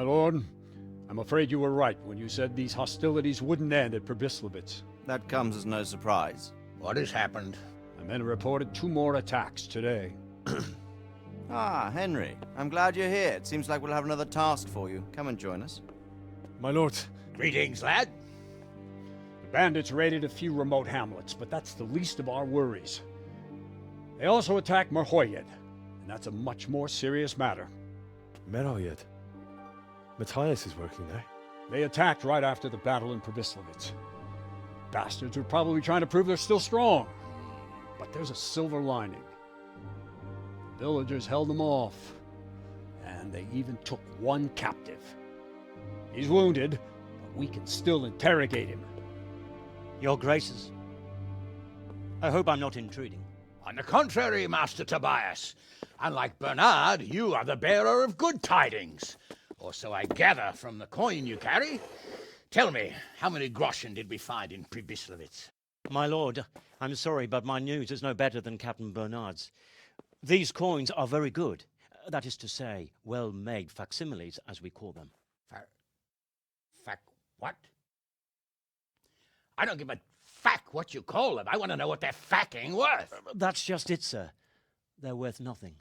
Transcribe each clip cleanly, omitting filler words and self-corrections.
My lord, I'm afraid you were right when you said these hostilities wouldn't end at Probislavitz. That comes as no surprise. What has happened? My men reported 2 more attacks today. Ah, Henry. I'm glad you're here. It seems like we'll have another task for you. Come and join us. My lord. Greetings, lad. The bandits raided a few remote hamlets, but that's the least of our worries. They also attacked Merhojed, and that's a much more serious matter. Merhojed. Matthias is working there. They attacked right after the battle in Probislavitz. Bastards were probably trying to prove they're still strong. But there's a silver lining. The villagers held them off, and they even took 1 captive. He's wounded, but we can still interrogate him. Your Graces, I hope I'm not intruding. On the contrary, Master Tobias. Unlike Bernard, you are the bearer of good tidings. Or so I gather from the coin you carry. Tell me, how many groschen did we find in Probislavitz? My lord, I'm sorry, but my news is no better than Captain Bernard's. These coins are very good. That is to say, well-made facsimiles, as we call them. What? I don't give a what you call them. I want to know what they're facking worth. That's just it, sir. They're worth nothing.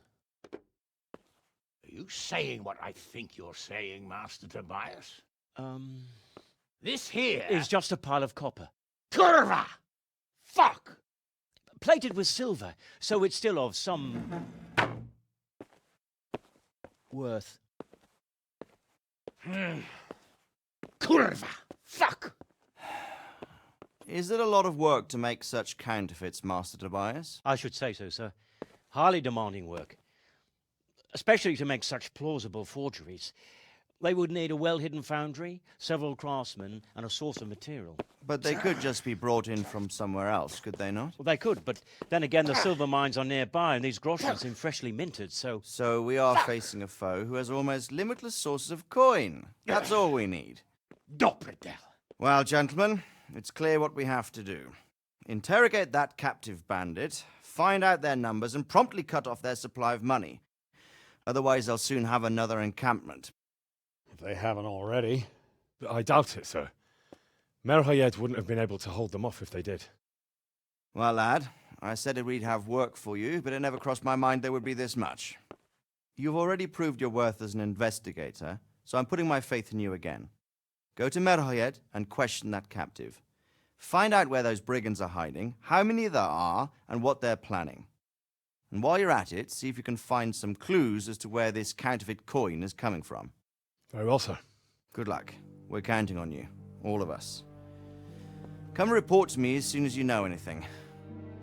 Are you saying what I think you're saying, Master Tobias? This here Is just a pile of copper. Kurva! Fuck! Plated with silver, so it's still of some worth. Kurva! Fuck! Is it a lot of work to make such counterfeits, Master Tobias? I should say so, sir. Highly demanding work. Especially to make such plausible forgeries. They would need a well-hidden foundry, several craftsmen, and a source of material. But they could just be brought in from somewhere else, could they not? Well, they could, but then again, the silver mines are nearby, and these groschen seem freshly minted, so... So we are facing a foe who has almost limitless sources of coin. That's all we need. Doppelgänger. Well, gentlemen, it's clear what we have to do. Interrogate that captive bandit, find out their numbers, and promptly cut off their supply of money. Otherwise, they'll soon have another encampment. If they haven't already. I doubt it, sir. Merhojed wouldn't have been able to hold them off if they did. Well, lad, I said we'd have work for you, but it never crossed my mind there would be this much. You've already proved your worth as an investigator, so I'm putting my faith in you again. Go to Merhojed and question that captive. Find out where those brigands are hiding, how many there are, and what they're planning. And while you're at it, see if you can find some clues as to where this counterfeit coin is coming from. Very well, sir. Good luck. We're counting on you. All of us. Come report to me as soon as you know anything.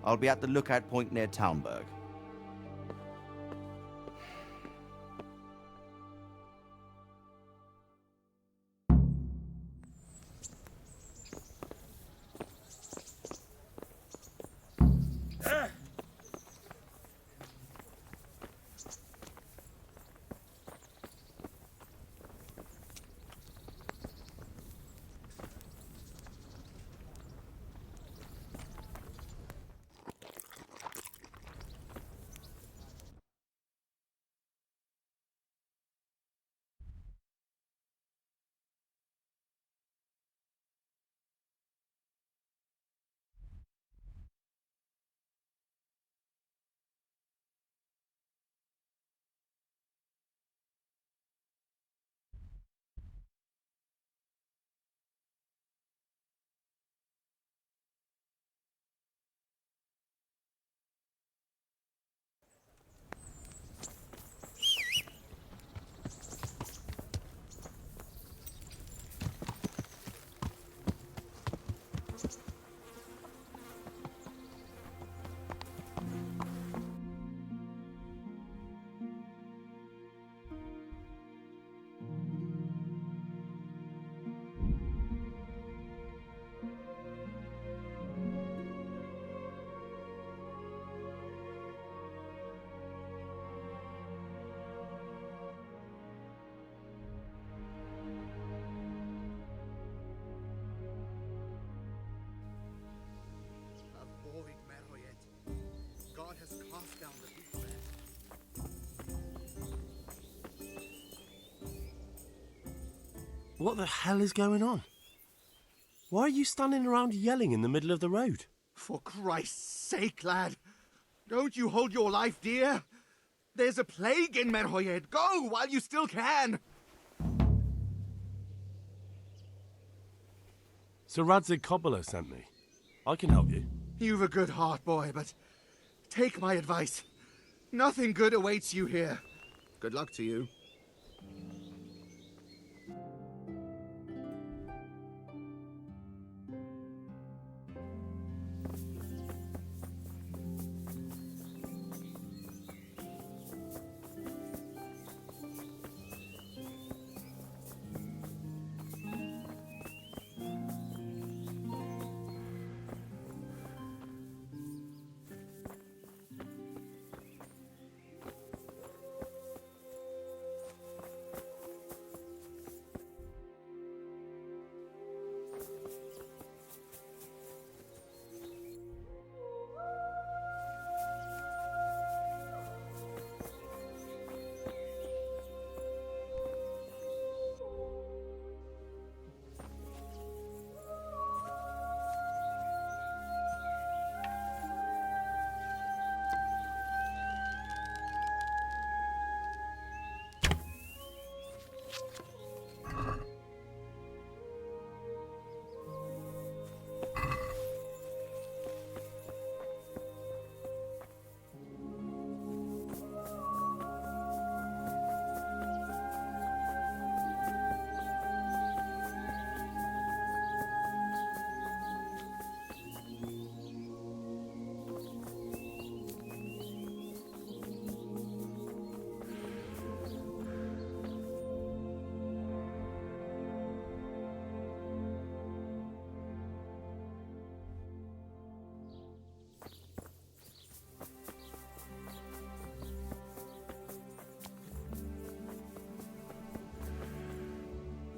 I'll be at the lookout point near Talmberg. What the hell is going on? Why are you standing around yelling in the middle of the road? For Christ's sake, lad! Don't you hold your life dear? There's a plague in Merhojed. Go while you still can! Sir Radzig Cobbler sent me. I can help you. You've a good heart, boy, but take my advice. Nothing good awaits you here. Good luck to you.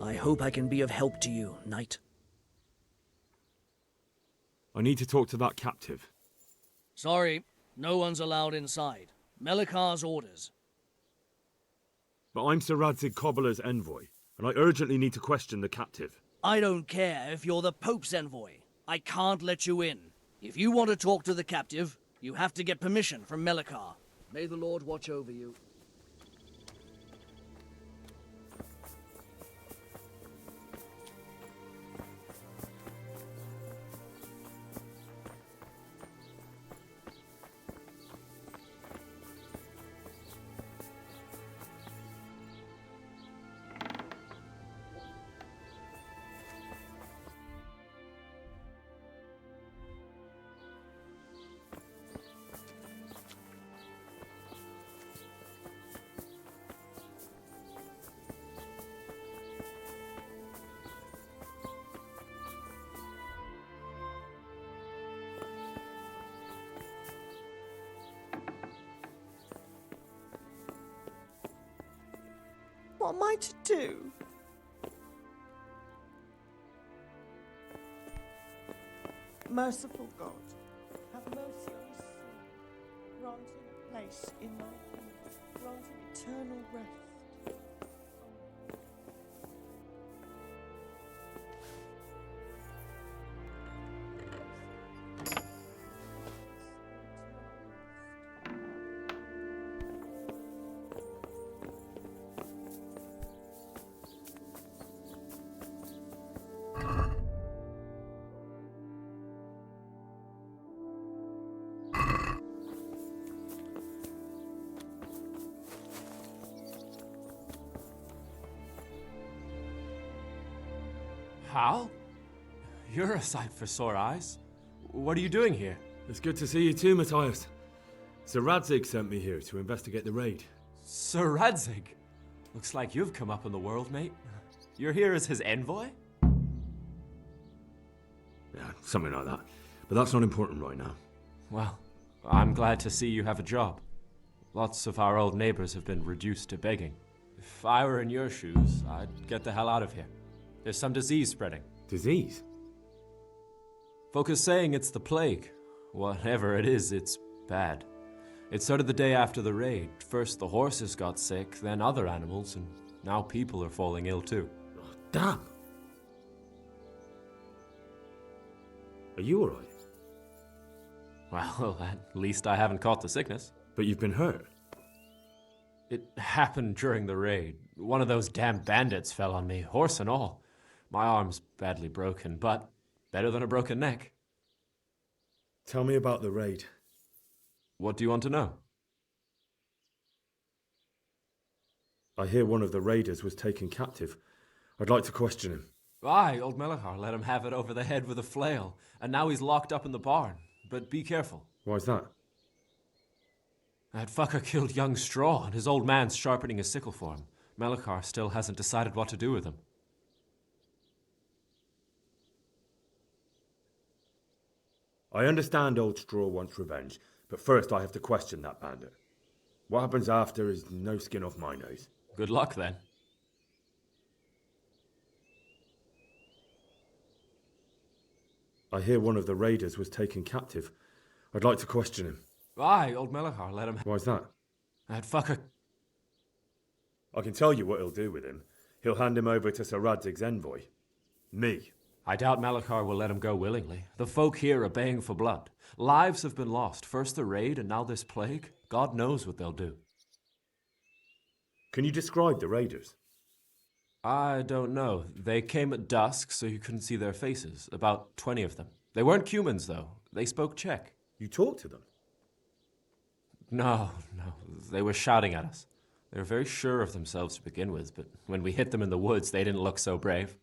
I hope I can be of help to you, knight. I need to talk to that captive. Sorry, no one's allowed inside. Melikar's orders. But I'm Sir Radzig Cobbler's envoy, and I urgently need to question the captive. I don't care if you're the Pope's envoy. I can't let you in. If you want to talk to the captive, you have to get permission from Melikar. May the Lord watch over you. What am I to do? Merciful God, have mercy on his soul. Grant him a place in thy kingdom. Grant him eternal rest. Hal? You're a sight for sore eyes. What are you doing here? It's good to see you too, Matthias. Sir Radzig sent me here to investigate the raid. Sir Radzig? Looks like you've come up in the world, mate. You're here as his envoy? Yeah, something like that. But that's not important right now. Well, I'm glad to see you have a job. Lots of our old neighbors have been reduced to begging. If I were in your shoes, I'd get the hell out of here. There's some disease spreading. Disease? Folk are saying it's the plague. Whatever it is, it's bad. It started the day after the raid. First the horses got sick, then other animals, and now people are falling ill too. Damn. Are you alright? Well, at least I haven't caught the sickness. But you've been hurt. It happened during the raid. One of those damn bandits fell on me, horse and all. My arm's badly broken, but better than a broken neck. Tell me about the raid. What do you want to know? I hear one of the raiders was taken captive. I'd like to question him. Aye, old Melachar let him have it over the head with a flail, and now he's locked up in the barn. But be careful. Why's that? That fucker killed young Straw, and his old man's sharpening his sickle for him. Melachar still hasn't decided what to do with him. I understand old Straw wants revenge, but first I have to question that bandit. What happens after is no skin off my nose. Good luck, then. I hear one of the raiders was taken captive. I'd like to question him. Aye, old Melachar let him... Why's that? That fucker... I can tell you what he'll do with him. He'll hand him over to Sir Radzig's envoy. Me. I doubt Melachar will let him go willingly. The folk here are baying for blood. Lives have been lost. First the raid, and now this plague. God knows what they'll do. Can you describe the raiders? I don't know. They came at dusk, so you couldn't see their faces. About 20 of them. They weren't humans, though. They spoke Czech. You talked to them? No. They were shouting at us. They were very sure of themselves to begin with, but when we hit them in the woods, they didn't look so brave.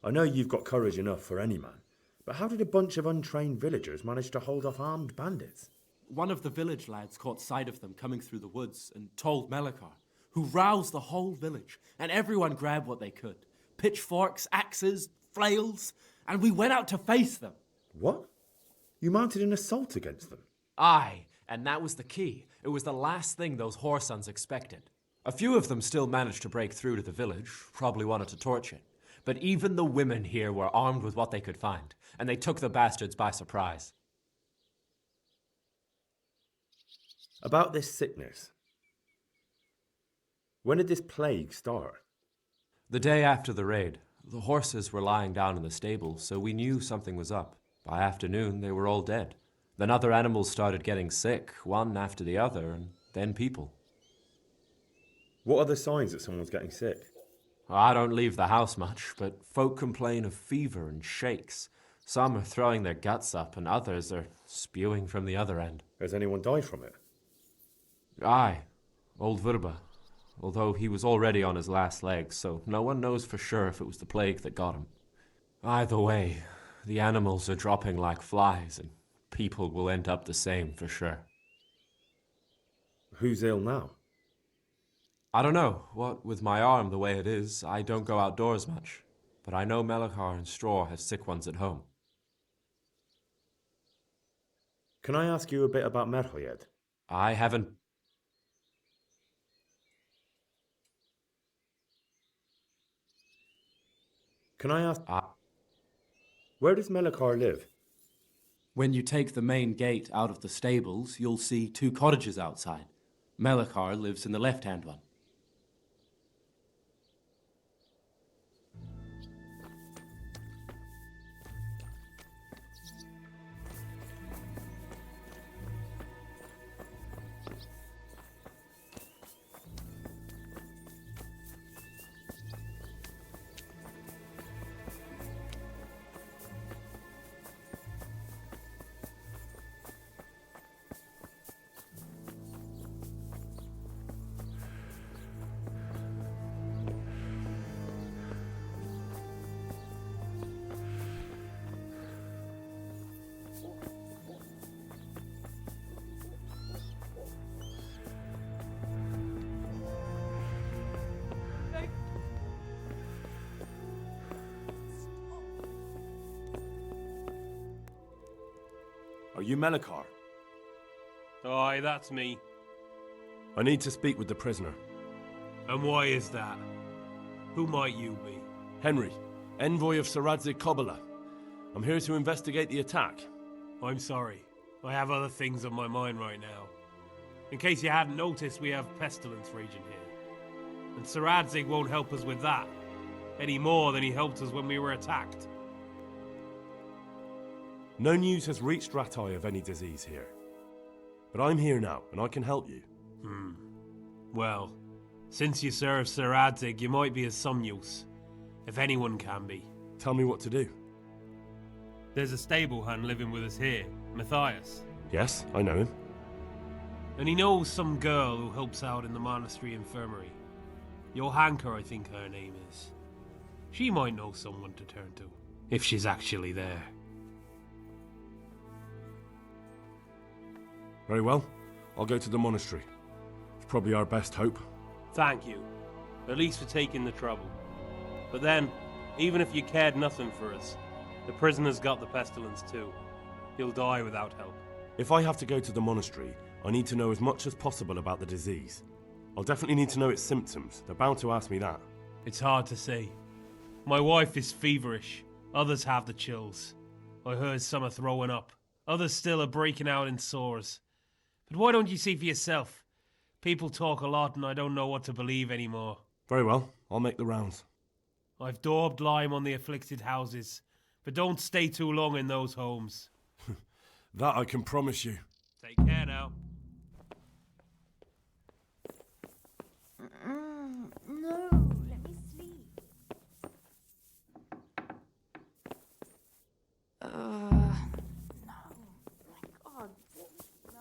I know you've got courage enough for any man, but how did a bunch of untrained villagers manage to hold off armed bandits? One of the village lads caught sight of them coming through the woods and told Melachar, who roused the whole village, and everyone grabbed what they could. Pitchforks, axes, flails, and we went out to face them. What? You mounted an assault against them? Aye, and that was the key. It was the last thing those whoresons expected. A few of them still managed to break through to the village, probably wanted to torch it. But even the women here were armed with what they could find, and they took the bastards by surprise. About this sickness. When did this plague start? The day after the raid. The horses were lying down in the stable, so we knew something was up. By afternoon, they were all dead. Then other animals started getting sick, one after the other, and then people. What are the signs that someone's getting sick? I don't leave the house much, but folk complain of fever and shakes. Some are throwing their guts up, and others are spewing from the other end. Has anyone died from it? Aye, old Verba. Although he was already on his last legs, so no one knows for sure if it was the plague that got him. Either way, the animals are dropping like flies, and people will end up the same for sure. Who's ill now? I don't know. What with my arm the way it is, I don't go outdoors much. But I know Melachar and Straw have sick ones at home. Can I ask you a bit about Merhojed? I haven't... Can I ask... Where does Melachar live? When you take the main gate out of the stables, you'll see 2 cottages outside. Melachar lives in the left-hand one. Are you Melachar? Aye, that's me. I need to speak with the prisoner. And why is that? Who might you be? Henry, envoy of Sir Radzig Kobyla. I'm here to investigate the attack. I'm sorry. I have other things on my mind right now. In case you hadn't noticed, we have pestilence raging here. And Sir Adzig won't help us with that, any more than he helped us when we were attacked. No news has reached Ratai of any disease here. But I'm here now, and I can help you. Well, since you serve Sir Adzig, you might be of some use. If anyone can be. Tell me what to do. There's a stable hand living with us here, Matthias. Yes, I know him. And he knows some girl who helps out in the monastery infirmary. Johanka, I think her name is. She might know someone to turn to, if she's actually there. Very well. I'll go to the monastery. It's probably our best hope. Thank you. At least for taking the trouble. But then, even if you cared nothing for us, the prisoner's got the pestilence too. He'll die without help. If I have to go to the monastery, I need to know as much as possible about the disease. I'll definitely need to know its symptoms. They're bound to ask me that. It's hard to say. My wife is feverish. Others have the chills. I heard some are throwing up. Others still are breaking out in sores. But why don't you see for yourself? People talk a lot and I don't know what to believe anymore. Very well. I'll make the rounds. I've daubed lime on the afflicted houses, but don't stay too long in those homes. That I can promise you. Take care now. No, let me sleep. No. My God. No.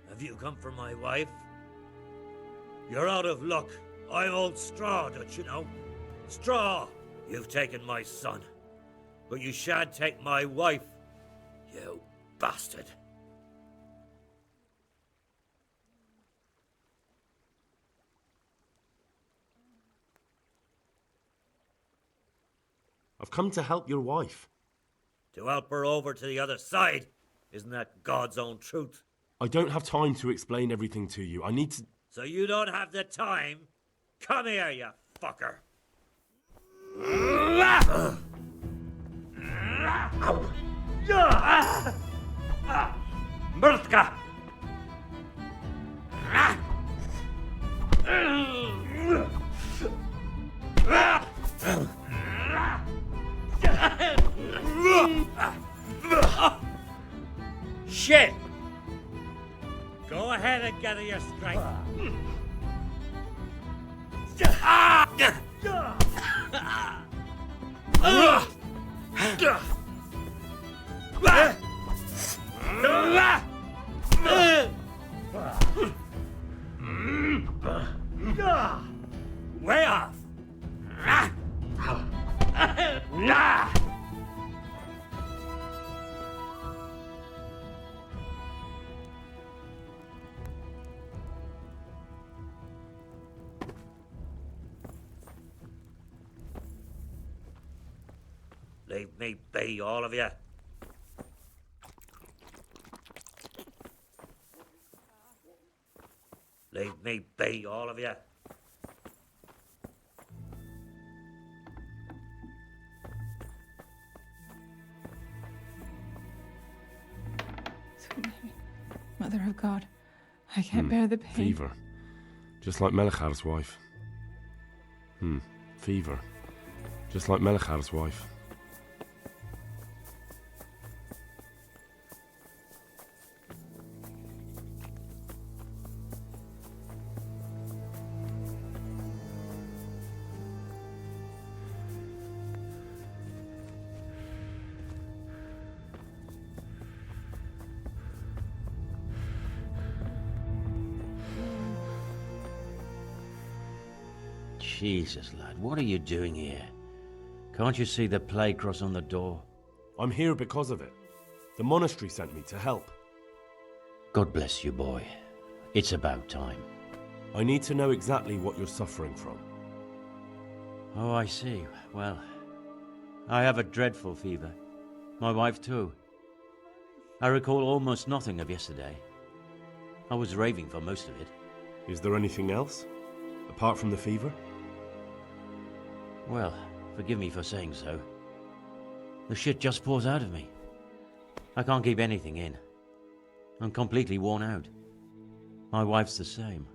Have you come for my wife? You're out of luck. I'm old Straw, don't you know? Straw! You've taken my son. But you shan't take my wife. You bastard. I've come to help your wife. To help her over to the other side? Isn't that God's own truth? I don't have time to explain everything to you. I need to... So you don't have the time? Come here, you fucker. Murtka! Shit! Go ahead and gather your strength. Way off! Leave me be, all of you. Leave me be, all of you. Sweet Mary, Mother of God, I can't bear the pain. Fever. Just like Melchar's wife. Fever. Just like Melchar's wife. Jesus, lad, what are you doing here? Can't you see the plague cross on the door? I'm here because of it. The monastery sent me to help. God bless you, boy. It's about time. I need to know exactly what you're suffering from. Oh, I see. Well, I have a dreadful fever. My wife, too. I recall almost nothing of yesterday. I was raving for most of it. Is there anything else? Apart from the fever? Well, forgive me for saying so. The shit just pours out of me. I can't keep anything in. I'm completely worn out. My wife's the same.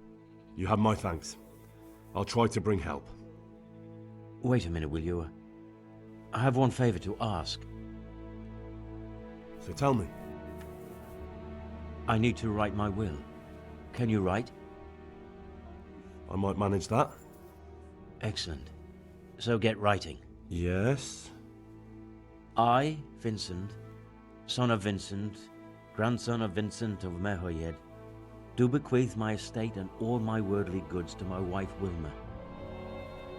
You have my thanks. I'll try to bring help. Wait a minute, will you? I have one favor to ask. So tell me. I need to write my will. Can you write? I might manage that. Excellent. So get writing. Yes? I, Vincent, son of Vincent, grandson of Vincent of Merhojed, do bequeath my estate and all my worldly goods to my wife Wilma.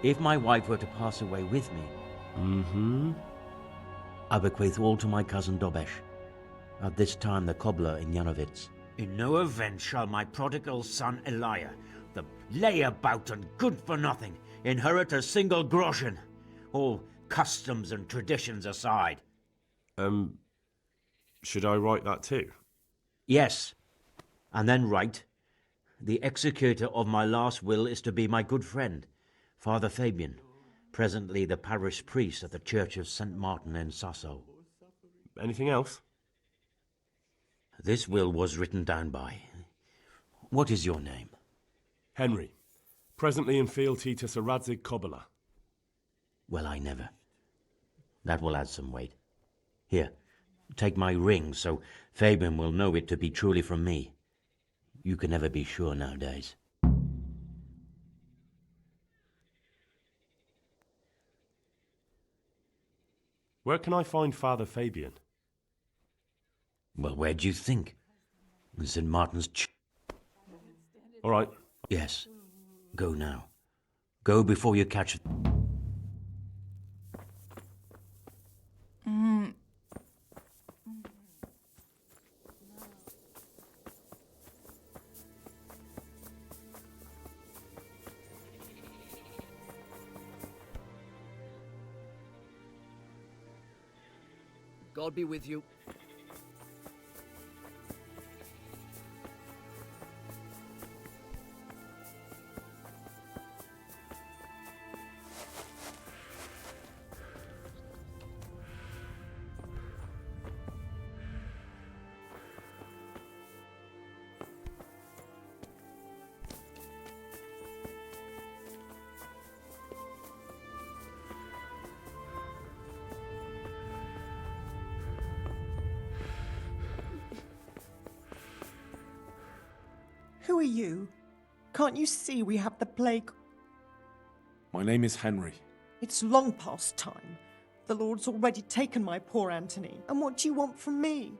If my wife were to pass away with me, I bequeath all to my cousin Dobesh, at this time the cobbler in Yanovitz. In no event shall my prodigal son Elia, the layabout and good-for-nothing, inherit a single groschen, all customs and traditions aside. Should I write that too? Yes, and then write, the executor of my last will is to be my good friend, Father Fabian, presently the parish priest at the Church of St. Martin in Sasso. Anything else? This will was written down by... What is your name? Henry. Presently in fealty to Sir Radzig Kobyla. Well, I never. That will add some weight. Here, take my ring, so Fabian will know it to be truly from me. You can never be sure nowadays. Where can I find Father Fabian? Well, where do you think? In St. Martin's All right. Yes. Go now. Go before you catch... God be with you. Who are you? Can't you see we have the plague? My name is Henry. It's long past time. The Lord's already taken my poor Anthony. And what do you want from me?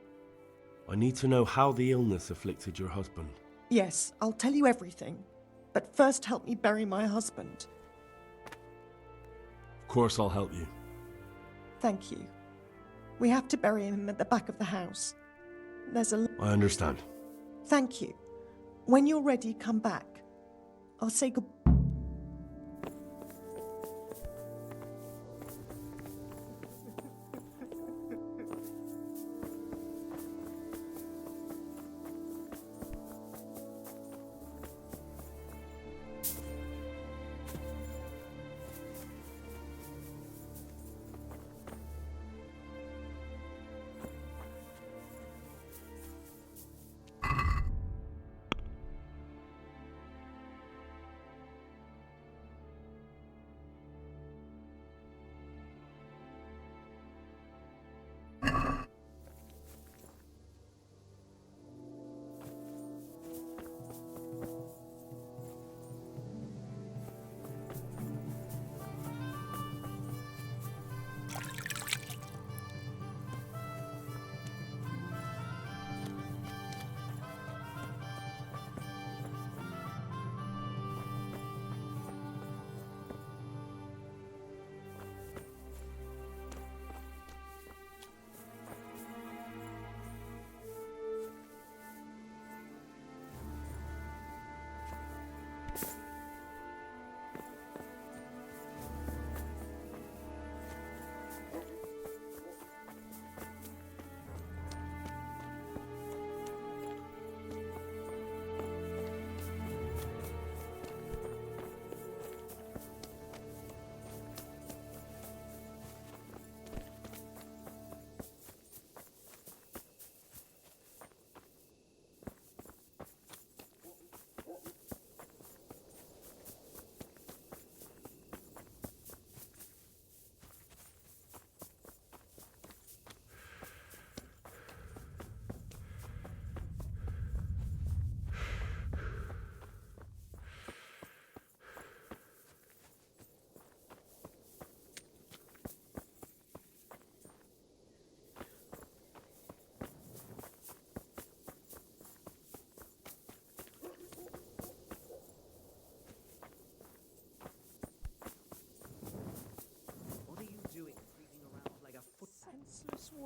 I need to know how the illness afflicted your husband. Yes, I'll tell you everything. But first help me bury my husband. Of course I'll help you. Thank you. We have to bury him at the back of the house. There's a... I understand. Thank you. When you're ready, come back. I'll say good...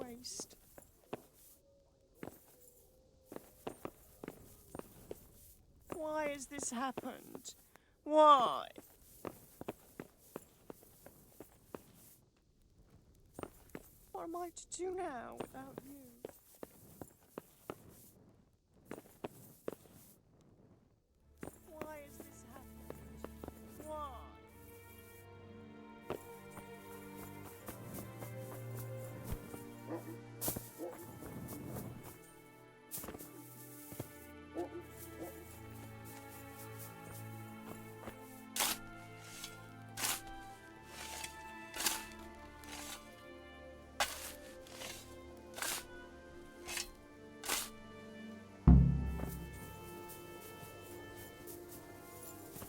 Christ. Why has this happened? Why? What am I to do now without you? Why has this happened? Why?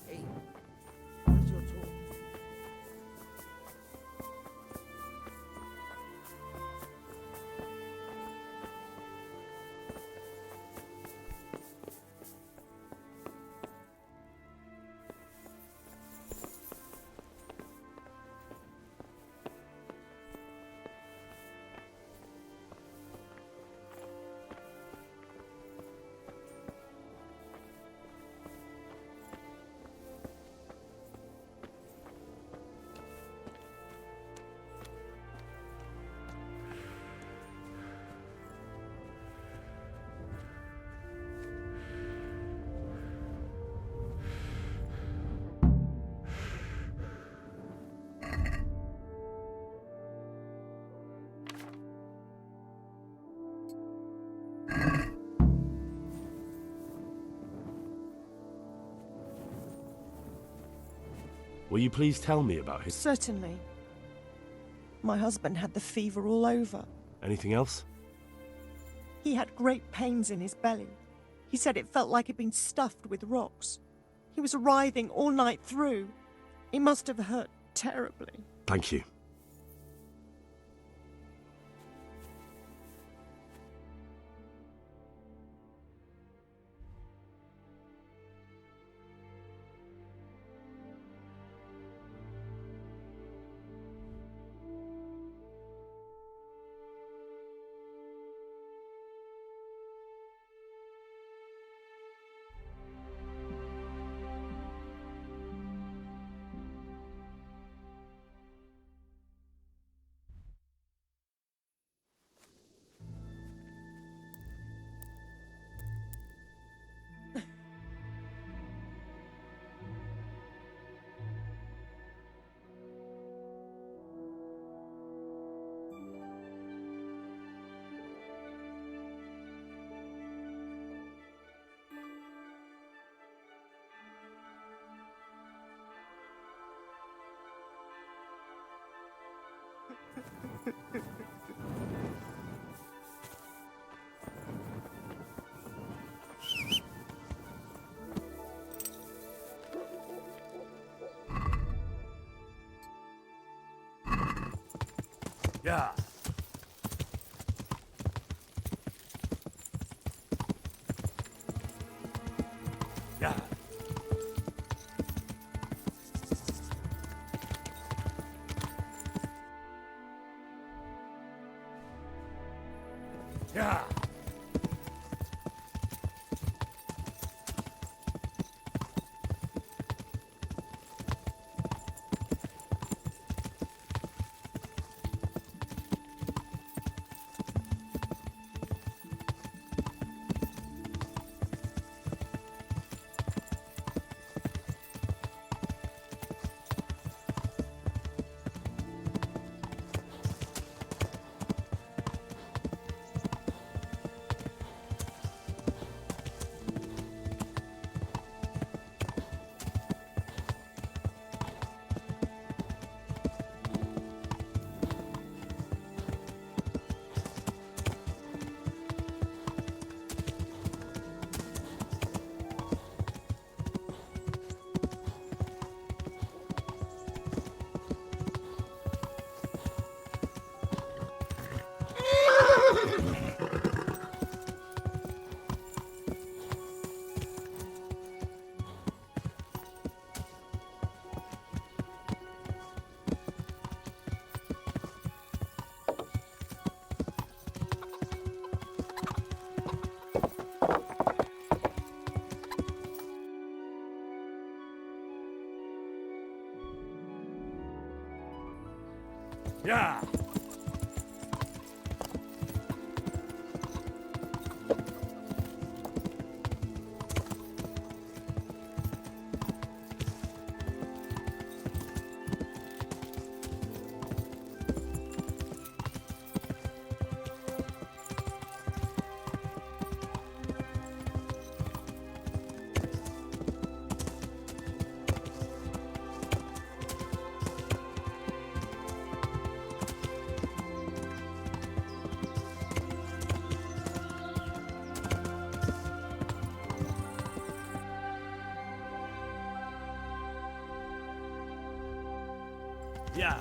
Hey, where's your talk? Will you please tell me about his... Certainly. My husband had the fever all over. Anything else? He had great pains in his belly. He said it felt like it'd been stuffed with rocks. He was writhing all night through. It must have hurt terribly. Thank you. Yeah. Yeah. Yeah. Yeah. Yeah.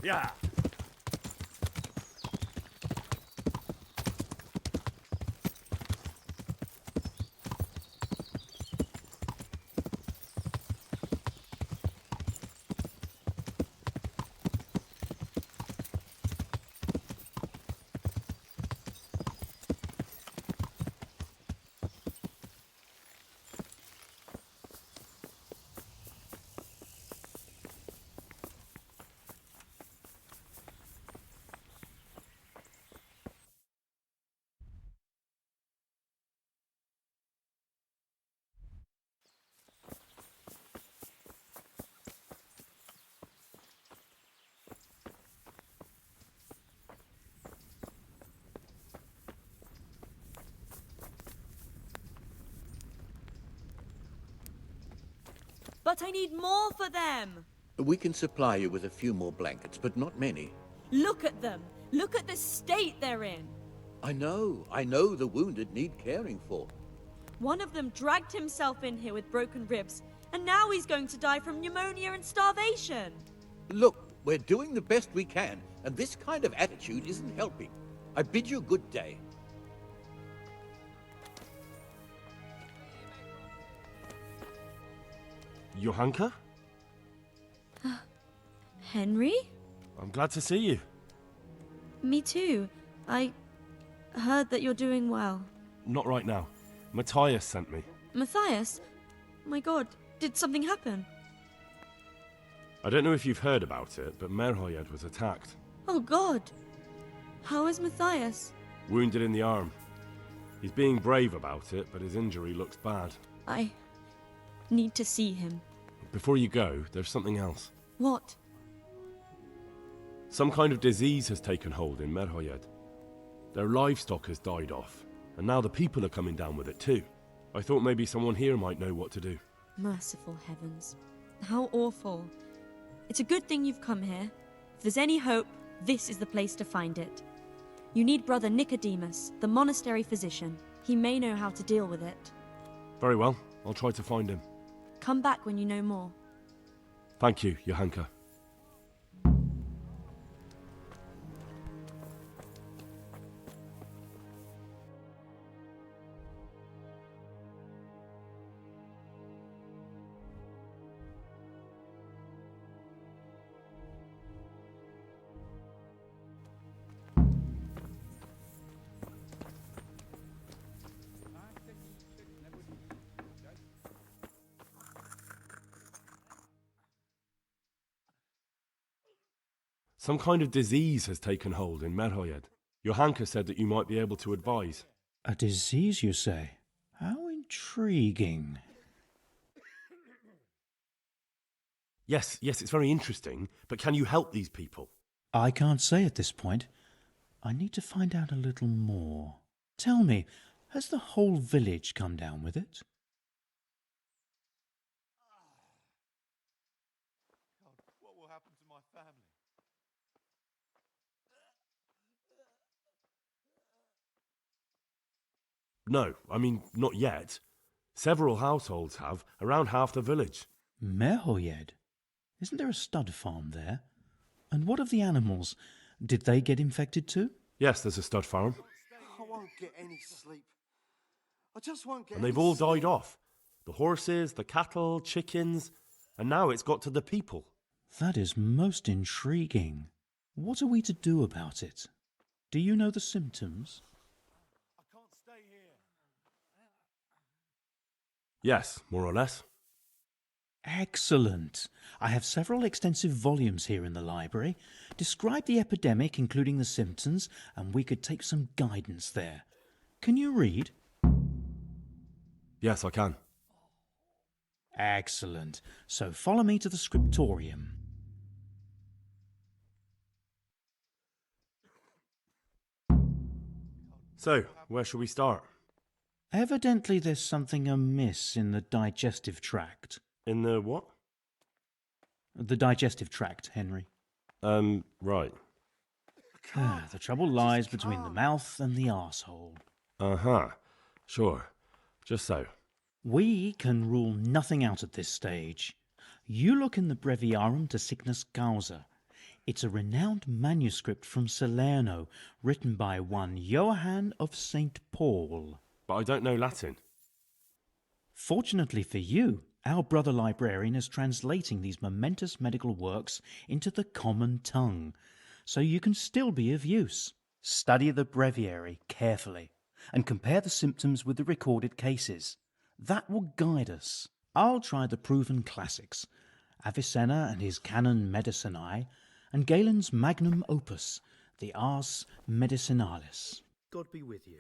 Yeah. But I need more for them! We can supply you with a few more blankets, but not many. Look at them! Look at the state they're in! I know the wounded need caring for. One of them dragged himself in here with broken ribs, and now he's going to die from pneumonia and starvation! Look, we're doing the best we can, and this kind of attitude isn't helping. I bid you good day. Johanka? Henry? I'm glad to see you. Me too. I heard that you're doing well. Not right now. Matthias sent me. Matthias? My god, did something happen? I don't know if you've heard about it, but Merhojed was attacked. Oh god. How is Matthias? Wounded in the arm. He's being brave about it, but his injury looks bad. I need to see him. Before you go, there's something else. What? Some kind of disease has taken hold in Merhojed. Their livestock has died off, and now the people are coming down with it too. I thought maybe someone here might know what to do. Merciful heavens. How awful. It's a good thing you've come here. If there's any hope, this is the place to find it. You need Brother Nicodemus, the monastery physician. He may know how to deal with it. Very well, I'll try to find him. Come back when you know more. Thank you, Johanka. Some kind of disease has taken hold in Merhojed. Johanka said that you might be able to advise. A disease, you say? How intriguing. Yes, it's very interesting, but can you help these people? I can't say at this point. I need to find out a little more. Tell me, has the whole village come down with it? God, what will happen to my family? No, I mean, not yet. Several households have, around half the village. Merhojed? Isn't there a stud farm there? And what of the animals? Did they get infected too? Yes, there's a stud farm. I won't get any sleep. I just won't get And they've any all sleep. died off. The horses, the cattle, chickens. and now it's got to the people. That is most intriguing. What are we to do about it? Do you know the symptoms? Yes, more or less. Excellent. I have several extensive volumes here in the library. Describe the epidemic, including the symptoms, and we could take some guidance there. Can you read? Yes, I can. Excellent. So follow me to the scriptorium. So, where shall we start? Evidently there's something amiss in the digestive tract. In the what? The digestive tract, Henry. Right. The trouble lies between the mouth and the arsehole. Uh-huh. Sure. Just so. We can rule nothing out at this stage. You look in the Breviarum de Sickness Causa. It's a renowned manuscript from Salerno, written by one Johann of St. Paul. But I don't know Latin. Fortunately for you, our brother librarian is translating these momentous medical works into the common tongue, so you can still be of use. Study the breviary carefully and compare the symptoms with the recorded cases. That will guide us. I'll try the proven classics, Avicenna and his Canon Medicinae, and Galen's magnum opus, the Ars Medicinalis. God be with you.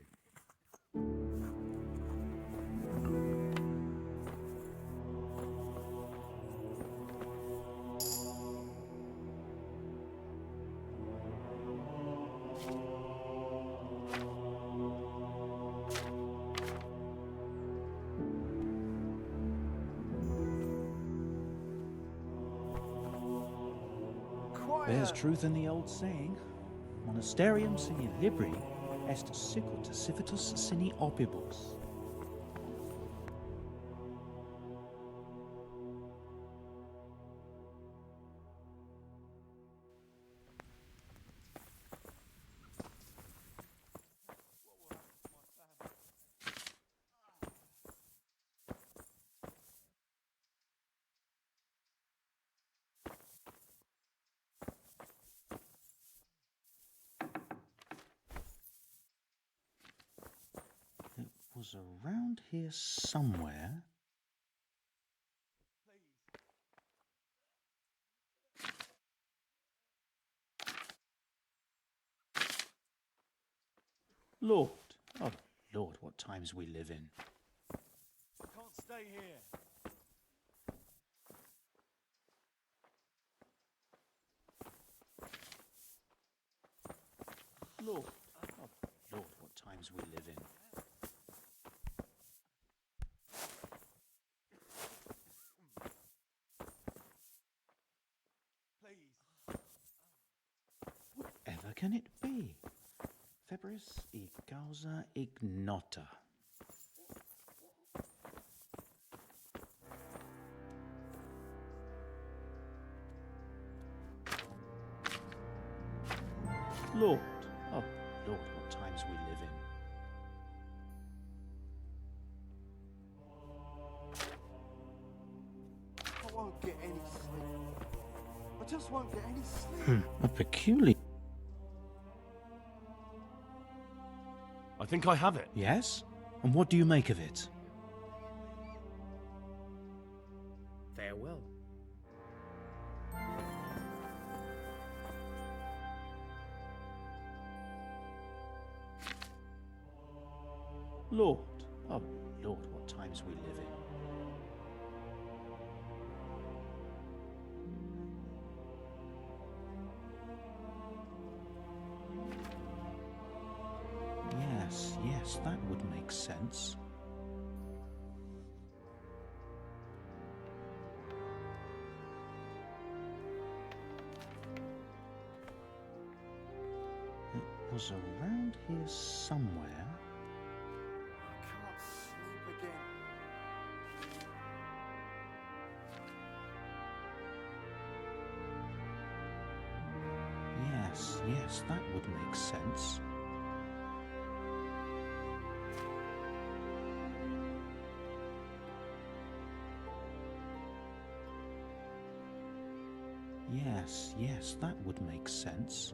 There's truth in the old saying, Monasterium sine libri est sicut civitas sine opibus. It was around here somewhere. Lord, oh Lord, what times we live in. I can't stay here. Lord, oh Lord, what times we live in. Whatever can it be? Febris e causa ignota. Lord, oh Lord, what times we live in. I won't get any sleep. I just won't get any sleep. A peculiar... I think I have it. Yes? And what do you make of it? Farewell. Lord, oh Lord, what times we live in. Yes, that would make sense. It was around here somewhere. I can't sleep again. Yes, that would make sense. Yes, that would make sense.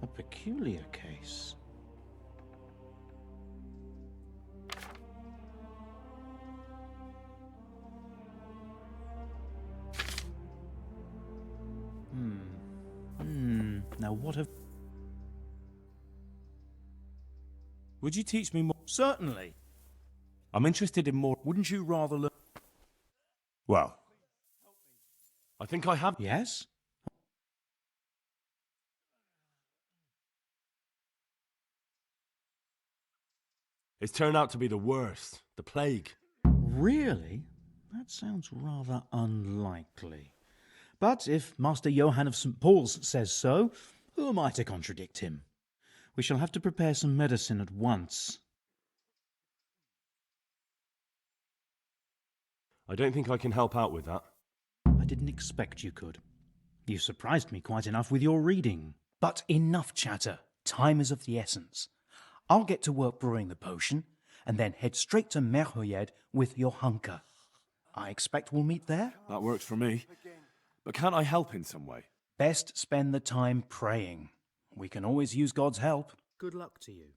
A peculiar case. Now what have... Would you teach me more? Certainly. I'm interested in more. Wouldn't you rather learn... Well, I think I have. Yes? It's turned out to be the worst. The plague. Really? That sounds rather unlikely. But if Master Johann of St. Paul's says so, who am I to contradict him? We shall have to prepare some medicine at once. I don't think I can help out with that. I didn't expect you could. You surprised me quite enough with your reading. But enough chatter. Time is of the essence. I'll get to work brewing the potion, and then head straight to Merhojed with your hunker. I expect we'll meet there? That works for me. But can't I help in some way? Best spend the time praying. We can always use God's help. Good luck to you.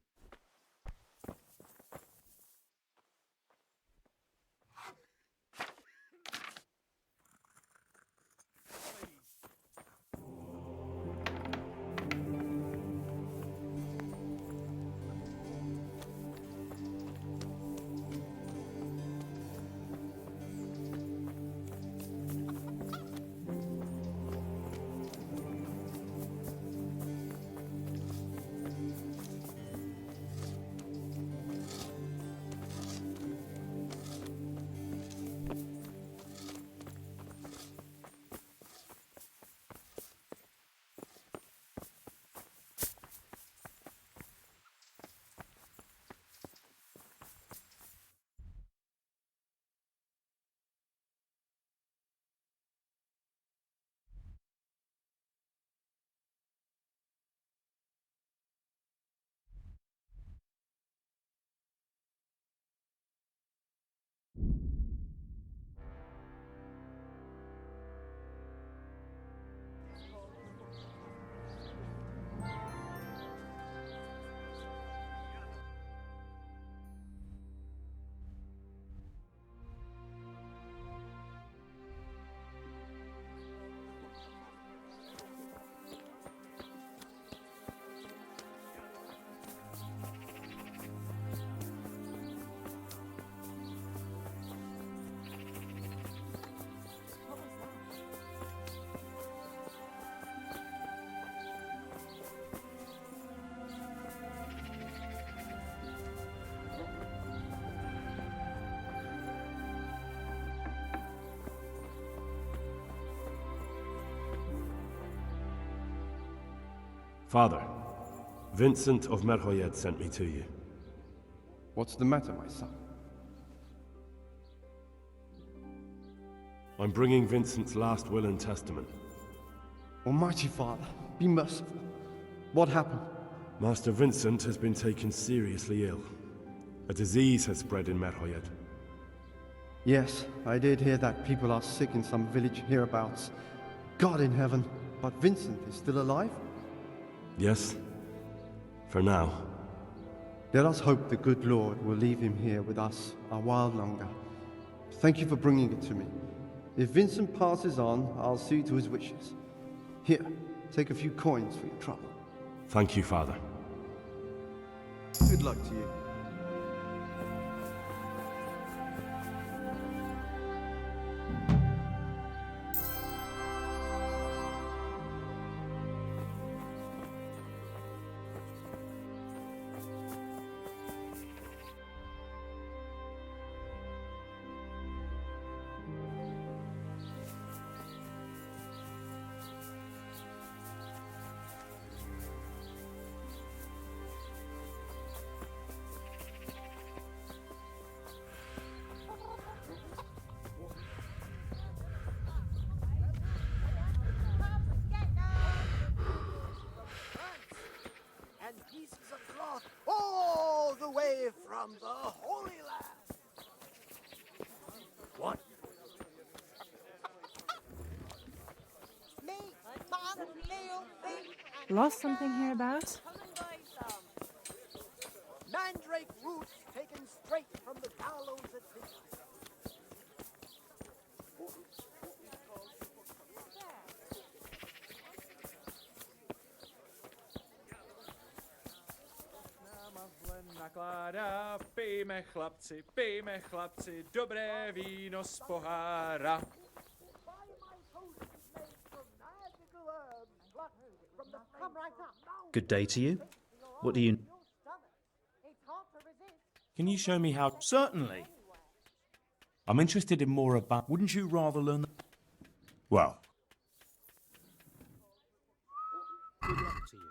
Father, Vincent of Merhojed sent me to you. What's the matter, my son? I'm bringing Vincent's last will and testament. Almighty Father, be merciful. What happened? Master Vincent has been taken seriously ill. A disease has spread in Merhojed. Yes, I did hear that people are sick in some village hereabouts. God in heaven, but Vincent is still alive? Yes, for now. Let us hope the good Lord will leave him here with us a while longer. Thank you for bringing it to me. If Vincent passes on, I'll see to his wishes. Here, take a few coins for your trouble. Thank you, Father. Good luck to you. from the Holy Land. What? Lost something hereabouts? Mandrake roots taken straight from the gallows at midnight. Pijme chlapci, dobré víno z pohára. Good day to you. What do you... Can you show me how? Certainly. I'm interested in more about. Wouldn't you rather learn... Well, Good luck to you.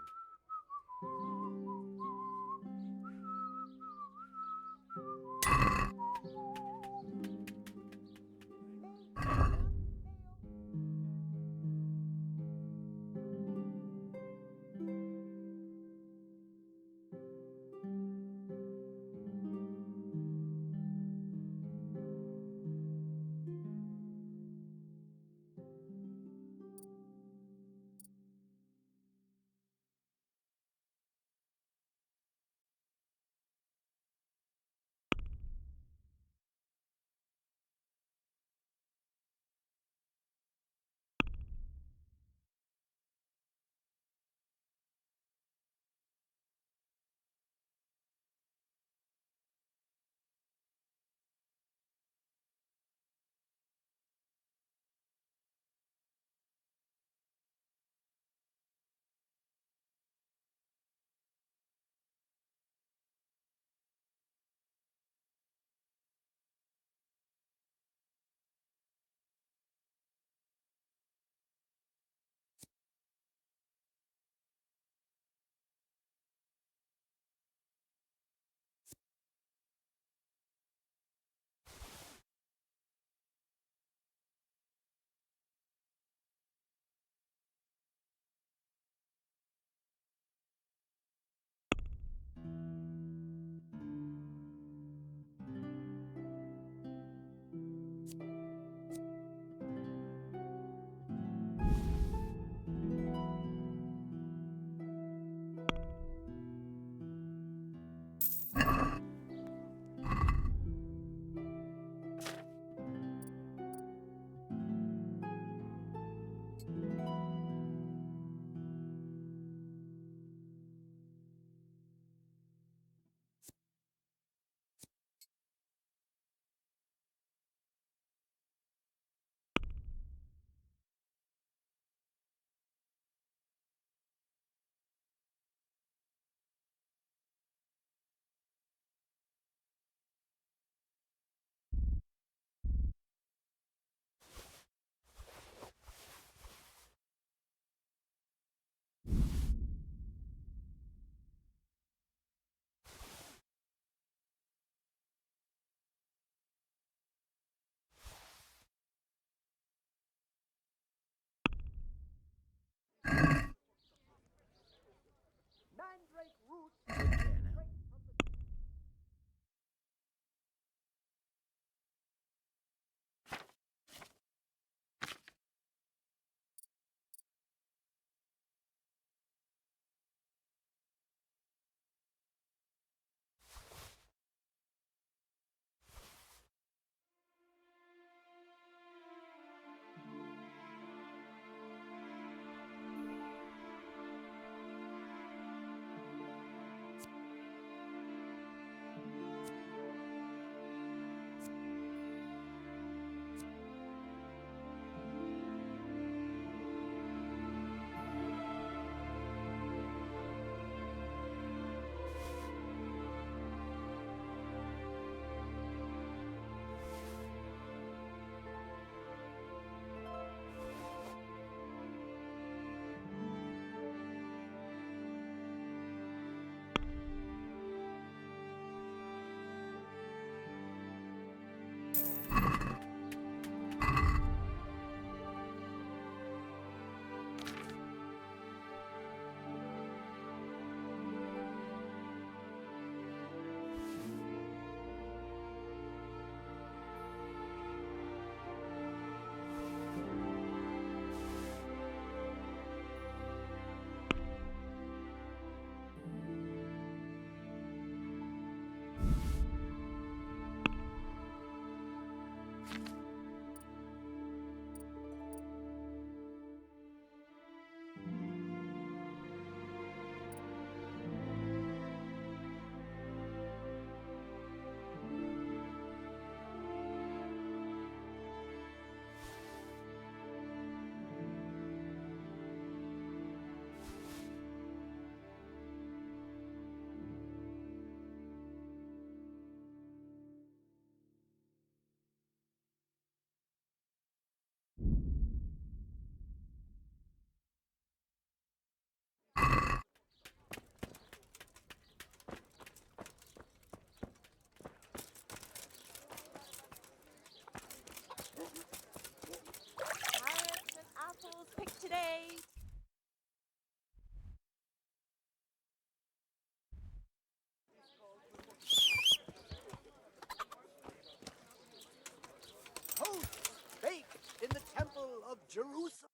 Jerusalem.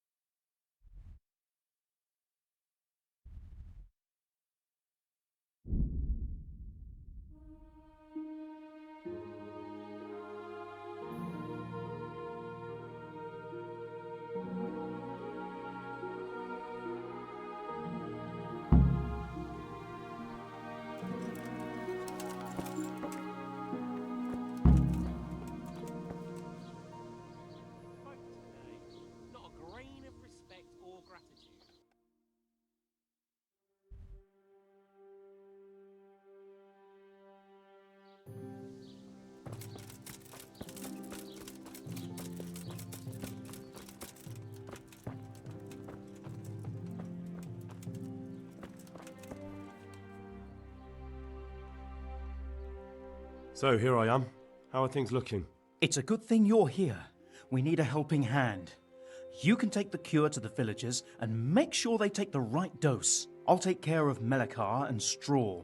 Not a grain of respect or gratitude. So here I am. How are things looking? It's a good thing you're here. We need a helping hand. You can take the cure to the villagers and make sure they take the right dose. I'll take care of Melekar and Straw.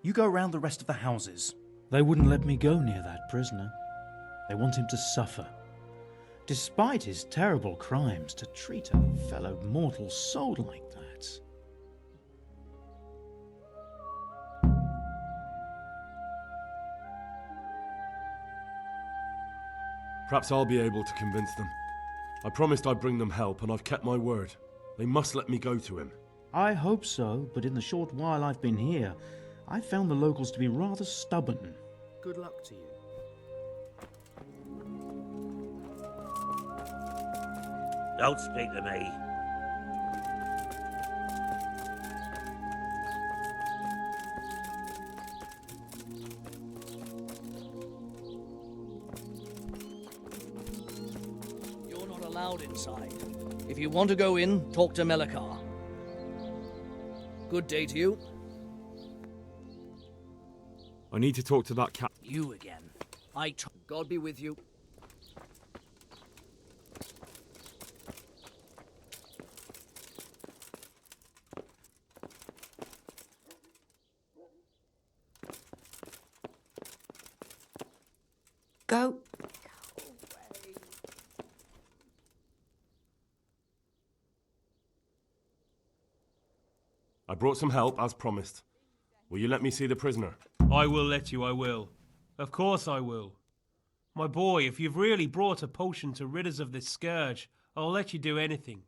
You go around the rest of the houses. They wouldn't let me go near that prisoner. They want him to suffer. Despite his terrible crimes, to treat a fellow mortal soul like that. Perhaps I'll be able to convince them. I promised I'd bring them help, and I've kept my word. They must let me go to him. I hope so, but in the short while I've been here, I've found the locals to be rather stubborn. Good luck to you. Don't speak to me. You're not allowed inside. If you want to go in, talk to Melekar. Good day to you. I need to talk to that cat. You again. God be with you. Go. I brought some help, as promised. Will you let me see the prisoner? I will let you, I will. Of course I will. My boy, if you've really brought a potion to rid us of this scourge, I'll let you do anything.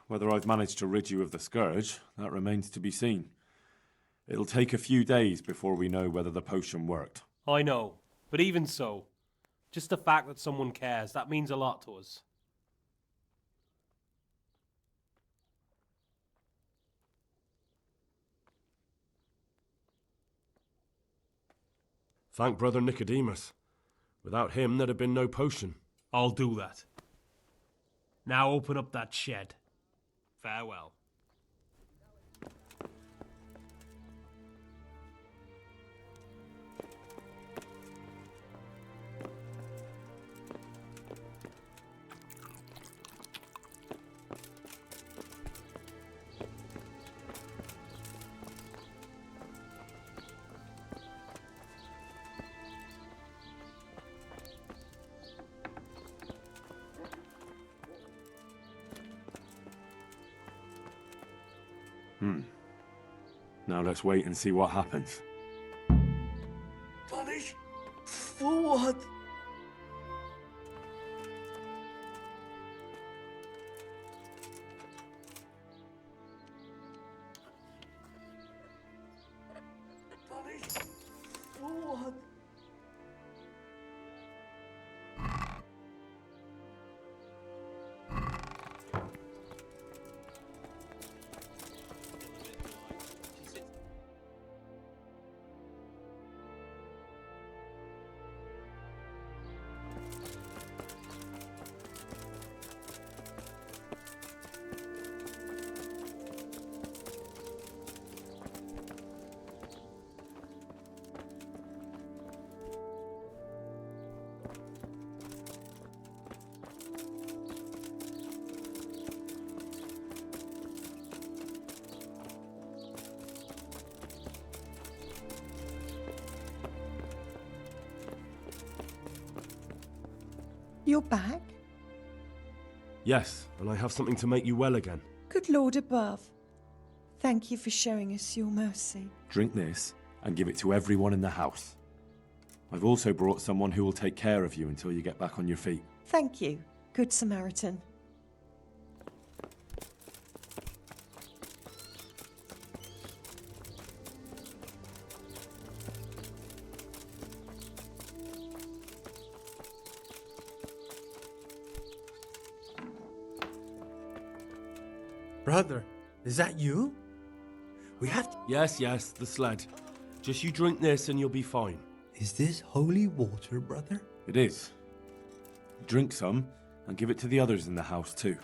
Whether I've managed to rid you of the scourge, that remains to be seen. It'll take a few days before we know whether the potion worked. I know, but even so, just the fact that someone cares, that means a lot to us. Thank Brother Nicodemus. Without him, there'd have been no potion. I'll do that. Now open up that shed. Farewell. Now let's wait and see what happens. Punish? For what? Punish? For what? You're back? Yes, and I have something to make you well again. Good Lord above, thank you for showing us your mercy. Drink this and give it to everyone in the house. I've also brought someone who will take care of you until you get back on your feet. Thank you, Good Samaritan. Brother, is that you? We have to... Yes, the sled. Just you drink this and you'll be fine. Is this holy water, brother? It is. Drink some and give it to the others in the house too.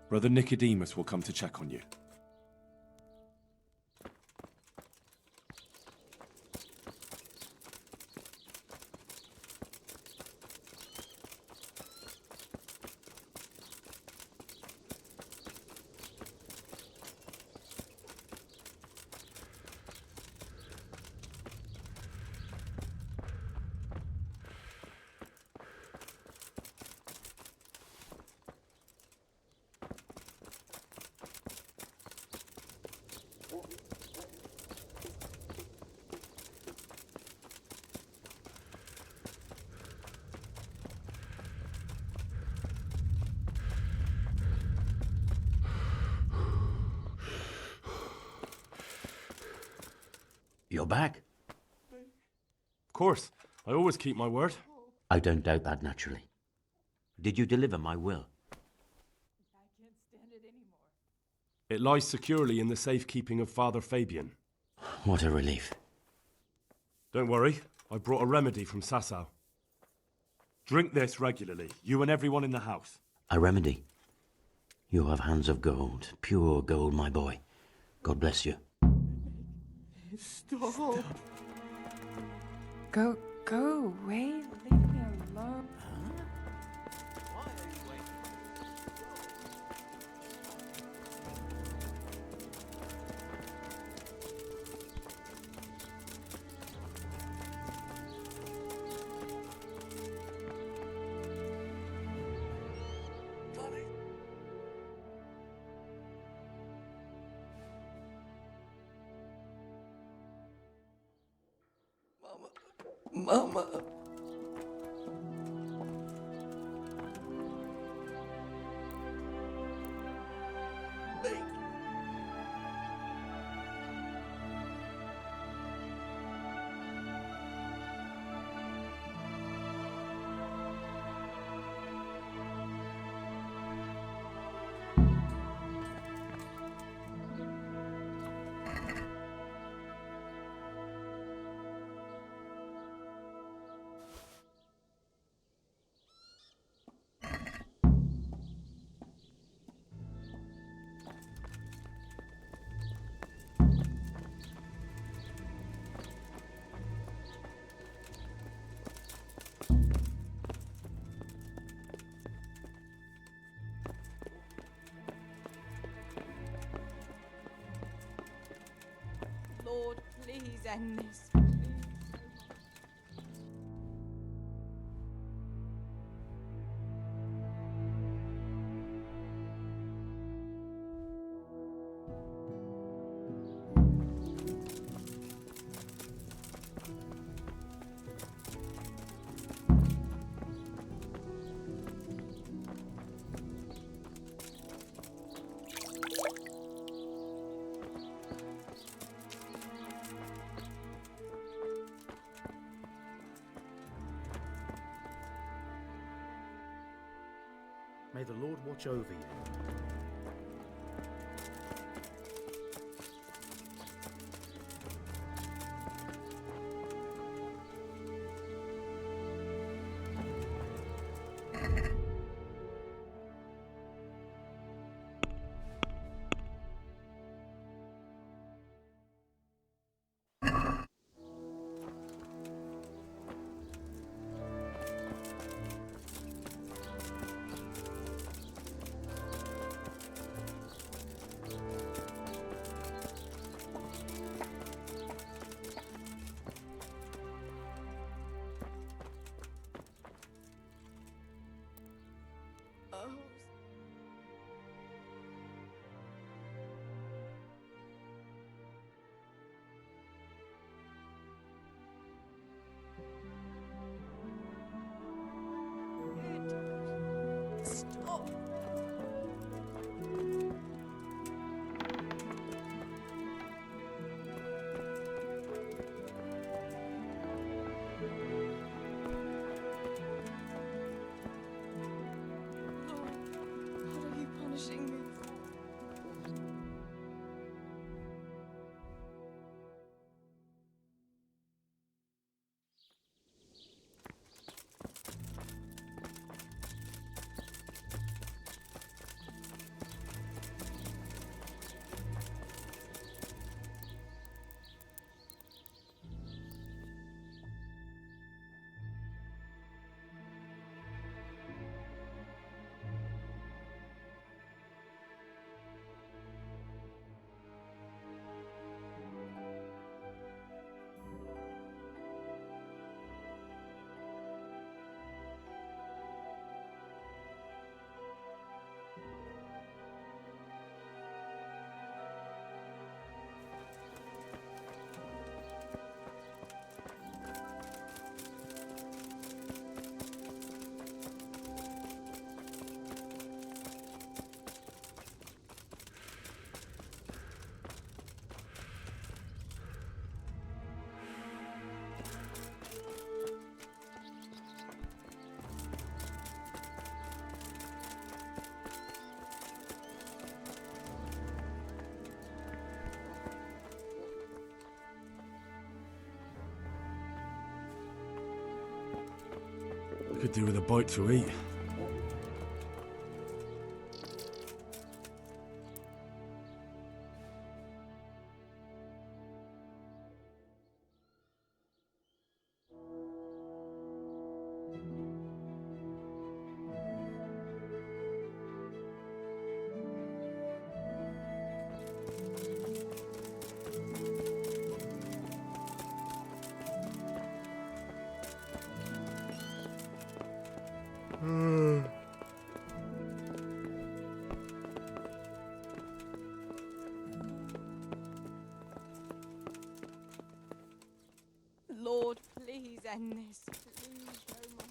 Brother Nicodemus will come to check on you. You're back? Of course. I always keep my word. I don't doubt that, naturally. Did you deliver my will? It lies securely in the safekeeping of Father Fabian. What a relief. Don't worry. I brought a remedy from Sasau. Drink this regularly, you and everyone in the house. A remedy? You have hands of gold, pure gold, my boy. God bless you. Stop. Go away. Leave me alone. Mama. Lord, please end this. May the Lord watch over you. Could do with a bite to eat. Lord, please end this. Please show my...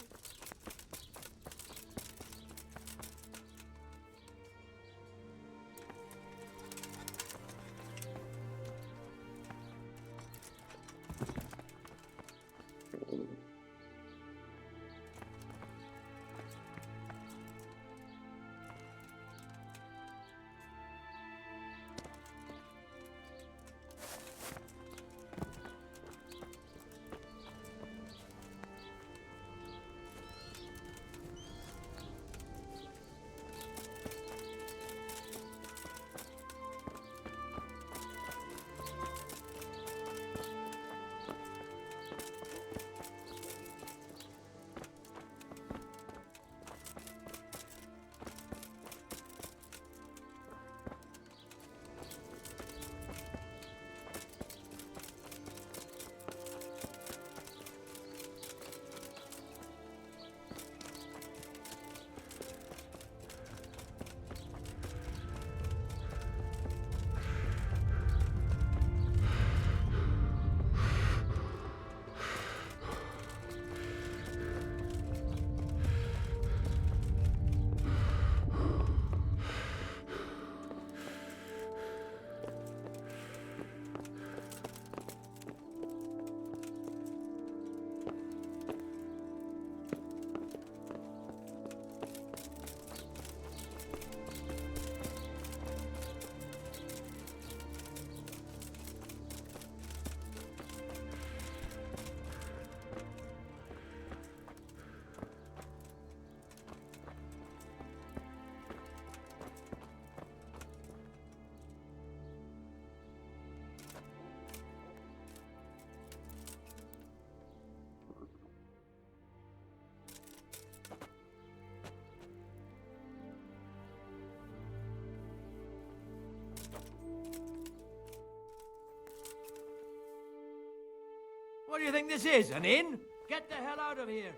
What do you think this is, an inn? Get the hell out of here!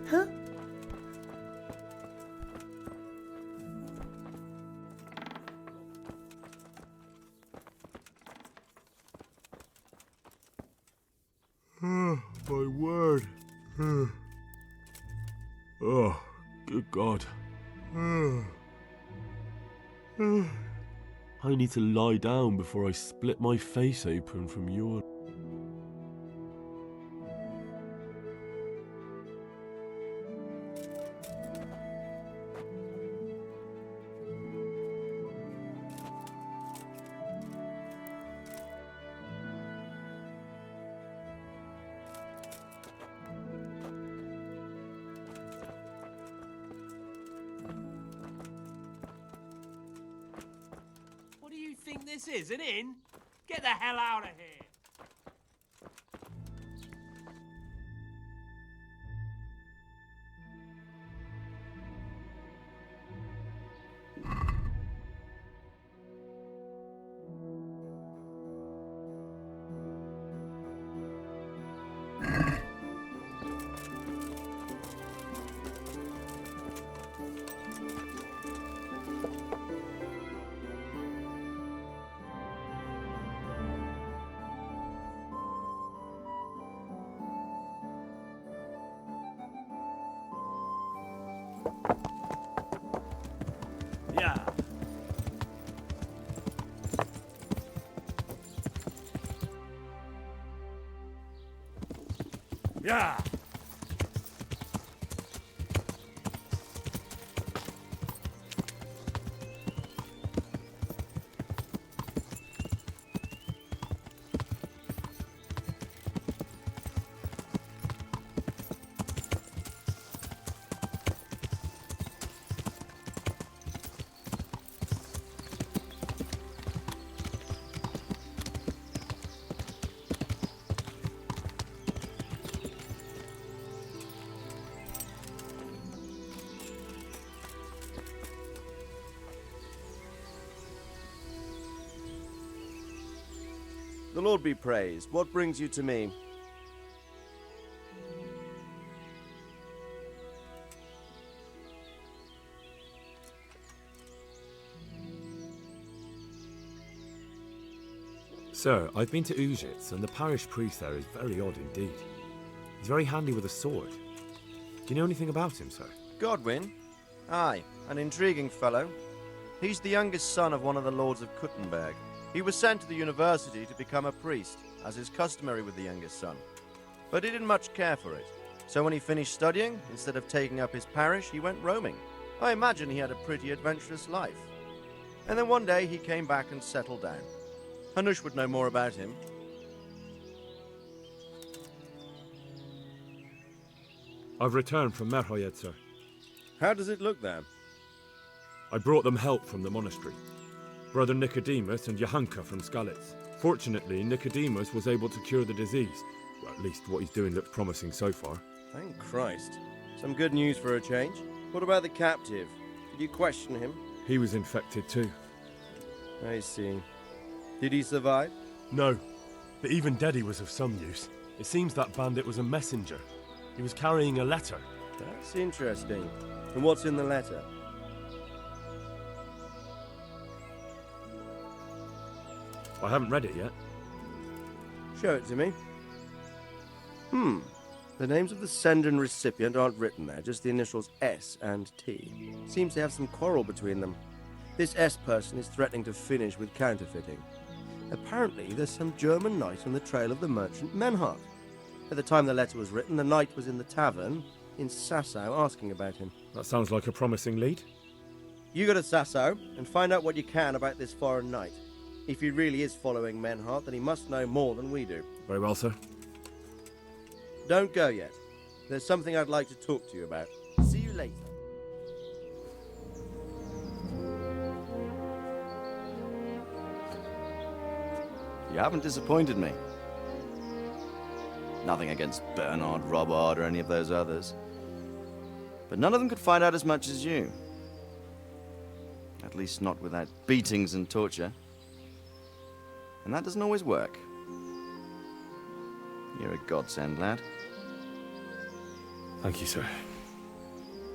Huh? My word. Oh, good God. I need to lie down before I split my face open from your... What do you think this is, an inn? Get the hell out of here! Yeah. Yeah. The Lord be praised. What brings you to me? Sir, I've been to Ujits, and the parish priest there is very odd indeed. He's very handy with a sword. Do you know anything about him, sir? Godwin? Aye, an intriguing fellow. He's the youngest son of one of the lords of Kuttenberg. He was sent to the university to become a priest, as is customary with the youngest son. But he didn't much care for it. So when he finished studying, instead of taking up his parish, he went roaming. I imagine he had a pretty adventurous life. And then one day he came back and settled down. Hanush would know more about him. I've returned from Merhojed, sir. How does it look there? I brought them help from the monastery. Brother Nicodemus and Johanka from Skalitz. Fortunately, Nicodemus was able to cure the disease. Well, at least what he's doing looks promising so far. Thank Christ. Some good news for a change. What about the captive? Did you question him? He was infected too. I see. Did he survive? No, but even dead he was of some use. It seems that bandit was a messenger. He was carrying a letter. That's interesting. And what's in the letter? I haven't read it yet. Show it to me. The names of the sender and recipient aren't written there, just the initials S and T. Seems to have some quarrel between them. This S person is threatening to finish with counterfeiting. Apparently, there's some German knight on the trail of the merchant Merhojed. At the time the letter was written, the knight was in the tavern in Sasau asking about him. That sounds like a promising lead. You go to Sasau and find out what you can about this foreign knight. If he really is following Merhojed, then he must know more than we do. Very well, sir. Don't go yet. There's something I'd like to talk to you about. See you later. You haven't disappointed me. Nothing against Bernard, Robert, or any of those others. But none of them could find out as much as you. At least not without beatings and torture. And that doesn't always work. You're a godsend, lad. Thank you, sir.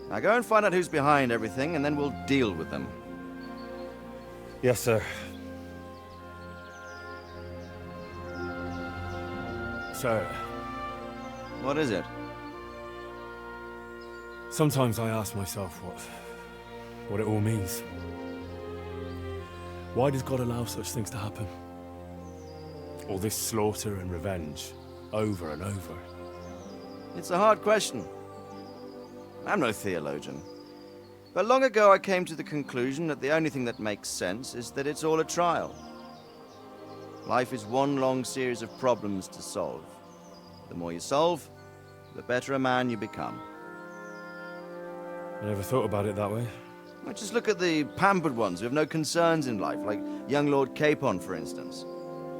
Now go and find out who's behind everything, and then we'll deal with them. Yes, sir. Sir. What is it? Sometimes I ask myself what it all means. Why does God allow such things to happen? All this slaughter and revenge, over and over. It's a hard question. I'm no theologian. But long ago I came to the conclusion that the only thing that makes sense is that it's all a trial. Life is one long series of problems to solve. The more you solve, the better a man you become. I never thought about it that way. Well, just look at the pampered ones who have no concerns in life, like young Lord Capon, for instance.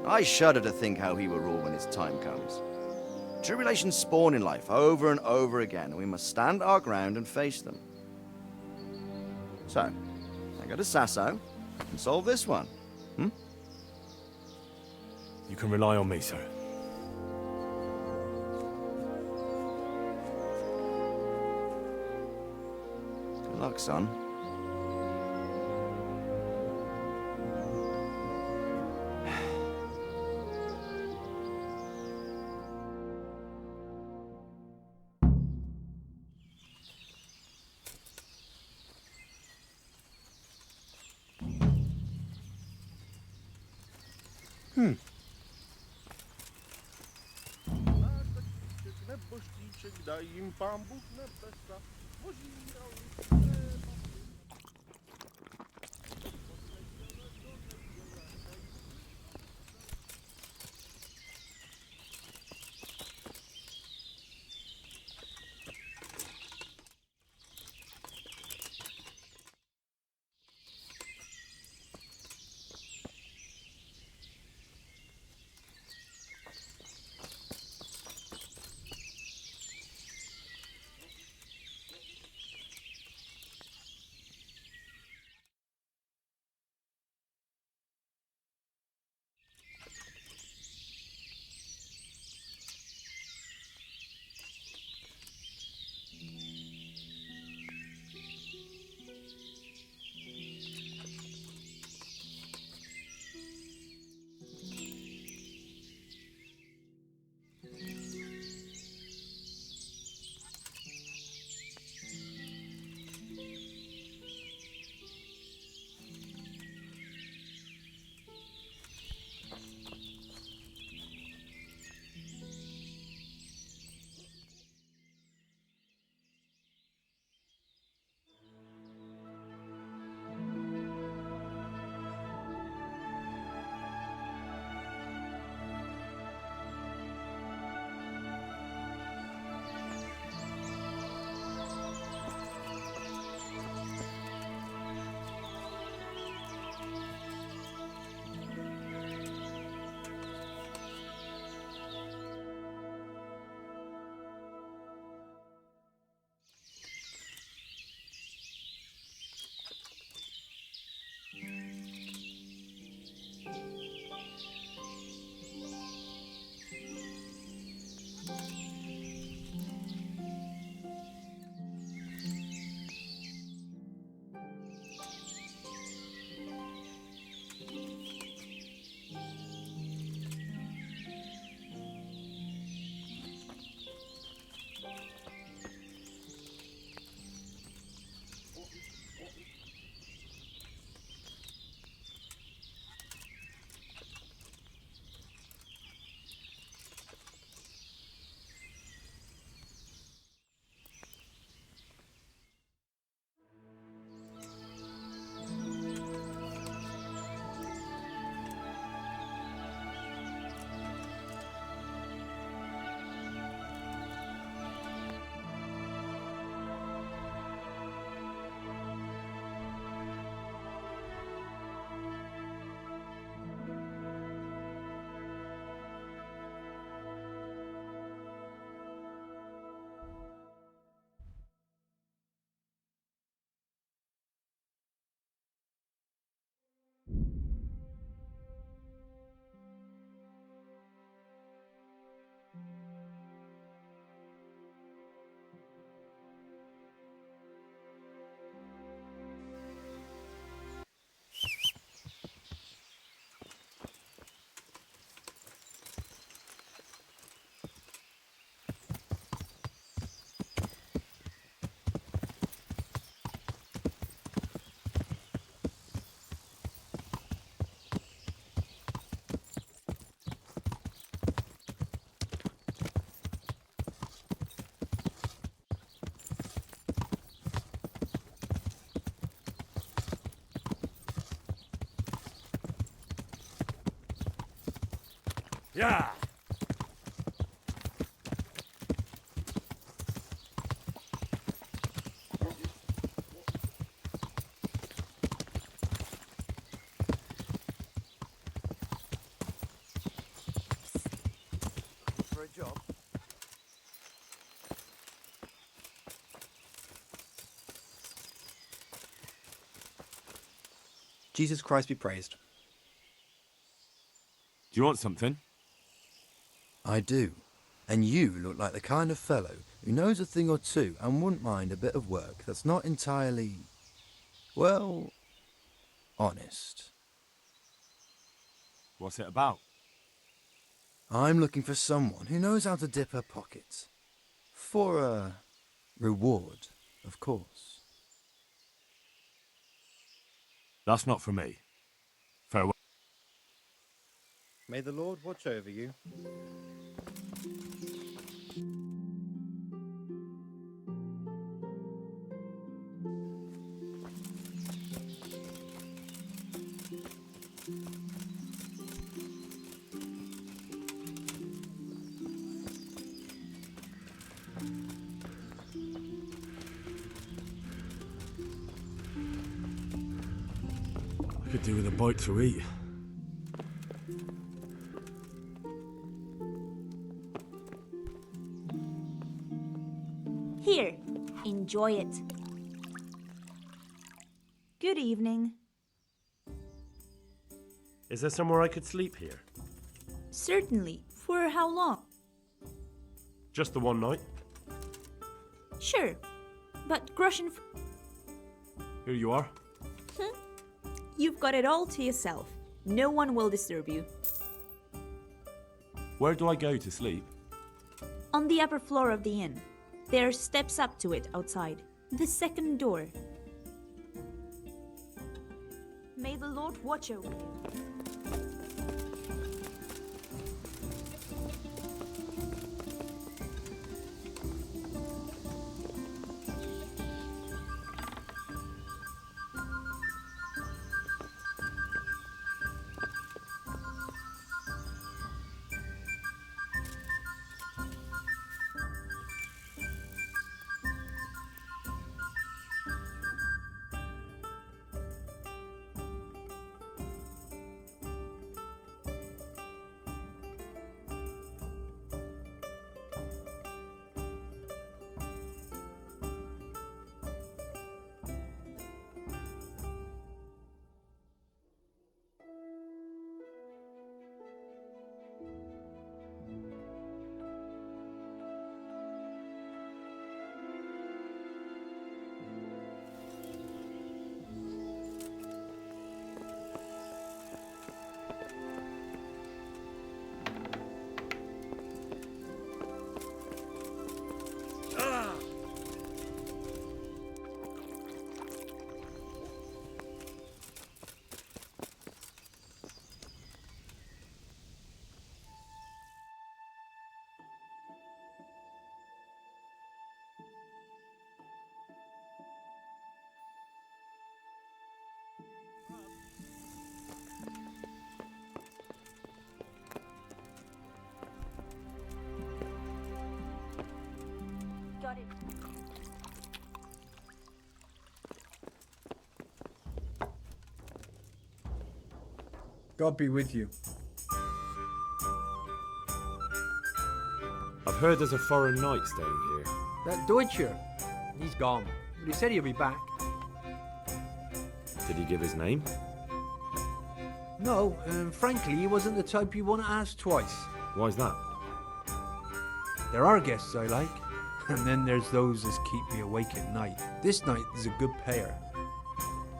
I shudder to think how he will rule when his time comes. Tribulations spawn in life over and over again, and we must stand our ground and face them. So, I go to Sasau and solve this one. You can rely on me, sir. Good luck, son. Yeah! For a job? Jesus Christ be praised. Do you want something? I do. And you look like the kind of fellow who knows a thing or two and wouldn't mind a bit of work that's not entirely, well, honest. What's it about? I'm looking for someone who knows how to dip her pockets. For a reward, of course. That's not for me. Farewell. May the Lord watch over you. I could do with a bite to eat. Here, enjoy it. Good evening. Is there somewhere I could sleep here? Certainly. For how long? Just the one night? Sure. But Grushin... Here you are. You've got it all to yourself. No one will disturb you. Where do I go to sleep? On the upper floor of the inn. There are steps up to it outside. The second door. May the Lord watch over you. Got it. God be with you. I've heard there's a foreign knight staying here. That Deutscher. He's gone, but he said he'll be back. Did he give his name? No, frankly, he wasn't the type you want to ask twice. Why's that? There are guests I like, and then there's those that keep me awake at night. This knight is a good payer,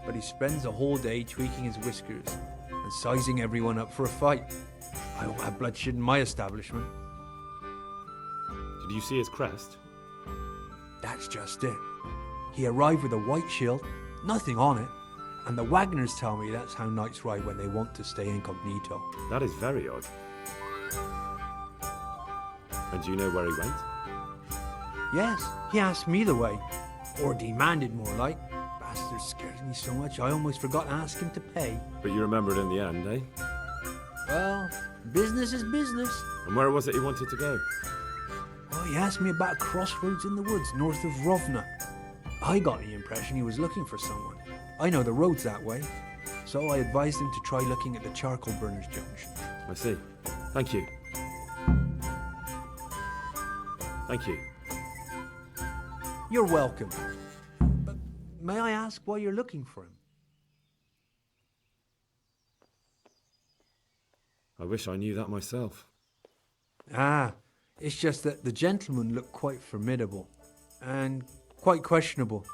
but he spends the whole day tweaking his whiskers and sizing everyone up for a fight. I don't have bloodshed in my establishment. Did you see his crest? That's just it. He arrived with a white shield, nothing on it, and the Wagners tell me that's how knights ride when they want to stay incognito. That is very odd. And do you know where he went? Yes, he asked me the way. Or demanded, more like. Bastard scares me so much I almost forgot to ask him to pay. But you remembered in the end, eh? Well, Business is business. And where was it he wanted to go? Oh, he asked me about a crossroads in the woods north of Rovna. I got the impression he was looking for someone. I know the roads that way, so I advised him to try looking at the charcoal burners junction. I see. Thank you. Thank you. You're welcome. But may I ask why you're looking for him? I wish I knew that myself. Ah, it's just that the gentleman looked quite formidable and quite questionable.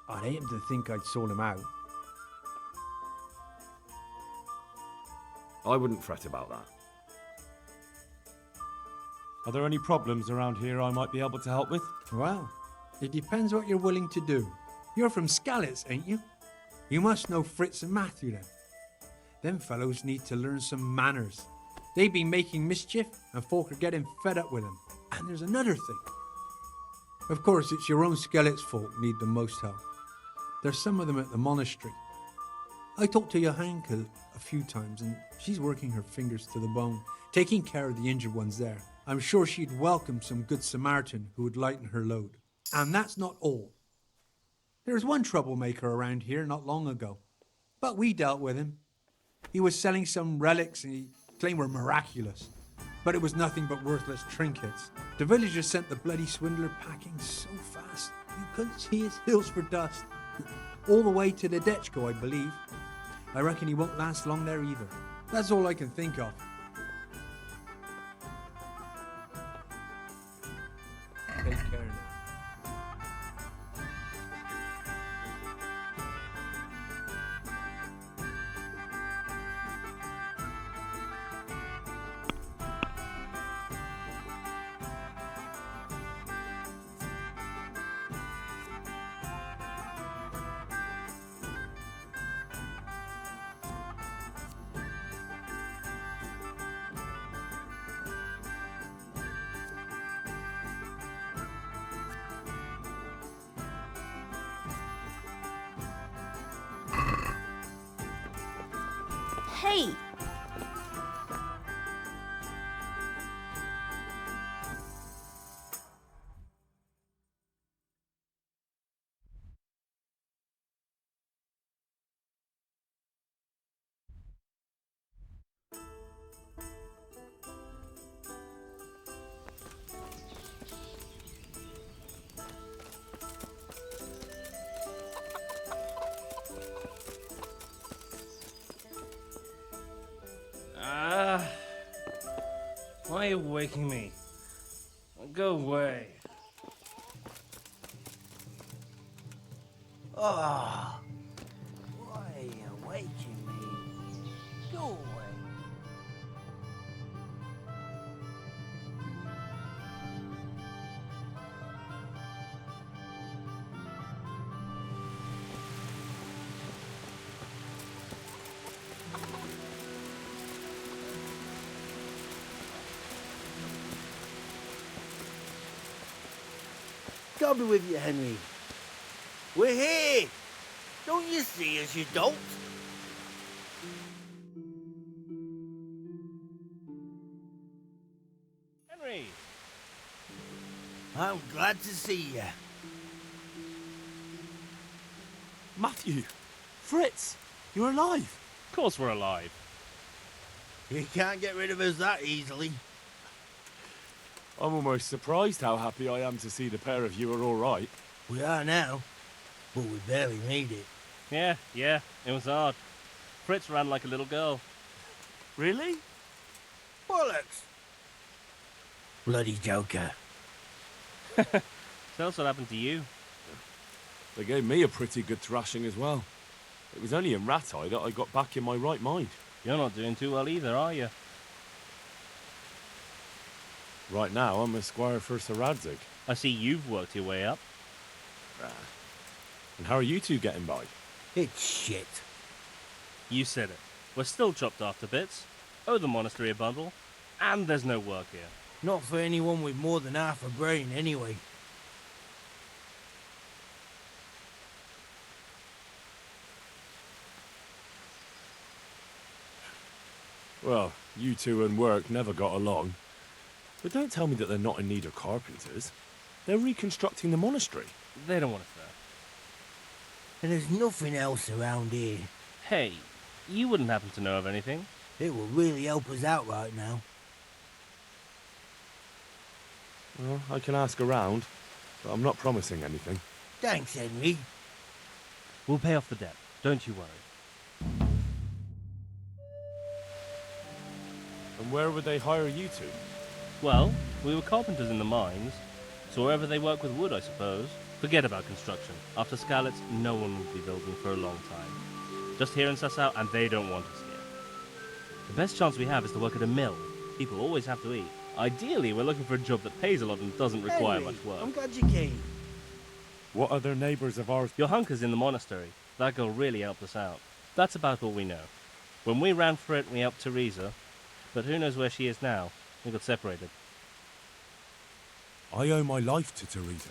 I'd hate him to think I'd sold him out. I wouldn't fret about that. Are there any problems around here I might be able to help with? Well, it depends what you're willing to do. You're from Skalitz, ain't you? You must know Fritz and Matthew then. Them fellows need to learn some manners. They've been making mischief and folk are getting fed up with them. And there's another thing. Of course, it's your own Skalitz folk need the most help. There's some of them at the monastery. I talked to Johanka a few times and she's working her fingers to the bone, taking care of the injured ones there. I'm sure she'd welcome some good Samaritan who would lighten her load. And that's not all. There was one troublemaker around here not long ago, but we dealt with him. He was selling some relics and he claimed were miraculous, but it was nothing but worthless trinkets. The villagers sent the bloody swindler packing so fast, you couldn't see his heels for dust. All the way to the Dechko, I believe. I reckon he won't last long there either. That's all I can think of. Take care now. Hey! Why are you waking me? Go away. Ah, why are you waking me? Go away. God be with you, Henry. We're here! Don't you see us, you dolt? Henry! I'm glad to see you. Matthew! Fritz! You're alive! Of course we're alive. You can't get rid of us that easily. I'm almost surprised how happy I am to see the pair of you are all right. We are now, but we barely made it. Yeah, it was hard. Fritz ran like a little girl. Really? Bollocks! Bloody joker. Tell us what happened to you. They gave me a pretty good thrashing as well. It was only in Ratai that I got back in my right mind. You're not doing too well either, are you? Right now, I'm a squire for Sir Radzig. I see you've worked your way up. And how are you two getting by? It's shit. You said it. We're still chopped off to bits. Owe the monastery a bundle. And there's no work here. Not for anyone with more than half a brain, anyway. Well, You two and work never got along. But don't tell me that they're not in need of carpenters. They're reconstructing the monastery. They don't want us there. And there's nothing else around here. Hey, you wouldn't happen to know of anything? It will really help us out right now. Well, I can ask around, but I'm not promising anything. Thanks, Henry. We'll pay off the debt. Don't you worry. And where would they hire you to? Well, we were carpenters in the mines, so wherever they work with wood, I suppose. Forget about construction. After Skalitz, no one will be building for a long time. Just here in Sasau, and they don't want us here. The best chance we have is to work at a mill. People always have to eat. Ideally, we're looking for a job that pays a lot and doesn't require Henry, much work. I'm glad you came. What other neighbours of ours? Your hunker's in the monastery. That girl really helped us out. That's about all we know. When we ran for it, we helped Teresa. But who knows where she is now? We got separated. I owe my life to Teresa.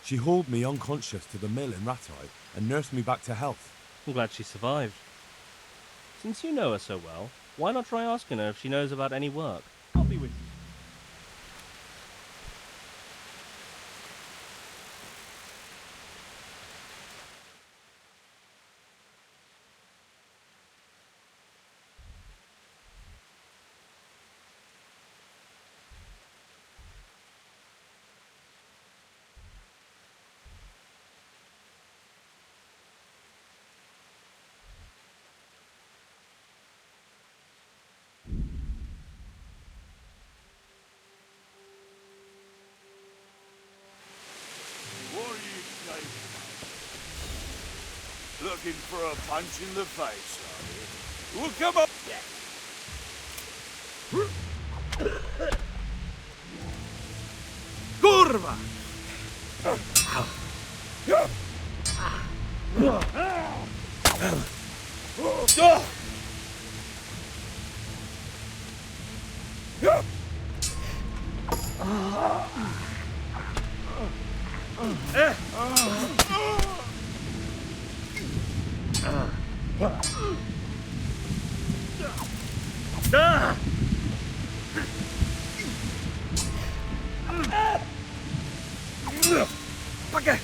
She hauled me unconscious to the mill in Ratai and nursed me back to health. I'm glad she survived. Since you know her so well, why not try asking her if she knows about any work? I'll be with you. Looking for a punch in the face, are you? Well, come on! Kurva! Okay.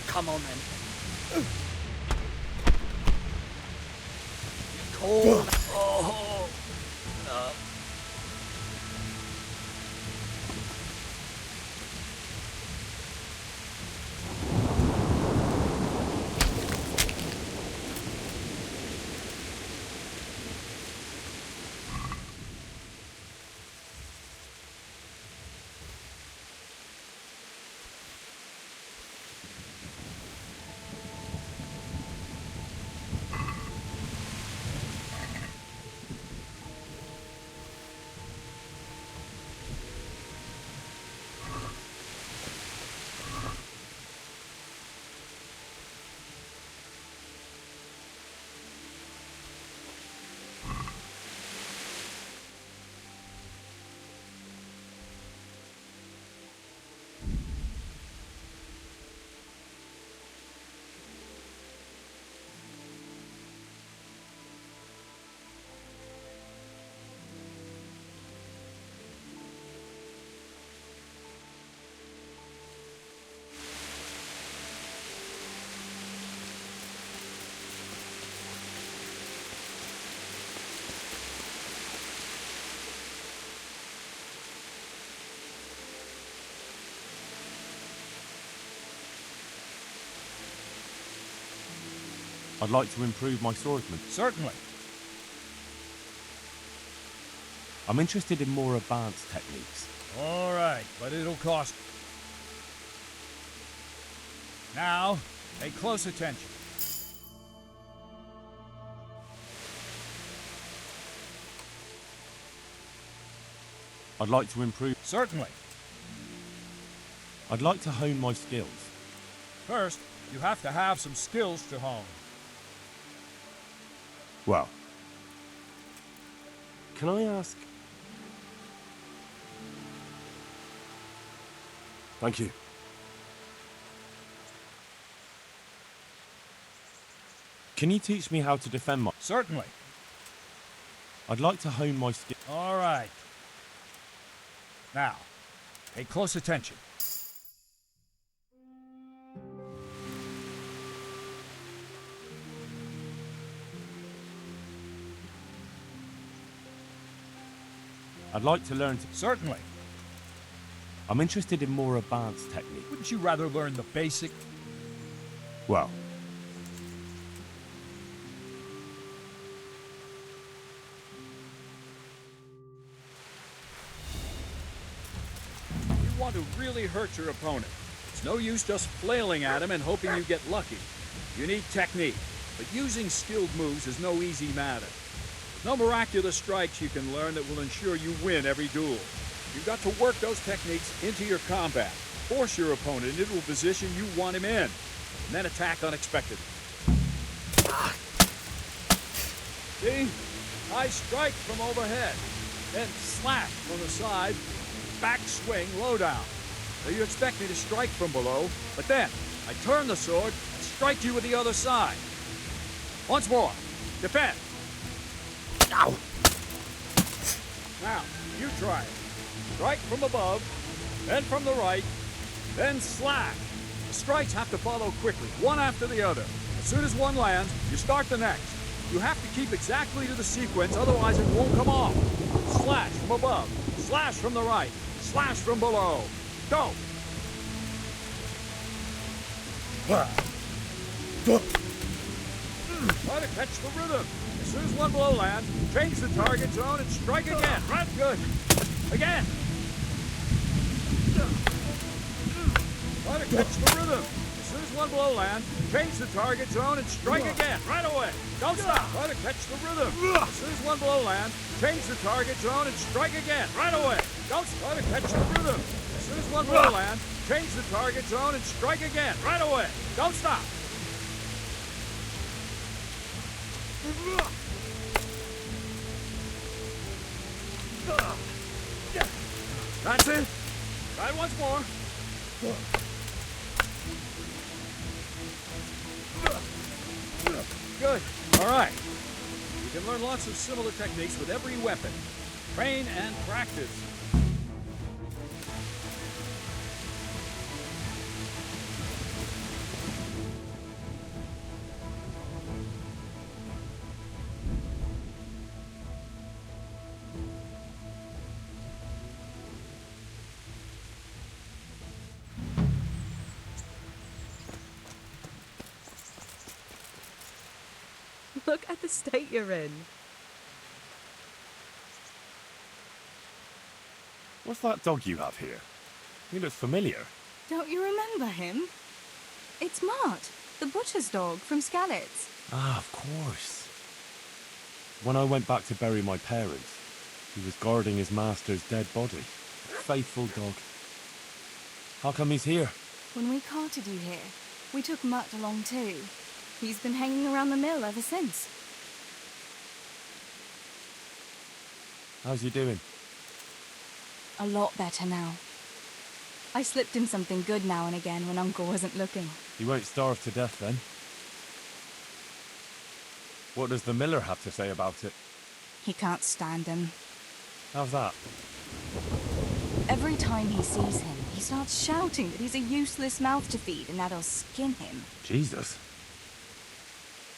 Come on then. Cold. Oh. I'd like to improve my swordsman. Certainly. I'm interested in more advanced techniques. All right, but it'll cost. Now, pay close attention. I'd like to improve. Certainly. I'd like to hone my skills. First, you have to have some skills to hone. Well, can I ask? Thank you. Can you teach me how to defend my... Certainly. I'd like to hone my skill. All right. Now, pay close attention. I'd like to learn to... Certainly. I'm interested in more advanced technique. Wouldn't you rather learn the basic? Well, You want to really hurt your opponent. It's no use just flailing at him and hoping you get lucky. You need technique, but using skilled moves is no easy matter. No miraculous strikes you can learn that will ensure you win every duel. You've got to work those techniques into your combat. Force your opponent into a position you want him in, and then attack unexpectedly. See? I strike from overhead, then slash from the side, back swing low down. So you expect me to strike from below, but then I turn the sword and strike you with the other side. Once more, defend. Ow. Now, you try it. Strike from above, then from the right, then slash. The strikes have to follow quickly, one after the other. As soon as one lands, you start the next. You have to keep exactly to the sequence, otherwise it won't come off. Slash from above, slash from the right, slash from below. Go! Try to catch the rhythm. As soon as one blow lands, change the target zone and strike again. Right, good. Again. Try to catch the rhythm. As soon as one blow lands, change the target zone and strike again. Right away. Don't stop. Try to catch the rhythm. As soon as one blow lands, change the target zone and strike again. Right away. Don't try to catch the rhythm. As soon as one blow lands, change the target zone and strike again. Right away. Don't stop. That's it. Try it once more. Good. All right. You can learn lots of similar techniques with every weapon. Train and practice. Look at the state you're in. What's that dog you have here? He looks familiar. Don't you remember him? It's Mart, the butcher's dog from Skalitz. Ah, of course. When I went back to bury my parents, he was guarding his master's dead body. Faithful dog. How come he's here? When we carted you here, we took Mutt along too. He's been hanging around the mill ever since. How's he doing? A lot better now. I slipped him something good now and again when Uncle wasn't looking. He won't starve to death then. What does the miller have to say about it? He can't stand him. How's that? Every time he sees him, he starts shouting that he's a useless mouth to feed and that he'll skin him. Jesus.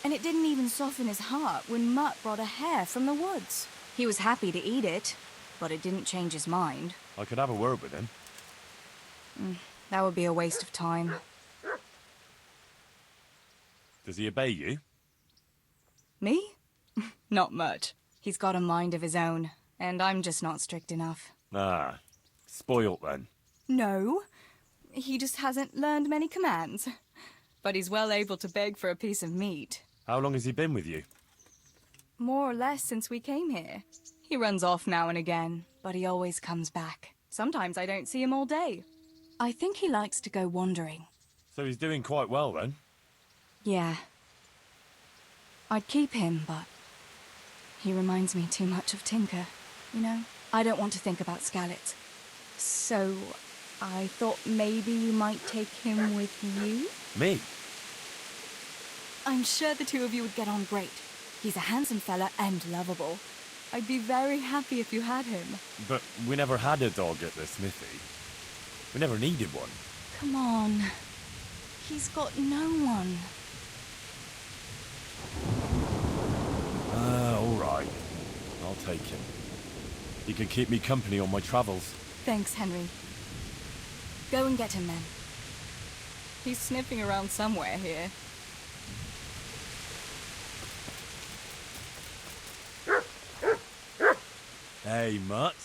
And it didn't even soften his heart when Mutt brought a hare from the woods. He was happy to eat it, but it didn't change his mind. I could have a word with him. That would be a waste of time. Does he obey you? Me? Not much. He's got a mind of his own, and I'm just not strict enough. Ah, spoilt then. No, he just hasn't learned many commands. But he's well able to beg for a piece of meat. How long has he been with you? More or less since we came here. He runs off now and again, but he always comes back. Sometimes I don't see him all day. I think he likes to go wandering. So he's doing quite well then? Yeah. I'd keep him, but he reminds me too much of Tinker, you know? I don't want to think about Skalitz. So I thought maybe you might take him with you? Me? I'm sure the two of you would get on great. He's a handsome fella and lovable. I'd be very happy if you had him. But we never had a dog at the smithy. We never needed one. Come on. He's got no one. All right. I'll take him. He can keep me company on my travels. Thanks, Henry. Go and get him then. He's sniffing around somewhere here. Hey, Mutt.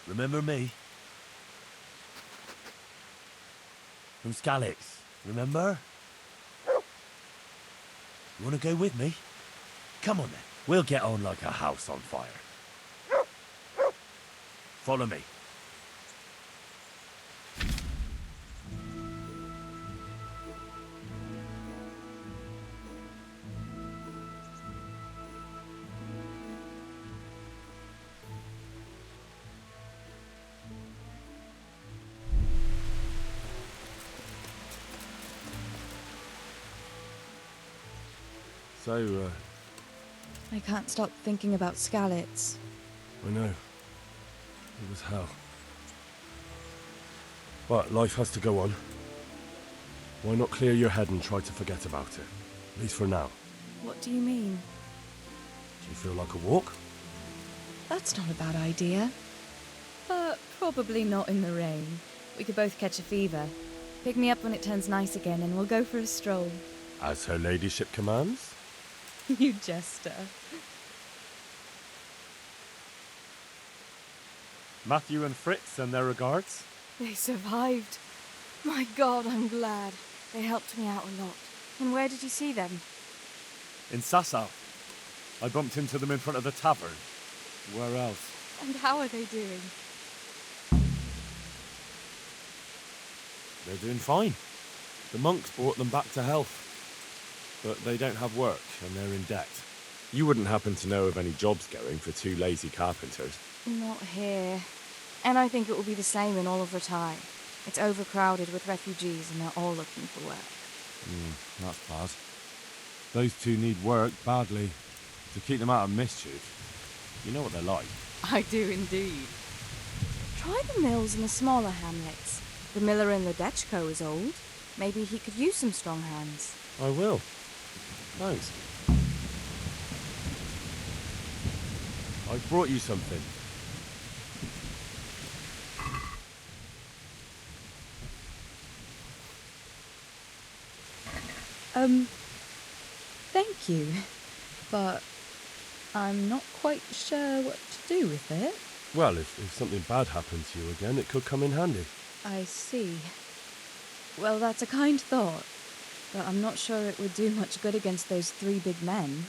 Remember me? From Skalitz, remember? You want to go with me? Come on then. We'll get on like a house on fire. Follow me. So, I can't stop thinking about Skalitz. I know. It was hell. But life has to go on. Why not clear your head and try to forget about it? At least for now. What do you mean? Do you feel like a walk? That's not a bad idea. But probably not in the rain. We could both catch a fever. Pick me up when it turns nice again and we'll go for a stroll. As her ladyship commands? You jester. Matthew and Fritz and their regards. They survived. My God, I'm glad. They helped me out a lot. And where did you see them? In Sasau. I bumped into them in front of the tavern. Where else? And how are they doing? They're doing fine. The monks brought them back to health. But they don't have work, and they're in debt. You wouldn't happen to know of any jobs going for two lazy carpenters? Not here. And I think it will be the same in all of Ratai. It's overcrowded with refugees and they're all looking for work. That's bad. Those two need work badly. To keep them out of mischief. You know what they're like. I do indeed. Try the mills in the smaller hamlets. The miller in the Dechko is old. Maybe he could use some strong hands. I will. Thanks. I brought you something. Thank you. But I'm not quite sure what to do with it. Well, if something bad happened to you again, it could come in handy. I see. Well, that's a kind thought. But I'm not sure it would do much good against those three big men.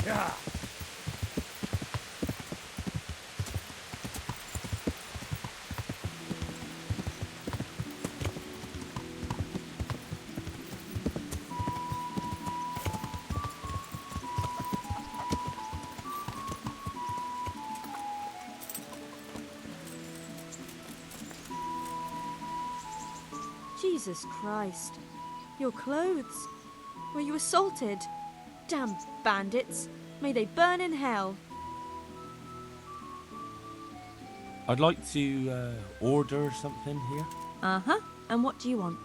Yeah. Jesus Christ. Your clothes. Were you assaulted? Damn bandits. May they burn in hell. I'd like to order something here. Uh-huh. And what do you want?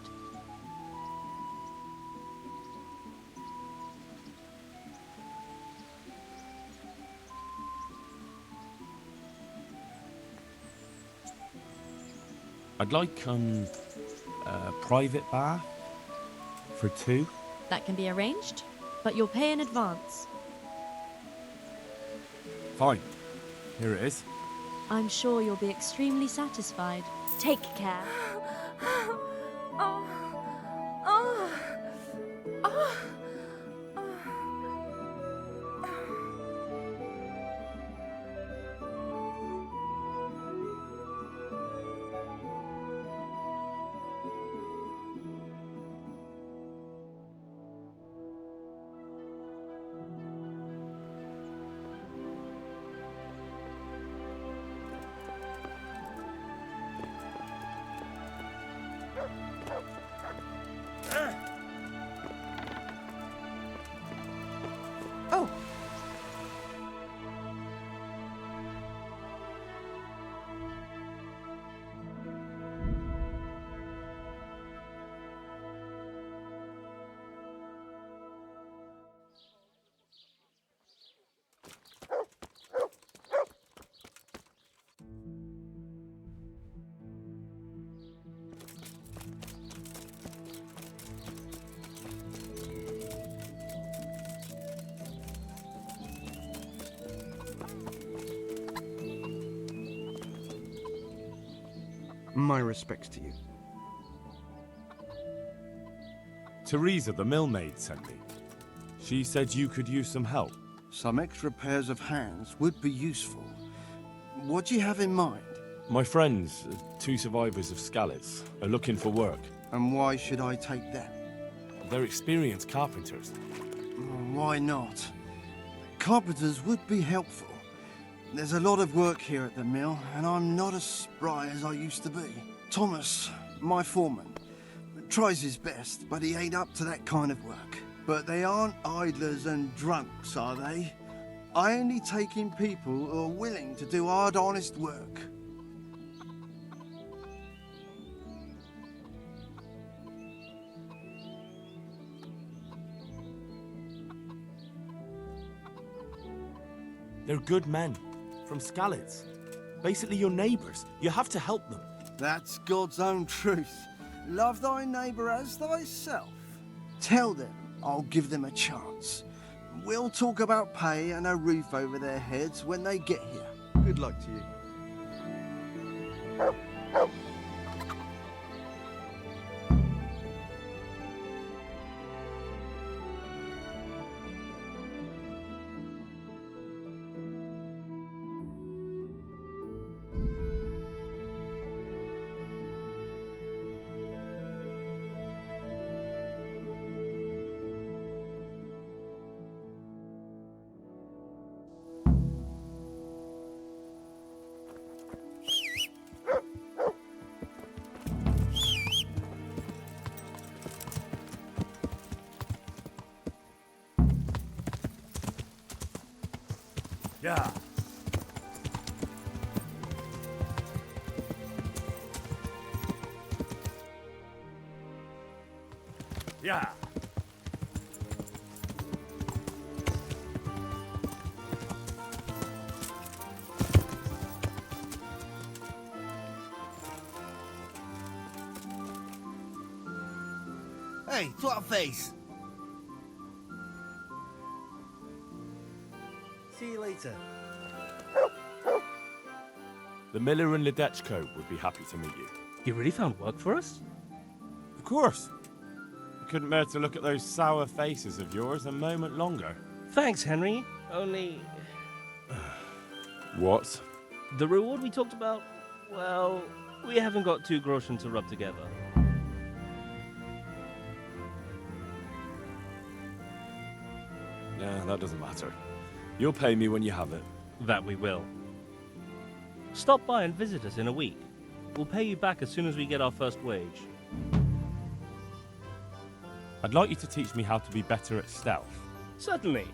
I'd like a private bath for two. That can be arranged, but you'll pay in advance. Fine. Here it is. I'm sure you'll be extremely satisfied. Take care. My respects to you. Teresa, the millmaid, sent me. She said you could use some help. Some extra pairs of hands would be useful. What do you have in mind? My friends, 2 survivors of Skalitz, are looking for work. And why should I take them? They're experienced carpenters. Why not? Carpenters would be helpful. There's a lot of work here at the mill, and I'm not as spry as I used to be. Thomas, my foreman, tries his best, but he ain't up to that kind of work. But they aren't idlers and drunks, are they? I only take in people who are willing to do hard, honest work. They're good men. From Skalitz. Basically your neighbours. You have to help them. That's God's own truth. Love thy neighbour as thyself. Tell them I'll give them a chance. We'll talk about pay and a roof over their heads when they get here. Good luck to you. Yeah. Yeah. Hey, twat face. See you later. The miller and Ledechko would be happy to meet you. You really found work for us? Of course. I couldn't bear to look at those sour faces of yours a moment longer. Thanks, Henry. Only... What? The reward we talked about, well, we haven't got 2 groschen to rub together. Yeah, that doesn't matter. You'll pay me when you have it. That we will. Stop by and visit us in a week. We'll pay you back as soon as we get our first wage. I'd like you to teach me how to be better at stealth. Certainly.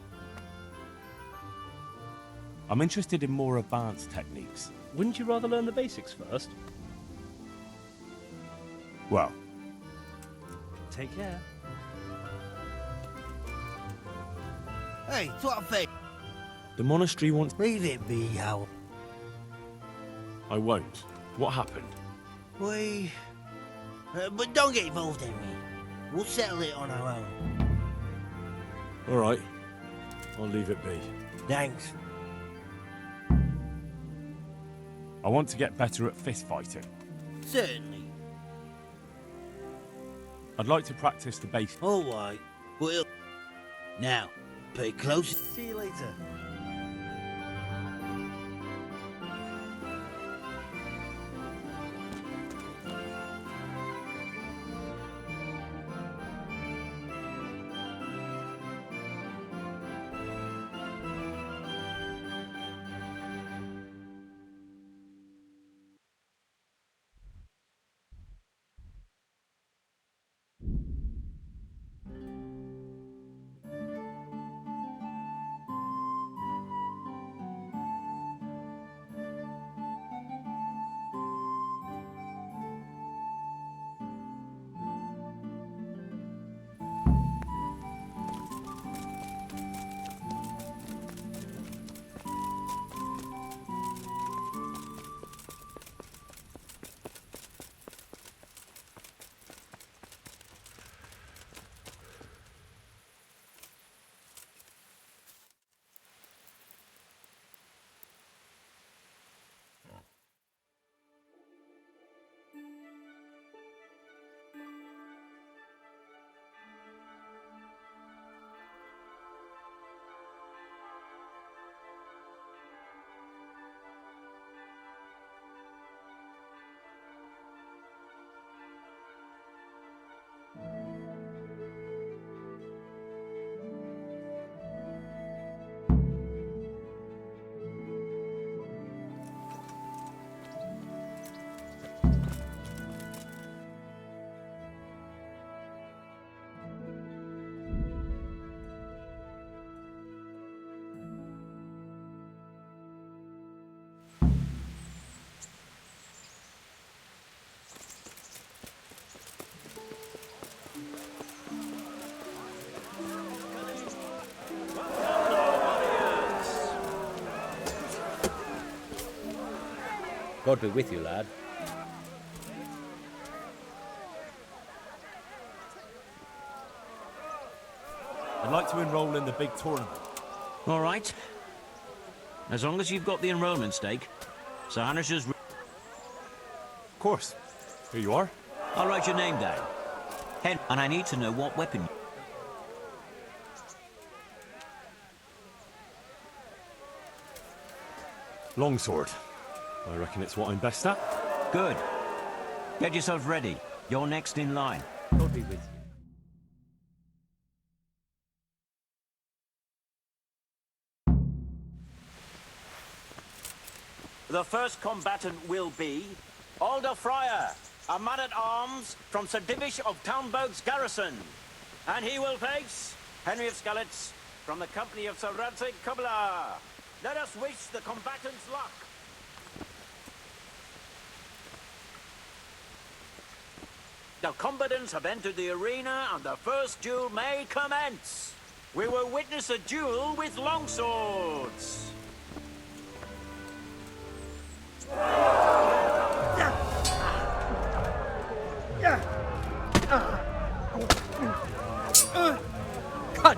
I'm interested in more advanced techniques. Wouldn't you rather learn the basics first? Well, take care. Hey, twat face. the monastery wants... Leave it be, Hal. I won't. What happened? But don't get involved, Henry. We'll settle it on our own. All right. I'll leave it be. Thanks. I want to get better at fist fighting. Certainly. I'd like to practice the basics. All right. Well, now, pay close. See you later. God be with you, lad. I'd like to enroll in the big tournament. All right. As long as you've got the enrollment stake. Sir Hannisher's... Of course. Here you are. I'll write your name down. And I need to know what weapon... Longsword. I reckon it's what I'm best at. Good. Get yourself ready. You're next in line. God be with you. The first combatant will be Alder Fryer, a man-at-arms from Sir Divish of Townburg's garrison. And he will face Henry of Skalitz from the company of Sir Radzig Kobyla. Let us wish the combatants luck. The combatants have entered the arena and the first duel may commence. We will witness a duel with longswords. Cut!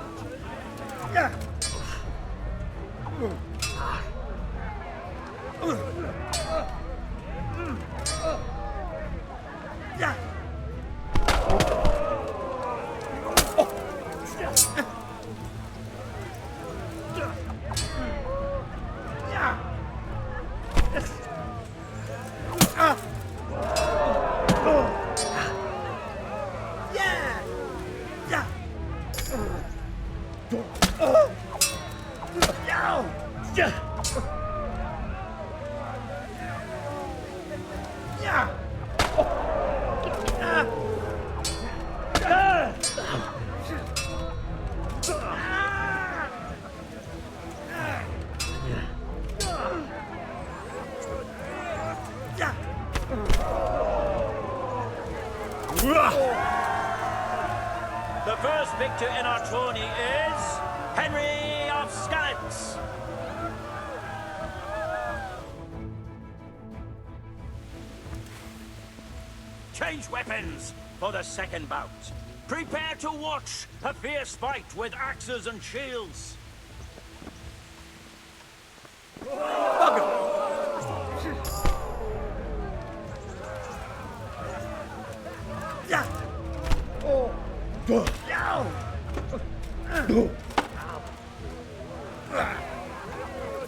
The first victor in our tourney is Henry of Skalitz. Change weapons for the second bout. Prepare to watch a fierce fight with axes and shields.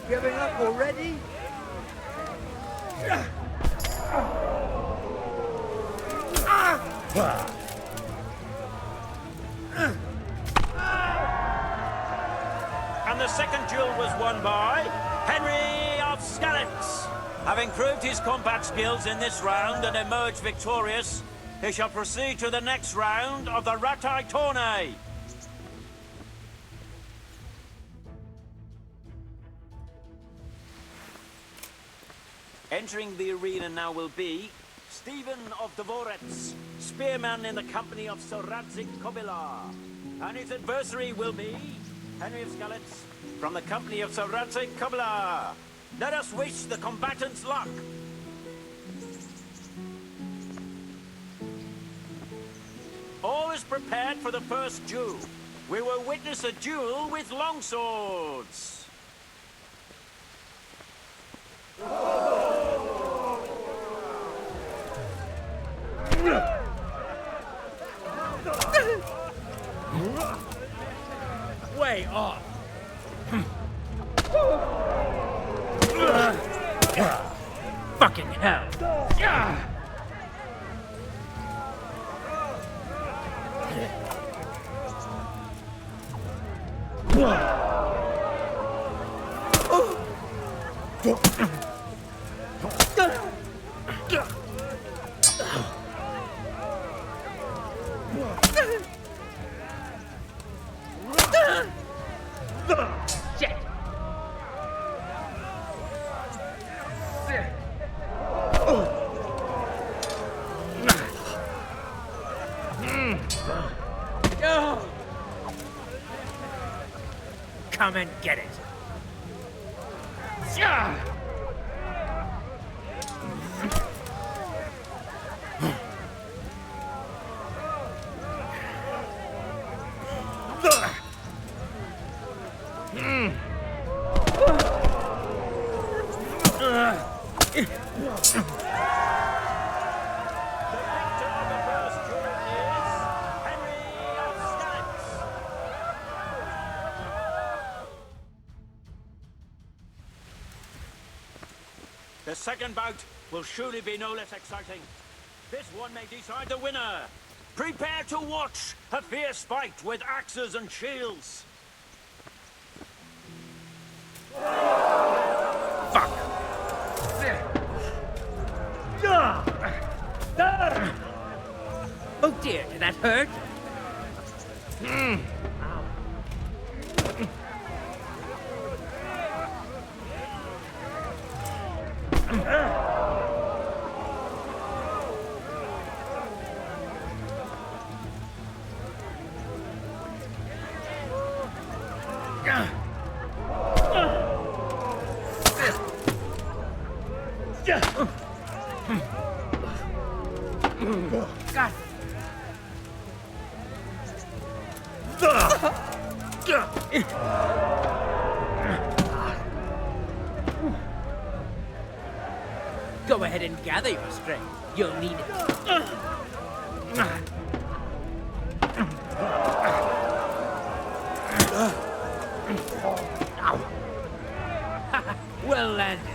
Giving up already? And the second duel was won by Henry of Skalitz. Having proved his combat skills in this round and emerged victorious, he shall proceed to the next round of the Ratai Tourney. Entering the arena now will be Stephen of Deliverance, spearman in the company of Sir Radzig Kobyla. And his adversary will be Henry of Skalitz from the company of Sir Radzig Kobyla. Let us wish the combatants luck. All is prepared for the first duel. We will witness a duel with longswords. Way off. Fucking hell. Shit. Come and get it. The second bout will surely be no less exciting. This one may decide the winner. Prepare to watch a fierce fight with axes and shields. Fuck! Oh dear, did that hurt? God. Go ahead and gather your strength. You'll need it. Well landed.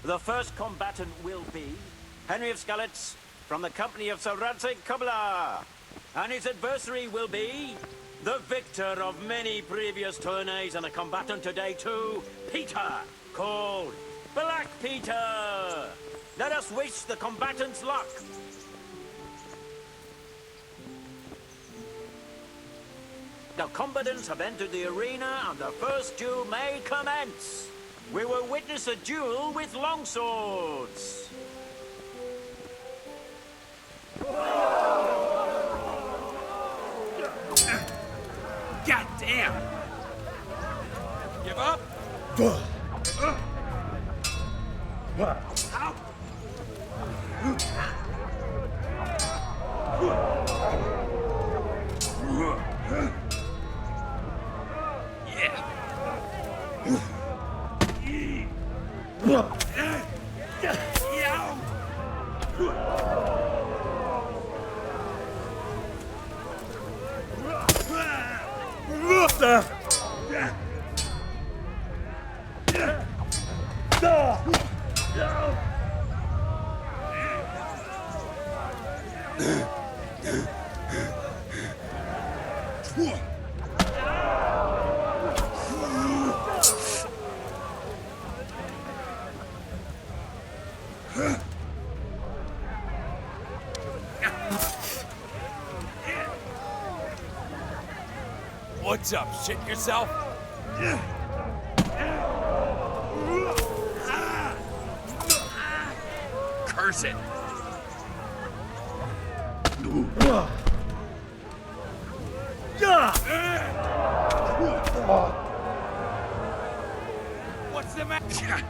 The first combatant will be Henry of Skalitz from the company of Sir Radzig Kobyla. And his adversary will be the victor of many previous tourneys and a combatant today too, Peter, called Black Peter. Let us wish the combatants luck. The combatants have entered the arena and the first duel may commence. We will witness a duel with longswords. God damn! Give up? Ow! What's up? Shit yourself? Curse it! What's the matter?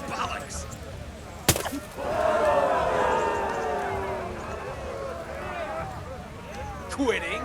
Bollocks! Quitting?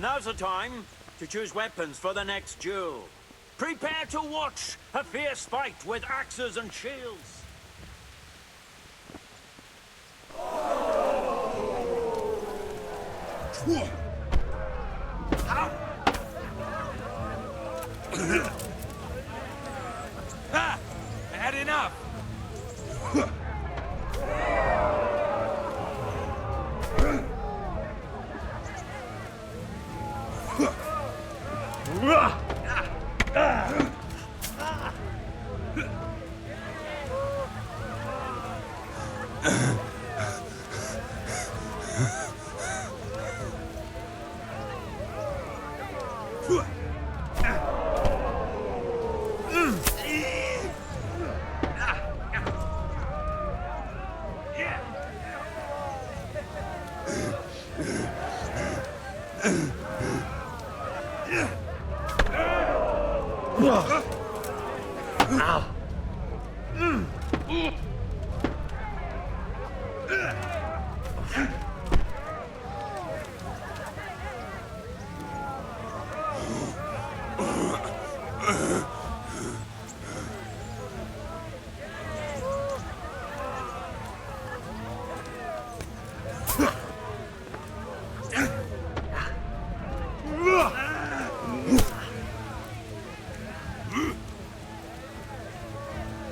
And now's the time to choose weapons for the next duel. Prepare to watch a fierce fight with axes and shields. Ha! Had enough!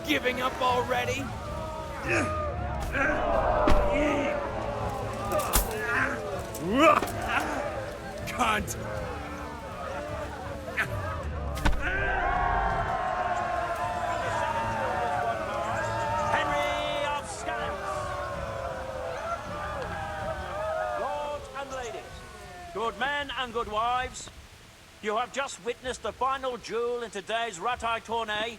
Giving up already? Cunt! Henry of Scallops! Lords and ladies, good men and good wives, you have just witnessed the final duel in today's Ratai tourney,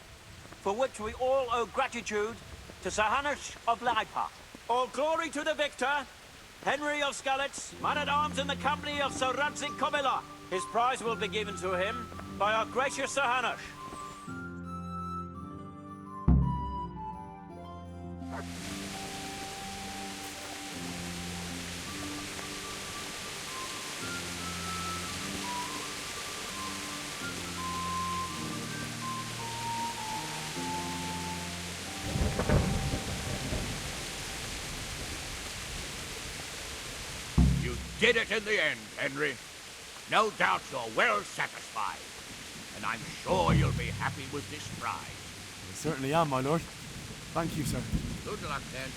for which we all owe gratitude to Sahanush of Laipa. All glory to the victor, Henry of Scallops, man-at-arms in the company of Sir Radzik Komila. His prize will be given to him by our gracious Sahanush. Did it in the end, Henry. No doubt you're well satisfied. And I'm sure you'll be happy with this prize. I certainly am, my lord. Thank you, sir. Good luck, then.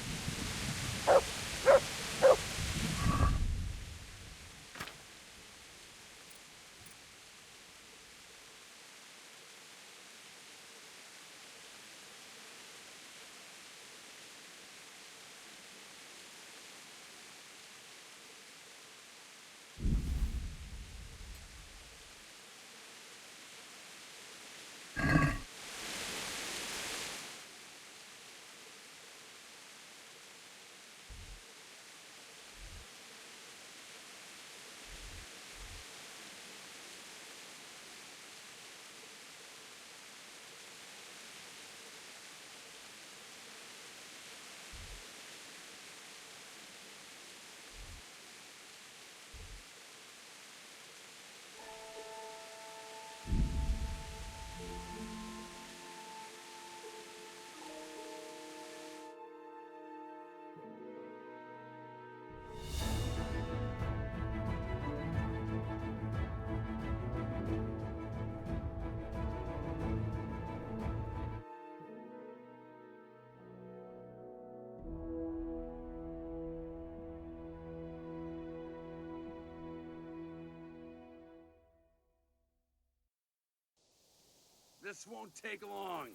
This won't take long.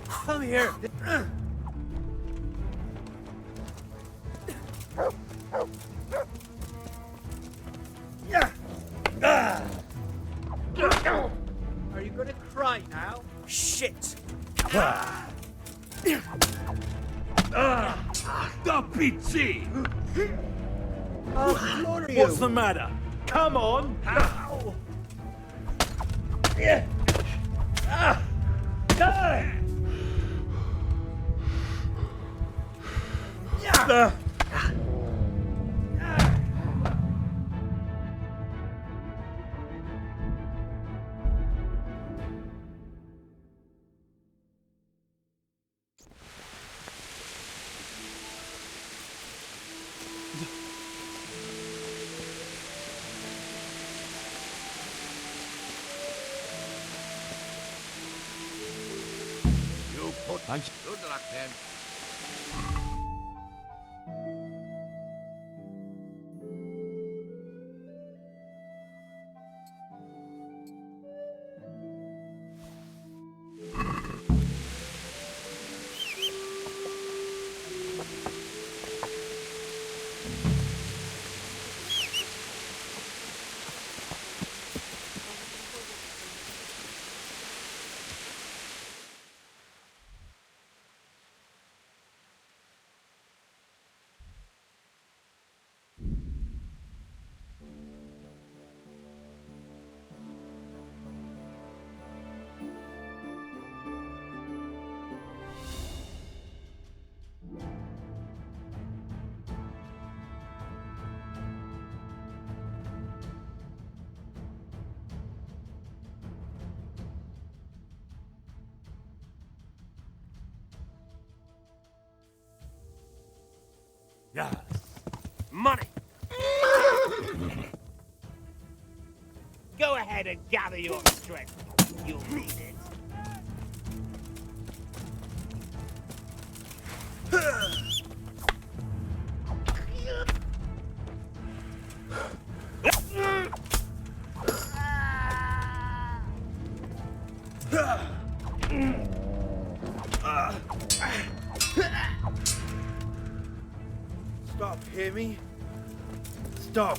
Come here. Are you gonna cry now? Shit. The PC! Oh, Lord, What's the matter? Come on! You put... Thank you. Good luck, then. Yes. Money! Go ahead and gather your strength. You'll need it. Stop, hear me? Stop.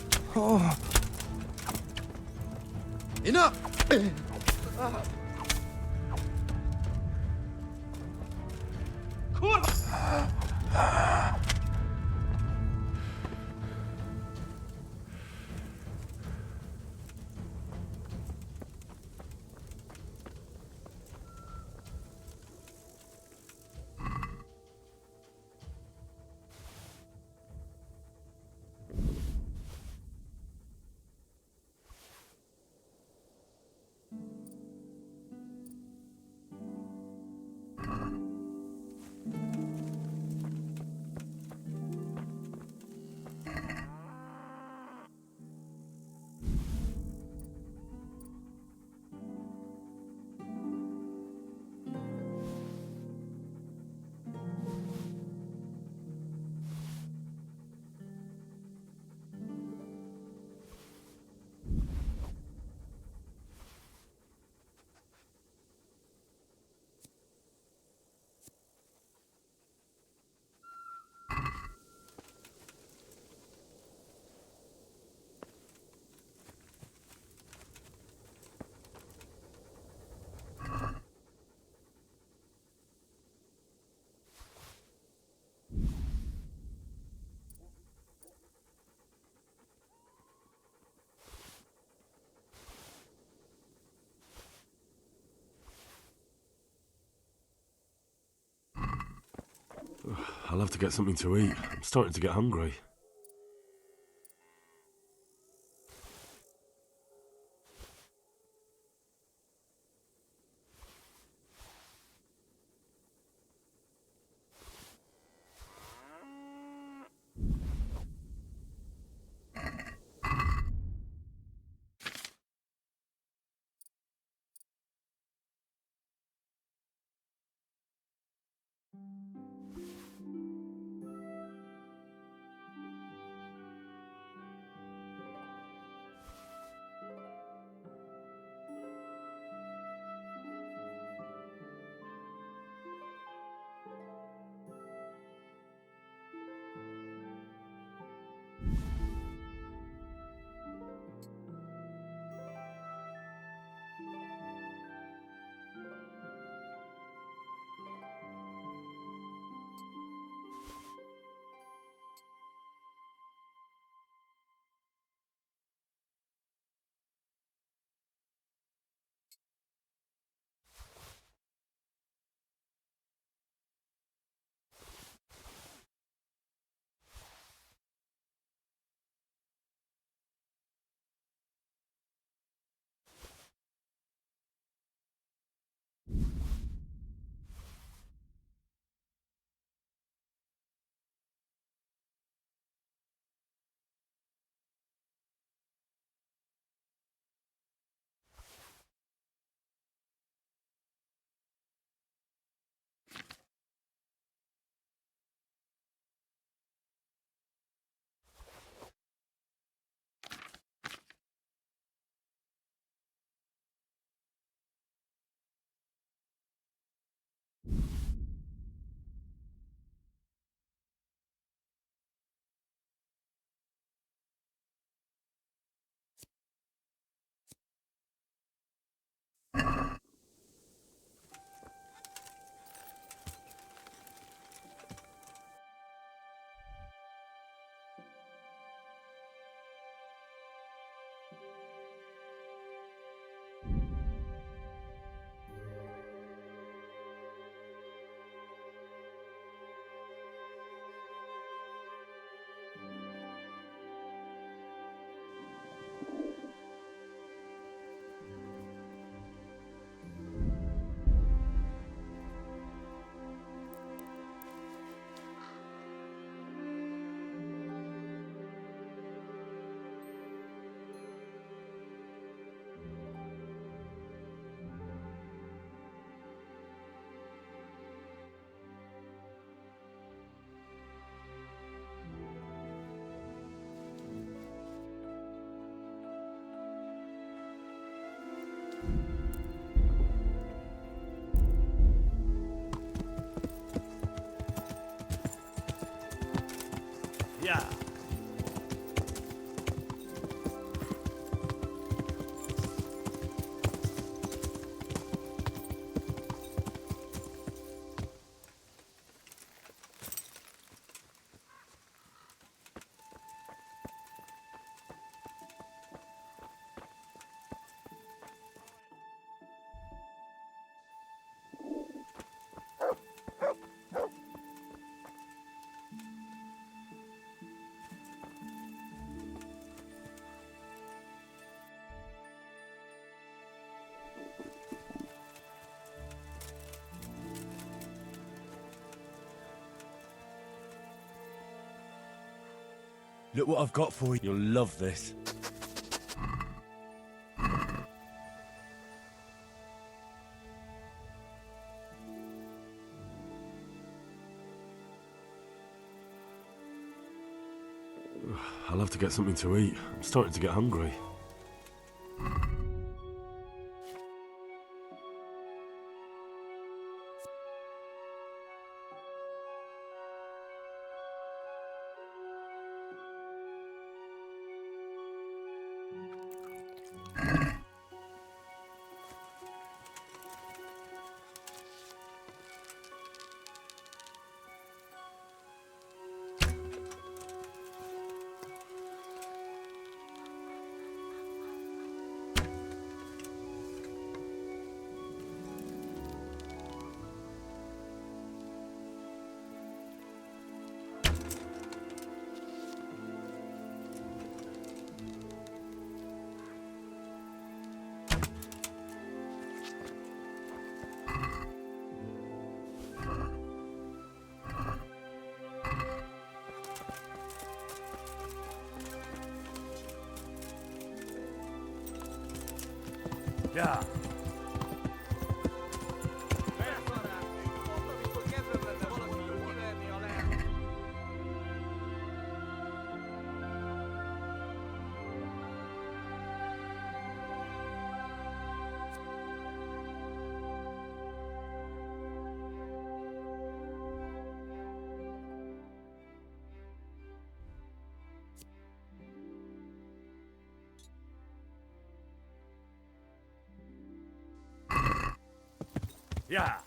Enough! I'll have to get something to eat. I'm starting to get hungry. Yeah. Look what I've got for you. You'll love this. I'll have to get something to eat. I'm starting to get hungry. Yeah. Yeah.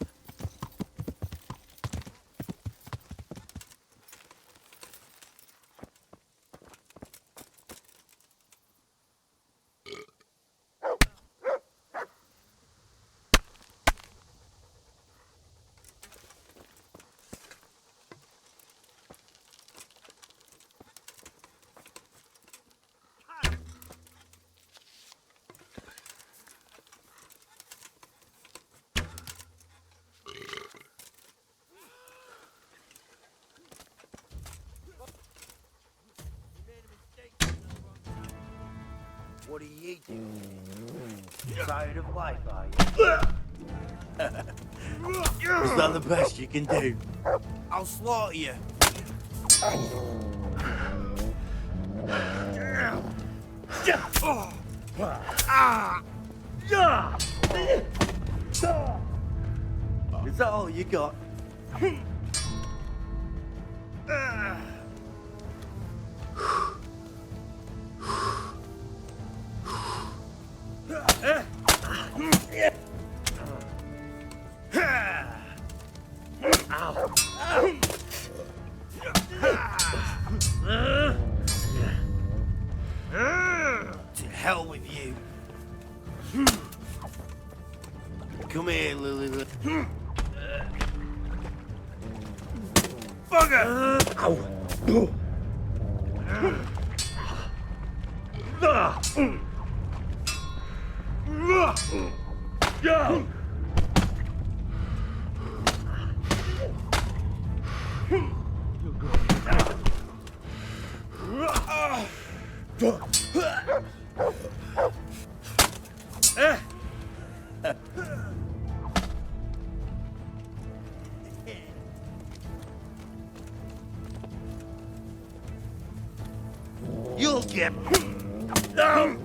What are you doing? Tired of life, are you? Is that the best you can do? I'll slaughter you. Is that all you got? To hell You'll get... No!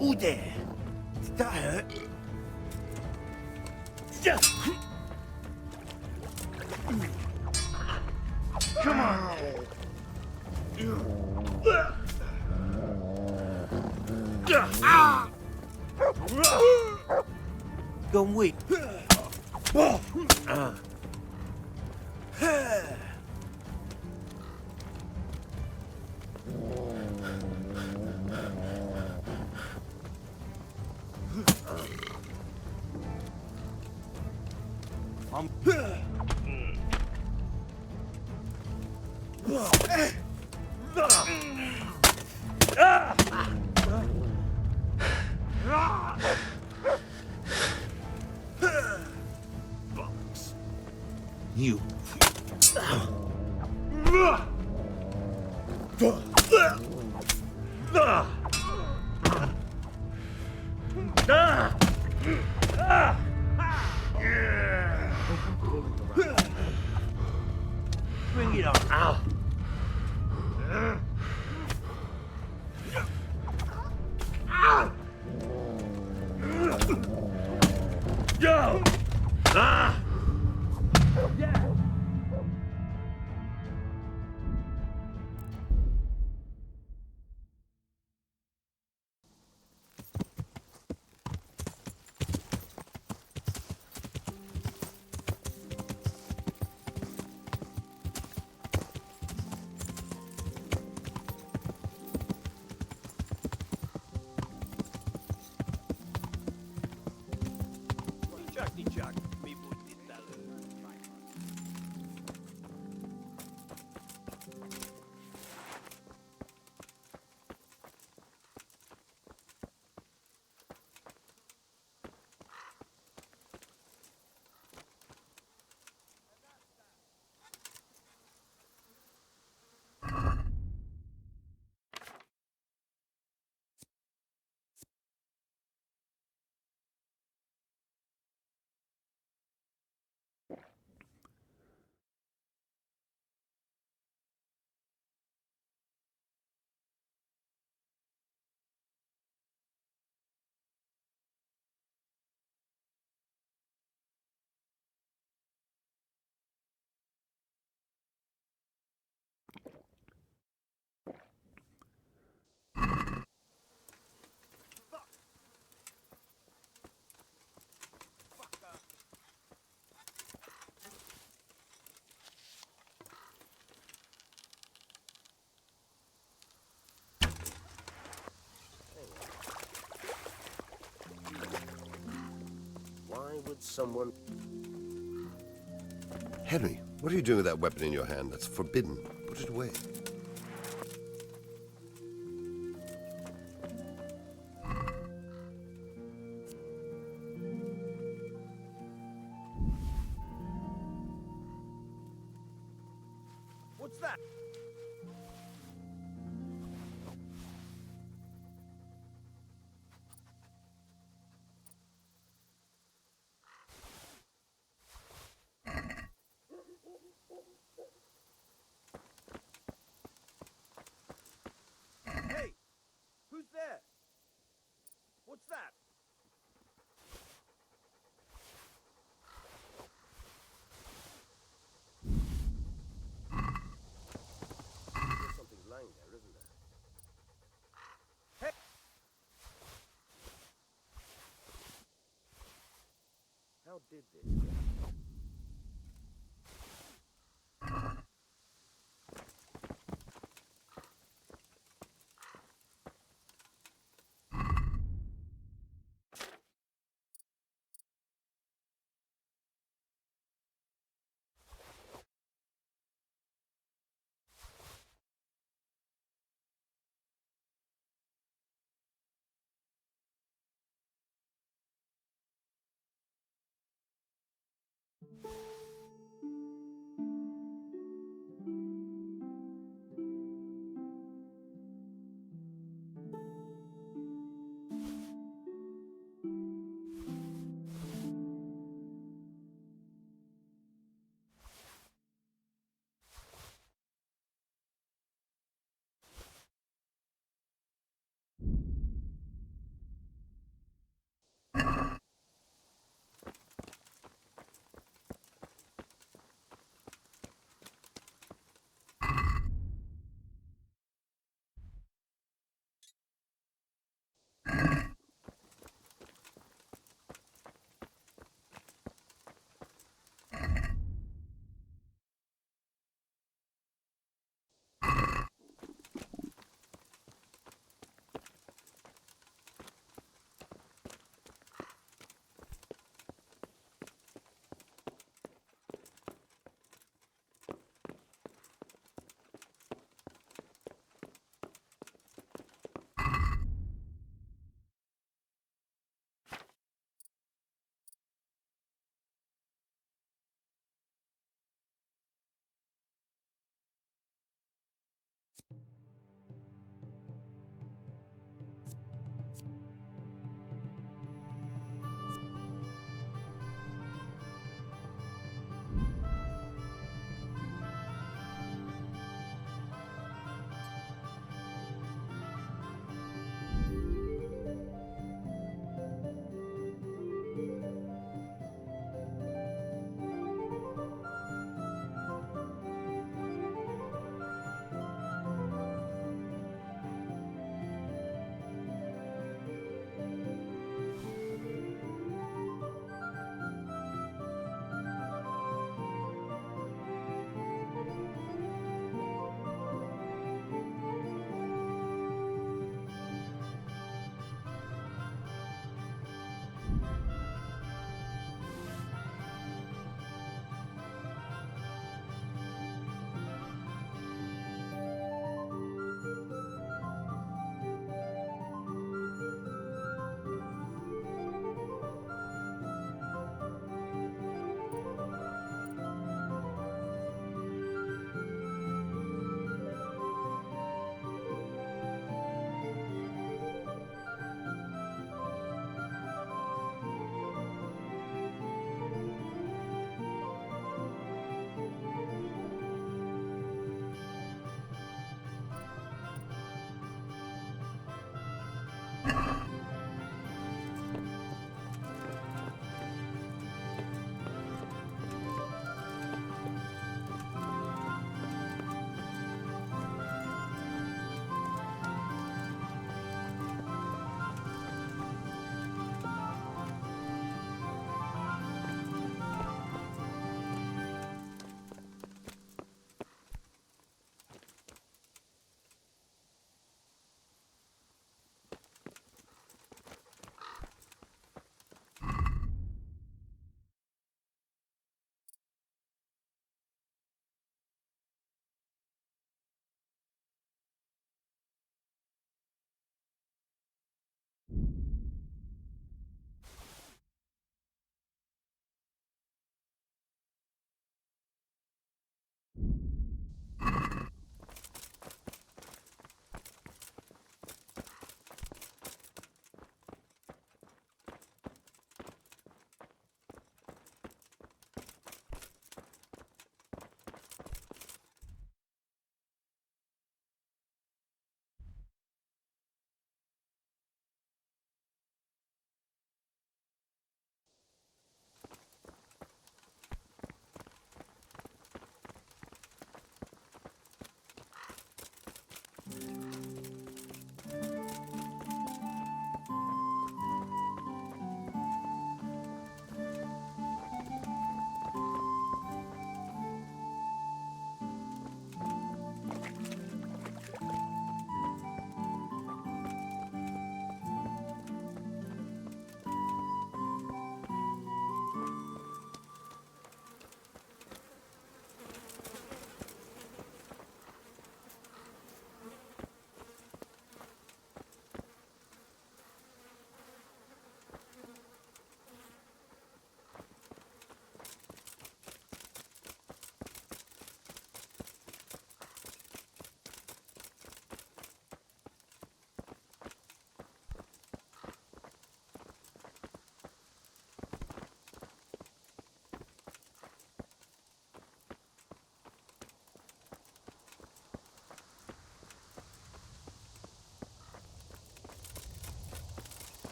Ooh, there. Did that hurt? Come on. Gone weak. You. Bring it on. Ow. Go! Ah! Why would someone... Henry, what are you doing with that weapon in your hand? That's forbidden. Put it away. What's that? Hey! Who's there? What's that? There's something lying there, isn't there? Hey! How did this get...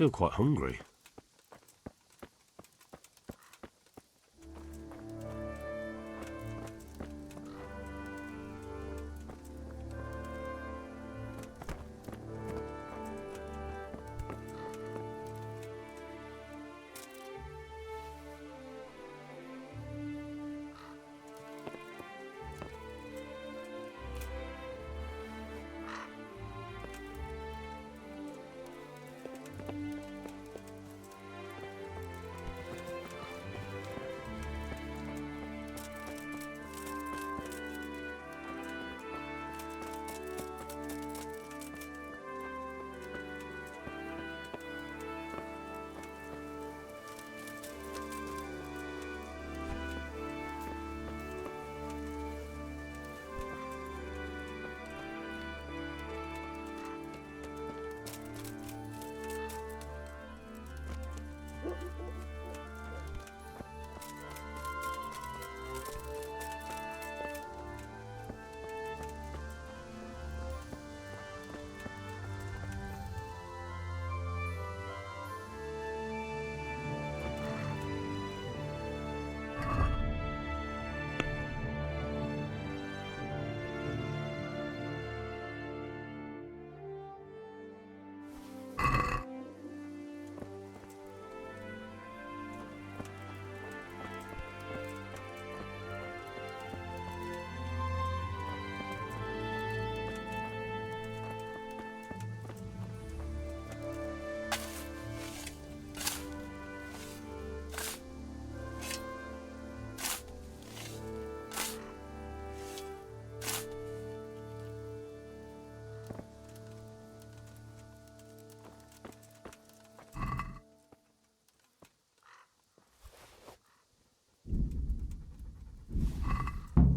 feel quite hungry.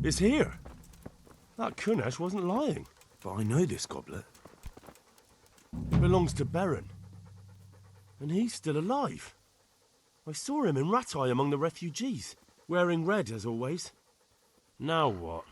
It's here. That Kunesh wasn't lying. But I know this goblet. It belongs to Beren. And he's still alive. I saw him in Ratai among the refugees, wearing red as always. Now what?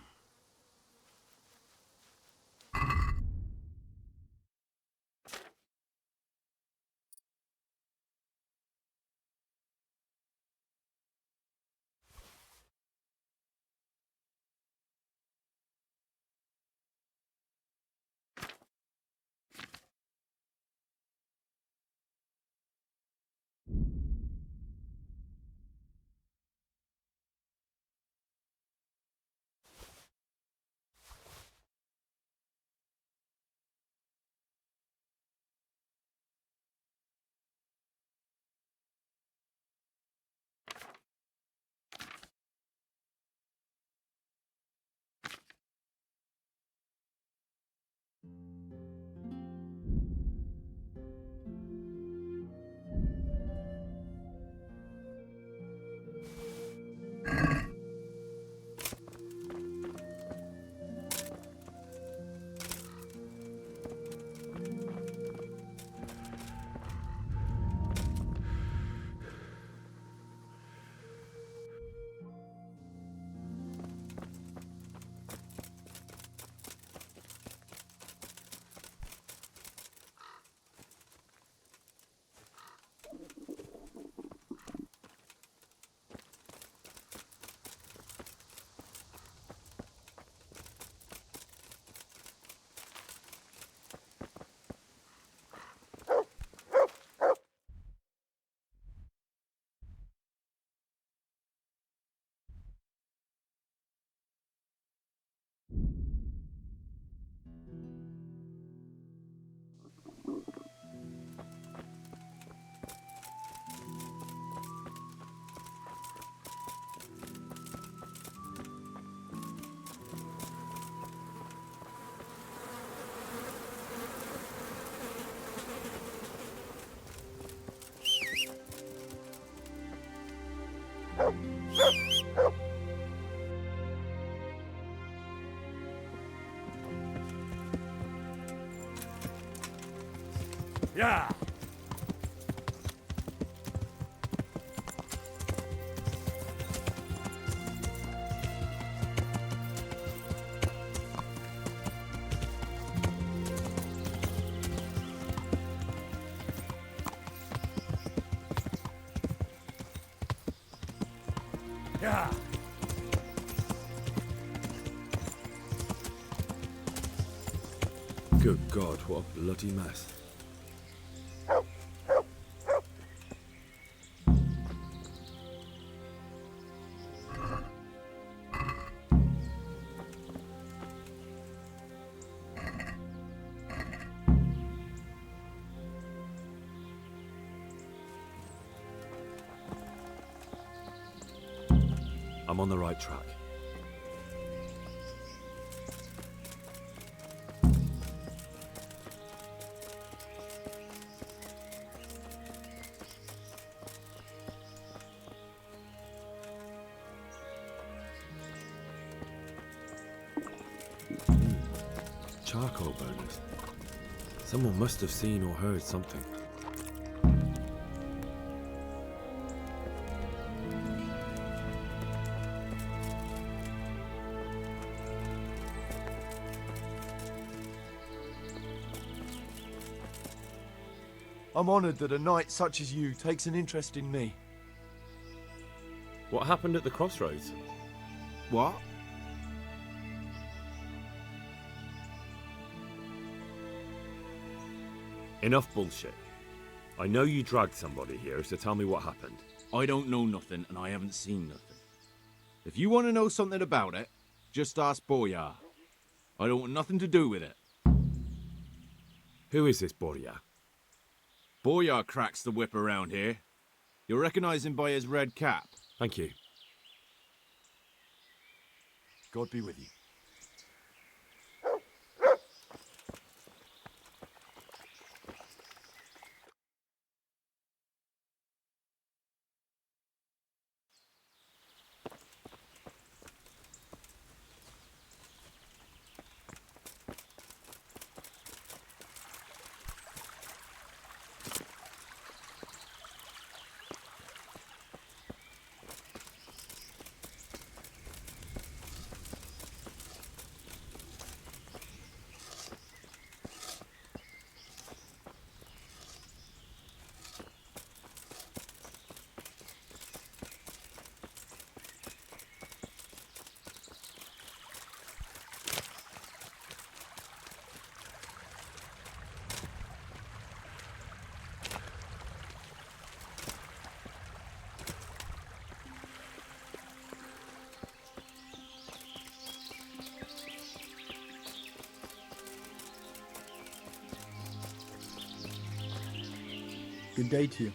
Yeah! Yeah. Good God, what a bloody mess. I'm on the right track. Charcoal burners. Someone must have seen or heard something. I'm honoured that a knight such as you takes an interest in me. What happened at the crossroads? What? Enough bullshit. I know you dragged somebody here, so tell me what happened. I don't know nothing, and I haven't seen nothing. If you want to know something about it, just ask Boyar. I don't want nothing to do with it. Who is this Boyar? Boyar cracks the whip around here. You'll recognize him by his red cap. Thank you. God be with you. Good day to you.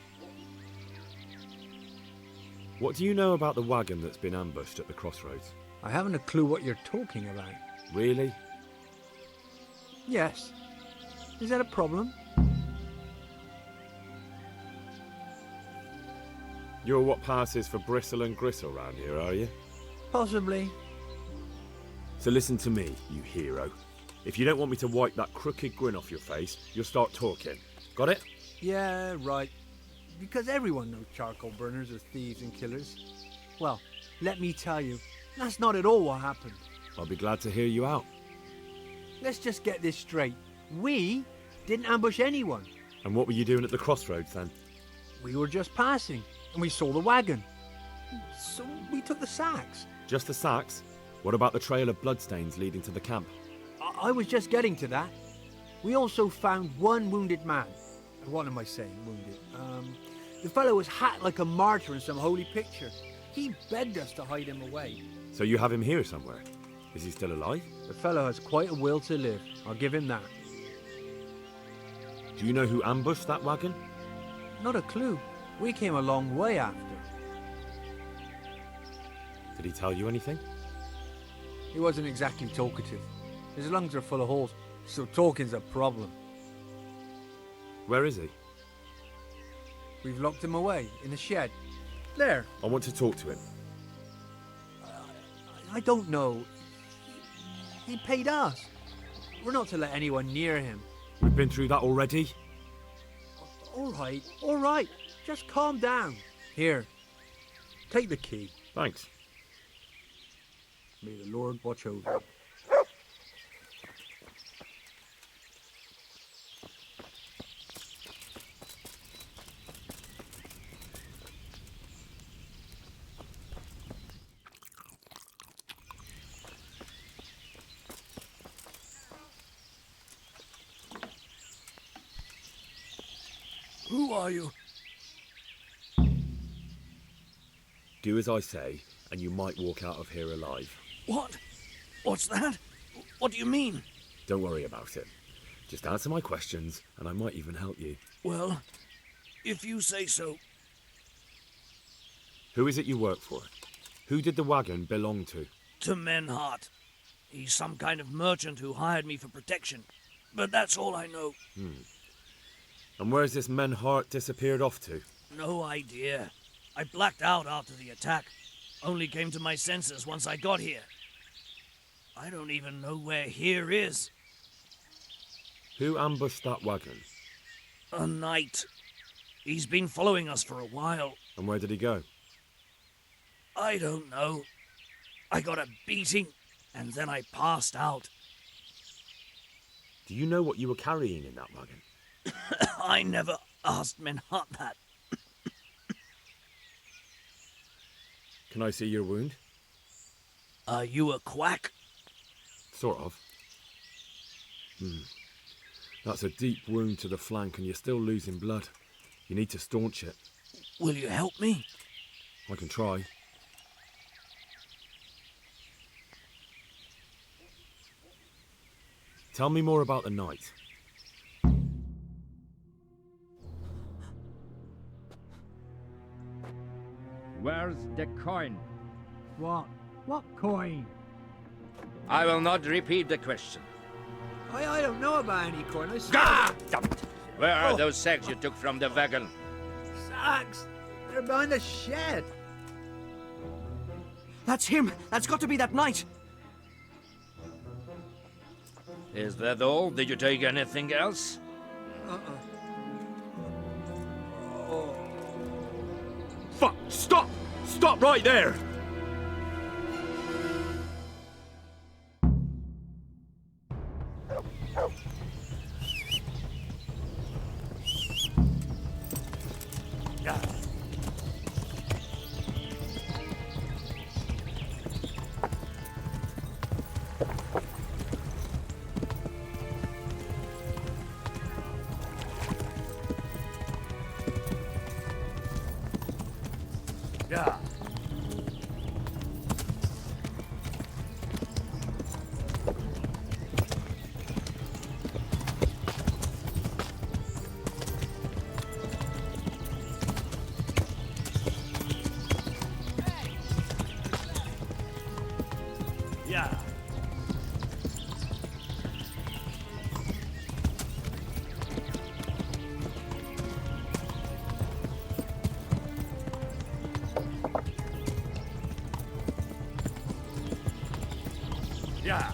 What do you know about the wagon that's been ambushed at the crossroads? I haven't a clue what you're talking about. Really? Yes. Is that a problem? You're what passes for bristle and gristle round here, are you? Possibly. So listen to me, you hero. If you don't want me to wipe that crooked grin off your face, you'll start talking. Got it? Yeah, right. Because everyone knows charcoal burners are thieves and killers. Well, let me tell you, that's not at all what happened. I'll be glad to hear you out. Let's just get this straight. We didn't ambush anyone. And what were you doing at the crossroads then? We were just passing, and we saw the wagon. So we took the sacks. Just the sacks? What about the trail of bloodstains leading to the camp? I was just getting to that. We also found one wounded man. What am I saying, wounded? The fellow was hacked like a martyr in some holy picture. He begged us to hide him away. So you have him here somewhere? Is he still alive? The fellow has quite a will to live. I'll give him that. Do you know who ambushed that wagon? Not a clue. We came a long way after. Did he tell you anything? He wasn't exactly talkative. His lungs are full of holes, so talking's a problem. Where is he? We've locked him away in the shed. There. I want to talk to him. I don't know. He paid us. We're not to let anyone near him. We've been through that already. All right. Just calm down. Here. Take the key. Thanks. May the Lord watch over you. Who are you? Do as I say, and you might walk out of here alive. What? What's that? What do you mean? Don't worry about it. Just answer my questions, and I might even help you. Well, if you say so. Who is it you work for? Who did the wagon belong to? To Menhart. He's some kind of merchant who hired me for protection. But that's all I know. And where's this Menhart disappeared off to? No idea. I blacked out after the attack. Only came to my senses once I got here. I don't even know where here is. Who ambushed that wagon? A knight. He's been following us for a while. And where did he go? I don't know. I got a beating, and then I passed out. Do you know what you were carrying in that wagon? I never asked Menhart that. Can I see your wound? Are you a quack? Sort of. That's a deep wound to the flank and you're still losing blood. You need to staunch it. Will you help me? I can try. Tell me more about the night. Where's the coin? What? What coin? I will not repeat the question. I don't know about any coin. I Ah! Damn it. Where are those sacks you took from the wagon? Sacks! They're behind the shed. That's him! That's got to be that knight! Is that all? Did you take anything else? Fuck! Stop! Stop right there! Yeah. Yeah. Yeah.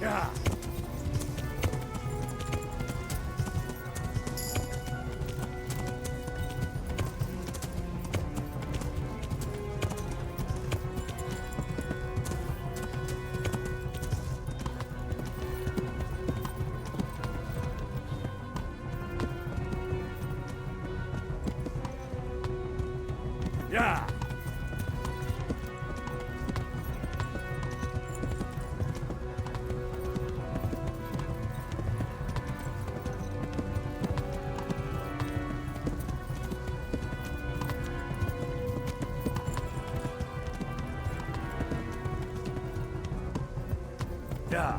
Yeah. Yeah. Yeah.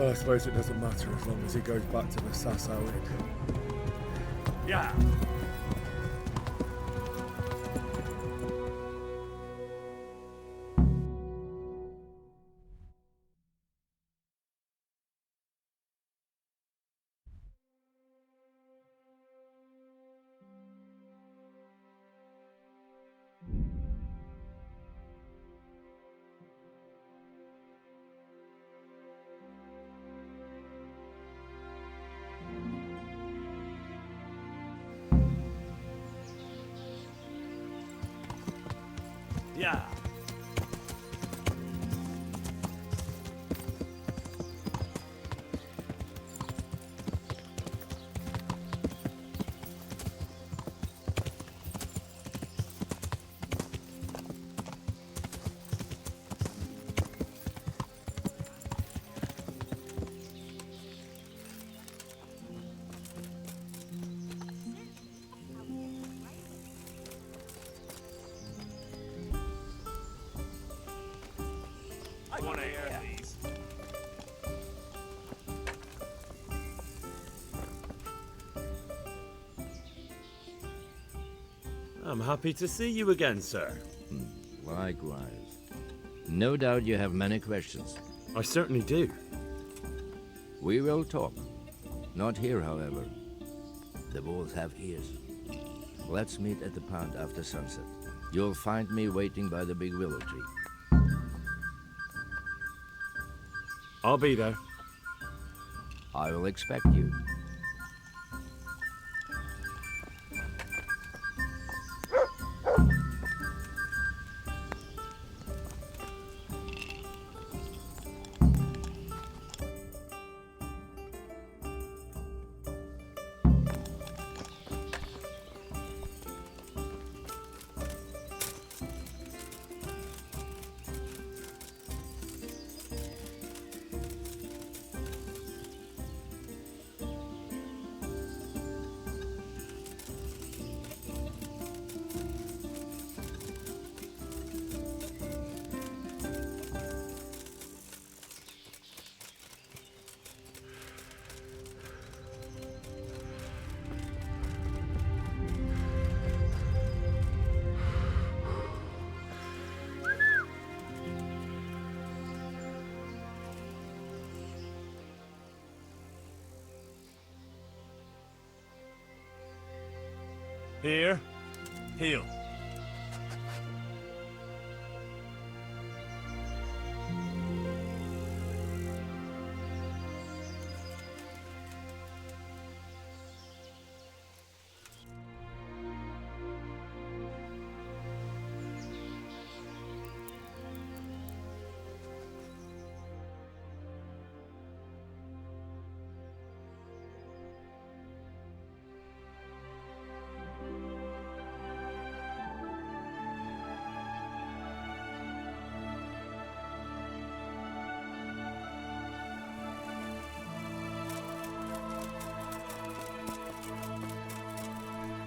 Well, I suppose it doesn't matter as long as he goes back to the Sasau Inn. Yeah. Yeah. I want to hear these. I'm happy to see you again, sir. Likewise. No doubt you have many questions. I certainly do. We will talk. Not here, however. The wolves have ears. Let's meet at the pond after sunset. You'll find me waiting by the big willow tree. I'll be there. I will expect you. Here. Heal.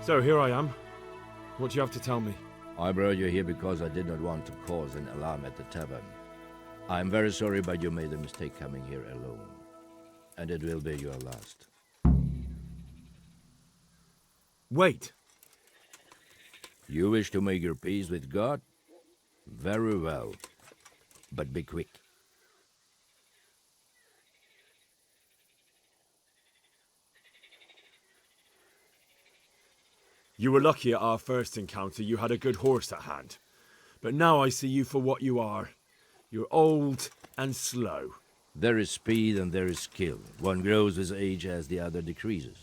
So here I am. What do you have to tell me? I brought you here because I did not want to cause an alarm at the tavern. I'm very sorry, but you made a mistake coming here alone. And it will be your last. Wait! You wish to make your peace with God? Very well. But be quick. You were lucky at our first encounter you had a good horse at hand. But now I see you for what you are. You're old and slow. There is speed and there is skill. One grows with age as the other decreases.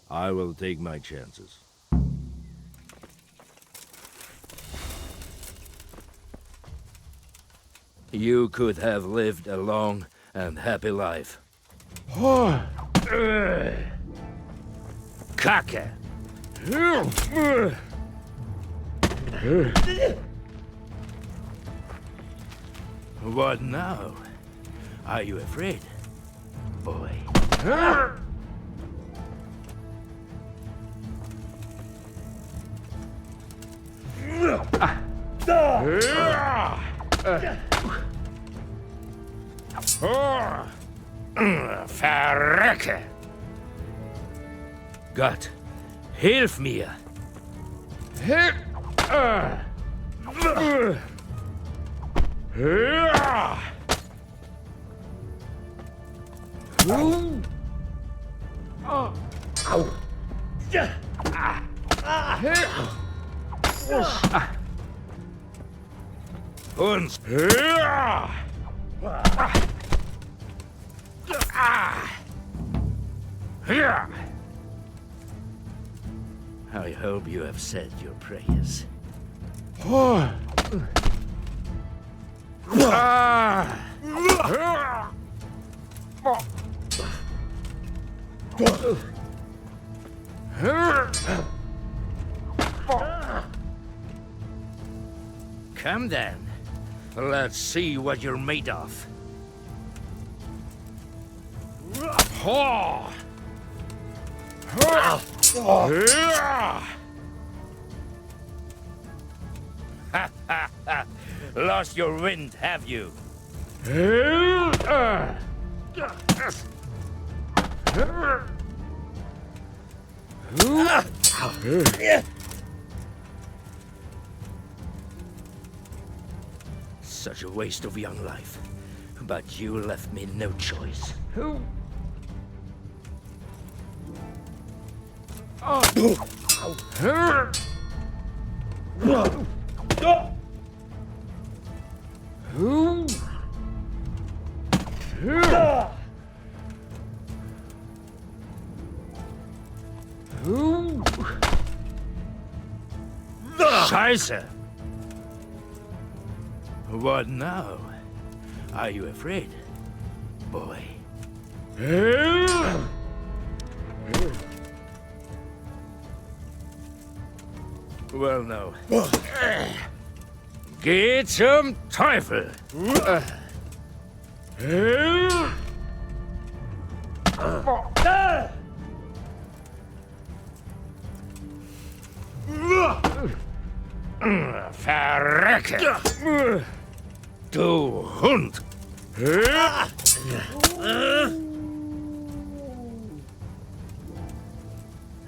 I will take my chances. You could have lived a long and happy life. Kaka! What now? Are you afraid, boy? Verrecke! Gott, hilf mir! Au! Und I hope you have said your prayers. Come then. Let's see what you're made of. Lost your wind, have you? Such a waste of young life. But you left me no choice. Scheiße! What now? Are you afraid, boy? Well, no. Geh zum Teufel! Verrecke! Du Hund!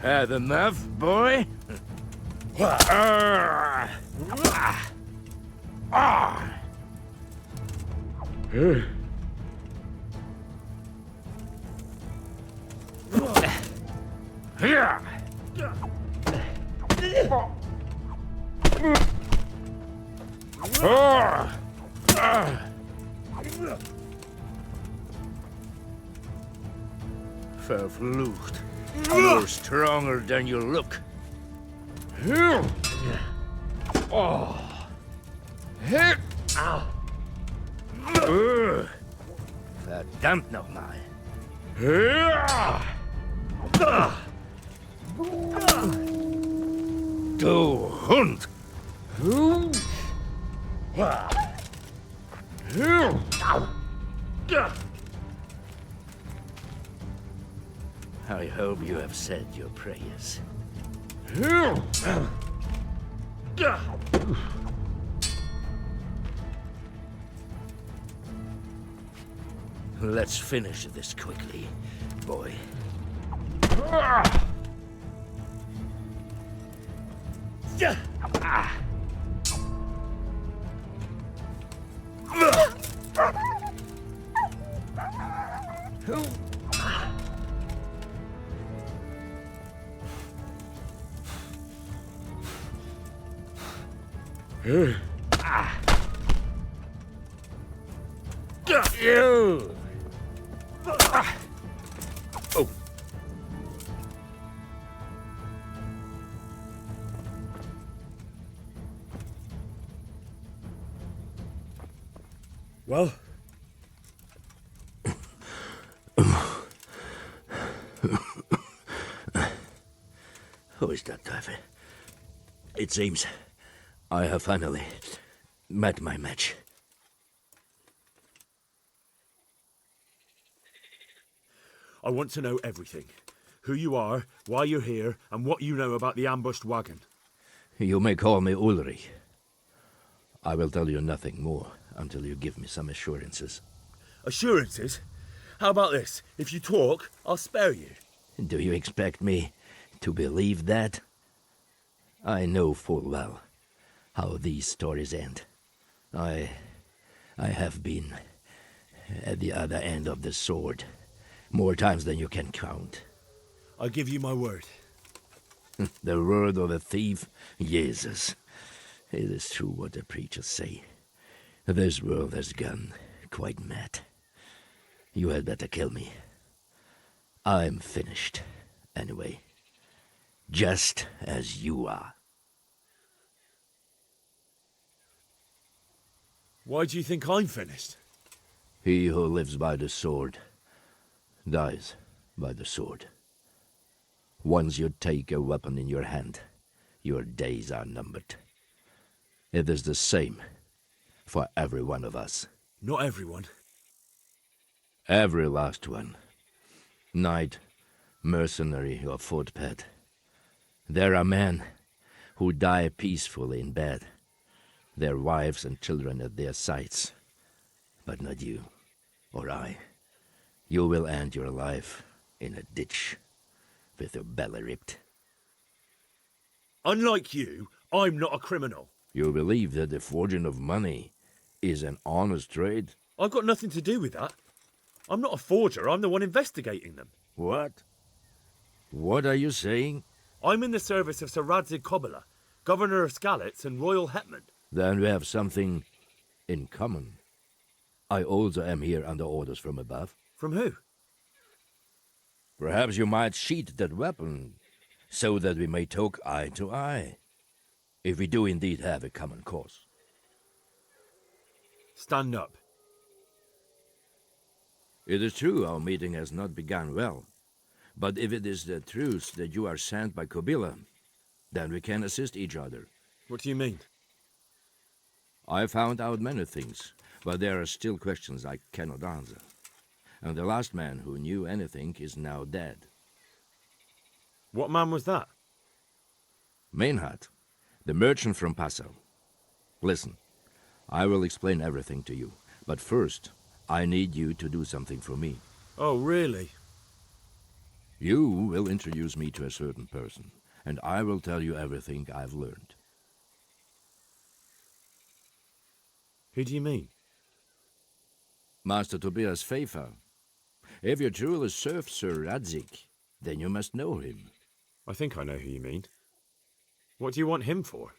Had enough, boy? Verflucht. You're stronger than you look. Verdammt nochmal. Du Hund! I hope you have said your prayers. Let's finish this quickly, boy. You! Oh. Well? Who is that, Teufel? It seems I have finally met my match. I want to know everything. Who you are, why you're here, and what you know about the ambushed wagon. You may call me Ulrich. I will tell you nothing more until you give me some assurances. Assurances? How about this? If you talk, I'll spare you. Do you expect me to believe that? I know full well how these stories end. I have been at the other end of the sword more times than you can count. I give you my word. The word of a thief? Jesus. It is true what the preachers say. This world has gone quite mad. You had better kill me. I'm finished, anyway. Just as you are. Why do you think I'm finished? He who lives by the sword dies by the sword. Once you take a weapon in your hand, your days are numbered. It is the same for every one of us. Not everyone. Every last one. Knight, mercenary, or footpad. There are men who die peacefully in bed, their wives and children at their sides. But not you, or I. You will end your life in a ditch, with your belly ripped. Unlike you, I'm not a criminal. You believe that the forging of money is an honest trade? I've got nothing to do with that. I'm not a forger, I'm the one investigating them. What? What are you saying? I'm in the service of Sir Radzig Kobyla, Governor of Skalitz and Royal Hetman. Then we have something in common. I also am here under orders from above. From who? Perhaps you might sheath that weapon, so that we may talk eye to eye, if we do indeed have a common cause. Stand up. It is true our meeting has not begun well, but if it is the truth that you are sent by Kobyla, then we can assist each other. What do you mean? I found out many things, but there are still questions I cannot answer. And the last man who knew anything is now dead. What man was that? Meinhard, the merchant from Passau. Listen, I will explain everything to you, but first, I need you to do something for me. Oh, really? You will introduce me to a certain person, and I will tell you everything I've learned. Who do you mean? Master Tobias Pfeiffer. If you truly serve Sir Radzig, then you must know him. I think I know who you mean. What do you want him for?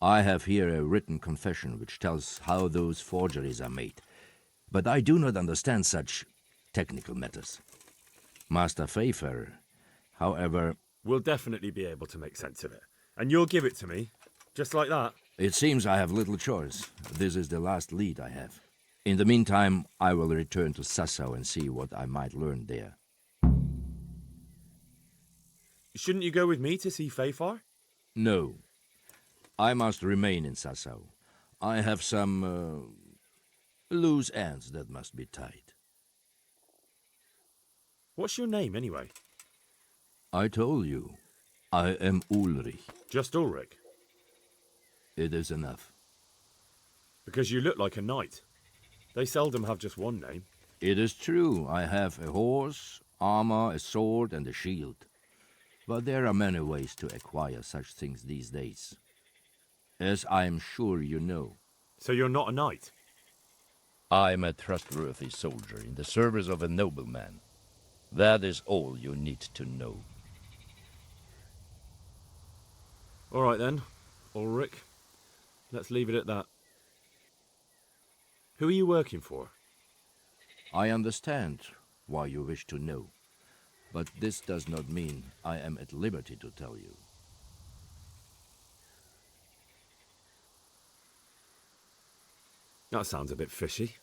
I have here a written confession which tells how those forgeries are made, but I do not understand such technical matters. Master Pfeiffer, however... We'll definitely be able to make sense of it. And you'll give it to me, just like that? It seems I have little choice. This is the last lead I have. In the meantime, I will return to Sassau and see what I might learn there. Shouldn't you go with me to see Pfeiffer? No. I must remain in Sassau. I have some loose ends that must be tied. What's your name, anyway? I told you. I am Ulrich. Just Ulrich? It is enough. Because you look like a knight. They seldom have just one name. It is true. I have a horse, armor, a sword, and a shield. But there are many ways to acquire such things these days. As I am sure you know. So you're not a knight? I am a trustworthy soldier in the service of a nobleman. That is all you need to know. All right then, Ulrich. Let's leave it at that. Who are you working for? I understand why you wish to know, but this does not mean I am at liberty to tell you. That sounds a bit fishy.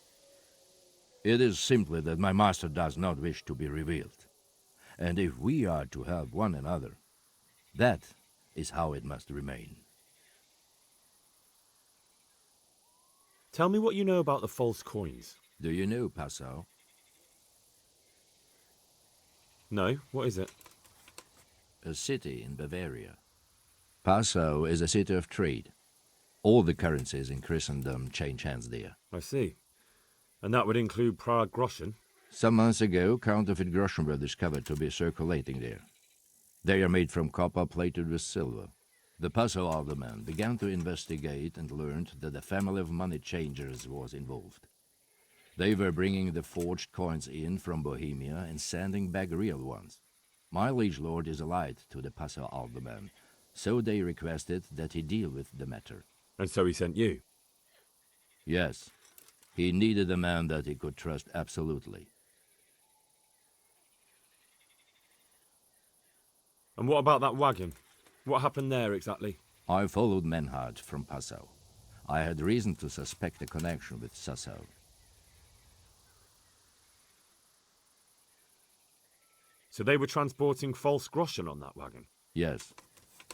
It is simply that my master does not wish to be revealed. And if we are to help one another, that is how it must remain. Tell me what you know about the false coins. Do you know Passau? No, what is it? A city in Bavaria. Passau is a city of trade. All the currencies in Christendom change hands there. I see. And that would include Prague Groschen? Some months ago, counterfeit groschen were discovered to be circulating there. They are made from copper plated with silver. The puzzle alderman began to investigate and learned that a family of money changers was involved. They were bringing the forged coins in from Bohemia and sending back real ones. My liege lord is allied to the puzzle alderman, so they requested that he deal with the matter. And so he sent you? Yes. He needed a man that he could trust absolutely. And what about that wagon? What happened there exactly? I followed Merhojed from Passau. I had reason to suspect a connection with Sassau. So they were transporting false groschen on that wagon? Yes.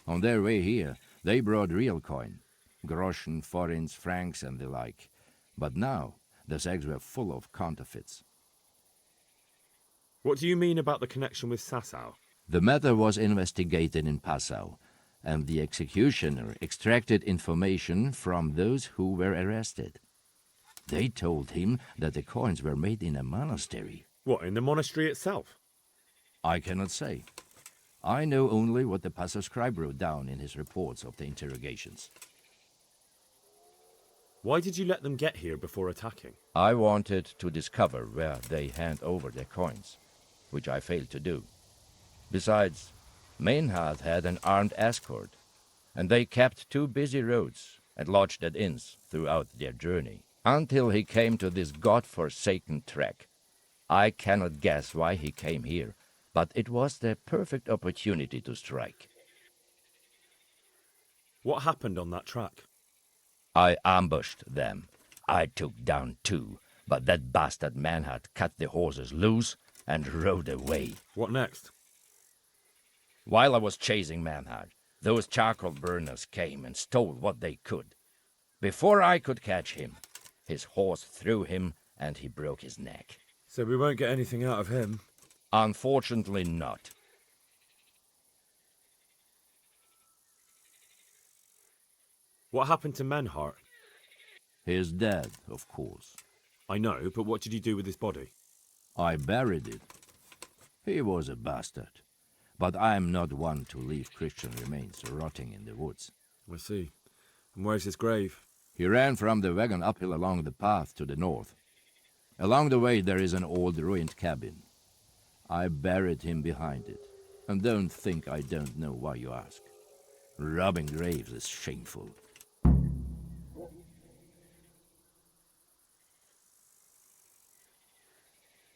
On their way here, they brought real coin. Groschen, forints, francs, and the like. But now, the sacks were full of counterfeits. What do you mean about the connection with Sassau? The matter was investigated in Passau, and the executioner extracted information from those who were arrested. They told him that the coins were made in a monastery. What, in the monastery itself? I cannot say. I know only what the Passau scribe wrote down in his reports of the interrogations. Why did you let them get here before attacking? I wanted to discover where they hand over their coins, which I failed to do. Besides, Merhojed had an armed escort, and they kept 2 busy roads and lodged at inns throughout their journey, until he came to this god-forsaken track. I cannot guess why he came here, but it was the perfect opportunity to strike. What happened on that track? I ambushed them. I took down 2, but that bastard Merhojed cut the horses loose and rode away. What next? While I was chasing Merhojed, those charcoal burners came and stole what they could. Before I could catch him, his horse threw him and he broke his neck. So we won't get anything out of him? Unfortunately not. What happened to Merhojed? He is dead, of course. I know, but what did you do with his body? I buried it. He was a bastard. But I am not one to leave Christian remains rotting in the woods. I see. And where's his grave? He ran from the wagon uphill along the path to the north. Along the way there is an old ruined cabin. I buried him behind it. And don't think I don't know why you ask. Robbing graves is shameful.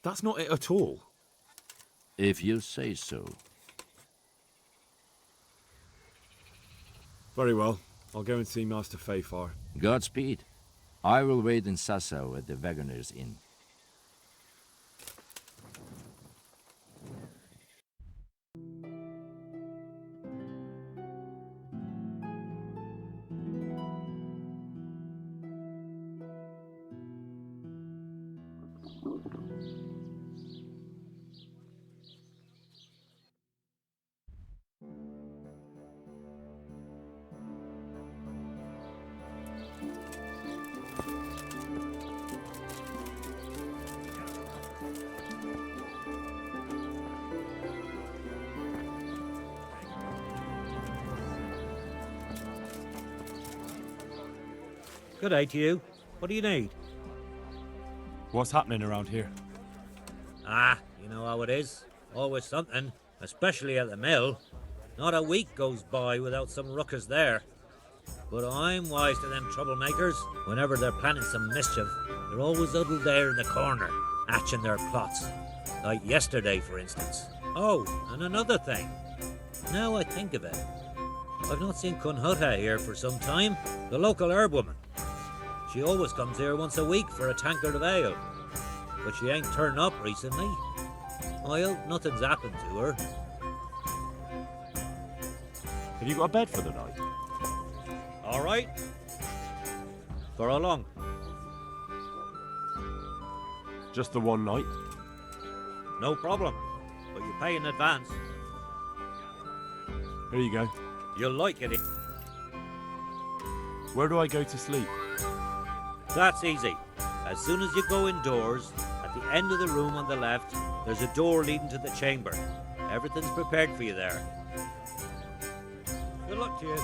That's not it at all. If you say so. Very well. I'll go and see Master Fayfar. Godspeed. I will wait in Sassau at the Wagoner's Inn. Good day to you. What do you need? What's happening around here? Ah, you know how it is. Always something, especially at the mill. Not a week goes by without some ruckus there. But I'm wise to them troublemakers. Whenever they're planning some mischief, they're always huddled there in the corner, hatching their plots. Like yesterday, for instance. Oh, and another thing. Now I think of it, I've not seen Kunhuta here for some time, the local herb-woman. She always comes here once a week for a tankard of ale. But she ain't turned up recently. I hope nothing's happened to her. Have you got a bed for the night? All right. For how long? Just the one night? No problem. But you pay in advance. Here you go. You'll like it. Where do I go to sleep? That's easy. As soon as you go indoors, a At the end of the room on the left, there's a door leading to the chamber. Everything's prepared for you there. Good luck to you.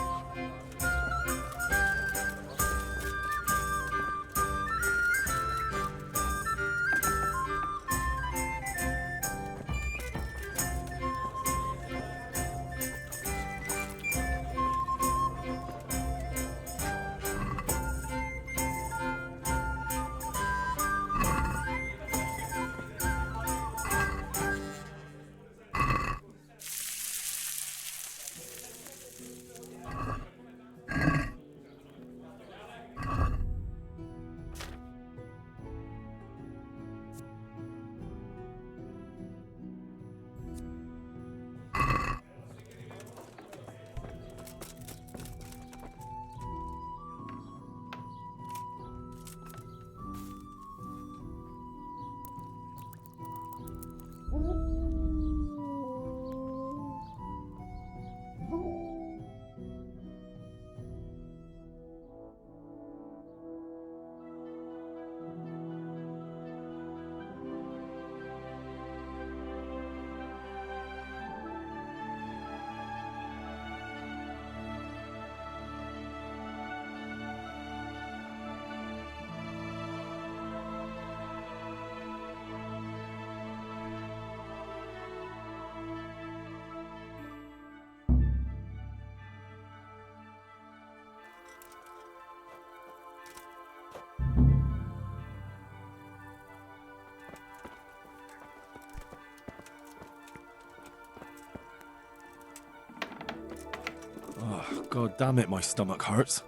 Oh, God damn it, my stomach hurts.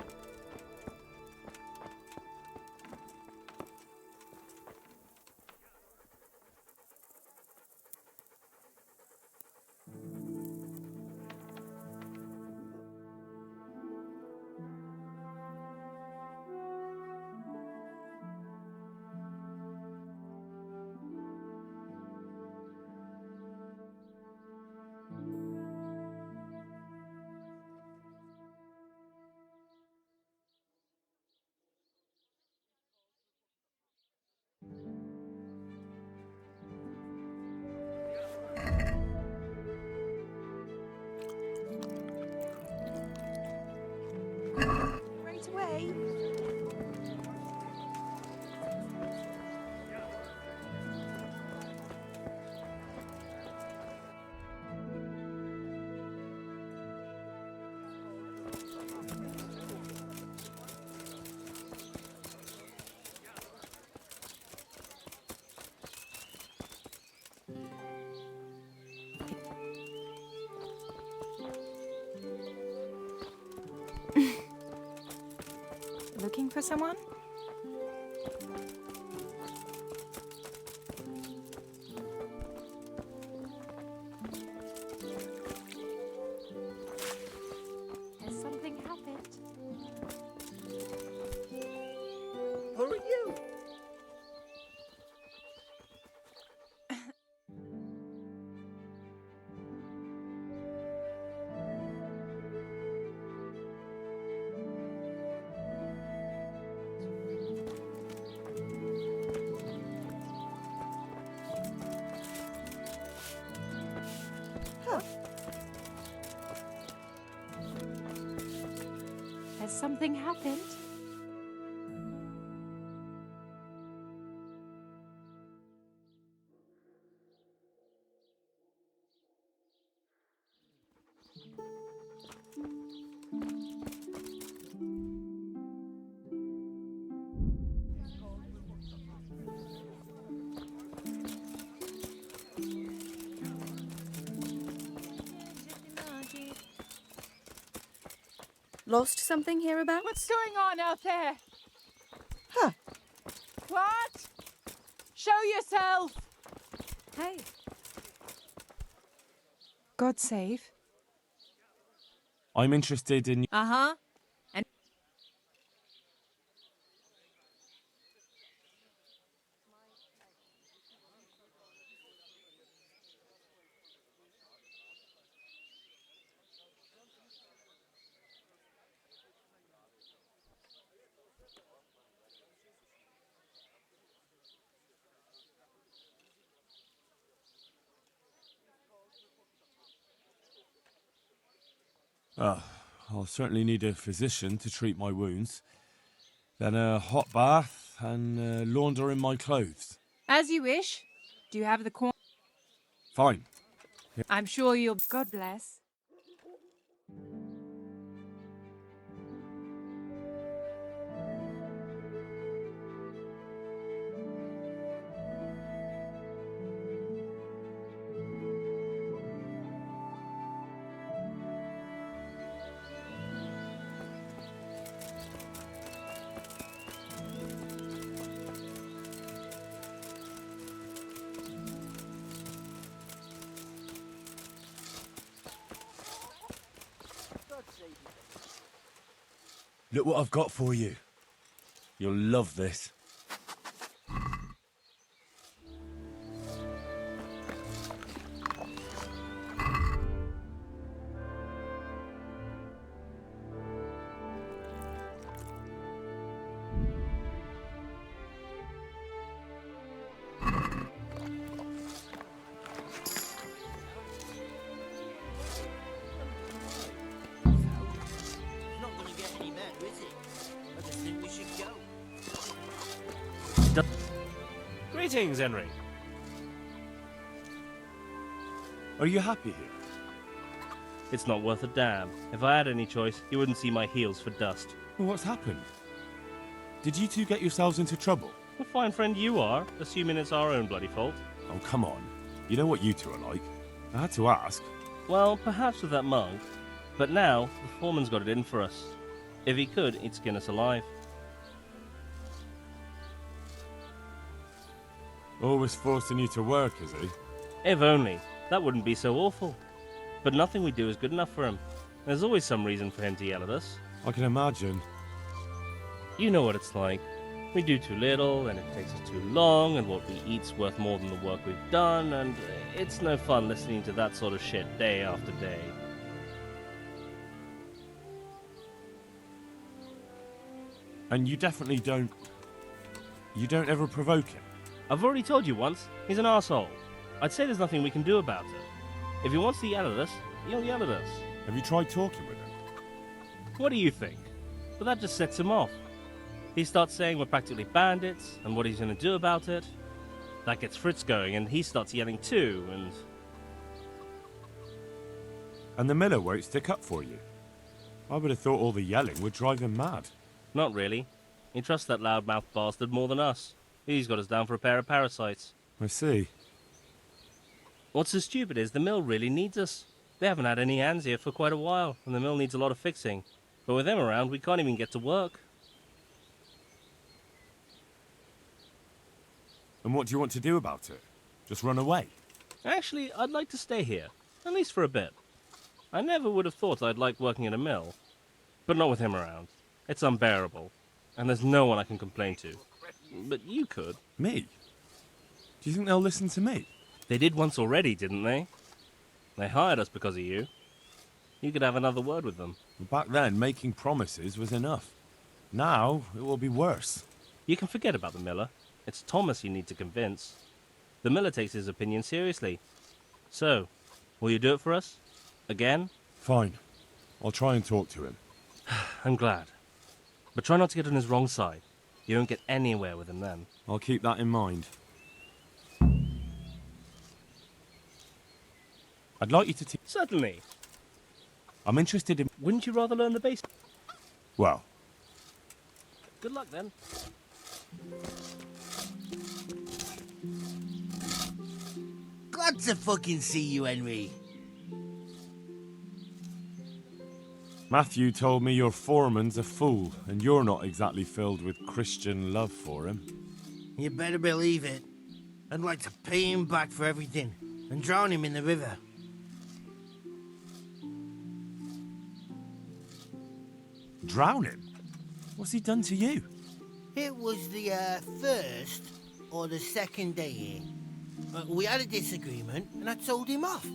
Right away. Looking for someone? Has something happened? Who are you? Has something happened? Lost something hereabouts? What's going on out there? Huh. What? Show yourself! Hey. God save. I'm interested in... Uh-huh. And I'll certainly need a physician to treat my wounds. Then a hot bath and laundering my clothes. As you wish. Do you have the corn? Fine. I'm sure you'll... God bless. Look what I've got for you. You'll love this. Greetings, Henry. Are you happy here? It's not worth a damn. If I had any choice, you wouldn't see my heels for dust. Well, what's happened? Did you two get yourselves into trouble? A fine friend you are, assuming it's our own bloody fault. Oh, come on. You know what you two are like. I had to ask. Well, perhaps with that monk. But now, the foreman's got it in for us. If he could, he'd skin us alive. Always forcing you to work, is he? If only. That wouldn't be so awful. But nothing we do is good enough for him. There's always some reason for him to yell at us. I can imagine. You know what it's like. We do too little, and it takes us too long, and what we eat's worth more than the work we've done, and it's no fun listening to that sort of shit day after day. And you definitely don't... You don't ever provoke him? I've already told you once, he's an arsehole. I'd say there's nothing we can do about it. If he wants to yell at us, he'll yell at us. Have you tried talking with him? What do you think? But that just sets him off. He starts saying we're practically bandits, and what he's going to do about it. That gets Fritz going, and he starts yelling too, and... And the miller won't stick up for you? I would have thought all the yelling would drive him mad. Not really. He trusts that loudmouth bastard more than us. He's got us down for a pair of parasites. I see. What's so stupid is the mill really needs us. They haven't had any hands here for quite a while, and the mill needs a lot of fixing. But with them around, we can't even get to work. And what do you want to do about it? Just run away? Actually, I'd like to stay here, at least for a bit. I never would have thought I'd like working in a mill. But not with him around. It's unbearable, and there's no one I can complain to. But you could. Me? Do you think they'll listen to me? They did once already, didn't they? They hired us because of you. You could have another word with them. Back then, making promises was enough. Now, it will be worse. You can forget about the miller. It's Thomas you need to convince. The miller takes his opinion seriously. So, will you do it for us? Again? Fine. I'll try and talk to him. I'm glad. But try not to get on his wrong side. You won't get anywhere with him then. I'll keep that in mind. I'd like you to teach... Certainly. I'm interested in... Wouldn't you rather learn the basics? Well... Good luck then. Glad to fucking see you, Henry. Matthew told me your foreman's a fool, and you're not exactly filled with Christian love for him. You better believe it. I'd like to pay him back for everything, and drown him in the river. Drown him? What's he done to you? It was the first or the second day here. We had a disagreement, and I told him off.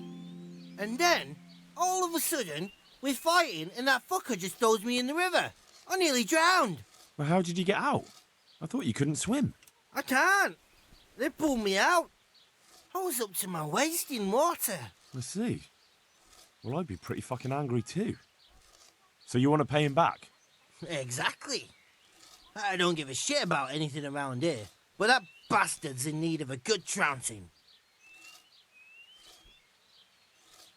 And then, all of a sudden, we're fighting, and that fucker just throws me in the river. I nearly drowned. Well, how did you get out? I thought you couldn't swim. I can't. They pulled me out. I was up to my waist in water. I see. Well, I'd be pretty fucking angry too. So you want to pay him back? Exactly. I don't give a shit about anything around here, but that bastard's in need of a good trouncing.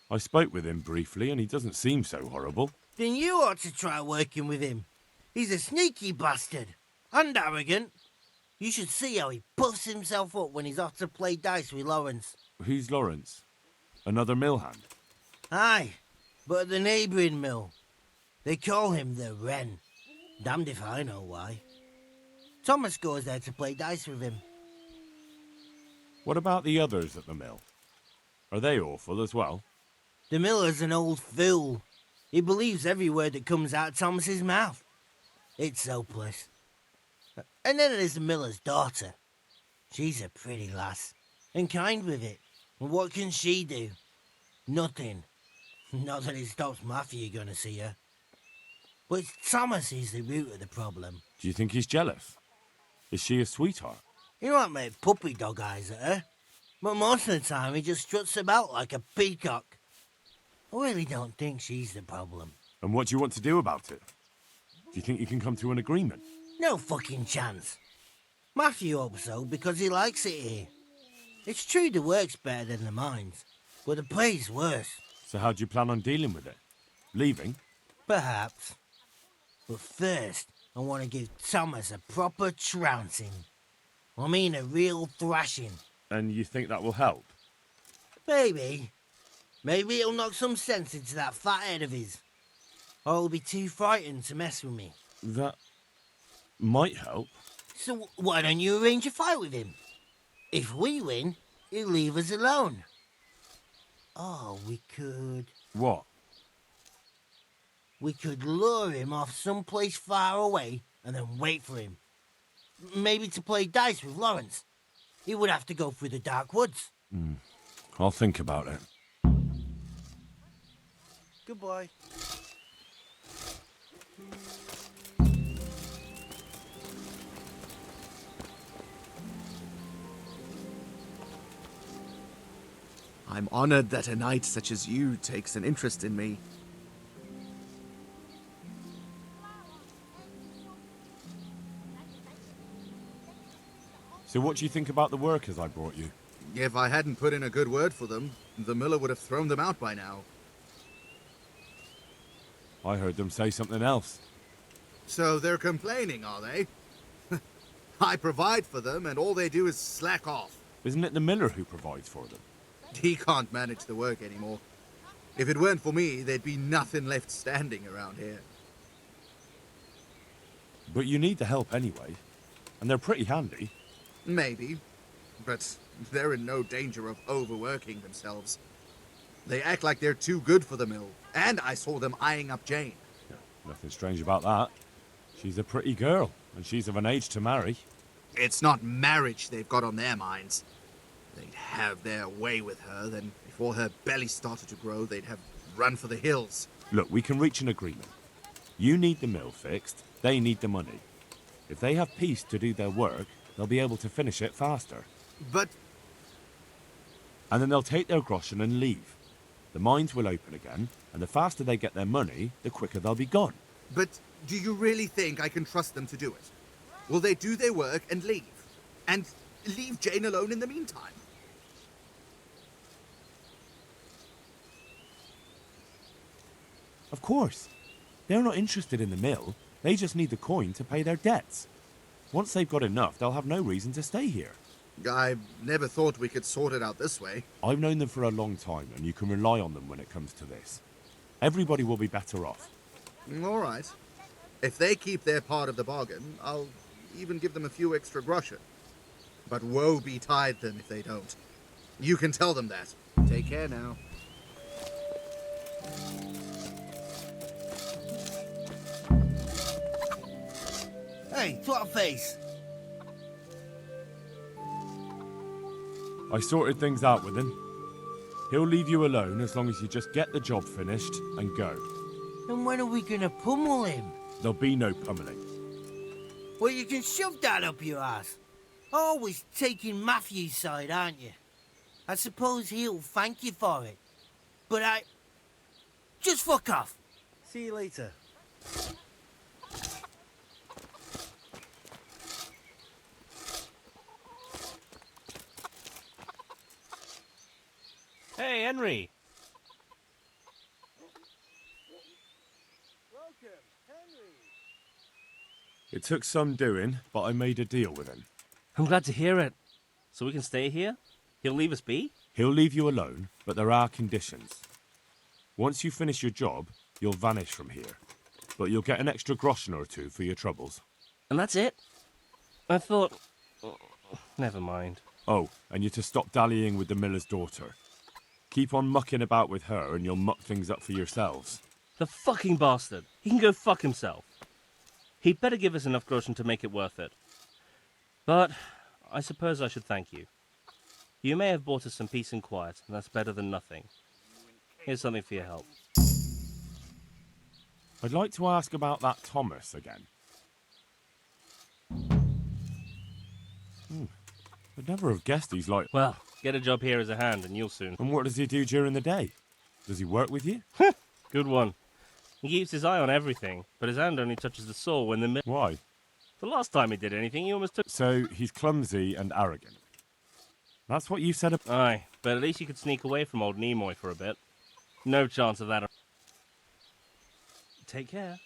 I spoke with him briefly, and he doesn't seem so horrible. Then you ought to try working with him. He's a sneaky bastard, and arrogant. You should see how he puffs himself up when he's off to play dice with Lawrence. Who's Lawrence? Another mill hand? Aye, but at the neighbouring mill. They call him the Wren. Damned if I know why. Thomas goes there to play dice with him. What about the others at the mill? Are they awful as well? The miller's an old fool. He believes every word that comes out of Thomas's mouth. It's hopeless. And then there's the miller's daughter. She's a pretty lass, and kind with it. And what can she do? Nothing. Not that it stops Matthew going to see her. But it's Thomas who's the root of the problem. Do you think he's jealous? Is she a sweetheart? He might make puppy dog eyes at her, but most of the time he just struts about like a peacock. I really don't think she's the problem. And what do you want to do about it? Do you think you can come to an agreement? No fucking chance. Matthew hopes so because he likes it here. It's true the work's better than the mines, but the pay's worse. So how do you plan on dealing with it? Leaving? Perhaps. But first, I want to give Thomas a proper trouncing. I mean a real thrashing. And you think that will help? Maybe. Maybe it'll knock some sense into that fat head of his. Or he'll be too frightened to mess with me. That might help. So why don't you arrange a fight with him? If we win, he'll leave us alone. Oh, we could... What? We could lure him off someplace far away and then wait for him. Maybe to play dice with Lawrence. He would have to go through the dark woods. I'll think about it. Goodbye. I'm honored that a knight such as you takes an interest in me. So what do you think about the workers I brought you? If I hadn't put in a good word for them, the miller would have thrown them out by now. I heard them say something else. So they're complaining, are they? I provide for them, and all they do is slack off. Isn't it the miller who provides for them? He can't manage the work anymore. If it weren't for me, there'd be nothing left standing around here. But you need the help anyway. And they're pretty handy. Maybe. But they're in no danger of overworking themselves. They act like they're too good for the mill. And I saw them eyeing up Jane. Yeah, nothing strange about that. She's a pretty girl, and she's of an age to marry. It's not marriage they've got on their minds. They'd have their way with her, then before her belly started to grow, they'd have run for the hills. Look, we can reach an agreement. You need the mill fixed, they need the money. If they have peace to do their work, they'll be able to finish it faster. But... And then they'll take their groschen and leave. The mines will open again, and the faster they get their money, the quicker they'll be gone. But do you really think I can trust them to do it? Will they do their work and leave? And leave Jane alone in the meantime? Of course. They're not interested in the mill. They just need the coin to pay their debts. Once they've got enough, they'll have no reason to stay here. I never thought we could sort it out this way. I've known them for a long time, and you can rely on them when it comes to this. Everybody will be better off. All right. If they keep their part of the bargain, I'll even give them a few extra groschen. But woe betide them if they don't. You can tell them that. Take care now. Hey, Twatface! I sorted things out with him. He'll leave you alone as long as you just get the job finished and go. And when are we gonna pummel him? There'll be no pummeling. Well, you can shove that up your ass. Always taking Matthew's side, aren't you? I suppose he'll thank you for it. But just fuck off. See you later. Hey, Henry. It took some doing, but I made a deal with him. I'm glad to hear it. So we can stay here? He'll leave us be? He'll leave you alone, but there are conditions. Once you finish your job, you'll vanish from here. But you'll get an extra groschen or two for your troubles. And that's it? I thought... Never mind. Oh, and you're to stop dallying with the miller's daughter. Keep on mucking about with her and you'll muck things up for yourselves. The fucking bastard. He can go fuck himself. He'd better give us enough groschen to make it worth it. But I suppose I should thank you. You may have bought us some peace and quiet, and that's better than nothing. Here's something for your help. I'd like to ask about that Thomas again. I'd never have guessed he's like... Well, get a job here as a hand and you'll soon. And what does he do during the day? Does he work with you? Good one. He keeps his eye on everything, but his hand only touches the saw when the... Why? The last time he did anything, he almost took... So, he's clumsy and arrogant. That's what you said... Aye, but at least you could sneak away from old Nimoy for a bit. No chance of that. Take care.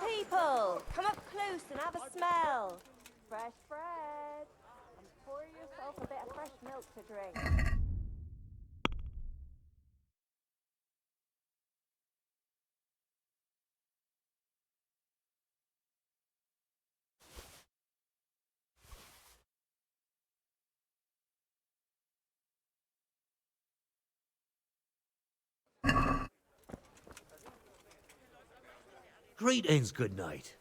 People, come up close and have a smell. Fresh bread. And pour yourself a bit of fresh milk to drink. Greetings, good night.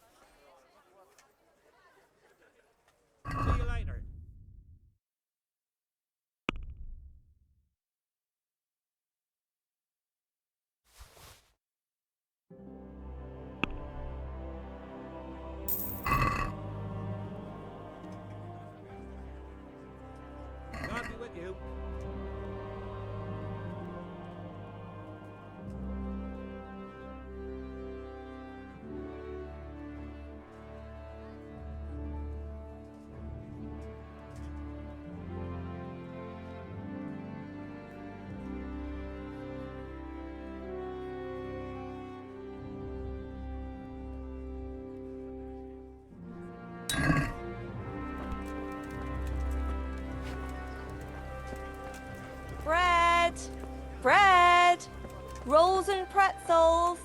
See you later. God be with you. Bread! Bread! Rolls and pretzels!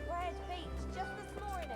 Bread baked just this morning.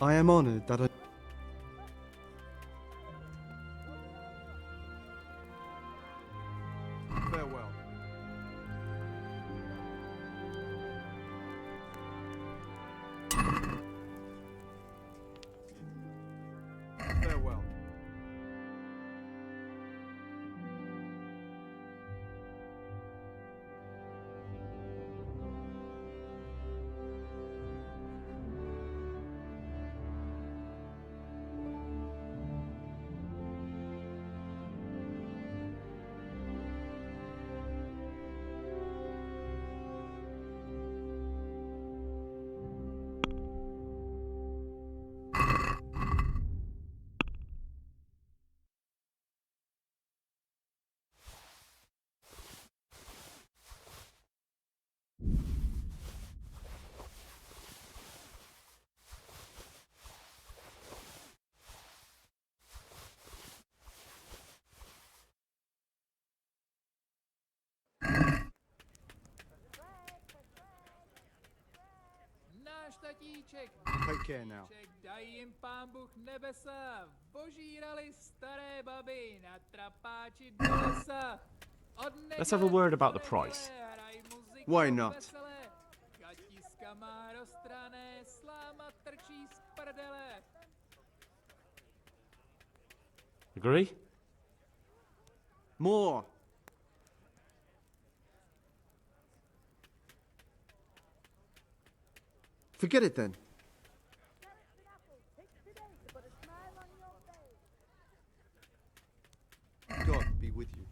I am honored that I... Farewell. Farewell. Náš tatíček, Take care now. daj jim pán Bůh nebesa, požírali staré baby na trapáči do lesa. Od Let's have a word about the price. Why not? Katiska má roztrané, sláma trčí z prdele. Agree? More! Forget it then. God be with you.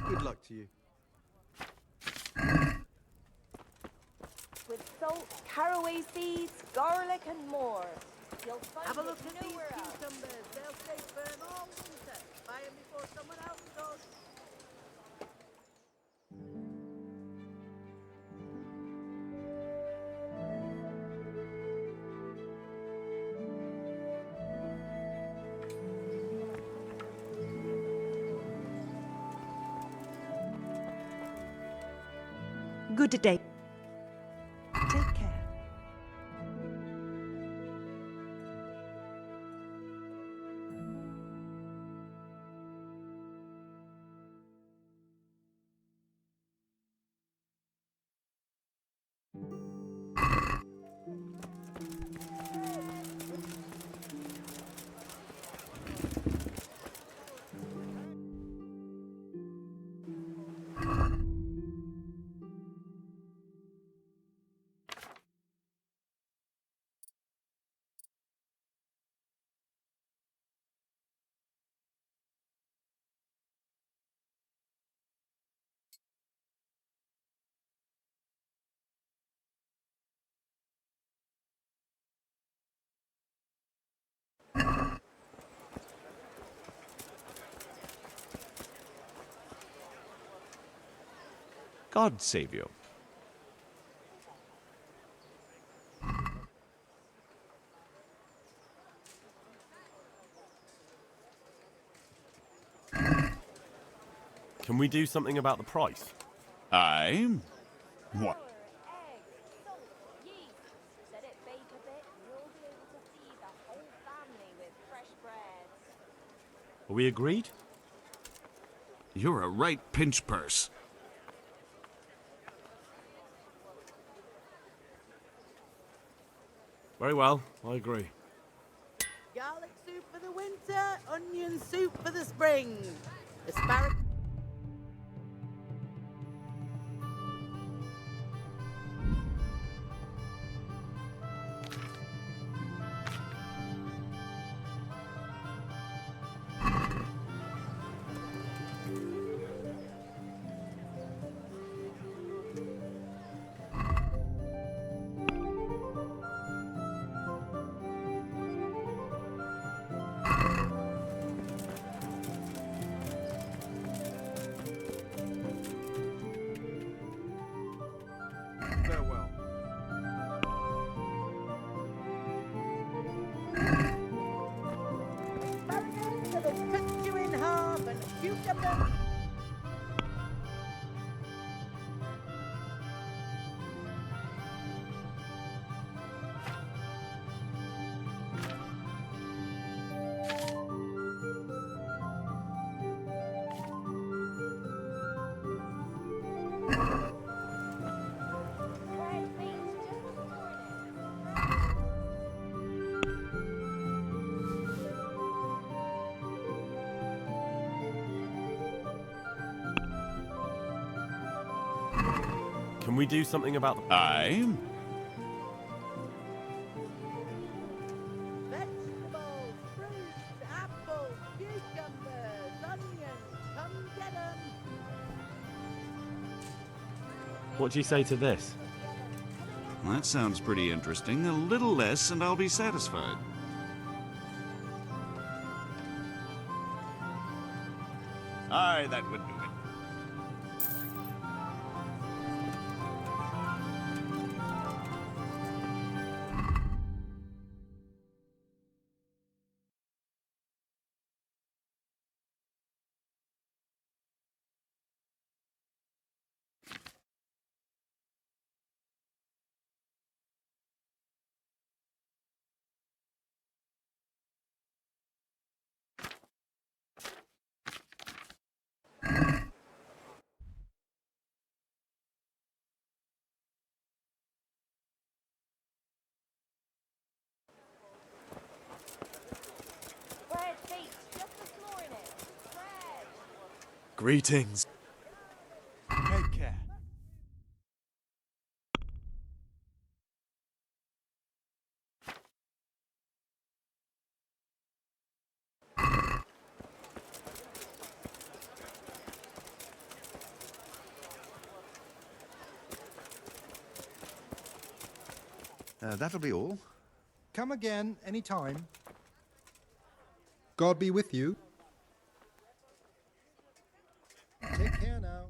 Good luck to you. With salt, caraway seeds, garlic, and more. You'll find Have a it look at these nowhere else. cucumbers. They'll stay firm all winter. Buy them before someone else does. Good day. Take care. God save you. Can we do something about the price? I'm... What? Let it bake a bit, and you'll be able to feed the whole family with fresh bread. Are we agreed? You're a right pinch purse. Very well, I agree. Garlic soup for the winter, onion soup for the spring. Asparagus. Farewell. Asparagus that'll cut you in half and cucumber. Can we do something about the... I'm... Vegetables, fruits, apples, cucumbers, onions. Come get 'em. What do you say to this? That sounds pretty interesting. A little less and I'll be satisfied. Aye, that would do it. Bread baked just this morning. Bread. Greetings. Take care. That'll be all. Come again, any time. God be with you. Take care now.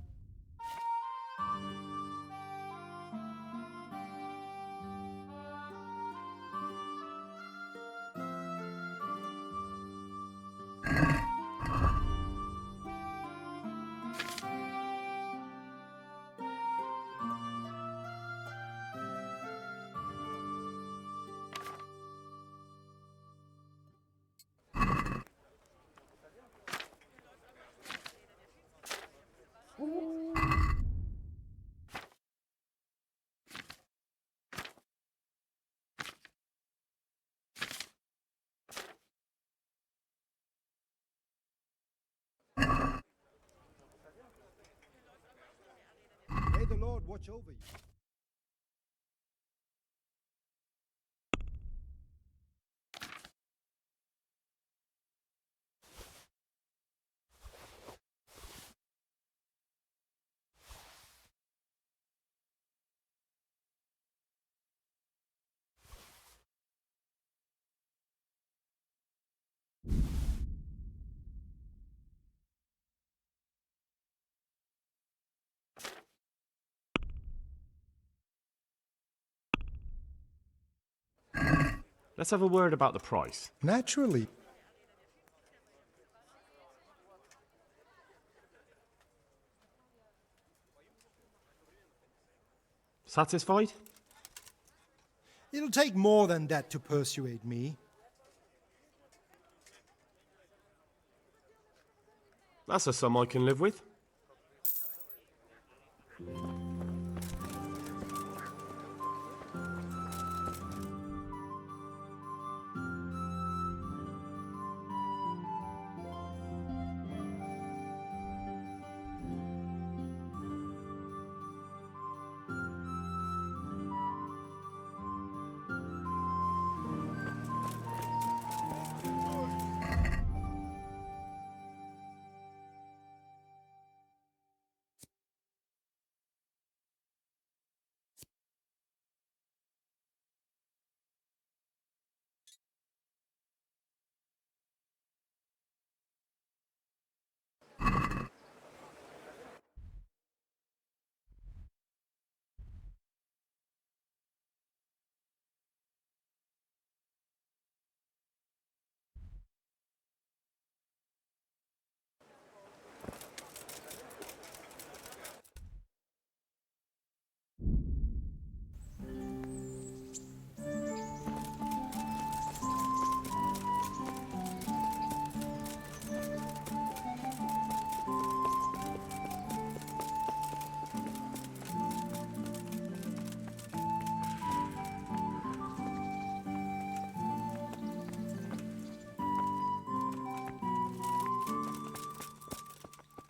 May the Lord watch over you. Let's have a word about the price. Naturally. Satisfied? It'll take more than that to persuade me. That's a sum I can live with.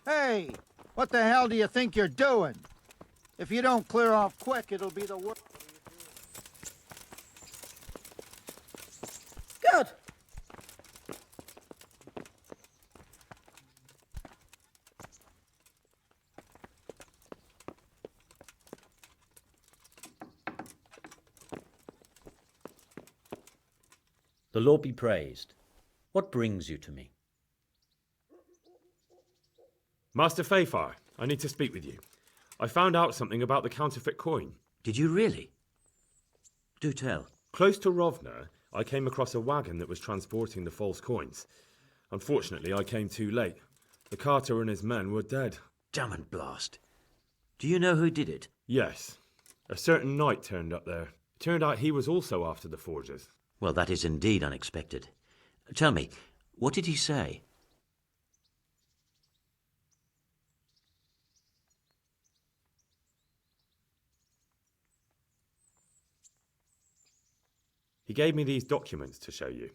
Hey, what the hell do you think you're doing? If you don't clear off quick, it'll be the worst. Good. The Lord be praised. What brings you to me? Master Fayfar, I need to speak with you. I found out something about the counterfeit coin. Did you really? Do tell. Close to Rovna, I came across a wagon that was transporting the false coins. Unfortunately, I came too late. The carter and his men were dead. Damn and blast. Do you know who did it? Yes. A certain knight turned up there. It turned out he was also after the forgers. Well, that is indeed unexpected. Tell me, what did he say? He gave me these documents to show you.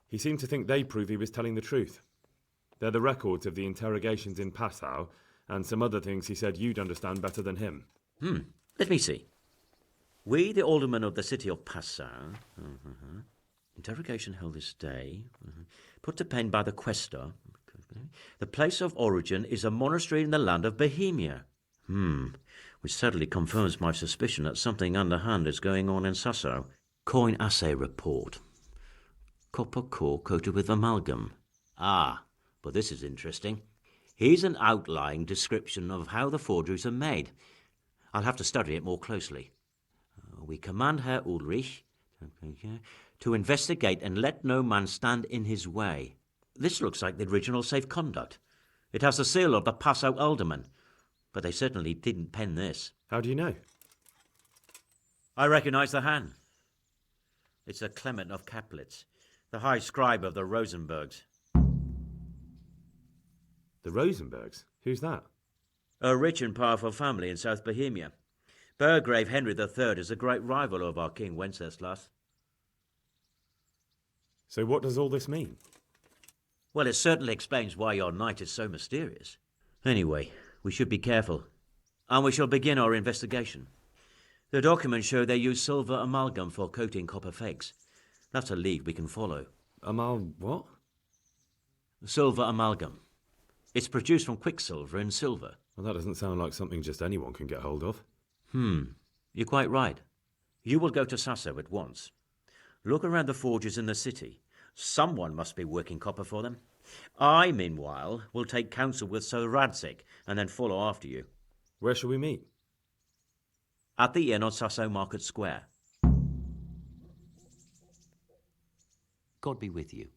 He seemed to think they prove he was telling the truth. They're the records of the interrogations in Passau, and some other things he said you'd understand better than him. Let me see. We, the aldermen of the city of Passau, interrogation held this day, put to pen by the quaestor. The place of origin is a monastery in the land of Bohemia. Which certainly confirms my suspicion that something underhand is going on in Sasso. Coin assay report. Copper core coated with amalgam. Ah, but this is interesting. Here's an outline description of how the forgeries are made. I'll have to study it more closely. We command Herr Ulrich to investigate and let no man stand in his way. This looks like the original safe conduct. It has the seal of the Passau alderman, but they certainly didn't pen this. How do you know? I recognize the hand. It's a Clement of Kaplitz, the high scribe of the Rosenbergs. The Rosenbergs? Who's that? A rich and powerful family in South Bohemia. Burgrave Henry III is a great rival of our King Wenceslas. So what does all this mean? Well, it certainly explains why your knight is so mysterious. Anyway, we should be careful, and we shall begin our investigation. The documents show they use silver amalgam for coating copper fakes. That's a lead we can follow. What? Silver amalgam. It's produced from quicksilver and silver. Well, that doesn't sound like something just anyone can get hold of. You're quite right. You will go to Sasso at once. Look around the forges in the city. Someone must be working copper for them. I, meanwhile, will take counsel with Sir Radzik and then follow after you. Where shall we meet? At the inn on Sasso Market Square. God be with you.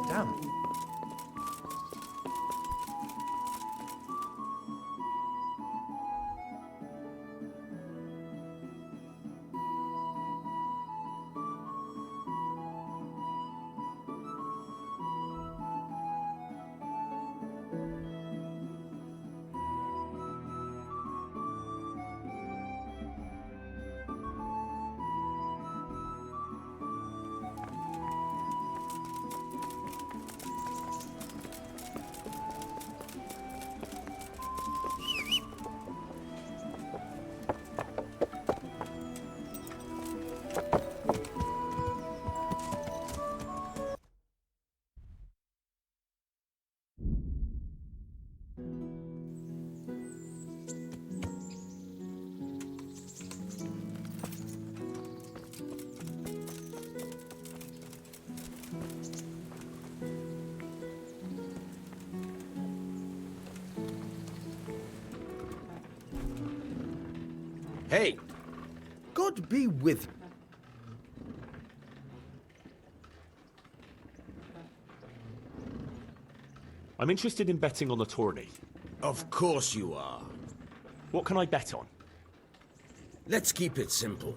Damn. Hey, God be with you. I'm interested in betting on the tourney. Of course you are. What can I bet on? Let's keep it simple.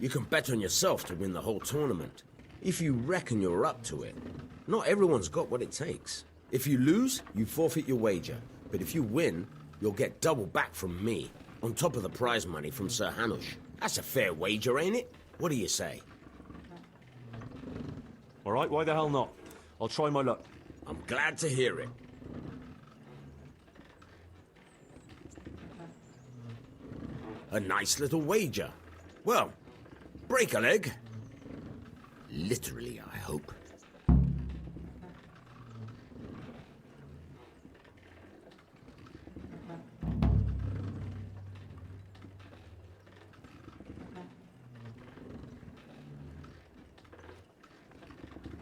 You can bet on yourself to win the whole tournament. If you reckon you're up to it. Not everyone's got what it takes. If you lose, you forfeit your wager. But if you win, you'll get double back from me, on top of the prize money from Sir Hanush. That's a fair wager, ain't it? What do you say? All right, why the hell not? I'll try my luck. I'm glad to hear it. A nice little wager. Well, break a leg. Literally, I hope.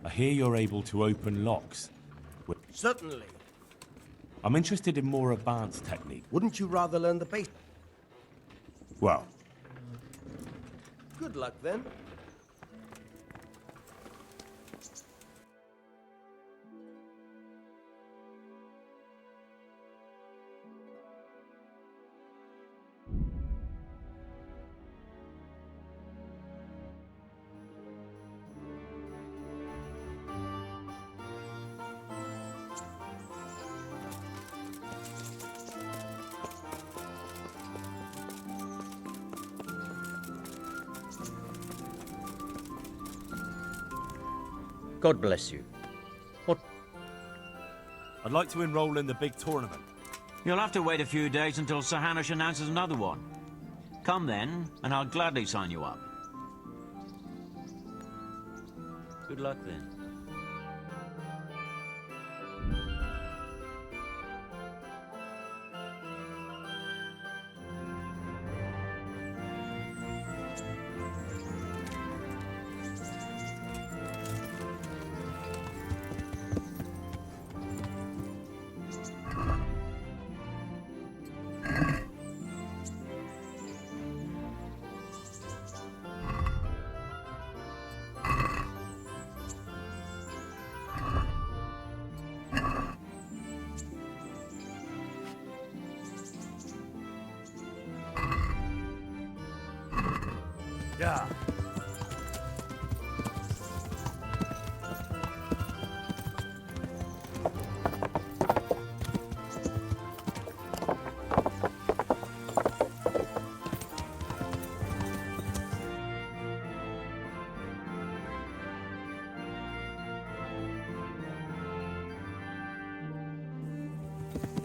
I hear you're able to open locks. Certainly. I'm interested in more advanced technique. Wouldn't you rather learn the basics? Well, Good luck, then. God bless you. What? I'd like to enroll in the big tournament. You'll have to wait a few days until Sir Hanush announces another one. Come then, and I'll gladly sign you up. Good luck then. Yeah.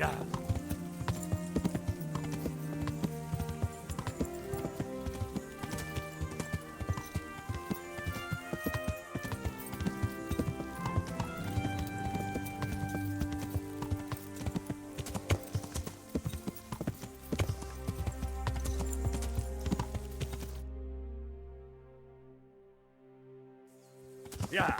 Yeah. Yeah.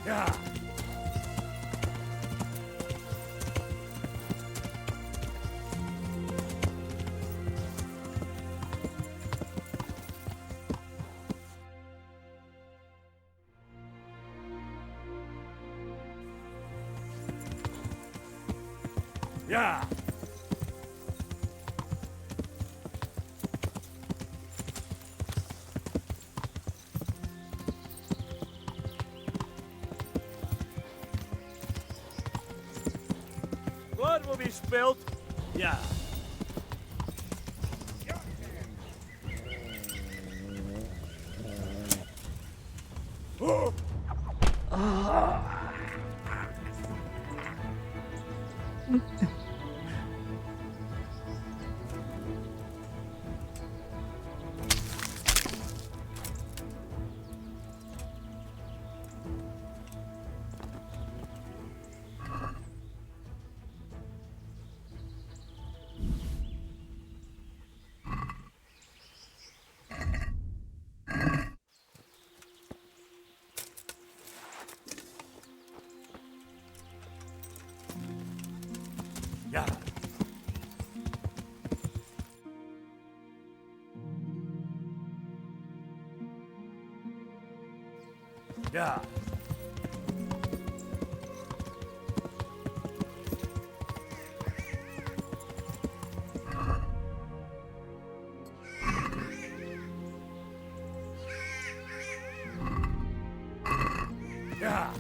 Yeah. Yeah. Blood will be spilled. Yeah. Yeah. Yeah. Yeah.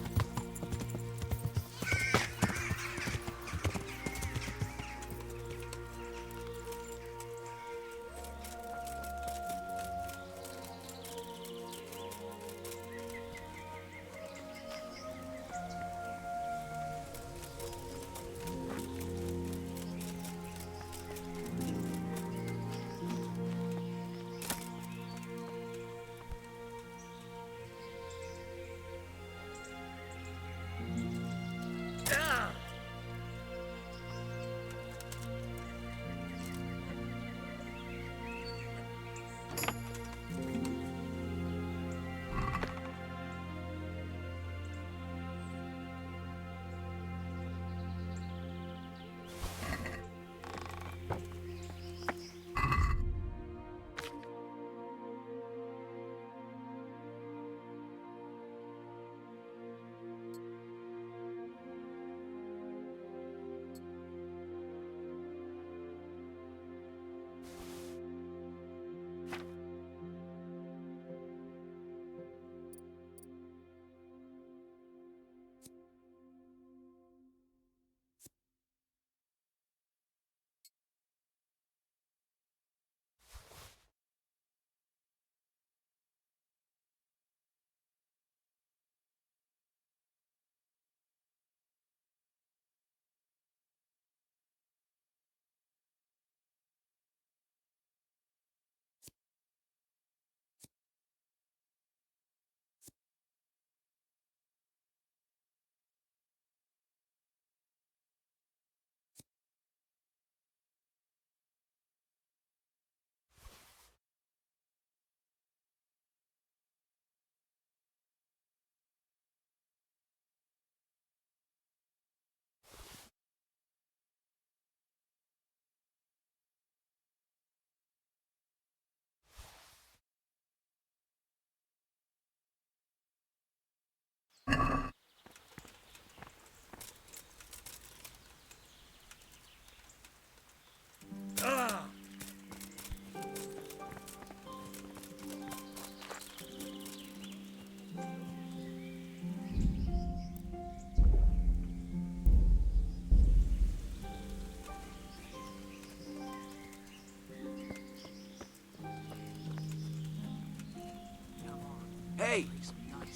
Hey,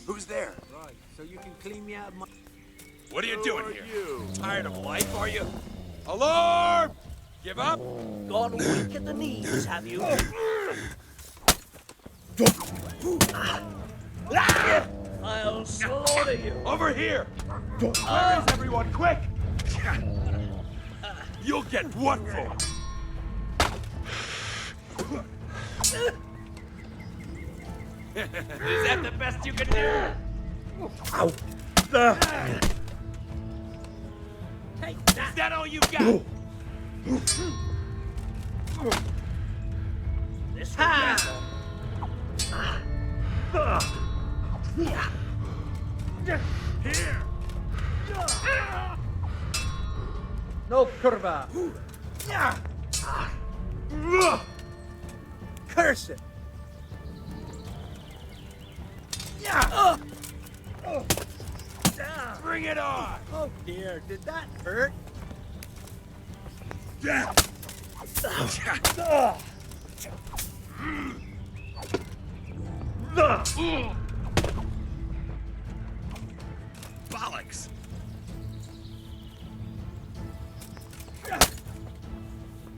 who's there? Right, so you can clean me out of my... What are you doing here? Tired of life, are you? Alarm! Give up? Gone weak at the knees, have you? I'll slaughter you. Over here! Where is everyone? Quick! You'll get what for? Is that the best you can do? Ow! Take that! Is that all you got? This way. Here! No curva. Curse it! Bring it on! Oh dear, did that hurt? Bollocks!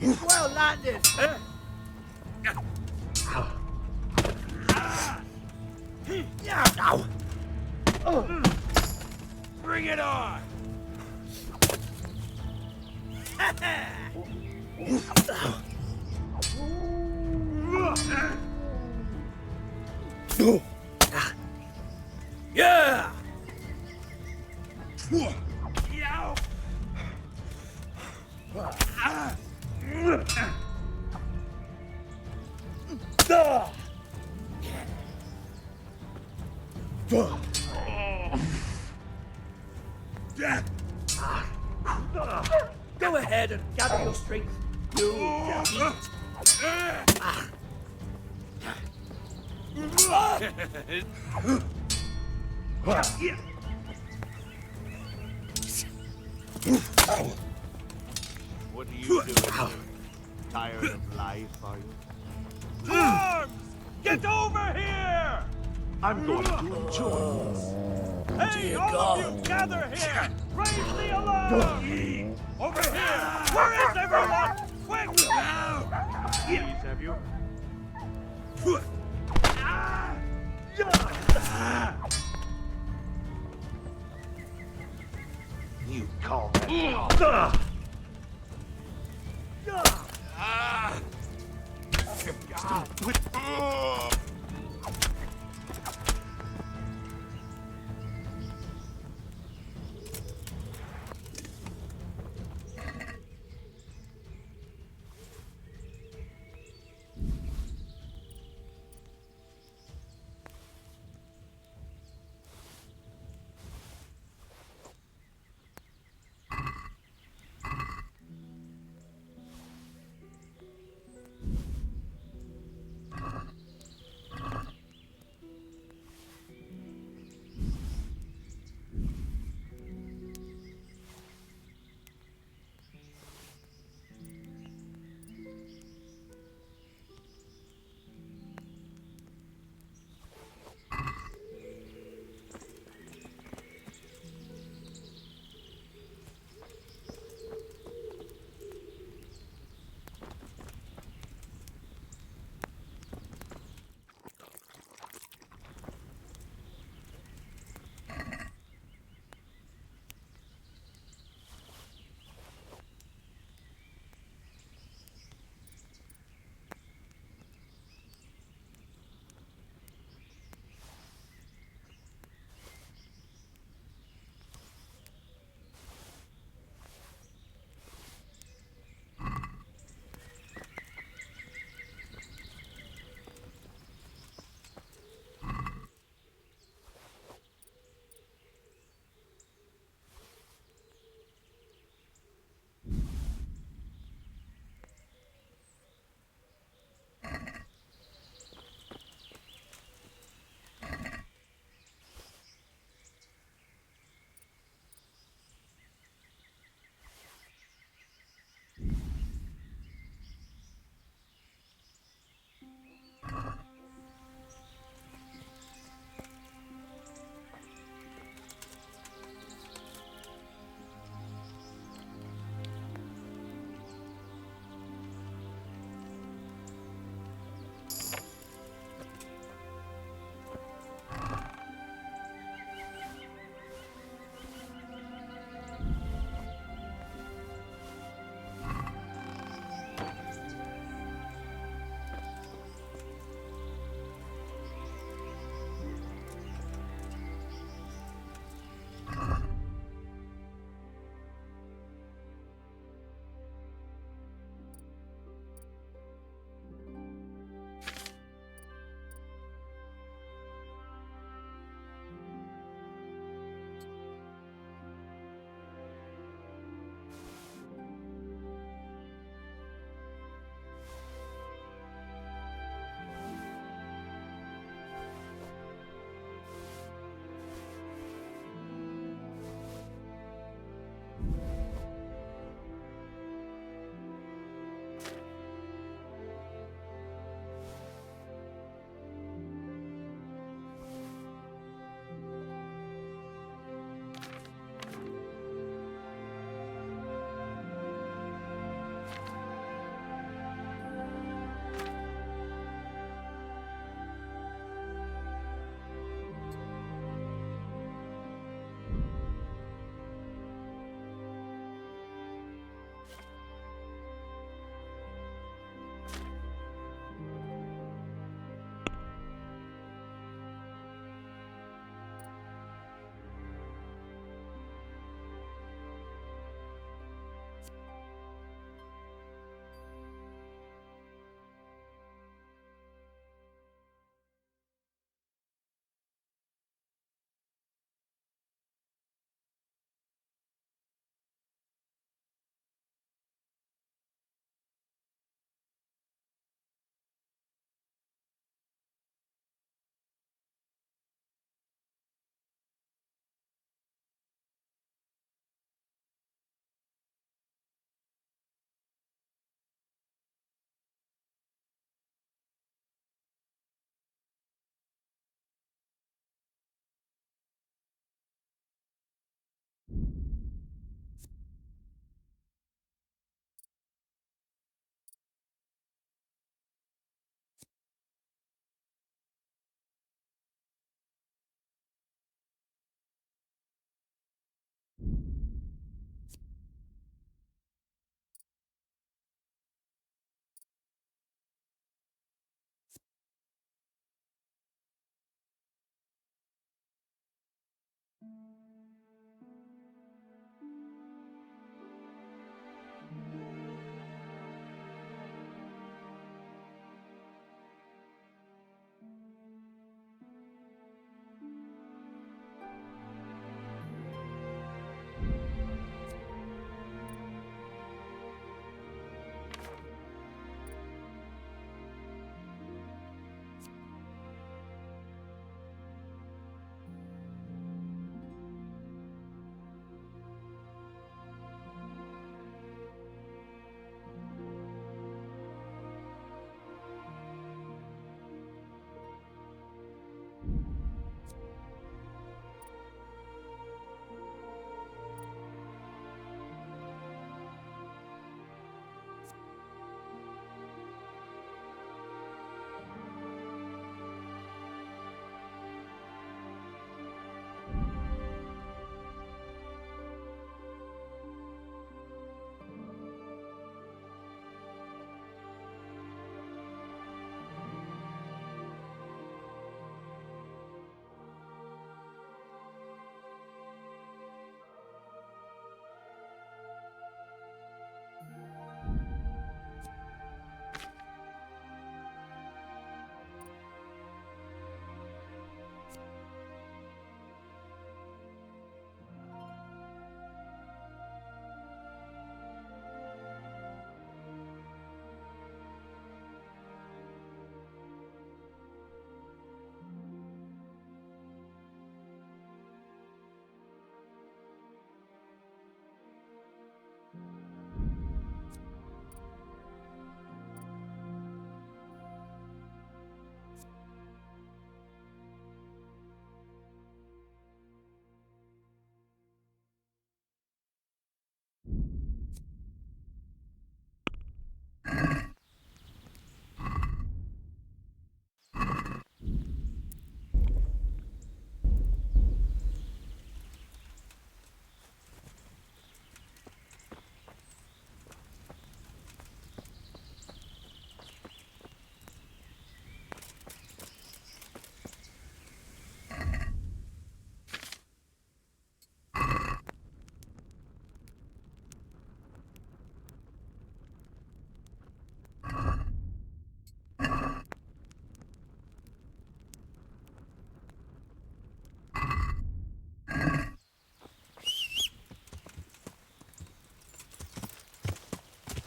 Well landed! Bring it on! Yeah! Go ahead and gather your strength. You What are you doing here? Tired of life, are you? Arms! Get over here! I'm going to enjoy this. Hey, all of you gather here! Raise the alarm! Over here! Where is everyone? Quick! Please, have you? You call that?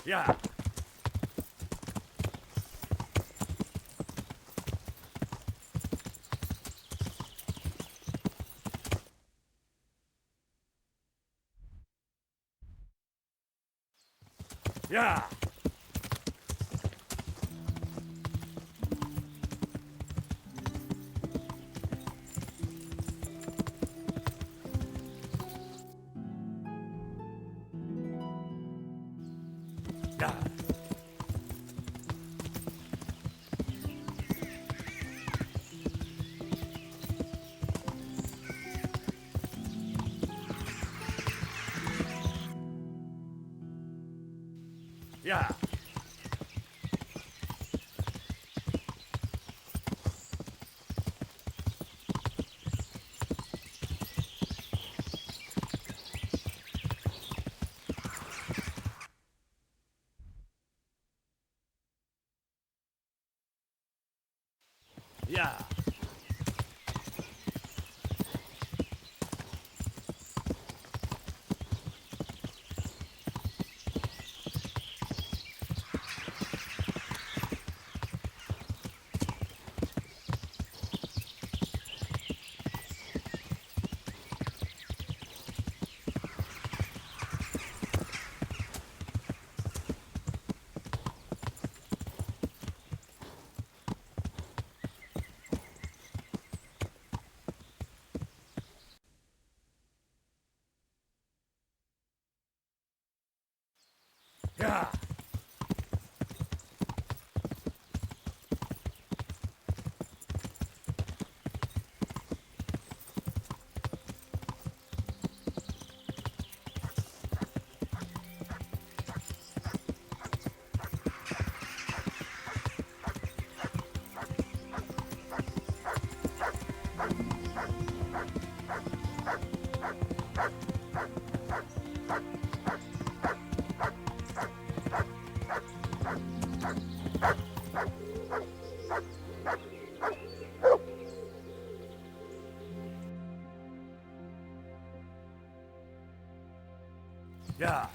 Yeah. Yeah. Yeah. Yeah. Yeah. Yeah.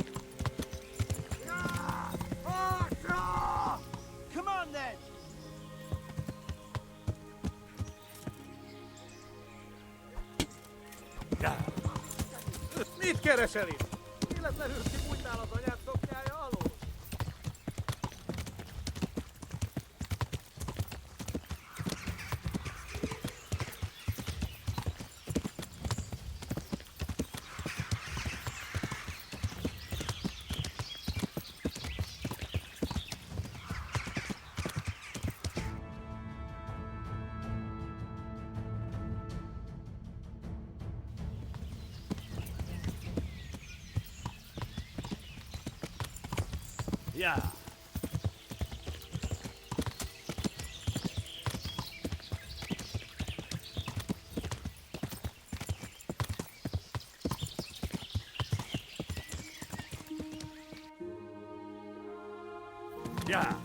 Yeah. Come on then. Yeah. Mit keresel itt? Véletlenül kibújtál az anyád szoknyája alól? Yeah. Yeah.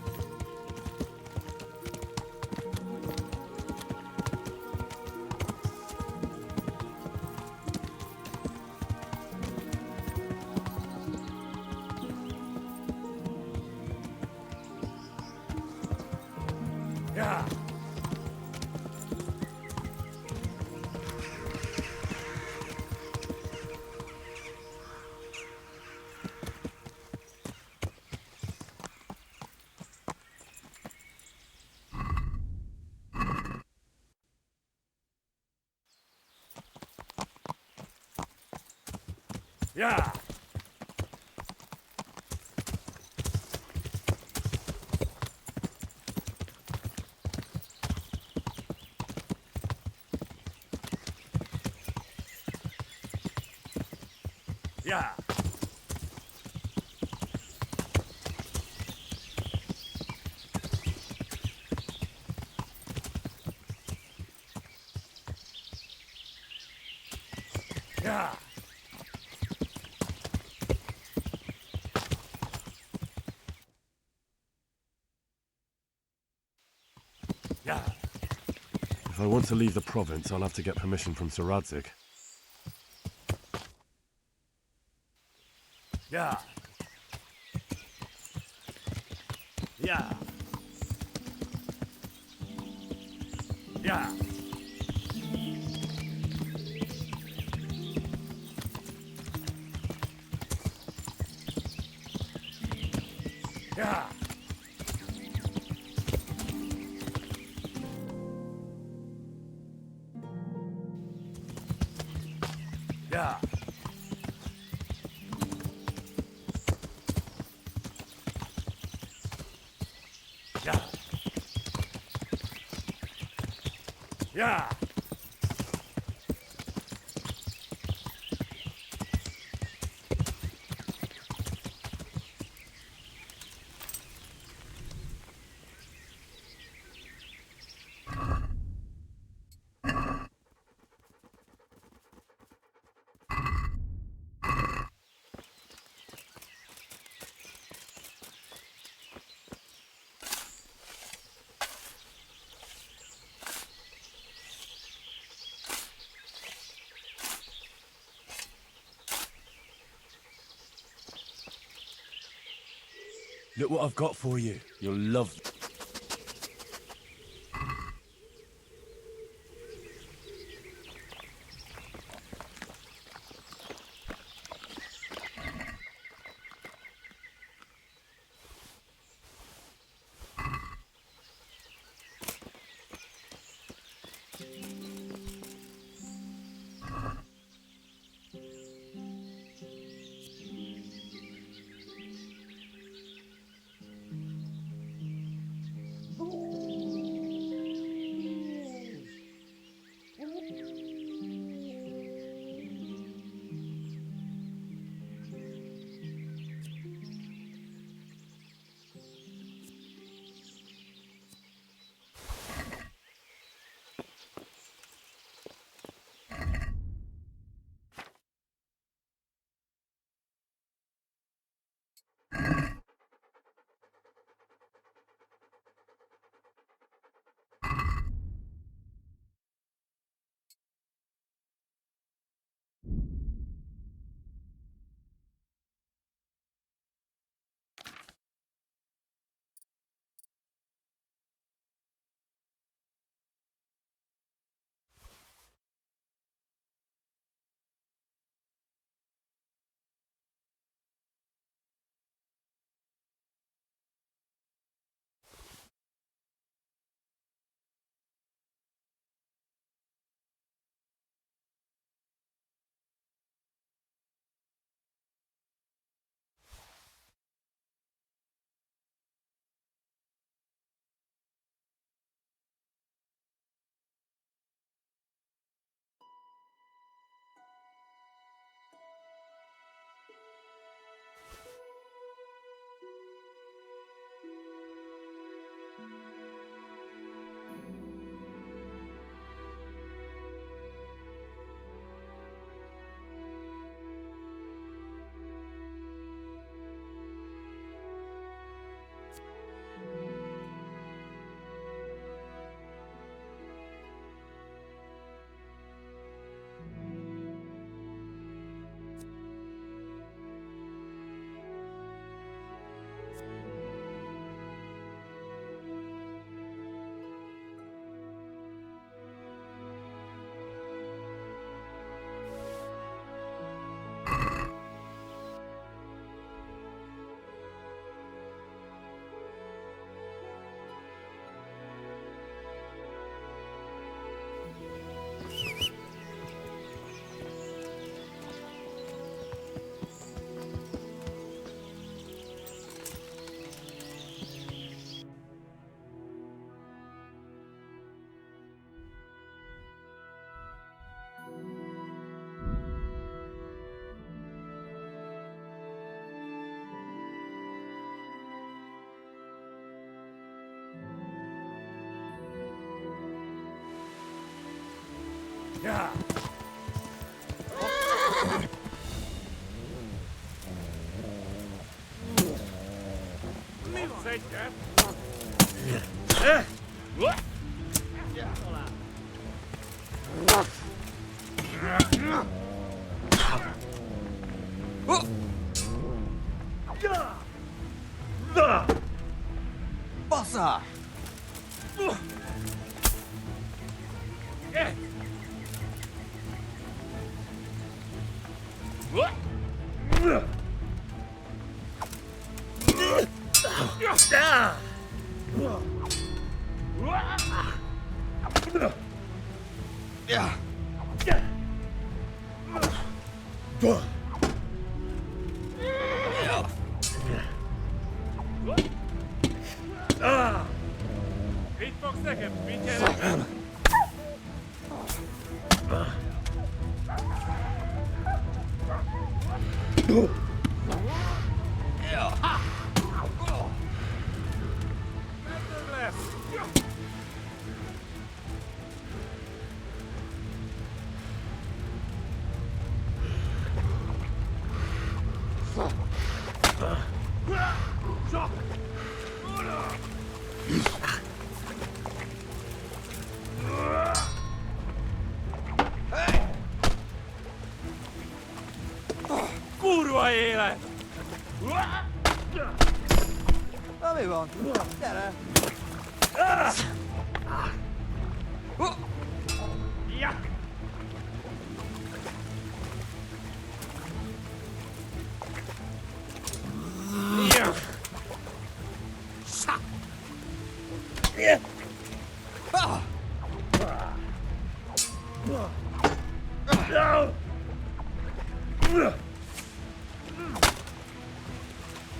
Yeah. Yeah. Yeah. Yeah. If I want to leave the province, I'll have to get permission from Sir Radzig. Yeah. Yeah. Yeah. Yeah. Yeah. Yeah. Yeah. Look what I've got for you. You'll love it. Yeah. I'll take that. Bossa! Itt fogsz nekem, figyelj! Kurva élet! Na mi van? Gyere! Ja! Ja! Ja!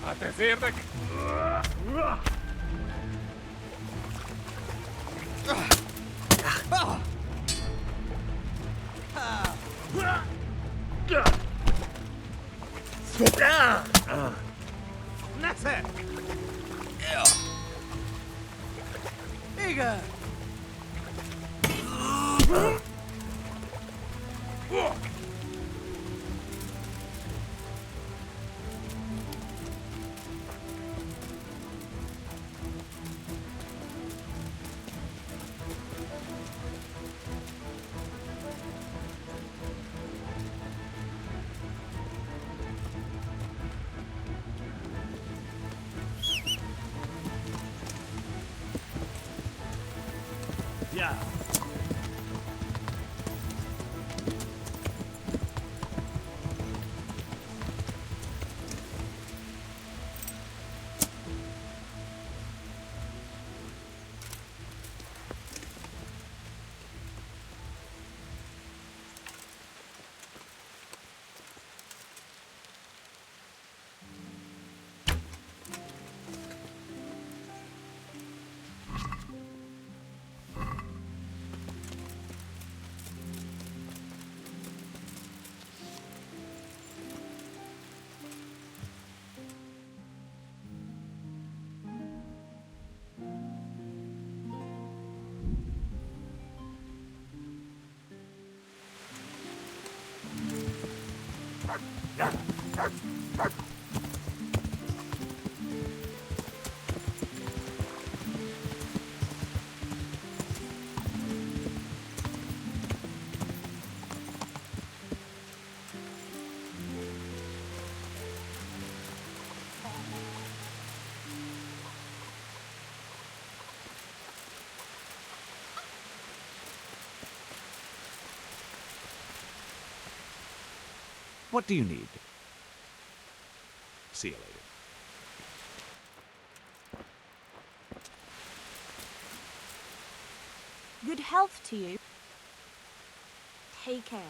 Hát ez érdek! Nesze! Igen! Ja! What do you need? See you later. Good health to you. Take care.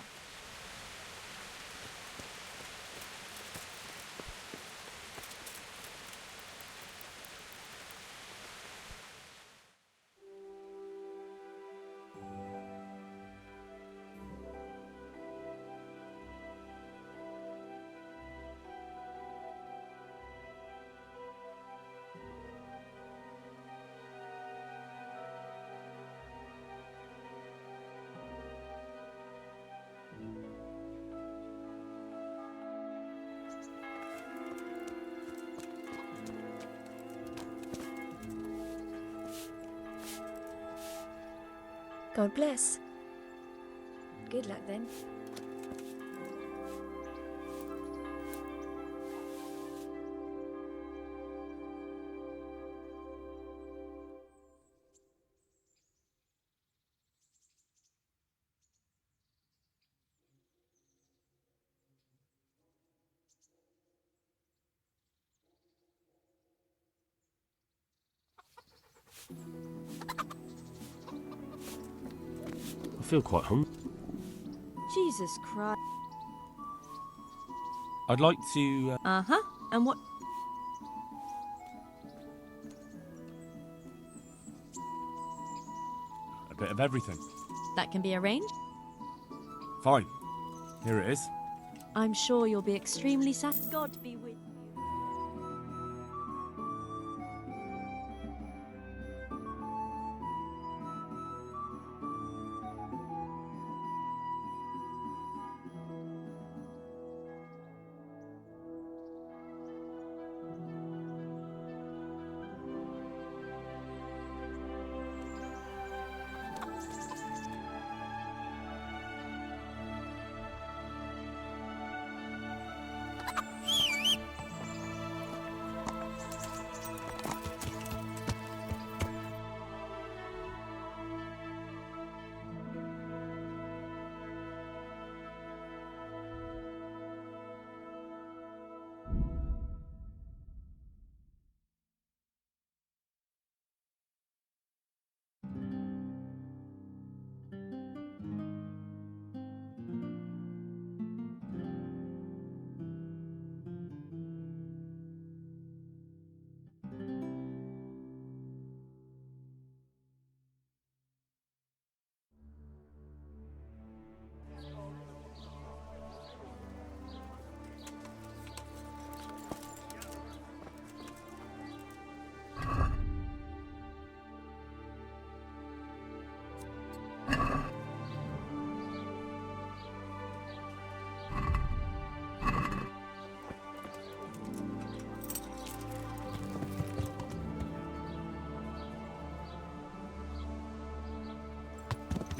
God bless. Good luck then. I feel quite hungry. Jesus Christ. I'd like to. Uh-huh. And what? A bit of everything. That can be arranged. Fine. Here it is. I'm sure you'll be extremely God be with you.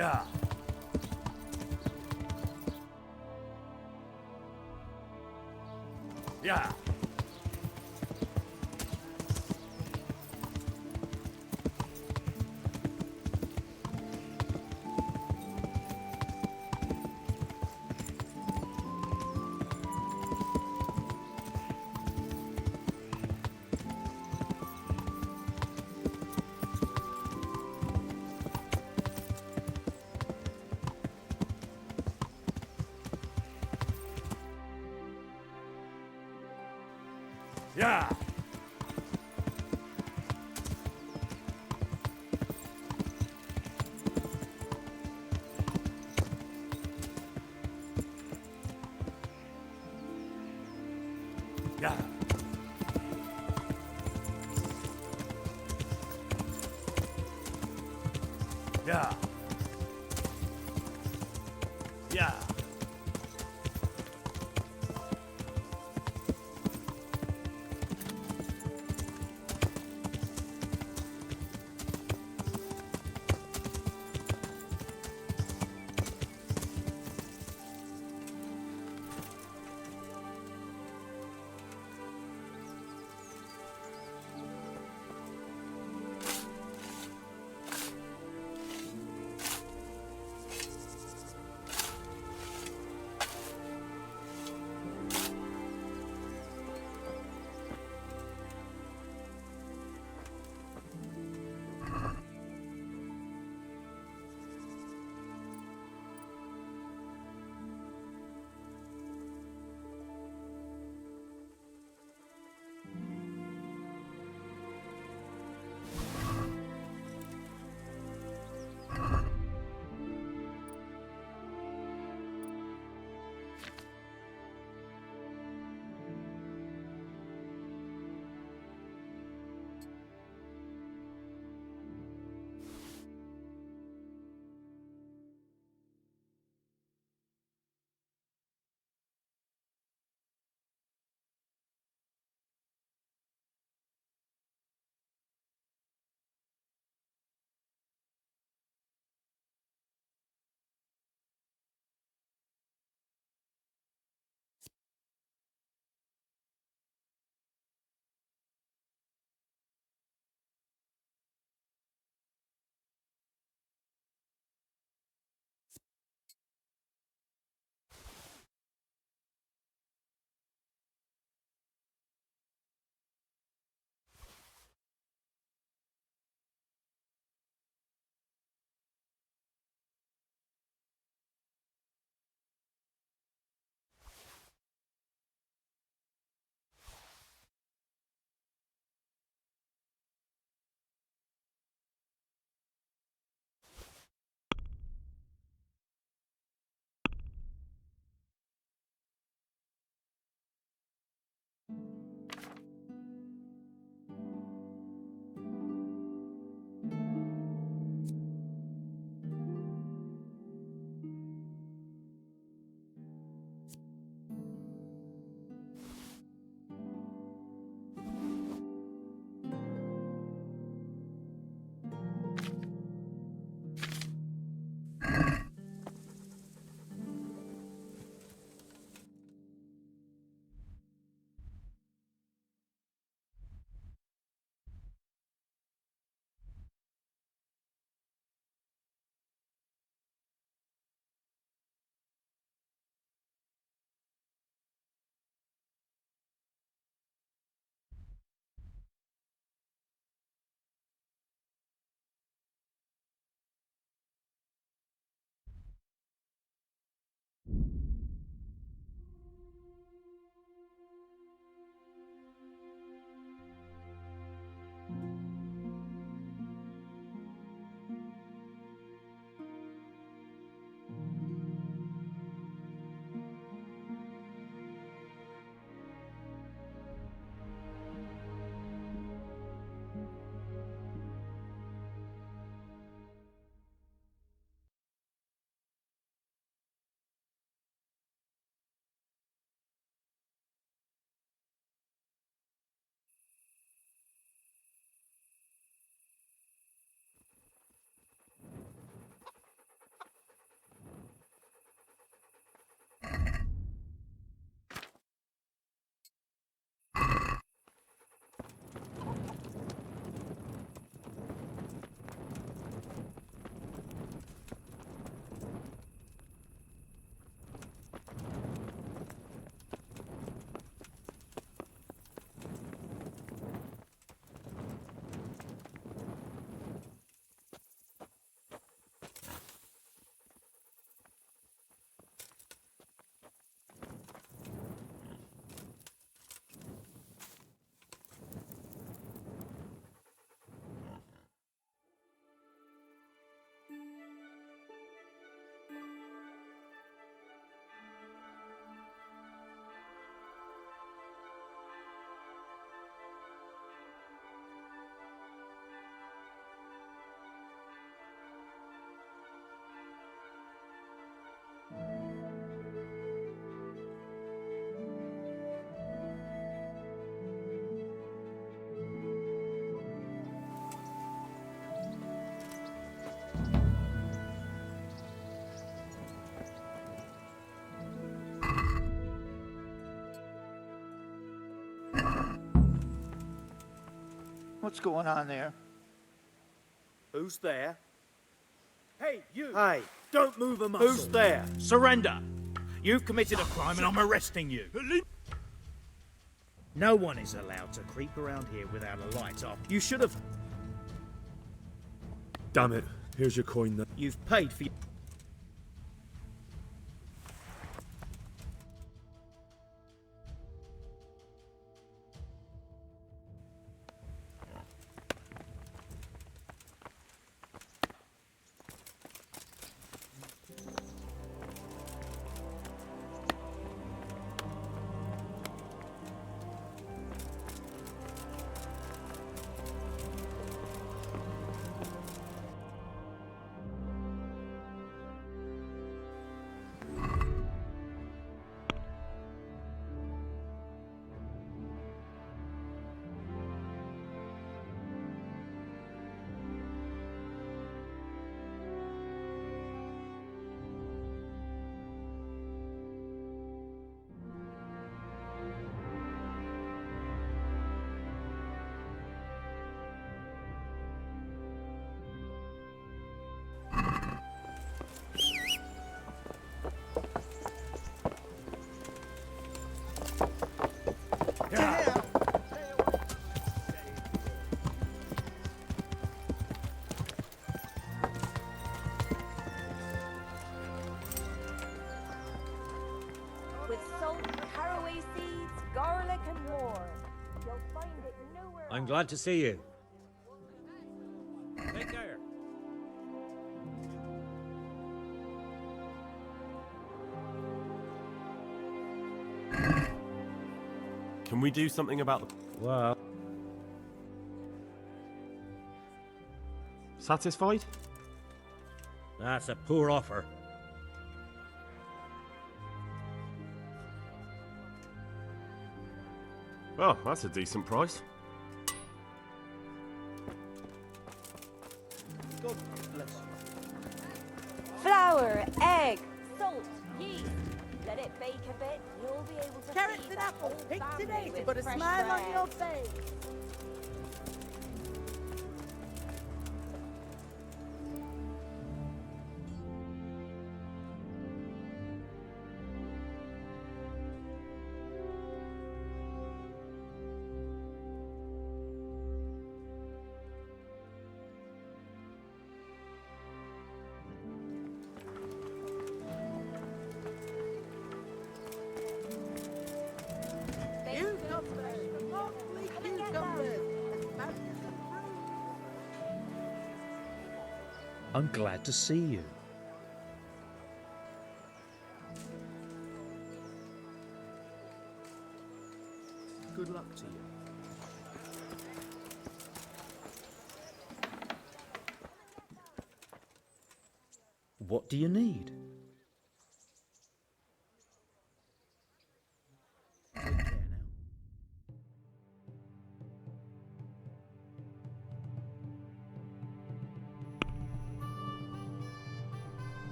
Yeah. Yeah. Yeah. Yeah. Yeah. Yeah. What's going on there? Who's there? Hey, you! Hey, don't move a muscle. Who's there? Surrender! You've committed a crime and I'm arresting you. No one is allowed to creep around here without a light off. You should have... Damn it. Here's your coin then. You've paid for... With salt, caraway seeds, garlic, and more. You'll find it nowhere. I'm glad to see you. Take care. Can we do something about the... Well... Satisfied? That's a poor offer. Oh, that's a decent price. God bless you. Flour, egg, salt, yeast. Let it bake a bit. You'll be able to Carrots feed and that apples whole picked family today to with put a fresh smile on bread. your face. I'm glad to see you. Good luck to you. What do you need? Take care now.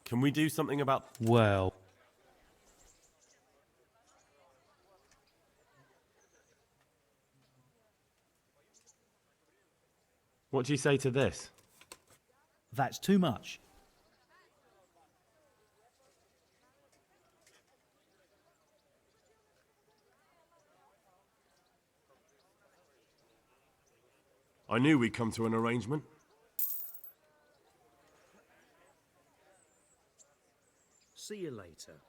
Can we do something about... Well... What do you say to this? That's too much. I knew we'd come to an arrangement. See you later.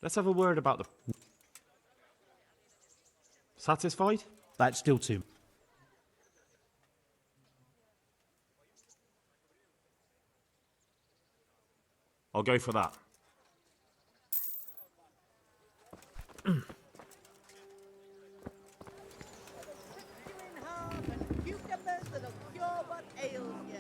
Let's have a word about the... Satisfied? That's still too... I'll go for that. Cucumbers that'll cure what ails you.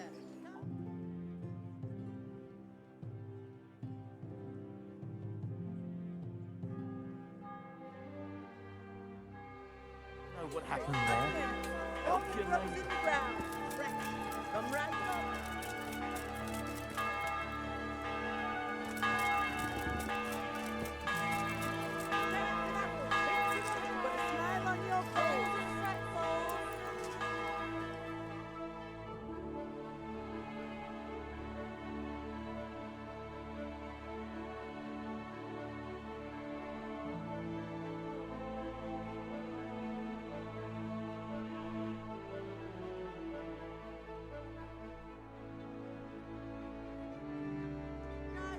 Know what happened there? Off your nose in the ground. Fresh. Come right up. Put a smile on your face.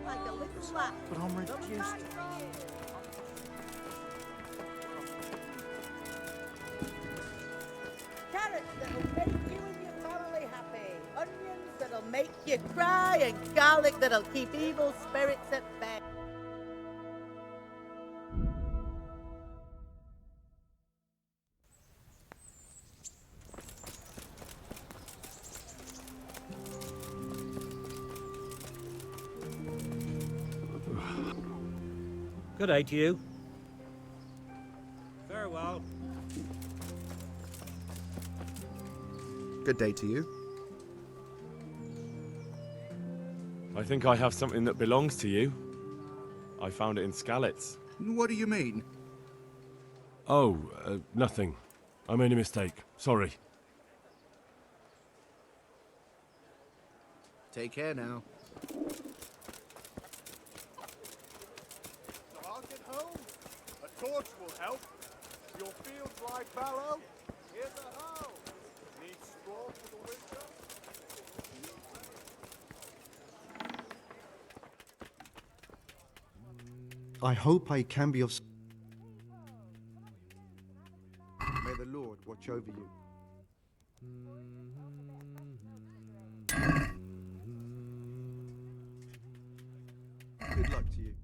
Like a little rat. But I'm reduced. Carrots that'll make you and your family happy. Onions that'll make you cry, and garlic that'll keep evil spirits at bay. Good day to you. Farewell. Good day to you. I think I have something that belongs to you. I found it in Skalitz. What do you mean? Oh, nothing. I made a mistake. Sorry. Take care now. Target home? A torch will help. Your fields lie fallow? Here's a hoe. Need straw for the winter? I hope I can be of... the Lord watch over you. Good luck to you.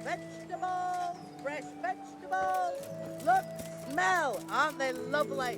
Vegetables, fresh vegetables. Look, smell. Aren't they lovely?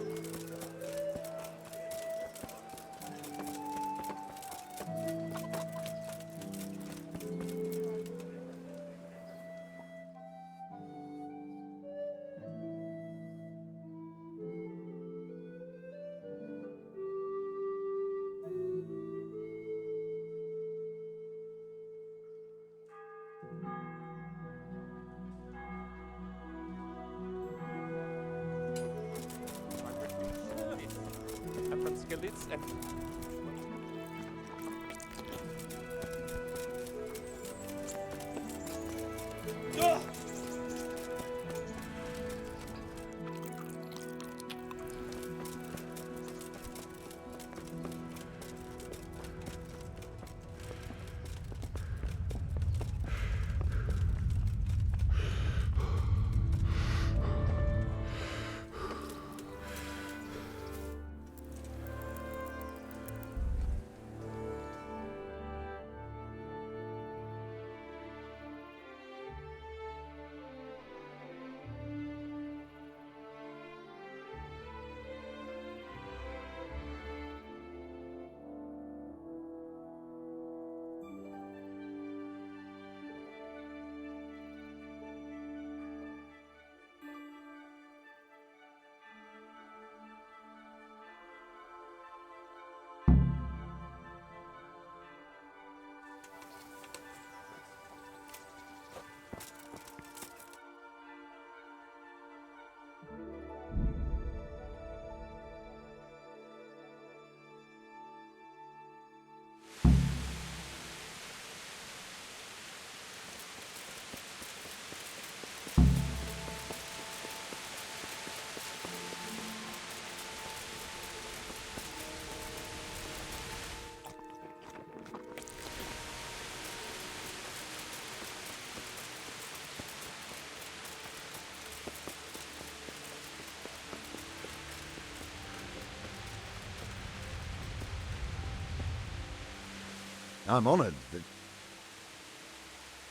I'm honored that...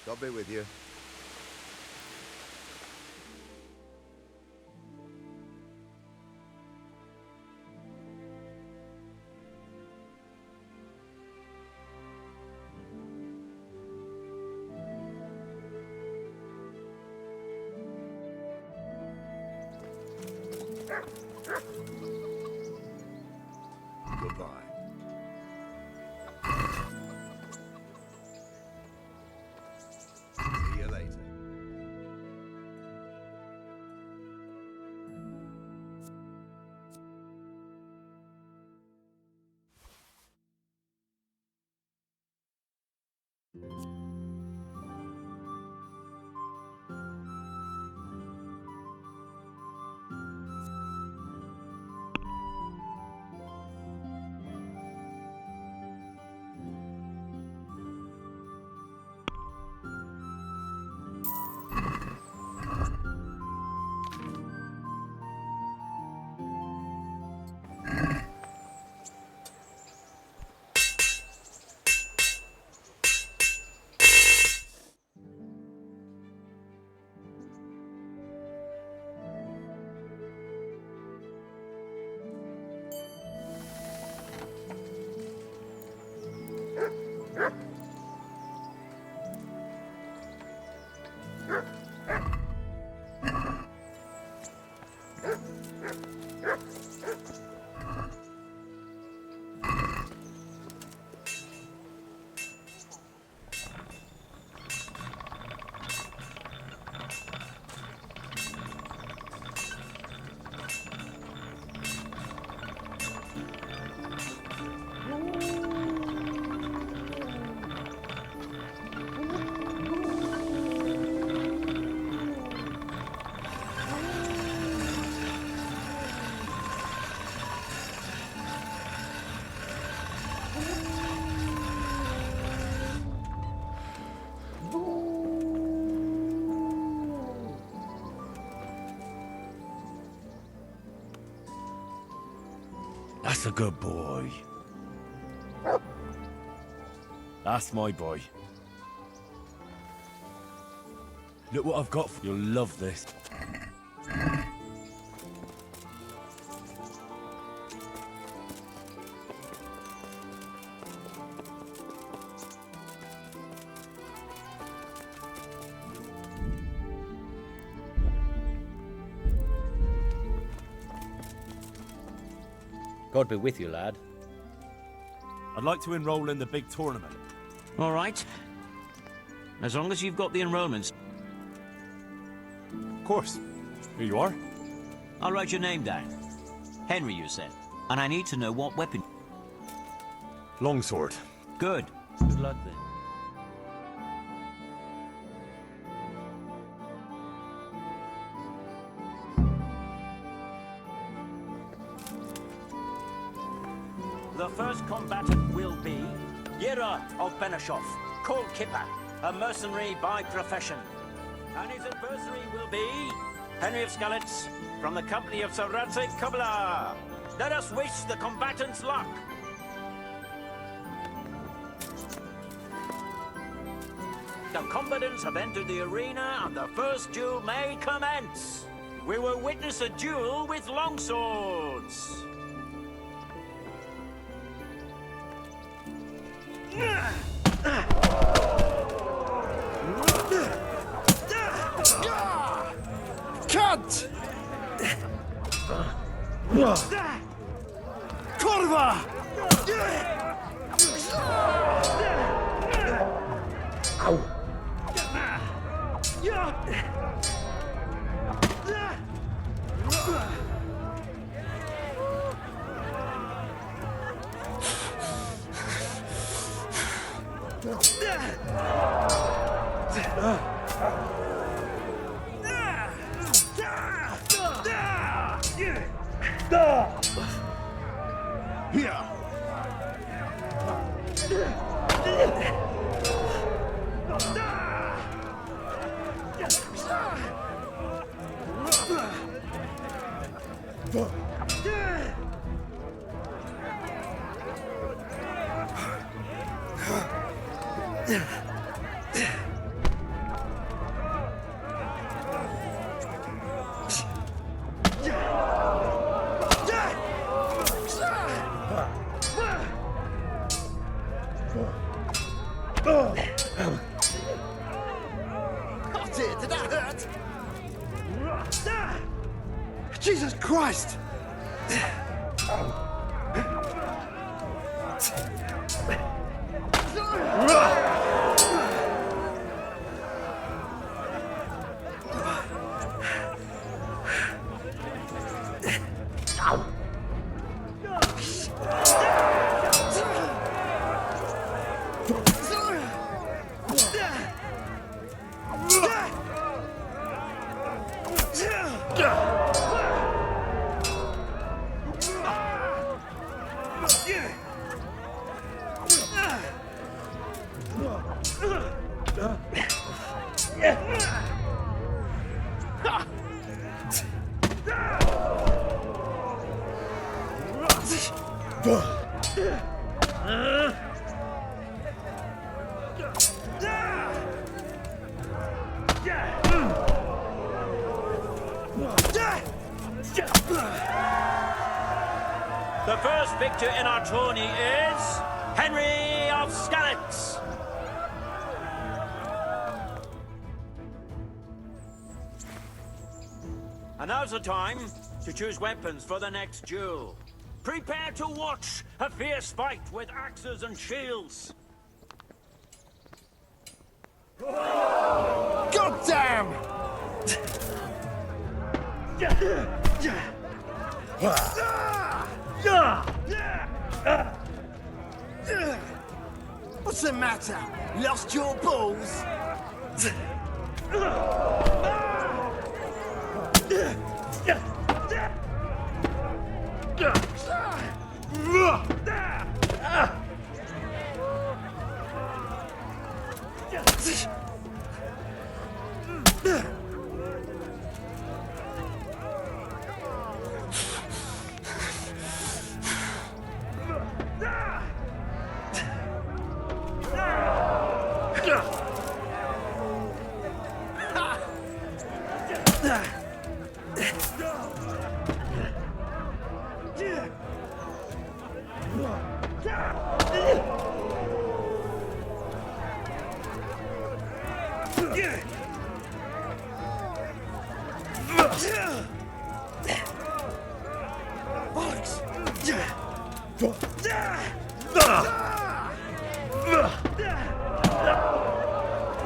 God be with you. Goodbye. See you later. That's a good boy. That's my boy. Look what I've got for you. You'll love this. God be with you, lad. I'd like to enroll in the big tournament. All right. As long as you've got the enrollments. Of course. Here you are. I'll write your name down. Henry, you said. And I need to know what weapon. Longsword. Good. Good luck then. The first combatant will be Yera of Benishov, called Kipper, a mercenary by profession. And his adversary will be Henry of Skalitz, from the company of Sir Radzik Kubla. Let us wish the combatants luck. The combatants have entered the arena and the first duel may commence. We will witness a duel with longswords. Cunt! Kurwa! Oh dear, did that hurt? Jesus Christ! The first victor in our tourney is Henry of Skalitz. And now's the time to choose weapons for the next duel. Prepare to watch a fierce fight with axes and shields. God damn! What's the matter? Lost your balls?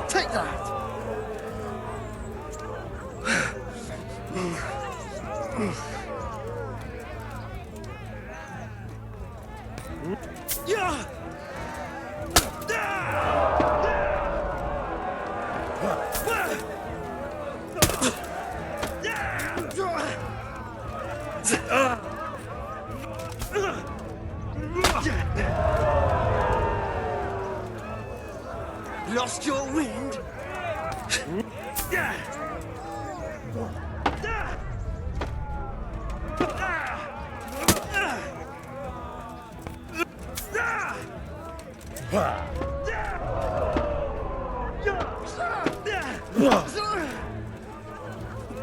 Take that! Lost your wind?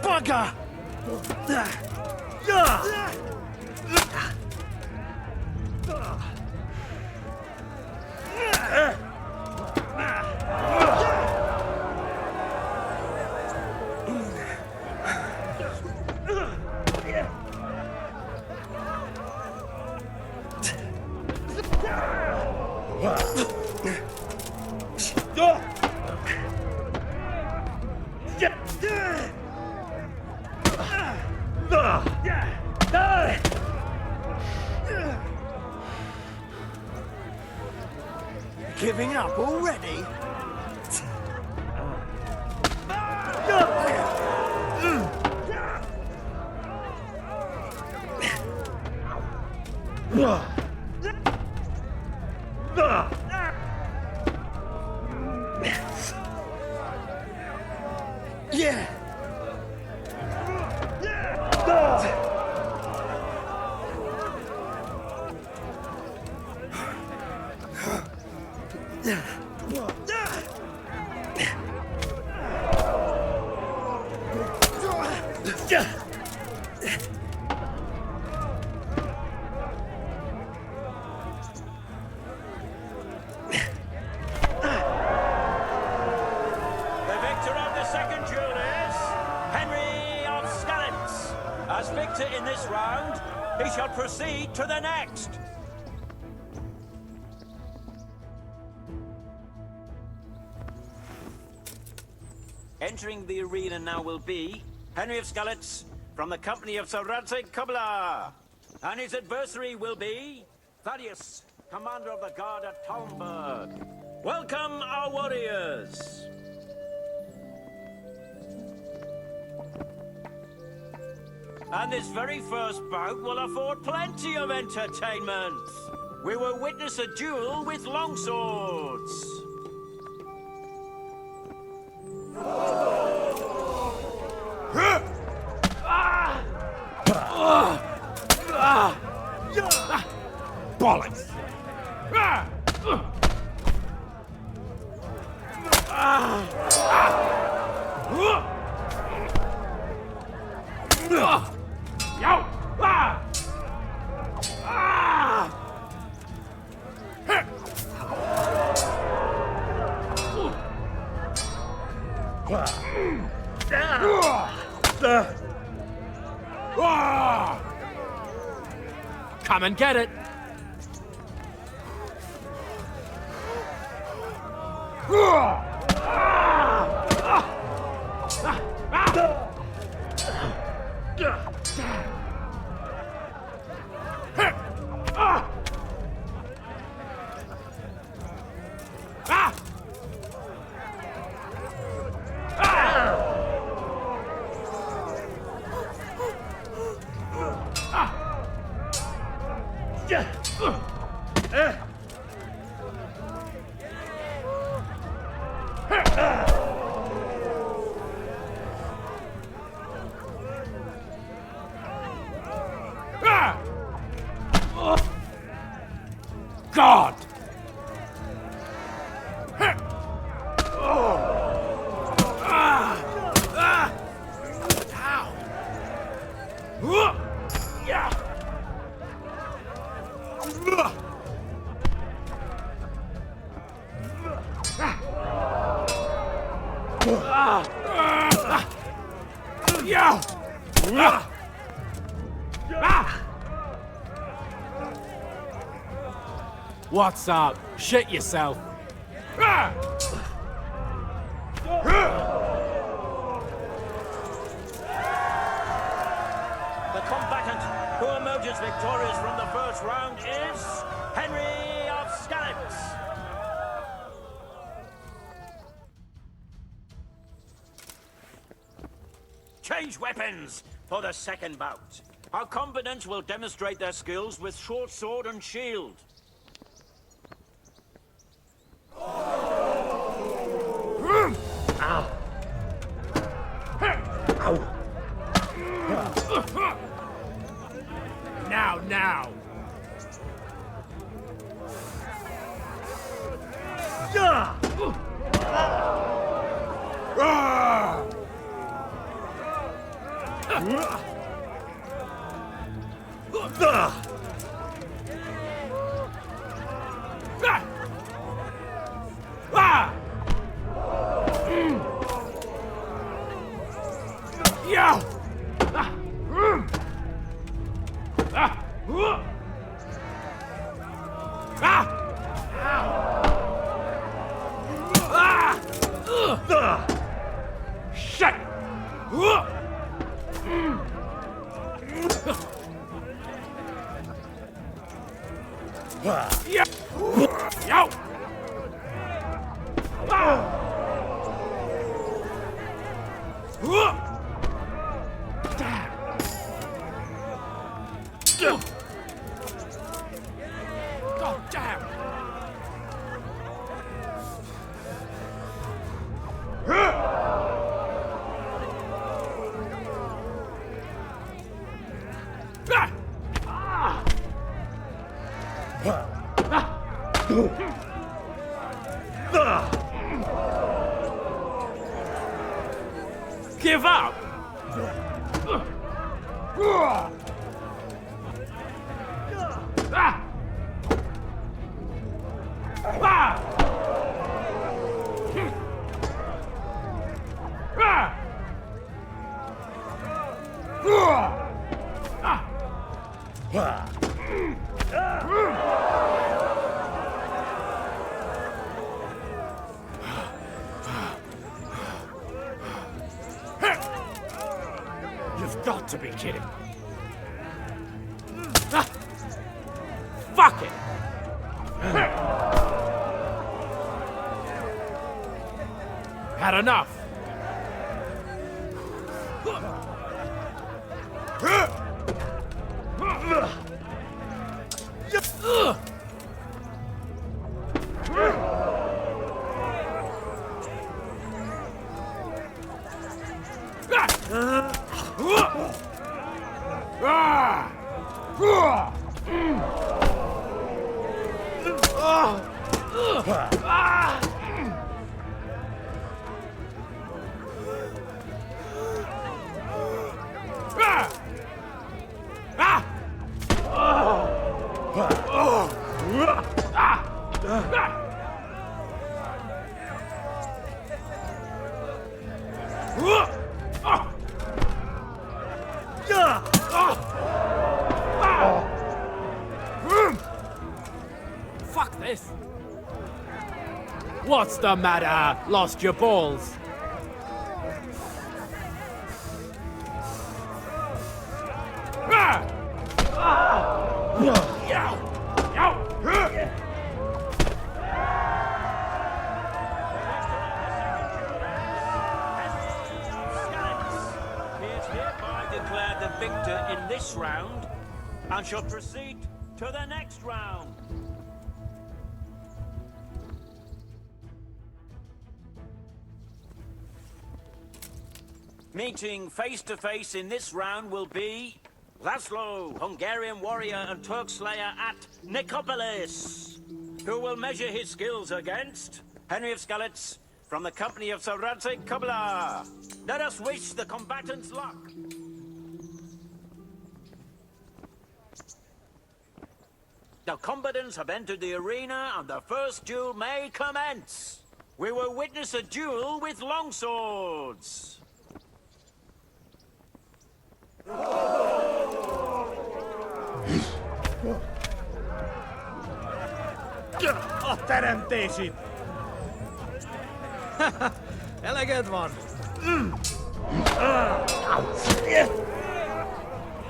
Bugger! Giving up already? Yeah! The victor of the second duel is Henry of Skalitz. As victor in this round, he shall proceed to the next. Entering the arena now will be Henry of Skalitz from the company of Sir Radzig Kobyla. And his adversary will be Thaddeus, commander of the guard at Talmberg. Welcome, our warriors! And this very first bout will afford plenty of entertainment. We will witness a duel with longswords. Bollocks! Come and get it! God! What's up? Shit yourself. The combatant who emerges victorious from the first round is Henry of Skalitz. Change weapons for the second bout. Our combatants will demonstrate their skills with short sword and shield. Now. Shit! Yo! God damn! Give up! You've got to be kidding. Fuck it! Had enough. Fuck this. What's the matter? Lost your balls? Victor in this round and shall proceed to the next round. Meeting face to face in this round will be Laszlo, Hungarian warrior and Turk slayer at Nicopolis, who will measure his skills against Henry of Skalitz from the company of Sir Radzik Kubla. Let us wish the combatants luck. The combatants have entered the arena, and the first duel may commence. We will witness a duel with longswords. A teremtését! Eleged van!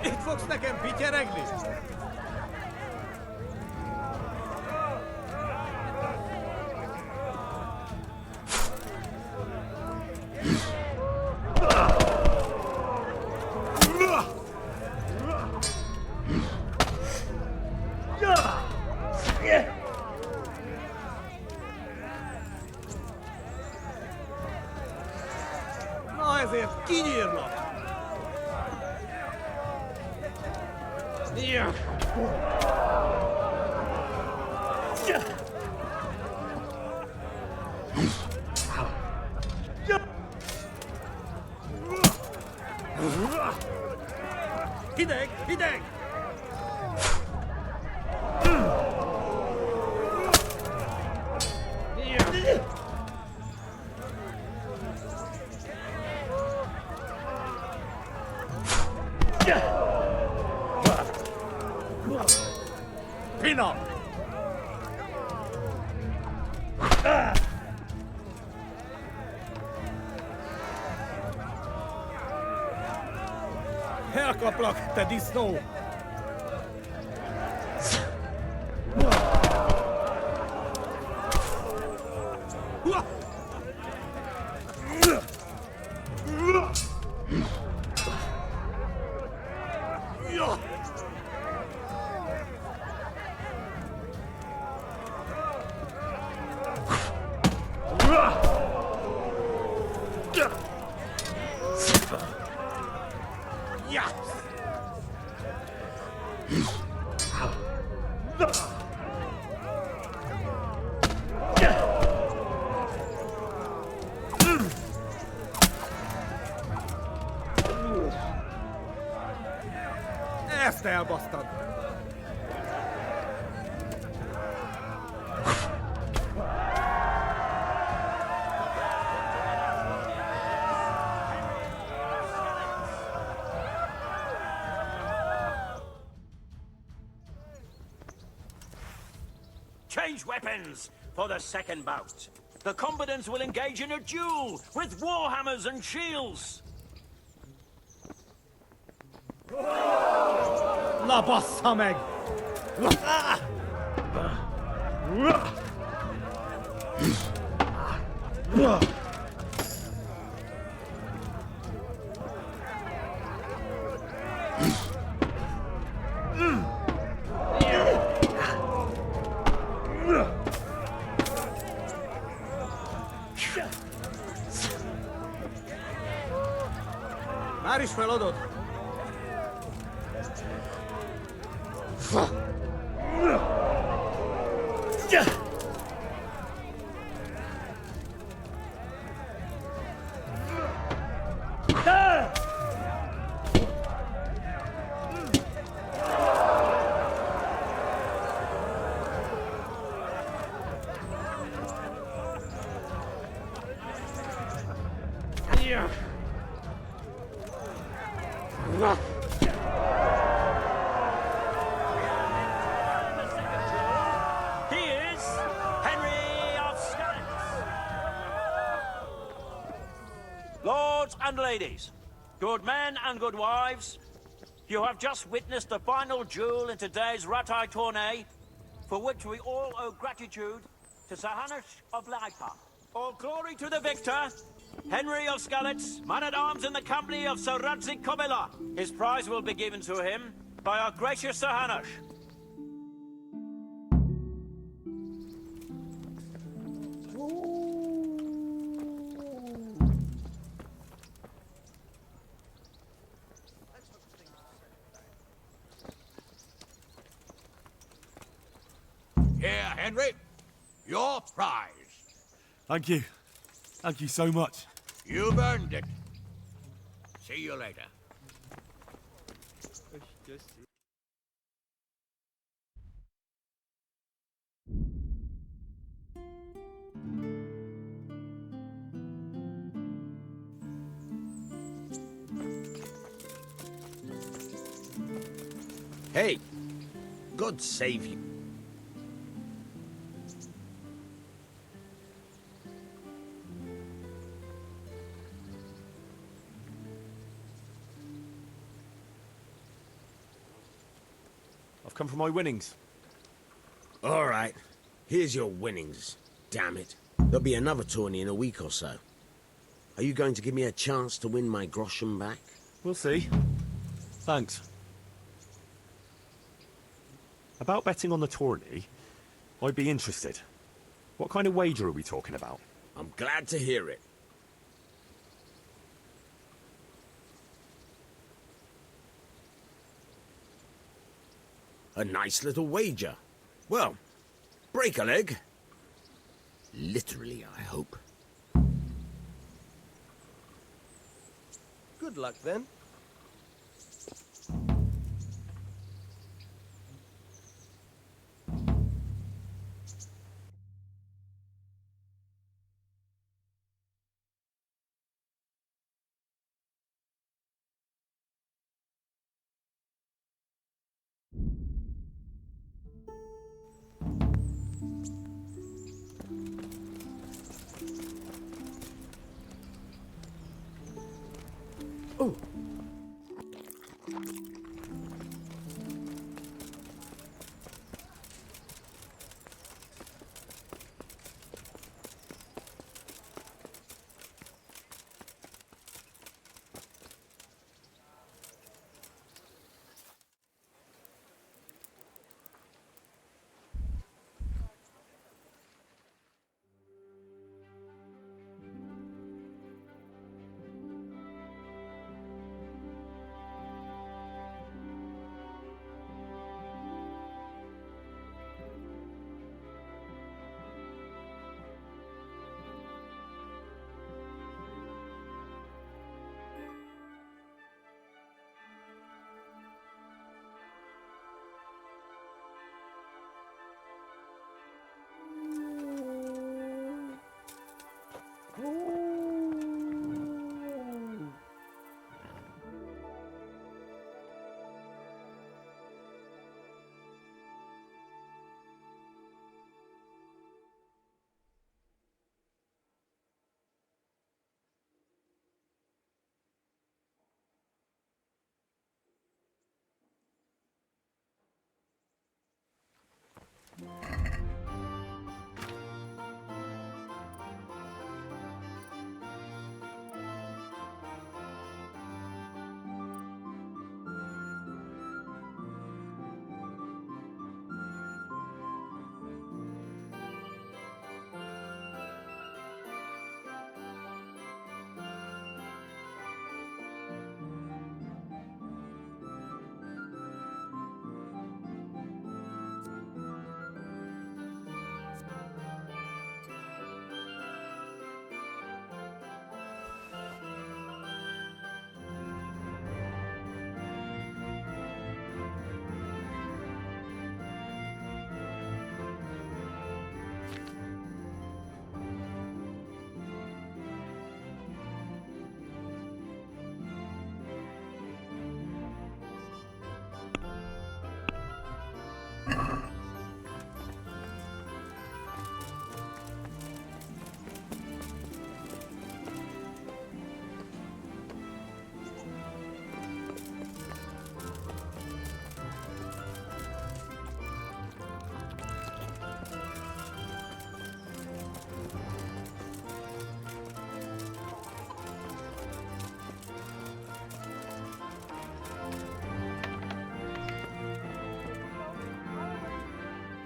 Itt fogsz nekem pityeregni? Na ezért kinyírlak! Ja. Hideg! Hideg! Finom! Elkaplak, te disznó! Ezt elbasztad! Change weapons for the second bout. The combatants will engage in a duel with warhammers and shields. Na bassza meg! Már is feladod? Lords and ladies, good men and good wives, you have just witnessed the final duel in today's Ratai tourney, for which we all owe gratitude to Sir Hanush of Laipa. All glory to the victor, Henry of Skalitz, man-at-arms in the company of Sir Radzik Kobila. His prize will be given to him by our gracious Sir Hanush. Here, Henry, your prize. Thank you. Thank you so much. You've earned it. See you later. Hey, God save you. I've come for my winnings. All right, here's your winnings. Damn it. There'll be another tourney in a week or so. Are you going to give me a chance to win my groschen back? We'll see. Thanks. About betting on the tourney, I'd be interested. What kind of wager are we talking about? I'm glad to hear it. A nice little wager. Well, break a leg. Literally, I hope. Good luck then. Oh.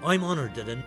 I'm honored that an...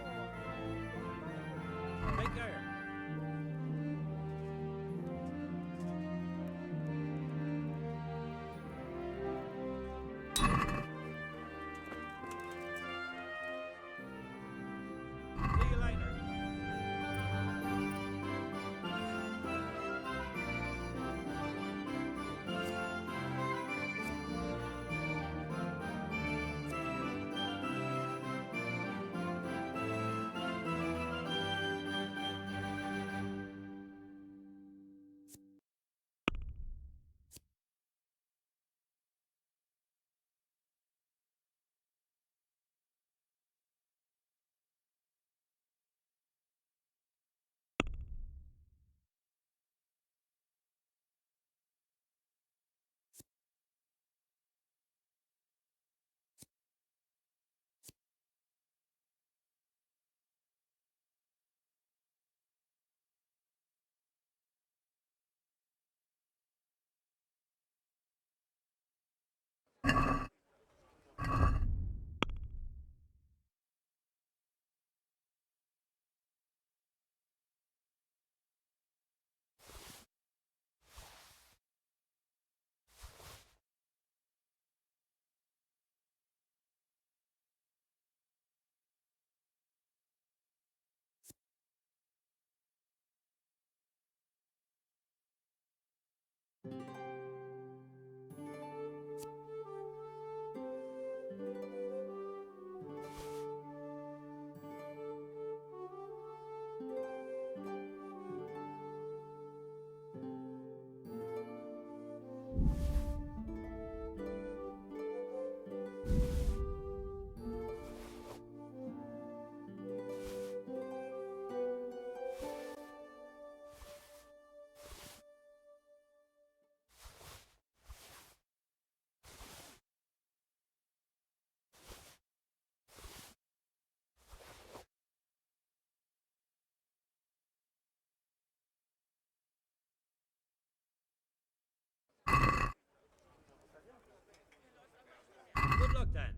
Good luck then.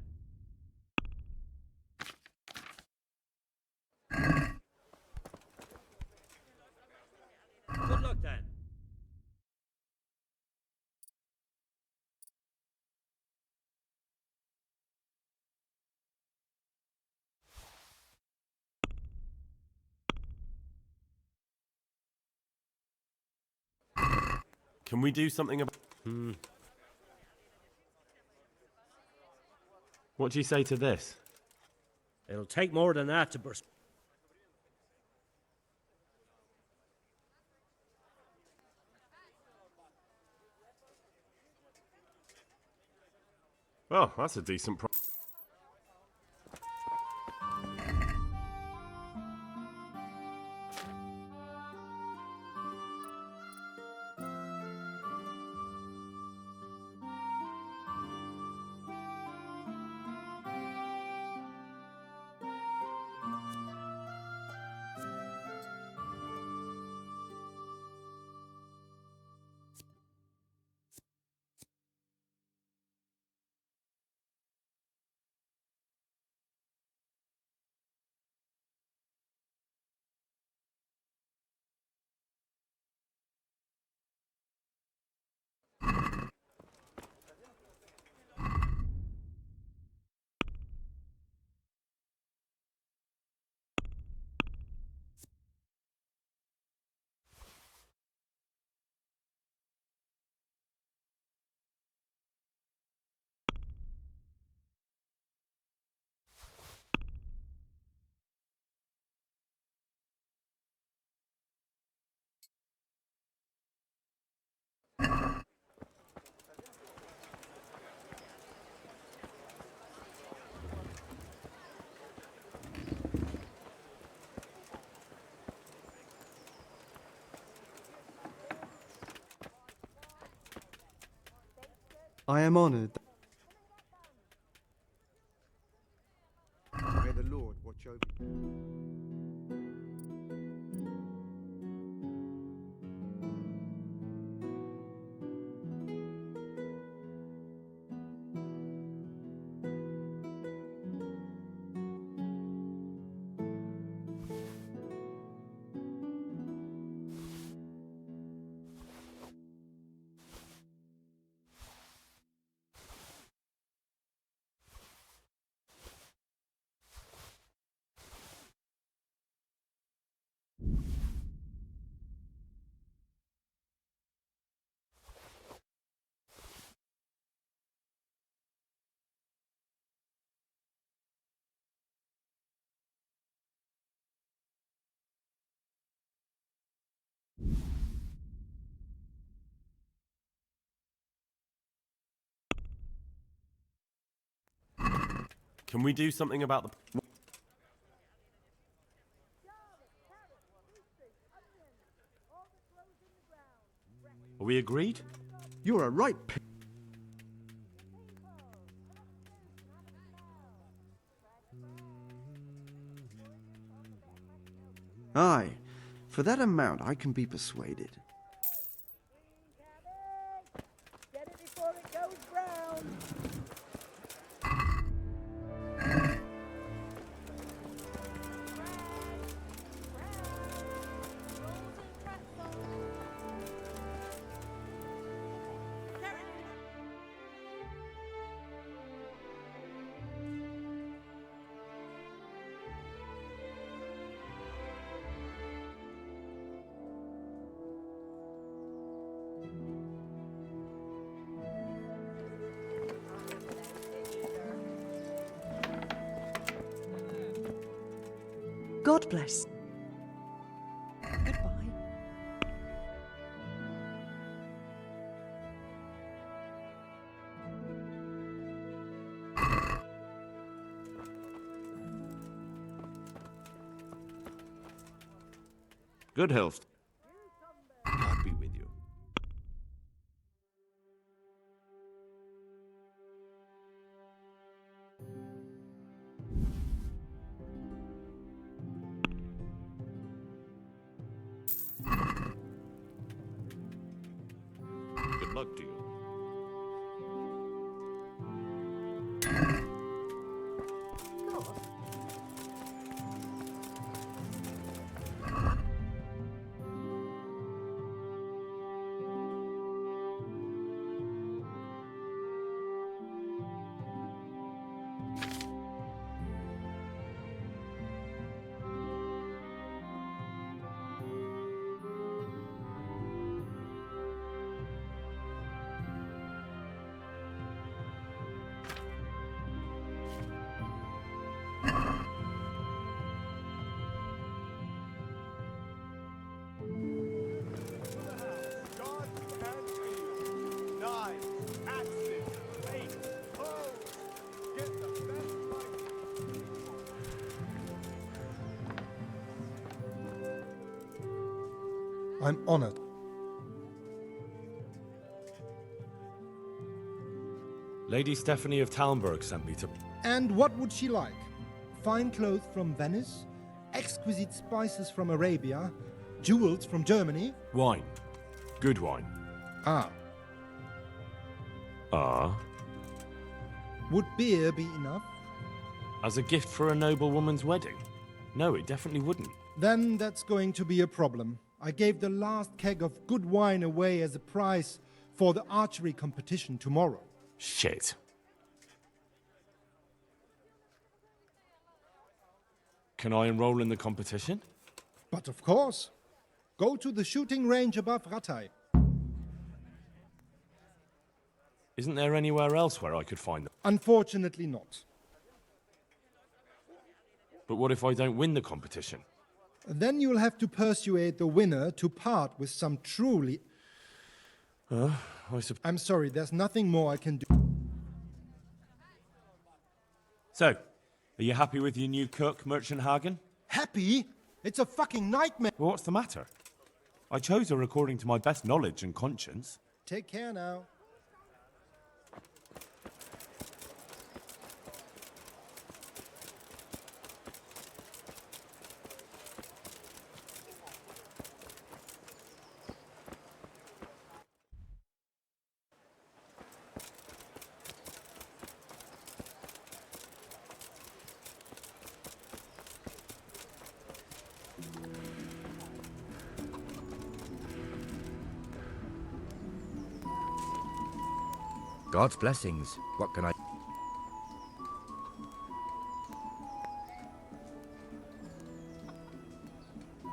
Good luck then. Can we do something about... What do you say to this? It'll take more than that to burst. Oh, that's a decent price. I am honored. May the Lord watch over you. Can we do something about the... Are we agreed? You're a right Aye, for that amount I can be persuaded. Get it before it goes brown. God bless. Goodbye. Good health. God be with you. Good luck to you. I'm honored. Lady Stephanie of Talmberg sent me to... And what would she like? Fine clothes from Venice, exquisite spices from Arabia, jewels from Germany? Wine. Good wine. Ah. Ah. Would beer be enough? As a gift for a noble woman's wedding? No, it definitely wouldn't. Then that's going to be a problem. I gave the last keg of good wine away as a prize for the archery competition tomorrow. Shit. Can I enroll in the competition? But of course. Go to the shooting range above Rattay. Isn't there anywhere else where I could find them? Unfortunately not. But what if I don't win the competition? Then you'll have to persuade the winner to part with some truly... I'm sorry, there's nothing more I can do. So, are you happy with your new cook, Merchant Hagen? Happy? It's a fucking nightmare! Well, what's the matter? I chose her according to my best knowledge and conscience. Take care now. God's blessings. What can I...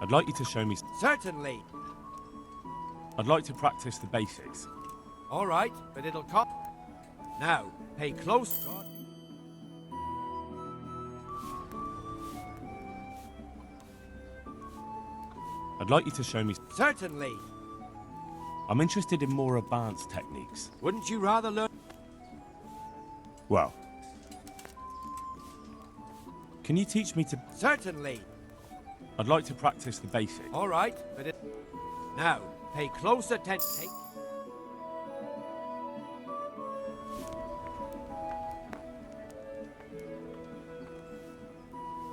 I'd like you to show me... Certainly. I'd like to practice the basics. All right, but it'll cost. Now, pay close. I'd like you to show me... Certainly. I'm interested in more advanced techniques. Wouldn't you rather learn? Well... Can you teach me to... Certainly. I'd like to practice the basics. All right, but it... Now, pay close attention.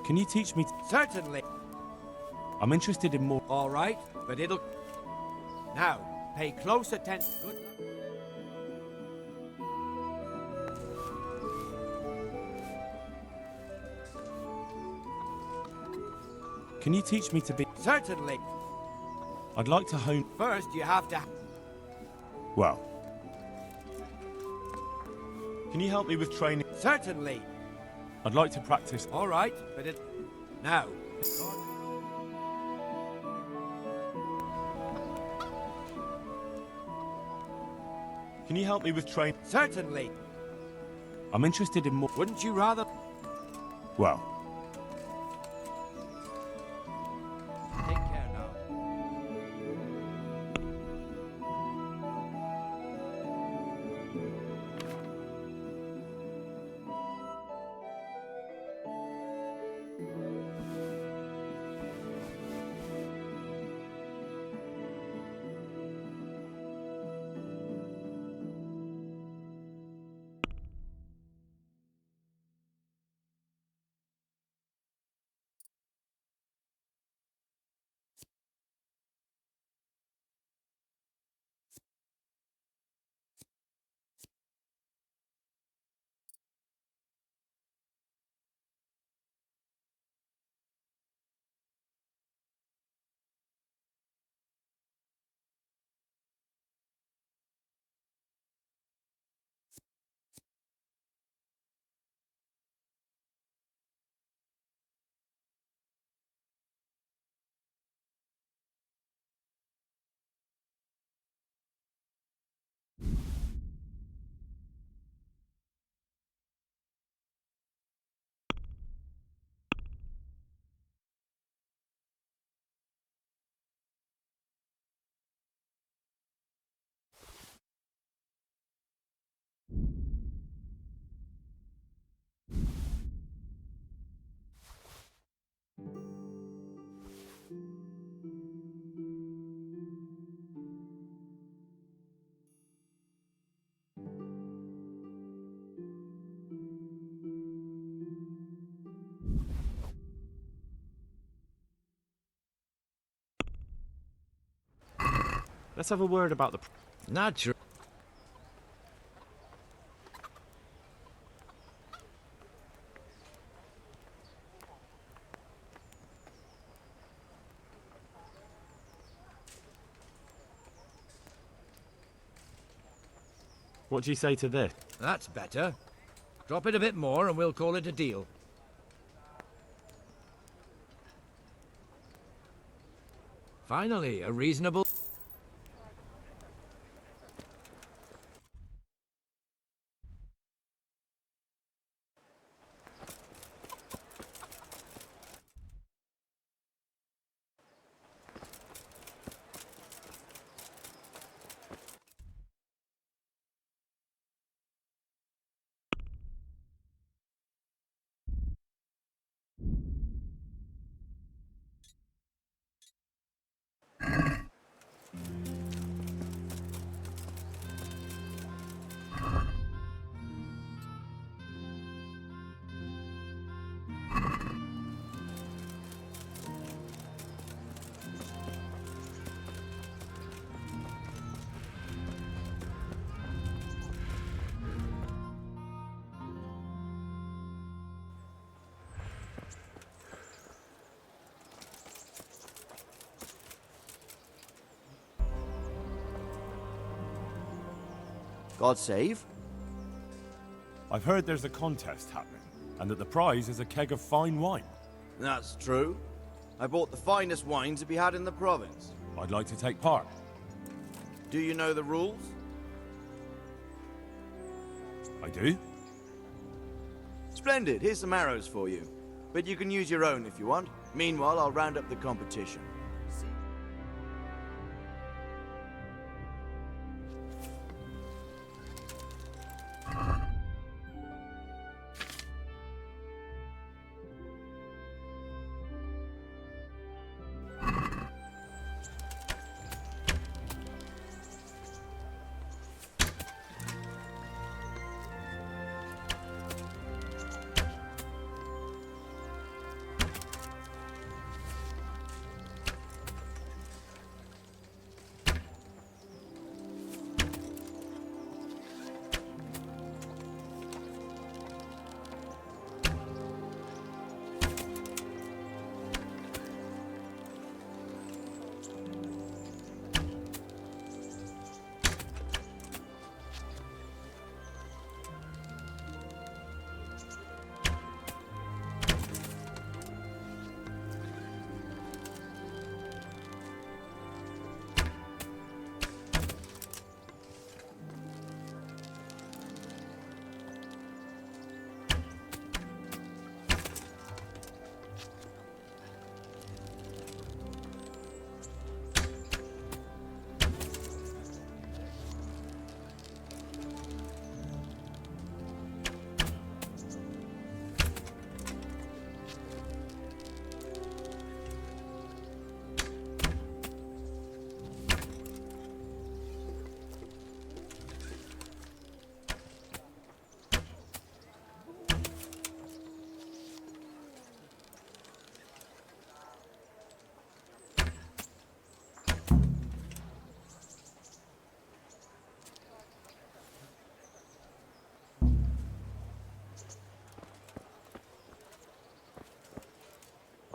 Can you teach me... Certainly. I'm interested in more... All right, but it'll... Now, pay close attention. Good luck. Can you teach me to be... Certainly. I'd like to hone... First, you have to... Well... Can you help me with training? Certainly. I'd like to practice... All right, but it... Now... Can you help me with training? Certainly. I'm interested in more... Wouldn't you rather... Well... Let's have a word about the... Natural. What do you say to this? That's better. Drop it a bit more and we'll call it a deal. Finally, a reasonable... God save? I've heard there's a contest happening, and that the prize is a keg of fine wine. That's true. I bought the finest wine to be had in the province. I'd like to take part. Do you know the rules? I do? Splendid. Here's some arrows for you. But you can use your own if you want. Meanwhile, I'll round up the competition.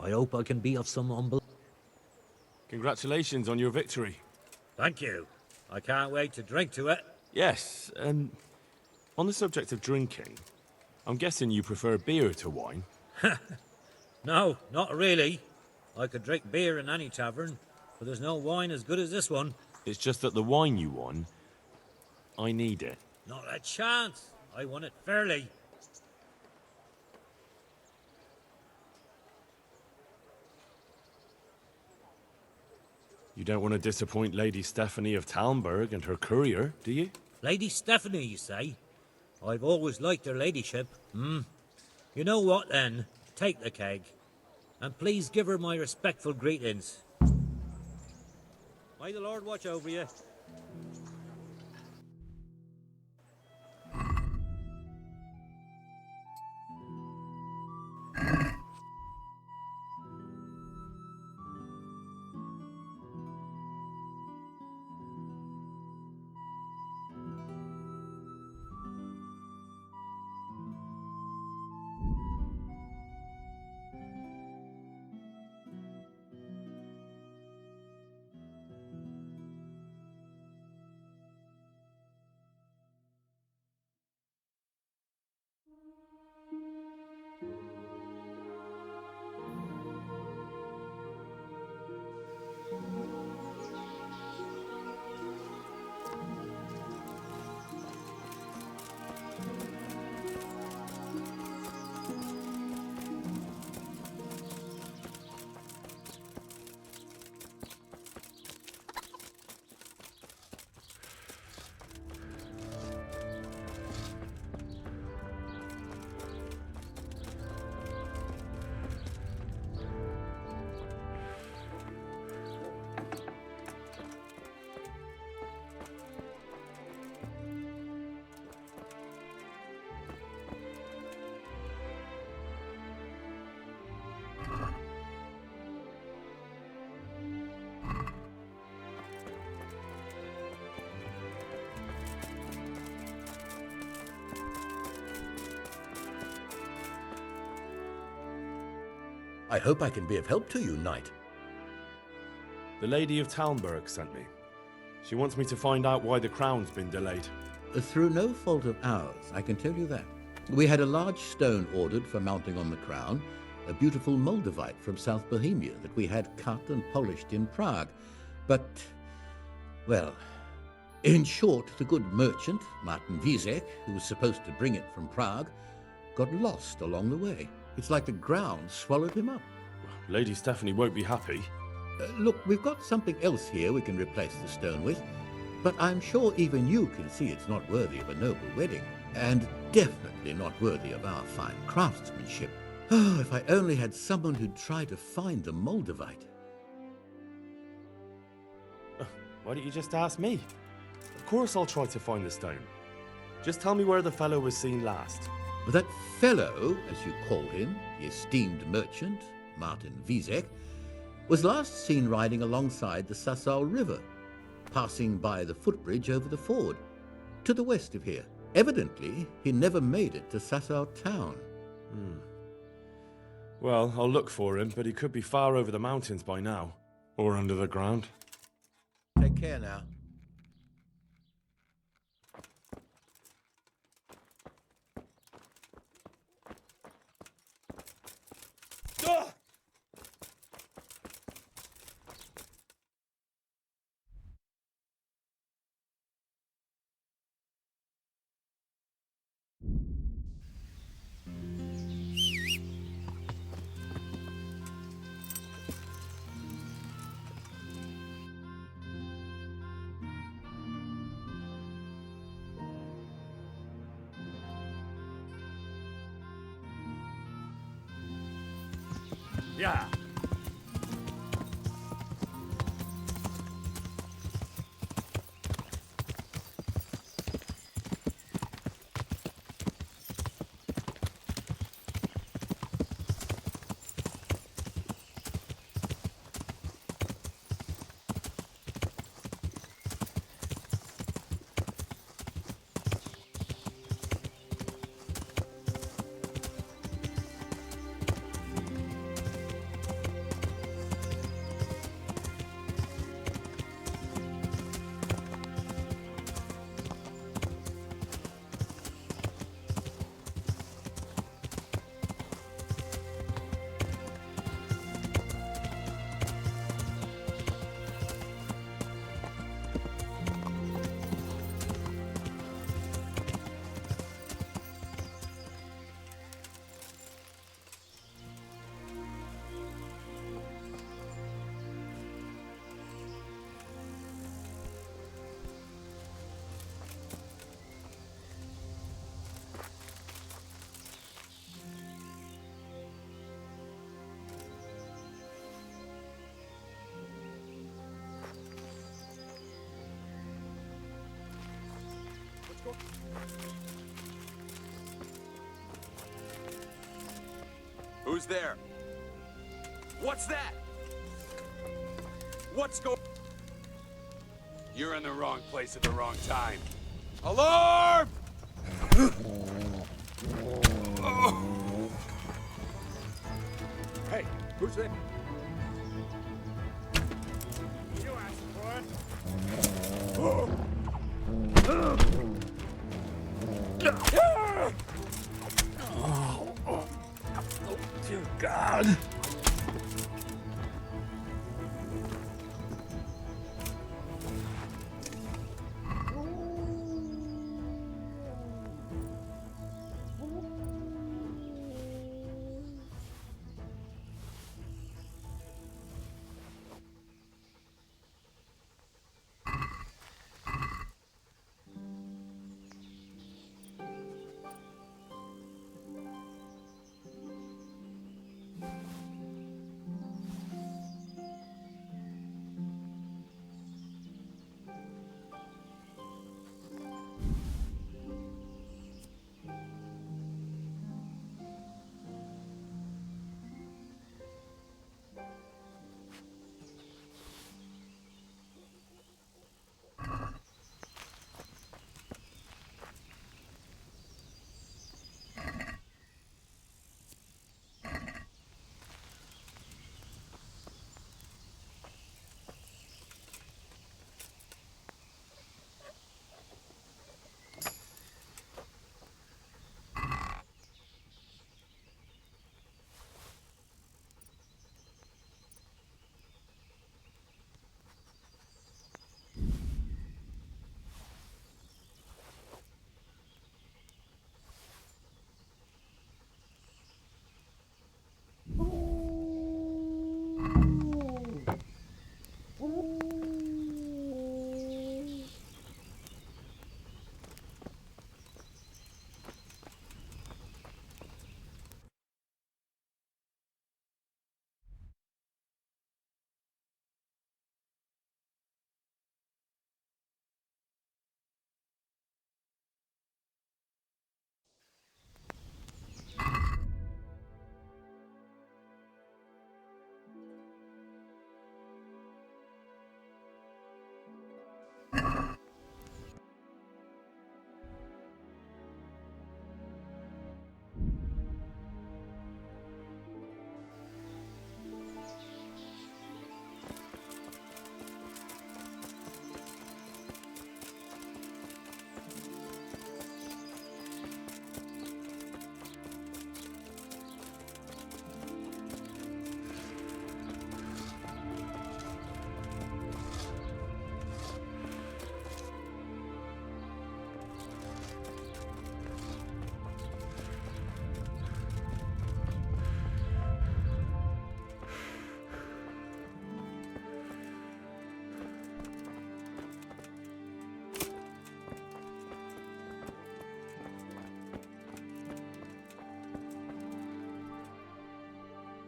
I hope I can be of some humble... Congratulations on your victory. Thank you. I can't wait to drink to it. Yes, on the subject of drinking, I'm guessing you prefer beer to wine? No, not really. I could drink beer in any tavern, but there's no wine as good as this one. It's just that the wine you won, I need it. Not a chance. I won it fairly. You don't want to disappoint Lady Stephanie of Talmberg and her courier, do you? Lady Stephanie, you say? I've always liked her ladyship. You know what, then? Take the keg. And please give her my respectful greetings. May the Lord watch over you. I hope I can be of help to you, knight. The Lady of Talmberg sent me. She wants me to find out why the crown's been delayed. Through no fault of ours, I can tell you that. We had a large stone ordered for mounting on the crown, a beautiful Moldavite from South Bohemia that we had cut and polished in Prague. But, well, in short, the good merchant, Martin Wizek, who was supposed to bring it from Prague, got lost along the way. It's like the ground swallowed him up. Lady Stephanie won't be happy. Look, we've got something else here we can replace the stone with, but I'm sure even you can see it's not worthy of a noble wedding, and definitely not worthy of our fine craftsmanship. Oh, if I only had someone who'd try to find the Moldavite. Why don't you just ask me? Of course I'll try to find the stone. Just tell me where the fellow was seen last. But that fellow, as you call him, the esteemed merchant, Martin Wizek, was last seen riding alongside the Sasau River, passing by the footbridge over the ford, to the west of here. Evidently, he never made it to Sasau town. Well, I'll look for him, but he could be far over the mountains by now. Or under the ground. Take care now. Yeah. Who's there? What's that? What's going? You're in the wrong place at the wrong time. Alarm! Hey, who's there? You asked for it. Oh, dear God.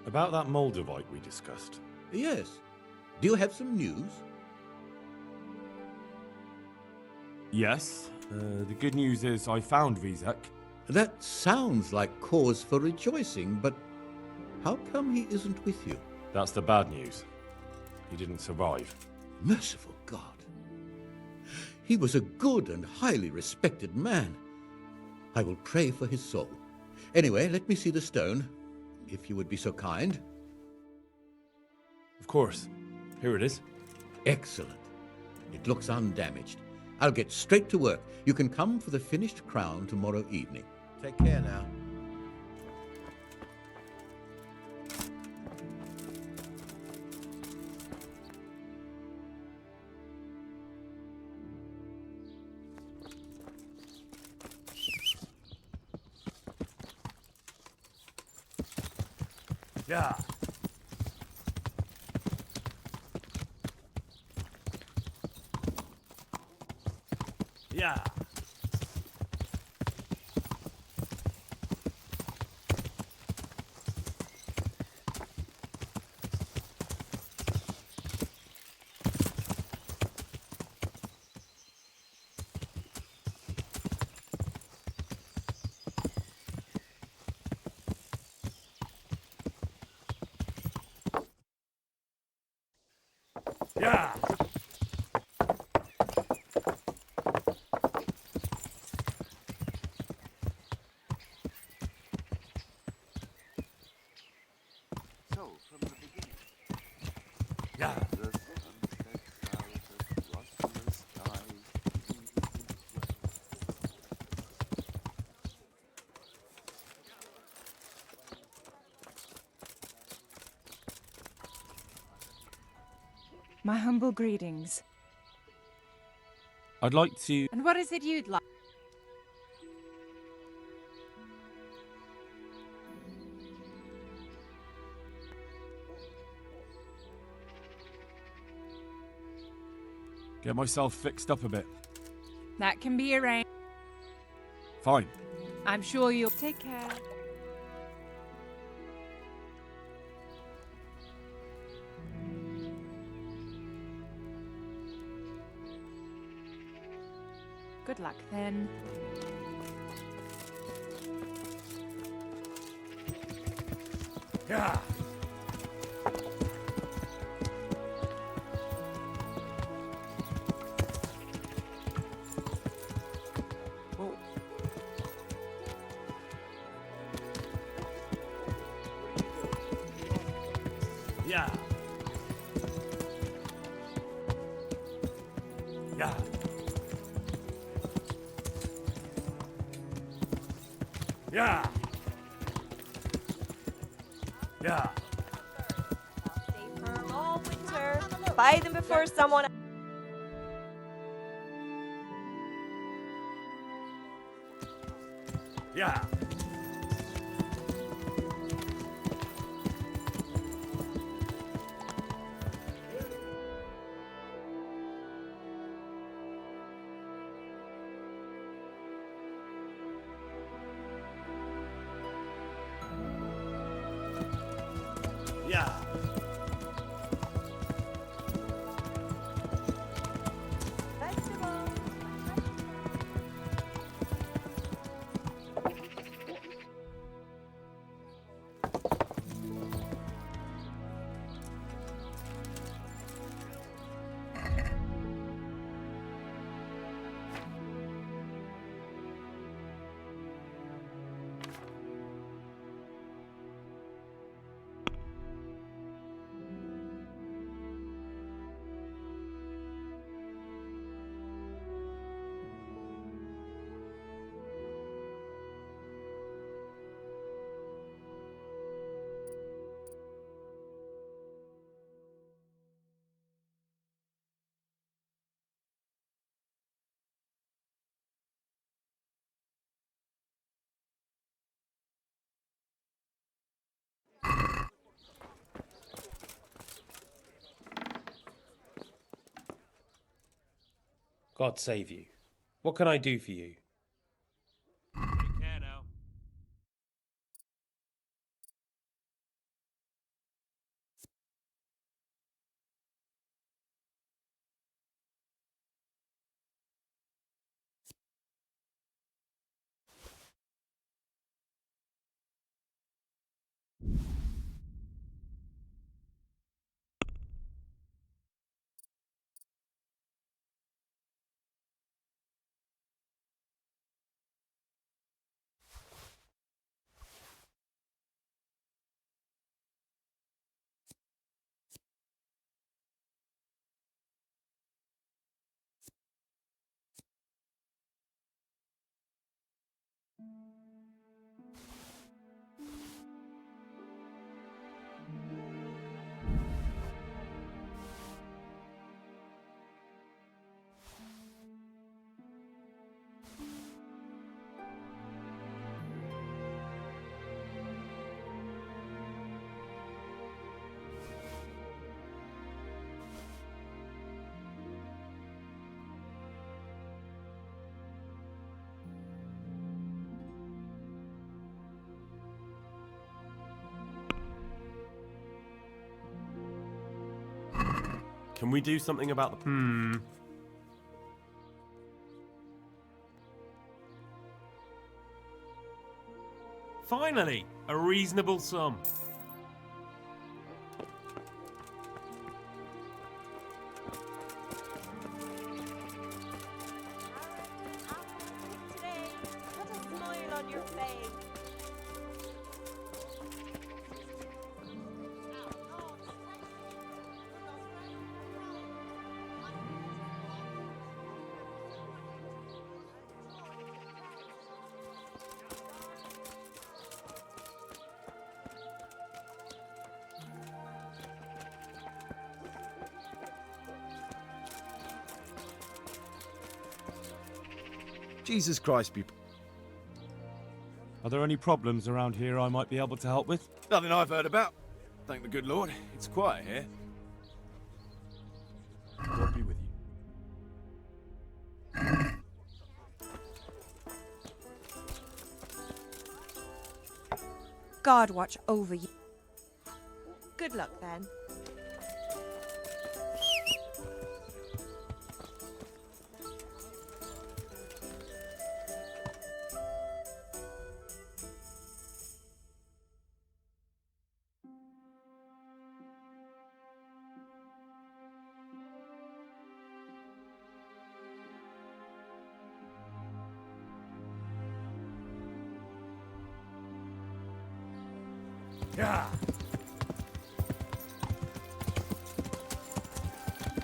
About that Moldavite we discussed. Yes. Do you have some news? Yes. The good news is I found Vizek. That sounds like cause for rejoicing, but how come he isn't with you? That's the bad news. He didn't survive. Merciful God. He was a good and highly respected man. I will pray for his soul. Anyway, let me see the stone, if you would be so kind. Of course. Here it is. Excellent. It looks undamaged. I'll get straight to work. You can come for the finished crown tomorrow evening. Take care now. Yeah. Yeah. Yeah. So, from the beginning. Yeah. The sunset clouds across the sky. My humble greetings. I'd like to... And what is it you'd like? get myself fixed up a bit. That can be arranged. Fine. I'm sure you'll take care. Good luck then. Yeah. Yeah. Yeah. Yeah. Yeah. Stay firm all winter. Buy them before someone. Yeah. Yeah. God save you. What can I do for you? Can we do something about the... Finally, a reasonable sum. Put a smile on your face. Jesus Christ, people. Are there any problems around here I might be able to help with? Nothing I've heard about. Thank the good Lord. It's quiet here. God be with you. God watch over you. Good luck then. Yeah.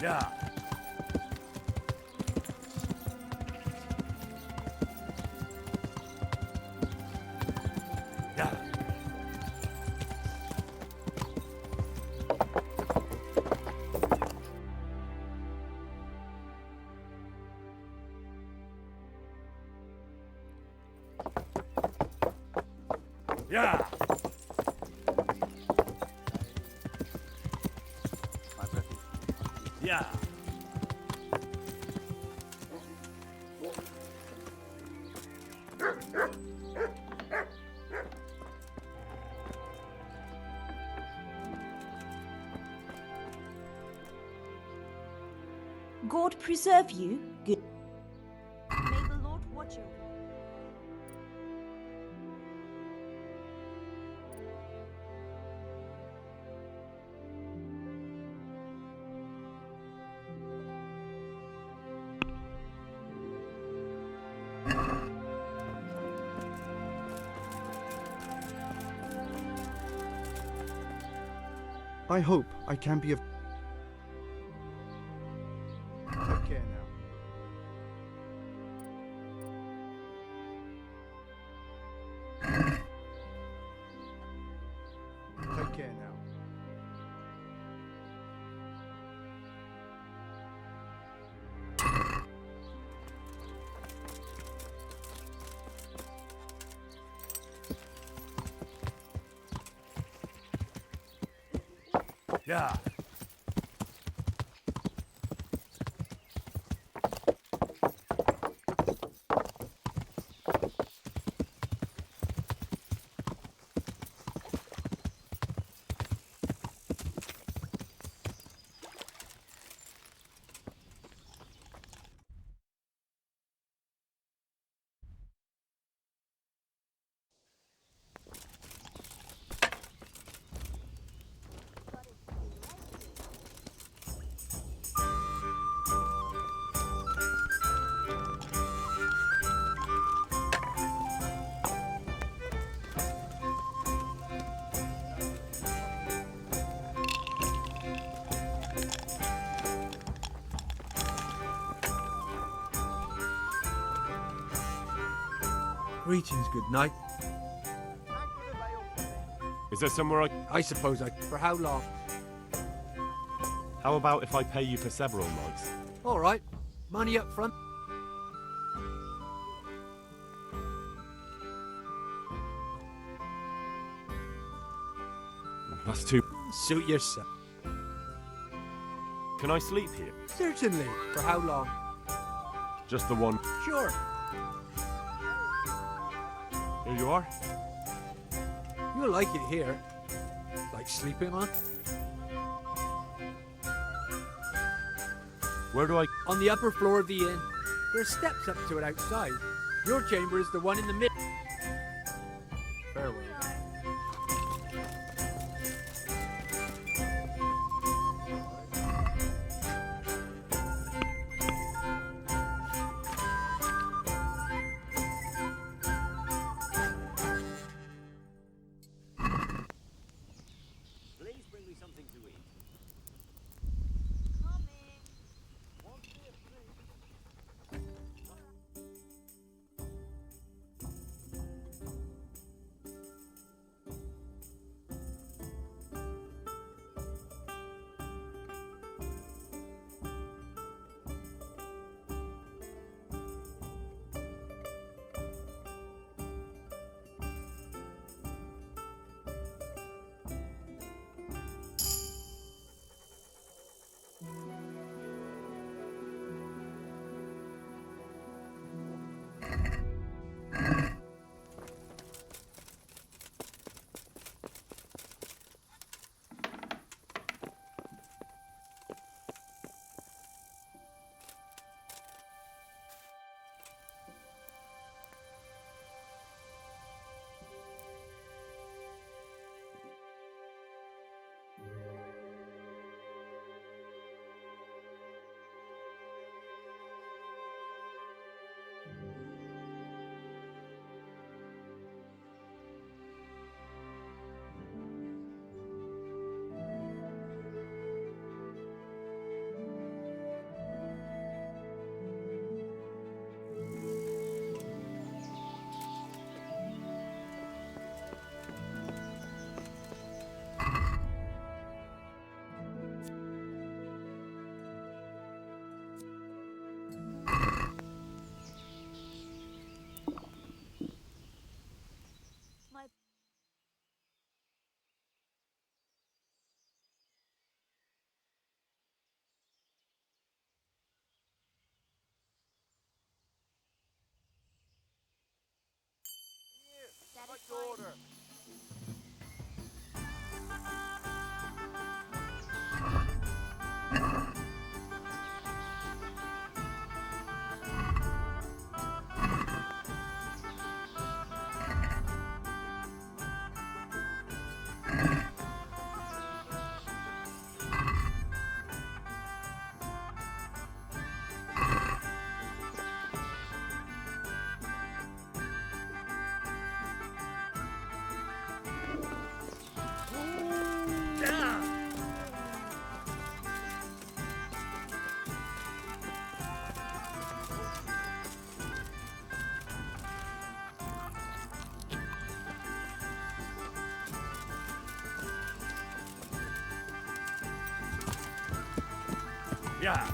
Yeah. Yeah. Yeah. Yeah. God preserve you. Good. May the Lord watch over you. I hope I can be of... Take care now. Take care now. Yeah. Greetings, good night. Is there somewhere I suppose I... For how long? How about if I pay you for several nights? All right. Money up front. That's too... Suit yourself. Can I sleep here? Certainly. For how long? Just the one. Sure. Here you are. You'll like it here. Like sleeping on. Where do I... On the upper floor of the inn. There's steps up to it outside. Your chamber is the one in the middle. Farewell. Please bring me something to eat. Order. Yeah.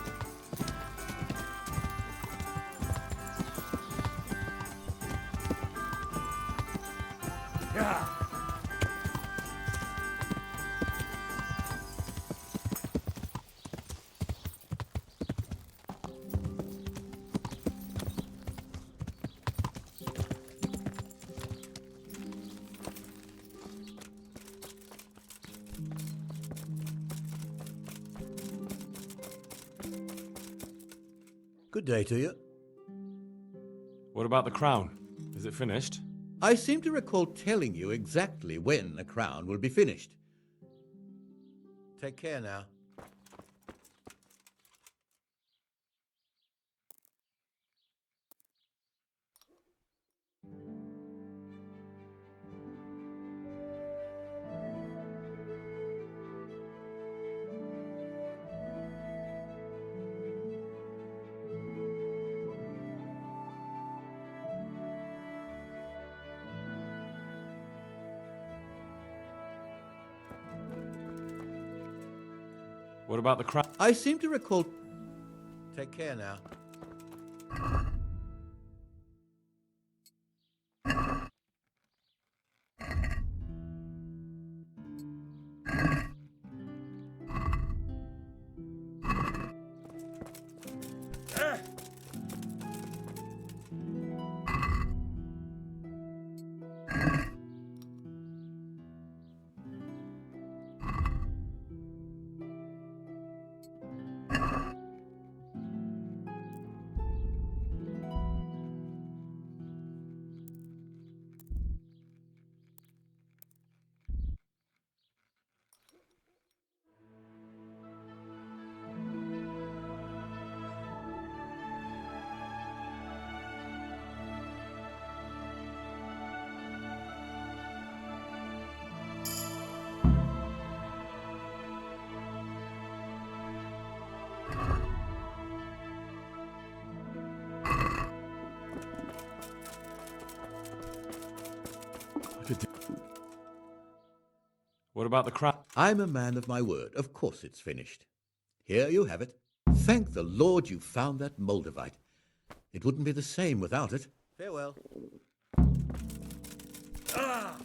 Yeah. Good day to you. What about the crown? Is it finished? I seem to recall telling you exactly when the crown will be finished. Take care now. What about the crown? I seem to recall... Take care now. What about the crown? I'm a man of my word. Of course it's finished. Here you have it. Thank the Lord you found that Moldavite. It wouldn't be the same without it. Farewell. Ah!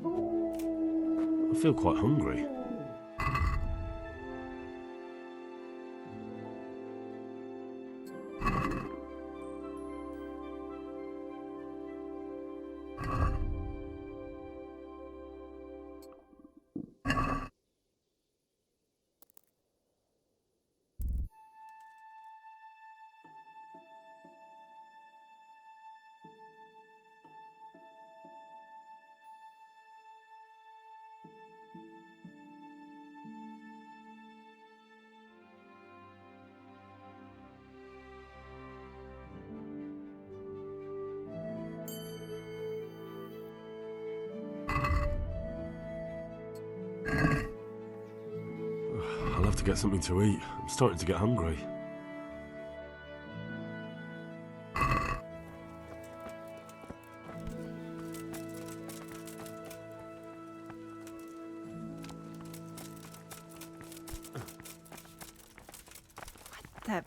I feel quite hungry. I'll have to get something to eat. I'm starting to get hungry. That.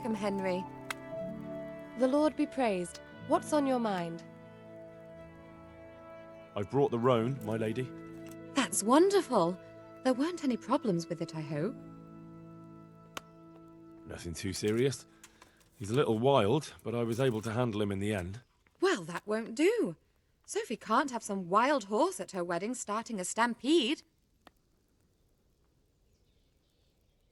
welcome, Henry. The Lord be praised. What's on your mind? I've brought the roan, my lady. That's wonderful. There weren't any problems with it, I hope. Nothing too serious. He's a little wild, but I was able to handle him in the end. Well, that won't do. Sophie can't have some wild horse at her wedding starting a stampede.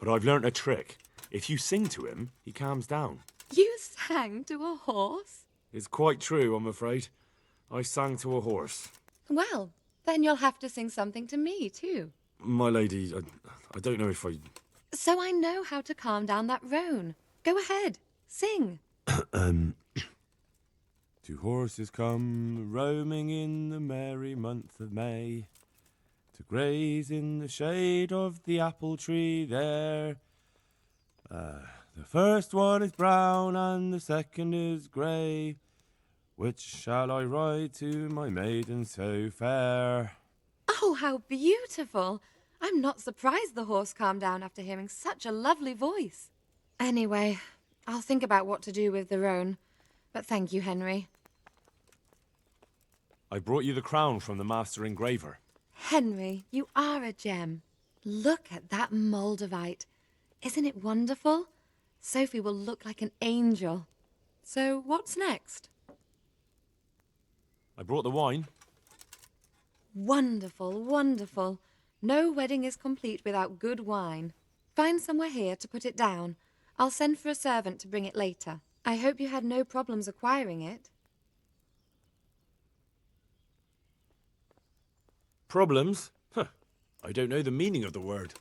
But I've learnt a trick. If you sing to him, he calms down. You sang to a horse? It's quite true, I'm afraid. I sang to a horse. Well, then you'll have to sing something to me, too. My lady, I don't know if I... So I know how to calm down that roan. Go ahead, sing. Two horses come roaming in the merry month of May to graze in the shade of the apple tree there. The first one is brown and the second is grey. Which shall I ride to, my maiden so fair? Oh, how beautiful. I'm not surprised the horse calmed down after hearing such a lovely voice. Anyway, I'll think about what to do with the roan. But thank you, Henry. I brought you the crown from the master engraver. Henry, you are a gem. Look at that Moldavite. Isn't it wonderful? Sophie will look like an angel. So what's next? I brought the wine. Wonderful, wonderful. No wedding is complete without good wine. Find somewhere here to put it down. I'll send for a servant to bring it later. I hope you had no problems acquiring it. Problems? Huh. I don't know the meaning of the word.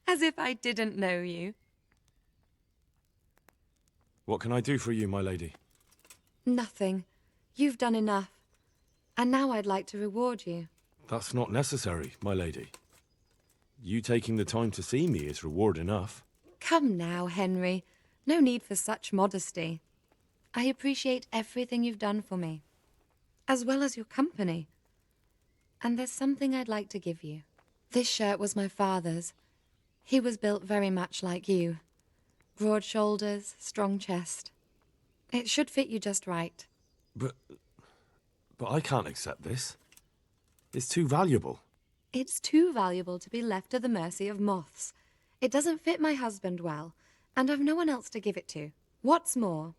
As if I didn't know you. What can I do for you, my lady? Nothing. You've done enough. And now I'd like to reward you. That's not necessary, my lady. You taking the time to see me is reward enough. Come now, Henry. No need for such modesty. I appreciate everything you've done for me, as well as your company. And there's something I'd like to give you. This shirt was my father's. He was built very much like you. Broad shoulders, strong chest. It should fit you just right. But I can't accept this. It's too valuable. It's too valuable to be left to the mercy of moths. It doesn't fit my husband well, and I've no one else to give it to. What's more,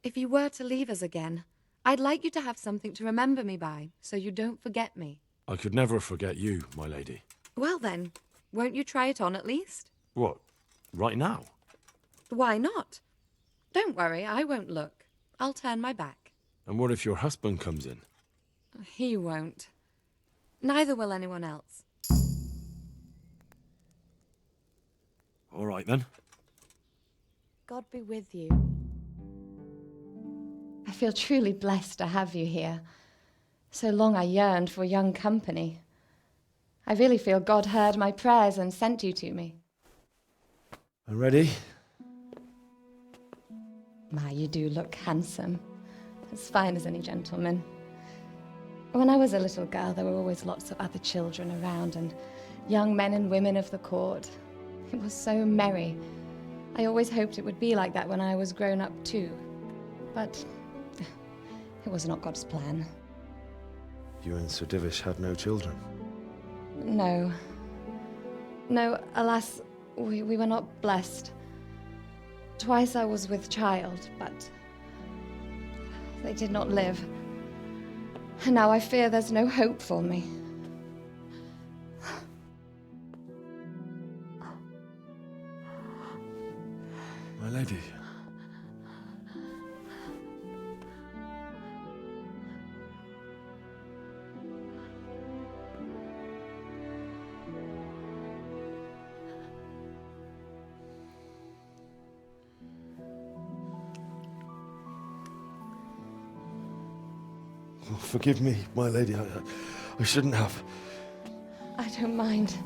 if you were to leave us again, I'd like you to have something to remember me by, so you don't forget me. I could never forget you, my lady. Well then, won't you try it on at least? What? Right now? Why not? Don't worry, I won't look. I'll turn my back. And what if your husband comes in? He won't. Neither will anyone else. All right, then. God be with you. I feel truly blessed to have you here. So long I yearned for young company. I really feel God heard my prayers and sent you to me. I'm ready. My, you do look handsome. As fine as any gentleman. When I was a little girl, there were always lots of other children around and young men and women of the court. It was so merry. I always hoped it would be like that when I was grown up too. But it was not God's plan. You and Sir Divish had no children? No. No, alas, we were not blessed. Twice I was with child, but they did not live. And now I fear there's no hope for me. My lady. Oh, forgive me, my lady. I shouldn't have. I don't mind.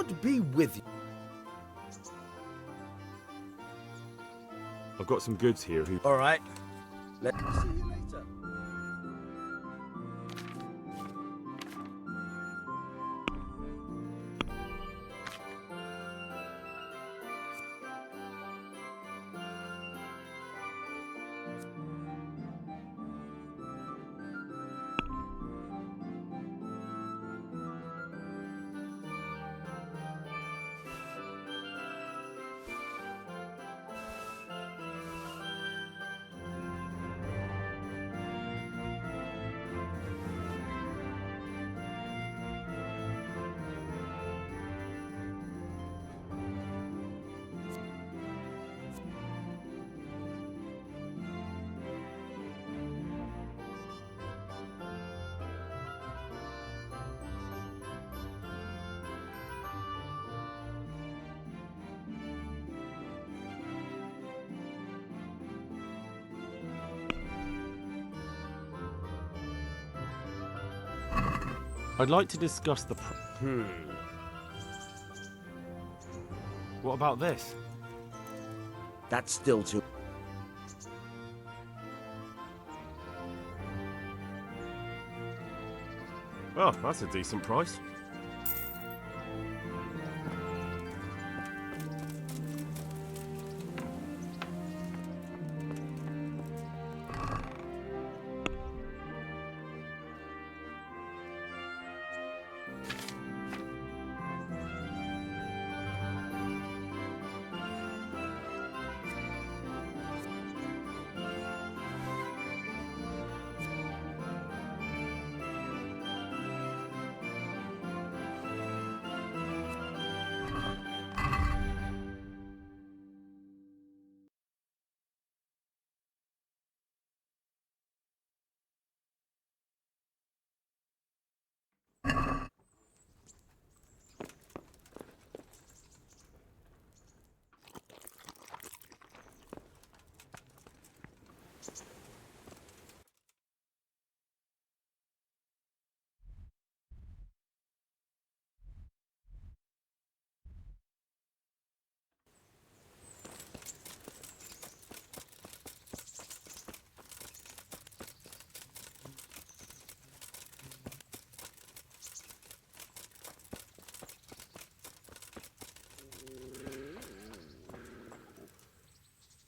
God be with you. I've got some goods here who... All right. Let's see you later. I'd like to discuss the... What about this? That's still too... Oh, that's a decent price.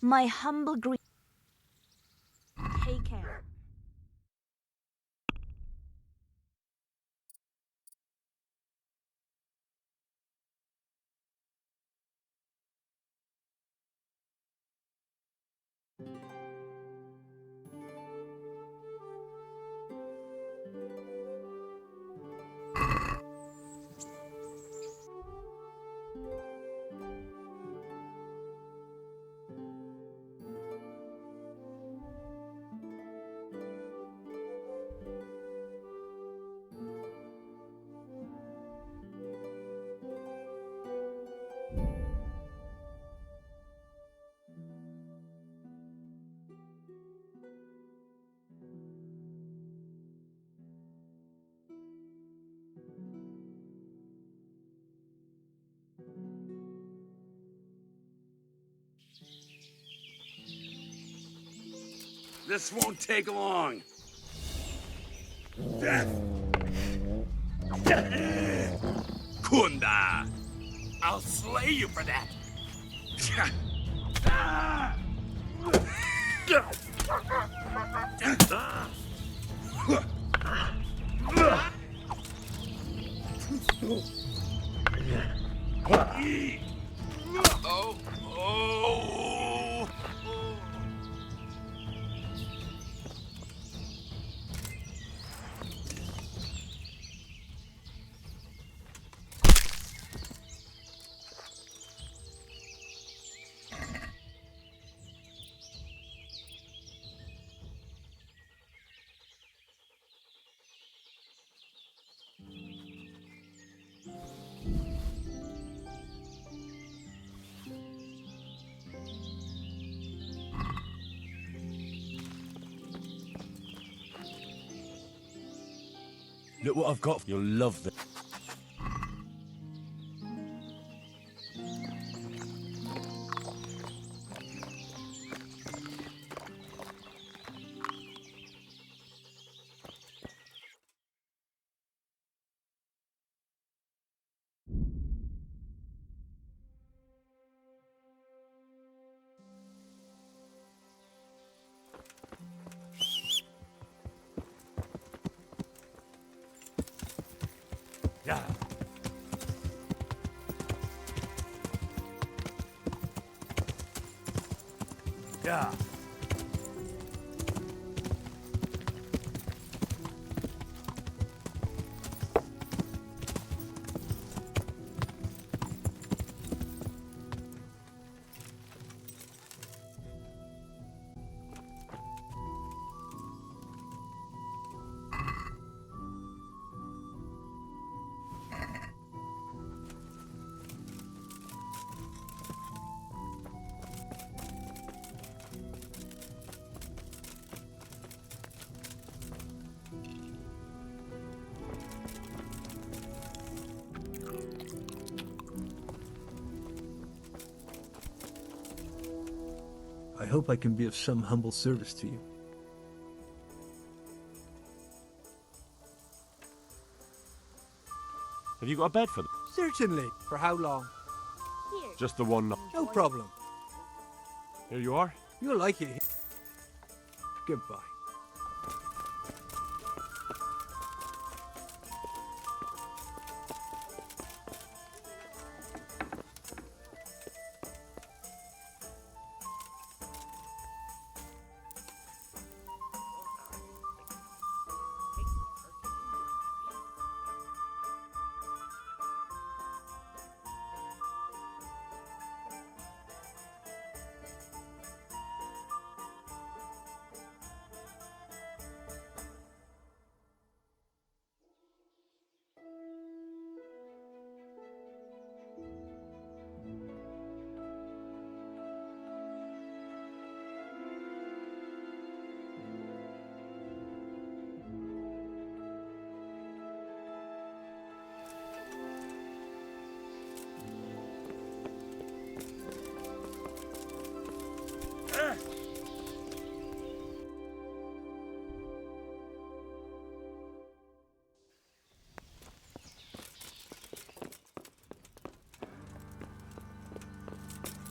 My humble greeting. Take care. This won't take long. Death. Kunda. I'll slay you for that. Oh, oh. Look what I've got. You'll love this. Yeah. Yeah. I hope I can be of some humble service to you. Have you got a bed for them? Certainly. For how long? Just the one night. No problem. Here you are. You'll like it. Goodbye.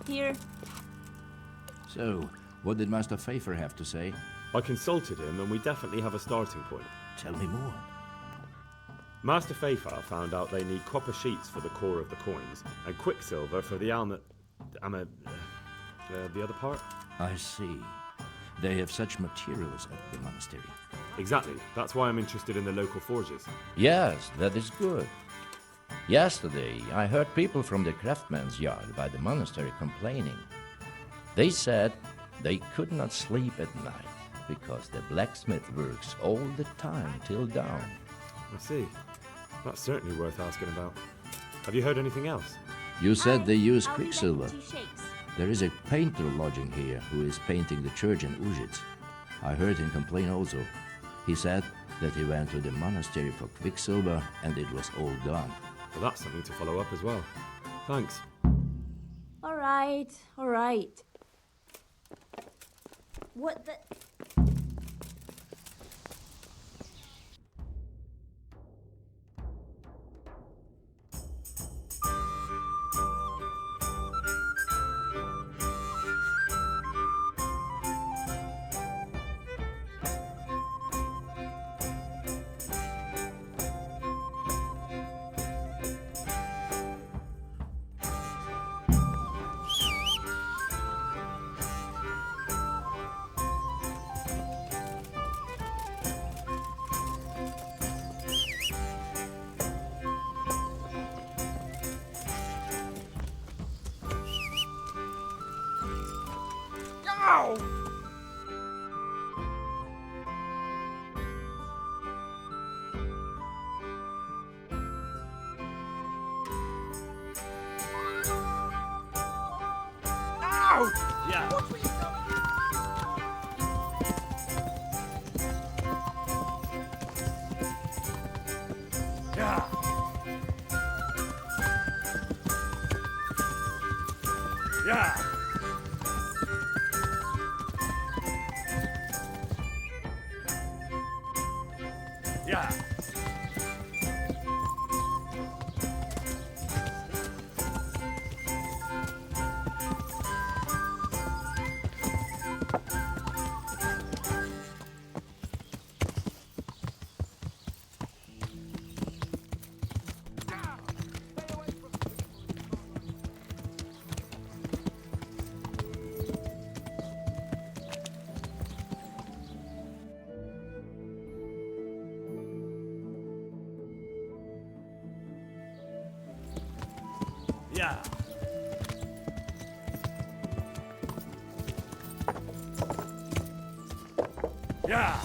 Here. So, what did Master Pfeiffer have to say? I consulted him and we definitely have a starting point. Tell me more. Master Pfeiffer found out they need copper sheets for the core of the coins and quicksilver for the the other part? I see. They have such materials at the monastery. Exactly. That's why I'm interested in the local forges. Yes, that is good. Yesterday, I heard people from the craftsman's yard by the monastery complaining. They said they could not sleep at night because the blacksmith works all the time till dawn. I see. That's certainly worth asking about. Have you heard anything else? You said they use quicksilver. There is a painter lodging here who is painting the church in Uzhitz. I heard him complain also. He said that he went to the monastery for quicksilver and it was all gone. Well, that's something to follow up as well. Thanks. All right, all right. What the... Yeah. Yeah. Yeah. Yeah. Yeah.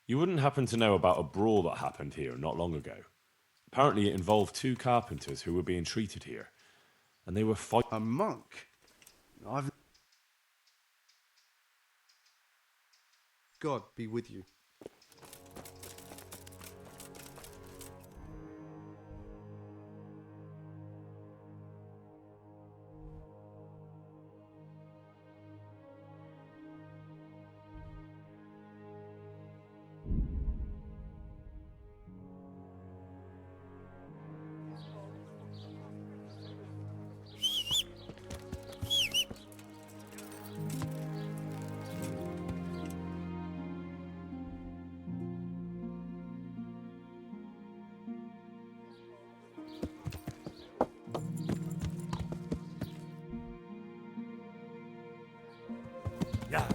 You wouldn't happen to know about a brawl that happened here not long ago. Apparently it involved 2 carpenters who were being treated here. And they were fighting... A monk? God be with you. Yeah.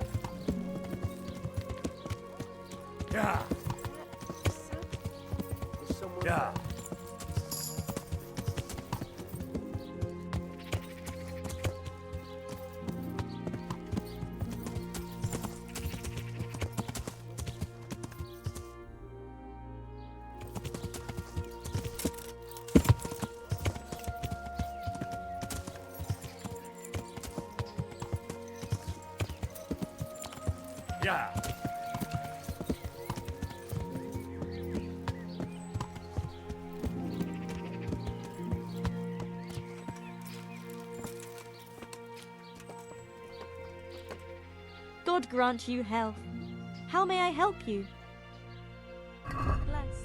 Yeah. Yeah. Yeah. God grant you health. How may I help you? Bless.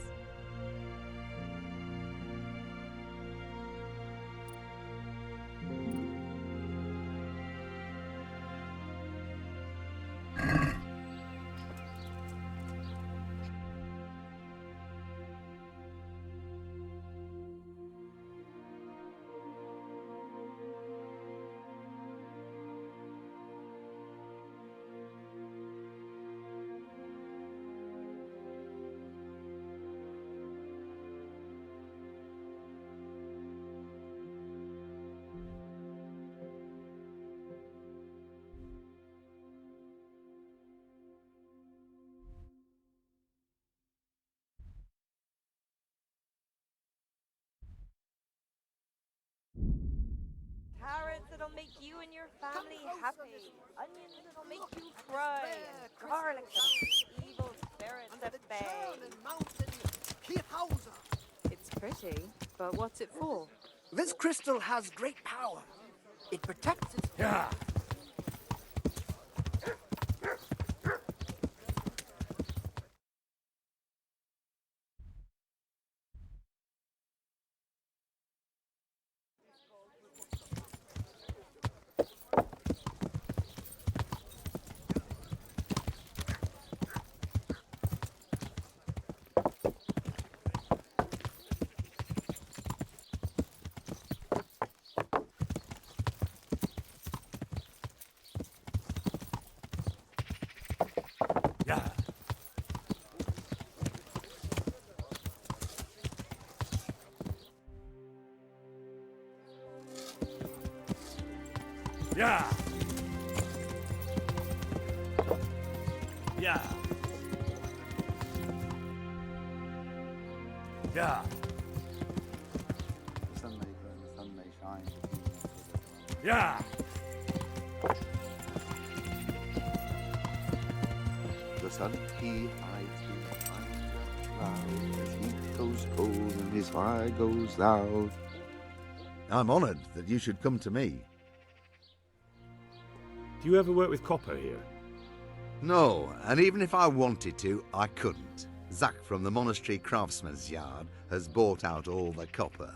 Carrots that'll make you and your family happy. Onions that'll make you cry. And garlic that'll keep evil spirits at bay. It's pretty, but what's it for? This crystal has great power. It protects its... Yeah. Yeah. Yeah. Yeah. Yeah. The sun may burn, the sun may shine. Yeah. The sun, he hides behind the clouds. His heat goes cold and his fire goes loud. I'm honoured that you should come to me. Do you ever work with copper here? No, and even if I wanted to, I couldn't. Zach from the Monastery Craftsman's Yard has bought out all the copper.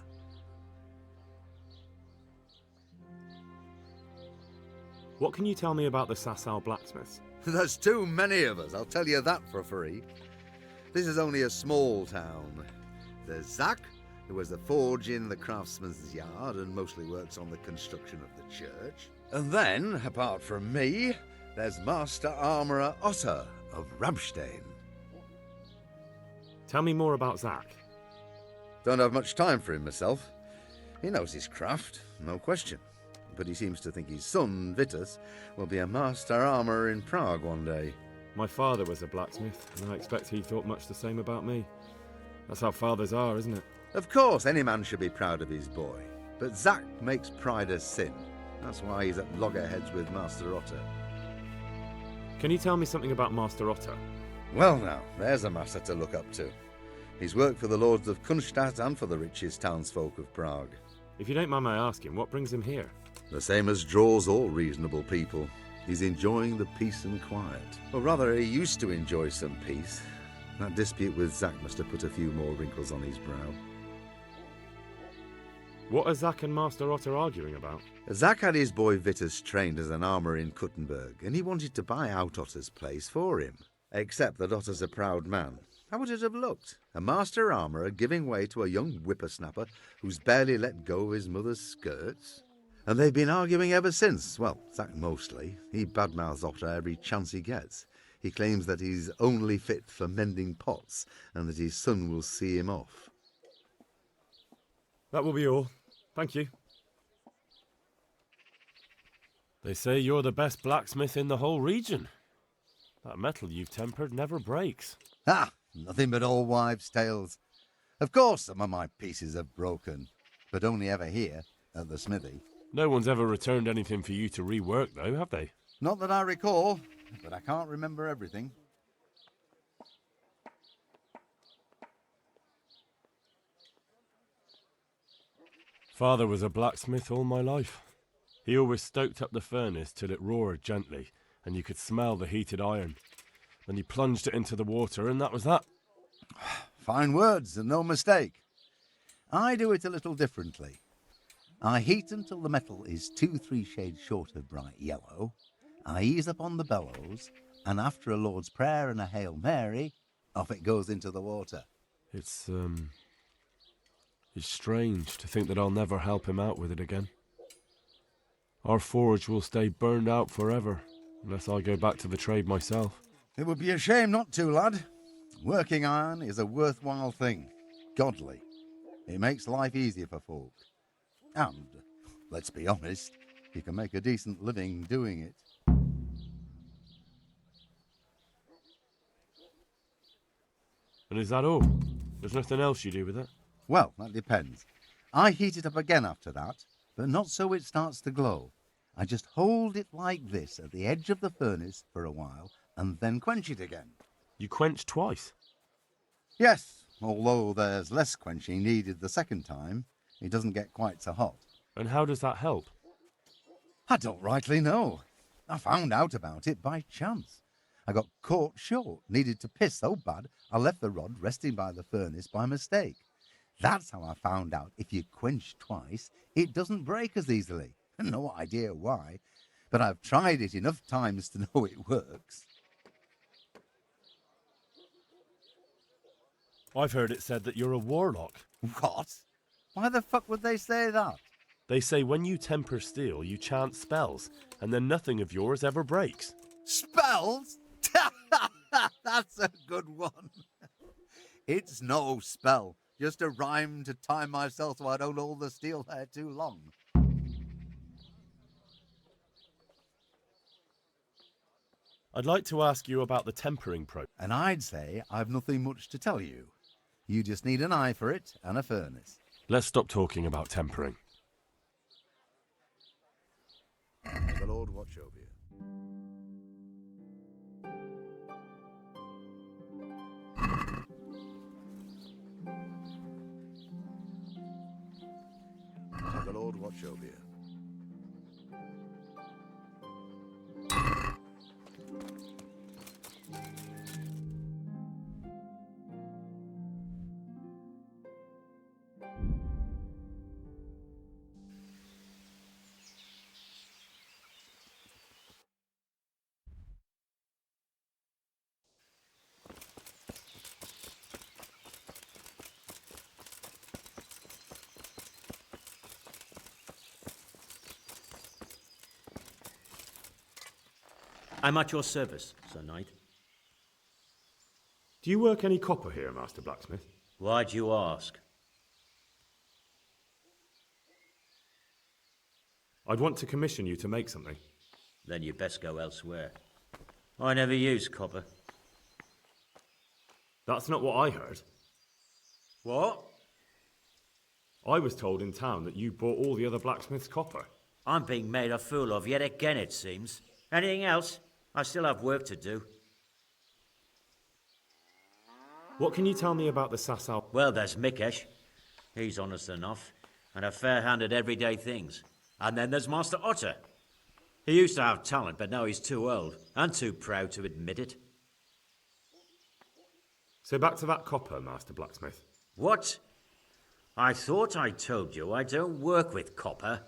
What can you tell me about the Sasau blacksmiths? There's too many of us, I'll tell you that for free. This is only a small town. There's Zach, who has a forge in the craftsman's yard and mostly works on the construction of the church. And then, apart from me, there's Master Armourer Otter of Ramstein. Tell me more about Zach. Don't have much time for him myself. He knows his craft, no question. But he seems to think his son, Vitus, will be a master armourer in Prague one day. My father was a blacksmith, and I expect he thought much the same about me. That's how fathers are, isn't it? Of course, any man should be proud of his boy. But Zach makes pride a sin. That's why he's at loggerheads with Master Otter. Can you tell me something about Master Otter? Well now, there's a master to look up to. He's worked for the lords of Kunstadt and for the richest townsfolk of Prague. If you don't mind my asking, what brings him here? The same as draws all reasonable people. He's enjoying the peace and quiet. Or rather, he used to enjoy some peace. That dispute with Zach must have put a few more wrinkles on his brow. What are Zach and Master Otter arguing about? Zach had his boy Vitus trained as an armourer in Kuttenberg, and he wanted to buy out Otter's place for him. Except that Otter's a proud man. How would it have looked? A master armourer giving way to a young whippersnapper who's barely let go of his mother's skirts? And they've been arguing ever since. Well, Zach mostly. He badmouths Otter every chance he gets. He claims that he's only fit for mending pots and that his son will see him off. That will be all. Thank you. They say you're the best blacksmith in the whole region. That metal you've tempered never breaks. Ah, nothing but old wives' tales. Of course some of my pieces have broken, but only ever here, at the smithy. No one's ever returned anything for you to rework, though, have they? Not that I recall, but I can't remember everything. Father was a blacksmith all my life. He always stoked up the furnace till it roared gently, and you could smell the heated iron. Then he plunged it into the water, and that was that. Fine words, and no mistake. I do it a little differently. I heat until the metal is 2-3 shades short of bright yellow. I ease up on the bellows, and after a Lord's Prayer and a Hail Mary, off it goes into the water. It's strange to think that I'll never help him out with it again. Our forge will stay burned out forever, unless I go back to the trade myself. It would be a shame not to, lad. Working iron is a worthwhile thing. Godly. It makes life easier for folk. And, let's be honest, you can make a decent living doing it. And is that all? There's nothing else you do with it? Well, that depends. I heat it up again after that, but not so it starts to glow. I just hold it like this at the edge of the furnace for a while and then quench it again. You quench twice? Yes, although there's less quenching needed the second time. It doesn't get quite so hot. And how does that help? I don't rightly know. I found out about it by chance. I got caught short, needed to piss so bad I left the rod resting by the furnace by mistake. That's how I found out if you quench twice, it doesn't break as easily. No idea why, but I've tried it enough times to know it works. I've heard it said that you're a warlock. What? Why the fuck would they say that? They say when you temper steel, you chant spells, and then nothing of yours ever breaks. Spells? That's a good one. It's no spell, just a rhyme to time myself so I don't hold the steel there too long. I'd like to ask you about the tempering process. And I'd say I've nothing much to tell you. You just need an eye for it and a furnace. Let's stop talking about tempering. May the Lord watch over you. May the Lord watch over you. I'm at your service, Sir Knight. Do you work any copper here, Master Blacksmith? Why'd you ask? I'd want to commission you to make something. Then you'd best go elsewhere. I never use copper. That's not what I heard. What? I was told in town that you bought all the other blacksmiths' copper. I'm being made a fool of yet again, it seems. Anything else? I still have work to do. What can you tell me about the Sasau? Well, there's Mikesh. He's honest enough, and a fair hand at everyday things. And then there's Master Otter. He used to have talent, but now he's too old, and too proud to admit it. So back to that copper, Master Blacksmith. What? I thought I told you I don't work with copper.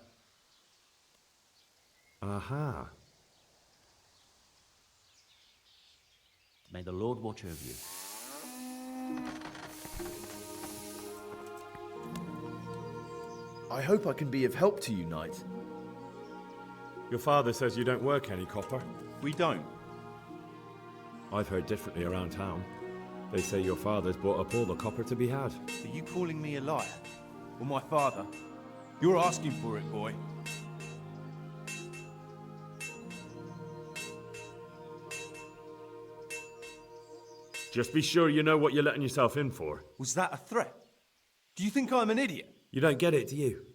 Aha. May the Lord watch over you. I hope I can be of help to you, Knight. Your father says you don't work any copper. We don't. I've heard differently around town. They say your father's bought up all the copper to be had. Are you calling me a liar? Or my father? You're asking for it, boy. Just be sure you know what you're letting yourself in for. Was that a threat? Do you think I'm an idiot? You don't get it, do you?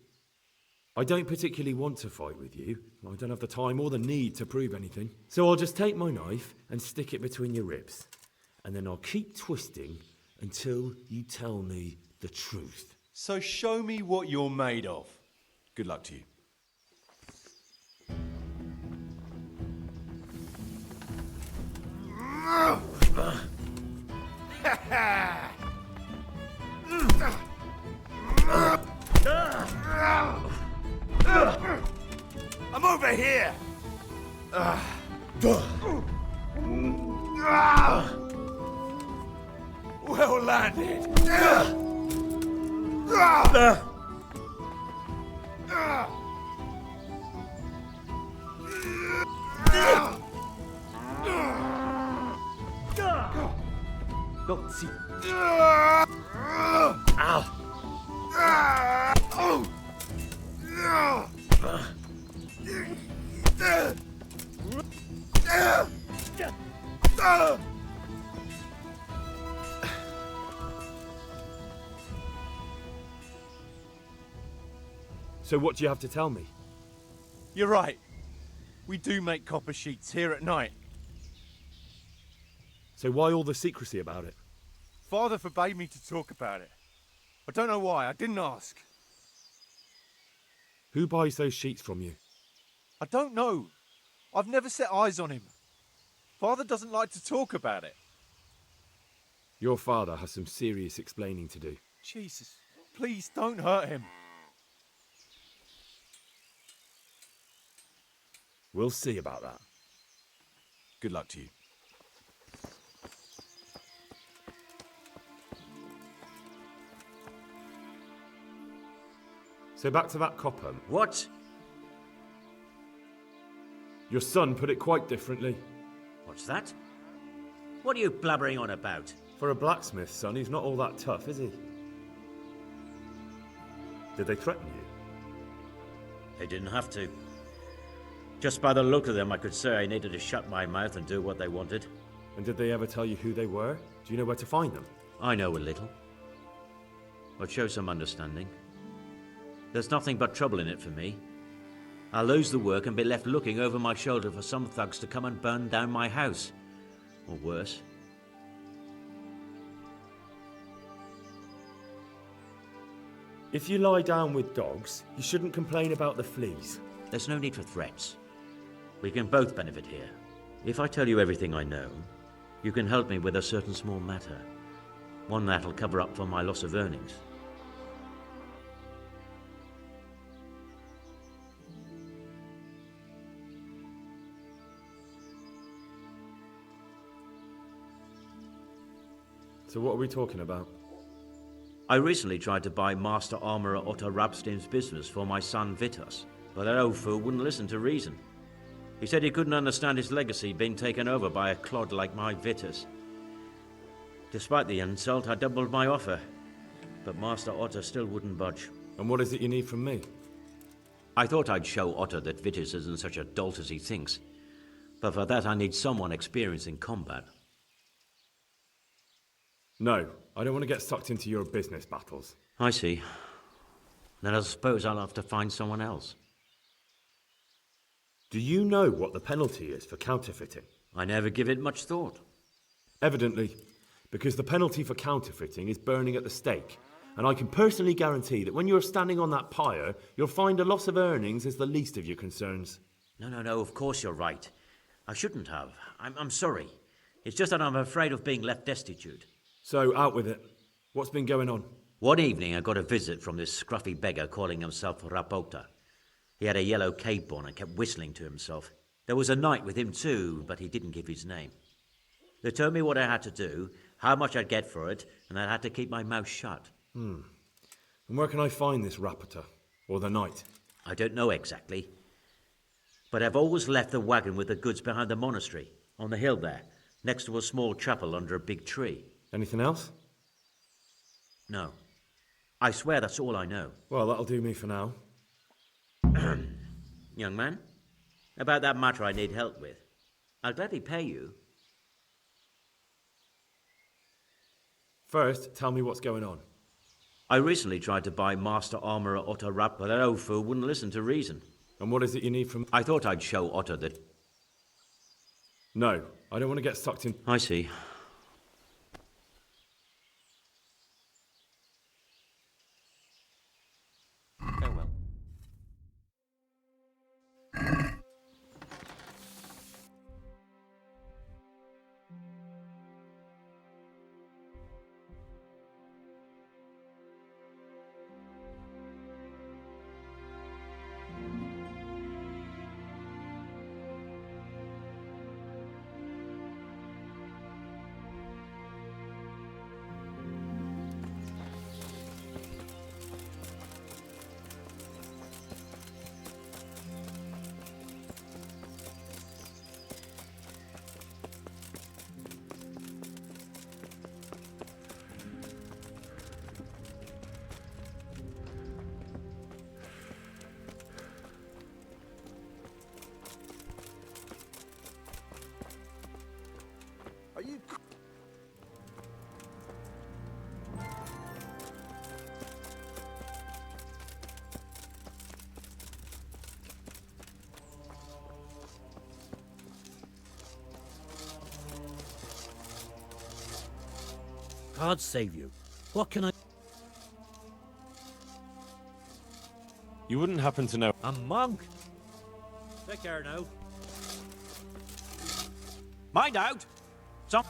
I don't particularly want to fight with you. I don't have the time or the need to prove anything. So I'll just take my knife and stick it between your ribs. And then I'll keep twisting until you tell me the truth. So show me what you're made of. Good luck to you. I'm over here! Well landed! Don't see. So what do you have to tell me? You're right. We do make copper sheets here at night. So why all the secrecy about it? Father forbade me to talk about it. I don't know why. I didn't ask. Who buys those sheets from you? I don't know. I've never set eyes on him. Father doesn't like to talk about it. Your father has some serious explaining to do. Jesus, please don't hurt him. We'll see about that. Good luck to you. So back to that copper. What? Your son put it quite differently. What's that? What are you blabbering on about? For a blacksmith, son, he's not all that tough, is he? Did they threaten you? They didn't have to. Just by the look of them, I could say I needed to shut my mouth and do what they wanted. And did they ever tell you who they were? Do you know where to find them? I know a little. But show some understanding. There's nothing but trouble in it for me. I'll lose the work and be left looking over my shoulder for some thugs to come and burn down my house. Or worse. If you lie down with dogs, you shouldn't complain about the fleas. There's no need for threats. We can both benefit here. If I tell you everything I know, you can help me with a certain small matter. One that'll cover up for my loss of earnings. So what are we talking about? I recently tried to buy Master Armourer Otto Rabstein's business for my son Vitus, but that old fool wouldn't listen to reason. He said he couldn't understand his legacy being taken over by a clod like my Vitus. Despite the insult, I doubled my offer, but Master Otter still wouldn't budge. And what is it you need from me? I thought I'd show Otter that Vitus isn't such a dolt as he thinks, but for that I need someone experienced in combat. No, I don't want to get sucked into your business battles. I see. Then I suppose I'll have to find someone else. Do you know what the penalty is for counterfeiting? I never give it much thought. Evidently, because the penalty for counterfeiting is burning at the stake. And I can personally guarantee that when you're standing on that pyre, you'll find a loss of earnings is the least of your concerns. No, of course you're right. I shouldn't have. I'm sorry. It's just that I'm afraid of being left destitute. So, out with it. What's been going on? One evening I got a visit from this scruffy beggar calling himself Rapota. He had a yellow cape on and kept whistling to himself. There was a knight with him too, but he didn't give his name. They told me what I had to do, how much I'd get for it, and I had to keep my mouth shut. And where can I find this Rapota? Or the knight? I don't know exactly. But I've always left the wagon with the goods behind the monastery, on the hill there, next to a small chapel under a big tree. Anything else? No. I swear that's all I know. Well, that'll do me for now. Young man, about that matter I need help with. I'll gladly pay you. First, tell me what's going on. I recently tried to buy Master Armourer Otter Rapp, but that old fool wouldn't listen to reason. And what is it you need from... I thought I'd show Otter that... No, I don't want to get sucked in... I see. Farewell. Are you... God save you. What can I... You wouldn't happen to know... A monk? Take care now. Mind out! Some...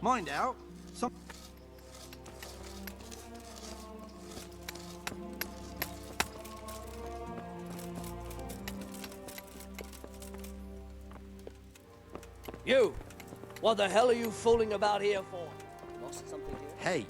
Mind out. Some... You! What the hell are you fooling about here for? Lost something here? Hey!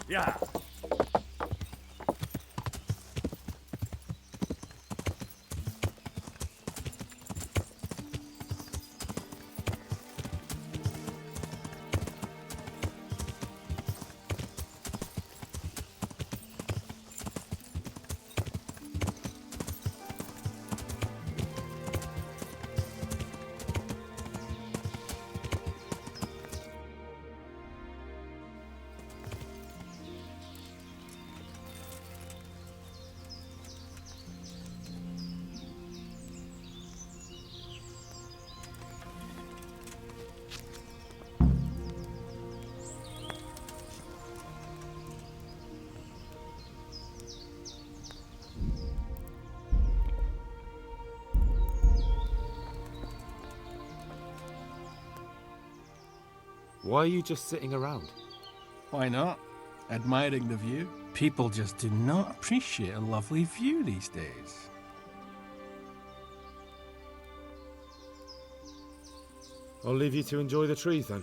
Yeah. Why are you just sitting around? Why not? Admiring the view. People just do not appreciate a lovely view these days. I'll leave you to enjoy the trees then.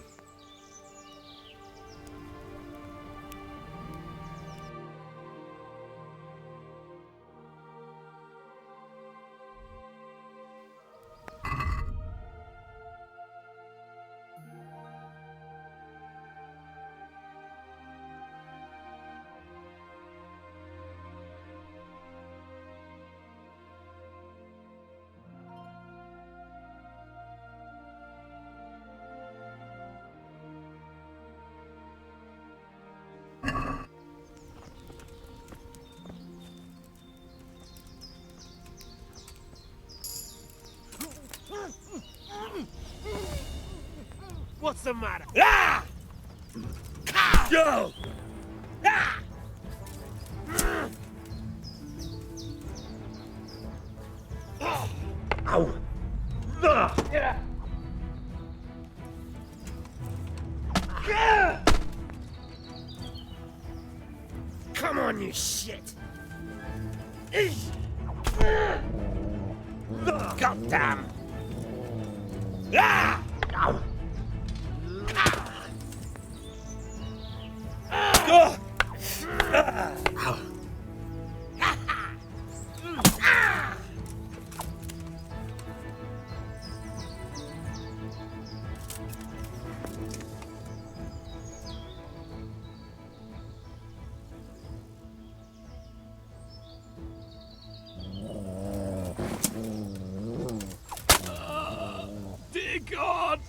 What's the matter? Ah! Go! Ah! Ow! Yeah. Come on, you shit! God damn! Ah! Ow! Dear God!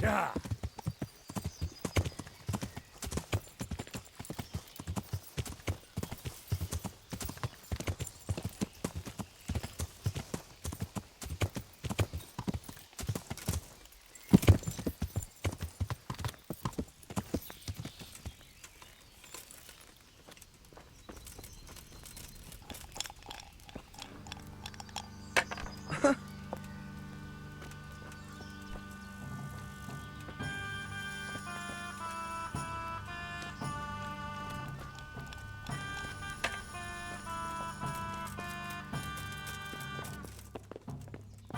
Yeah.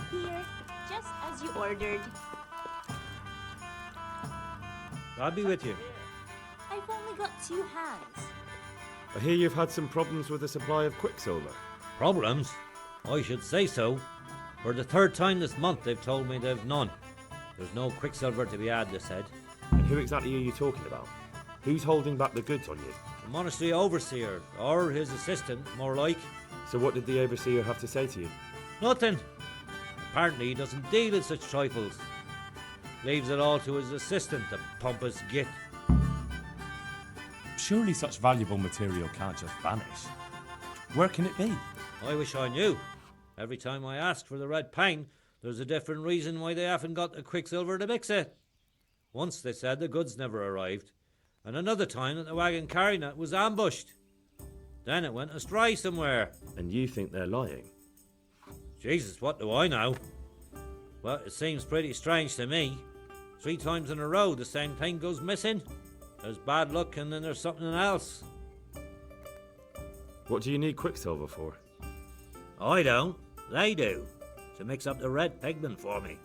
Here, just as you ordered. God be with you. I've only got 2 hands. I hear you've had some problems with the supply of quicksilver. Problems? I should say so. For the 3rd time this month they've told me they've none. There's no quicksilver to be had, they said. And who exactly are you talking about? Who's holding back the goods on you? The monastery overseer, or his assistant, more like. So what did the overseer have to say to you? Nothing. Apparently he doesn't deal in such trifles. Leaves it all to his assistant, the pompous git. Surely such valuable material can't just vanish. Where can it be? I wish I knew. Every time I ask for the red paint, there's a different reason why they haven't got the quicksilver to mix it. Once they said the goods never arrived, and another time that the wagon carrying it was ambushed. Then it went astray somewhere. And you think they're lying? Jesus, what do I know? Well, it seems pretty strange to me. 3 times in a row the same thing goes missing. There's bad luck and then there's something else. What do you need quicksilver for? I don't. They do. To mix up the red pigment for me.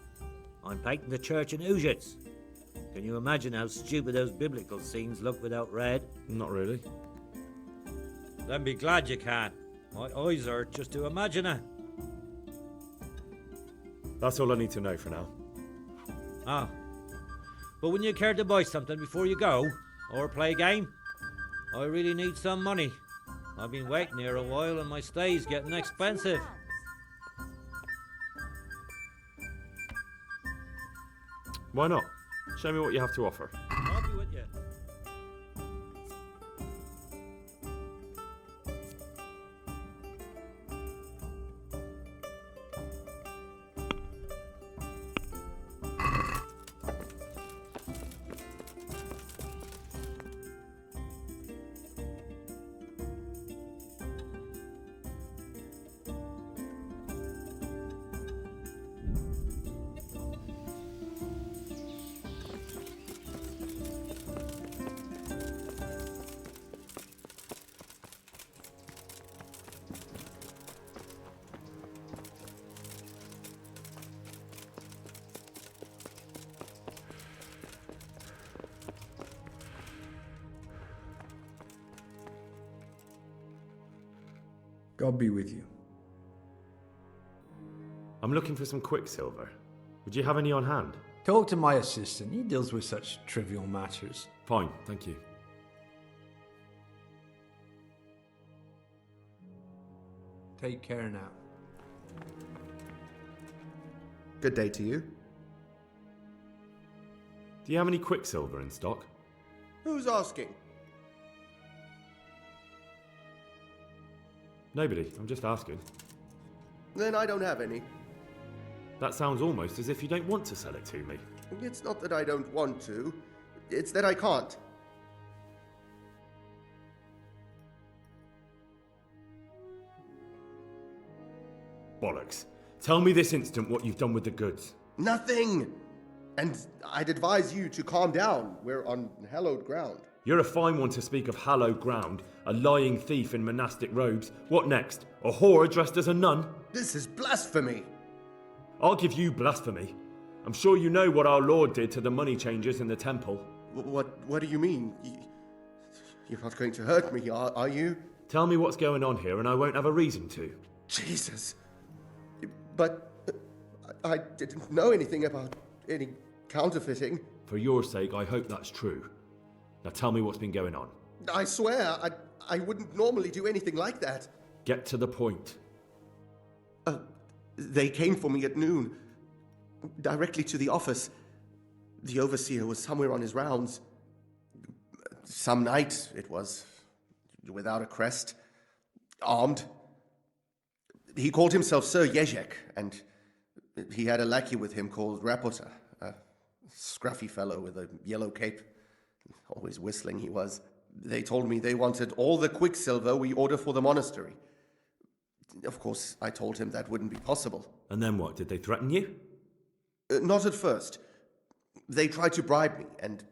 I'm painting the church in Ujits. Can you imagine how stupid those biblical scenes look without red? Not really. Then be glad you can. My eyes hurt just to imagine it. That's all I need to know for now. Ah. But wouldn't you care to buy something before you go? Or play a game? I really need some money. I've been waiting here a while and my stay's getting expensive. Why not? Show me what you have to offer. I'll be with you. God be with you. I'm looking for some quicksilver. Would you have any on hand? Talk to my assistant. He deals with such trivial matters. Fine, thank you. Take care now. Good day to you. Do you have any quicksilver in stock? Who's asking? Nobody, I'm just asking. Then I don't have any. That sounds almost as if you don't want to sell it to me. It's not that I don't want to, it's that I can't. Bollocks. Tell me this instant what you've done with the goods. Nothing! And I'd advise you to calm down. We're on hallowed ground. You're a fine one to speak of hallowed ground, a lying thief in monastic robes. What next? A whore dressed as a nun? This is blasphemy! I'll give you blasphemy. I'm sure you know what our Lord did to the money changers in the temple. What do you mean? You're not going to hurt me, are you? Tell me what's going on here and I won't have a reason to. Jesus. But I didn't know anything about any counterfeiting. For your sake, I hope that's true. Now tell me what's been going on. I swear, I wouldn't normally do anything like that. Get to the point. They came for me at noon, directly to the office. The overseer was somewhere on his rounds. Some night, it was, without a crest, armed. He called himself Sir Jezek, and he had a lackey with him called Rapota, a scruffy fellow with a yellow cape. Always whistling he was. They told me they wanted all the quicksilver we order for the monastery. Of course, I told him that wouldn't be possible. And then what? Did they threaten you? Not at first. They tried to bribe me, and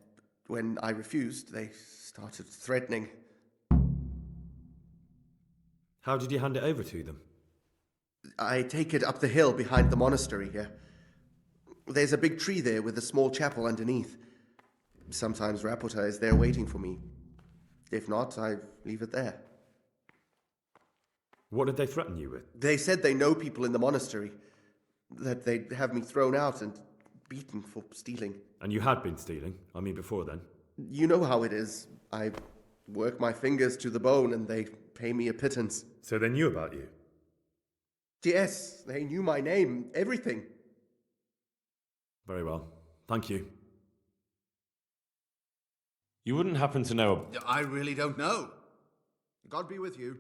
when I refused, they started threatening. How did you hand it over to them? I take it up the hill behind the monastery here. There's a big tree there with a small chapel underneath. Sometimes Rapota is there waiting for me. If not, I leave it there. What did they threaten you with? They said they know people in the monastery, that they'd have me thrown out and beaten for stealing. And you had been stealing? I mean, before then? You know how it is. I work my fingers to the bone and they pay me a pittance. So they knew about you? Yes, they knew my name, everything. Very well. Thank you. You wouldn't happen to know... I really don't know. God be with you.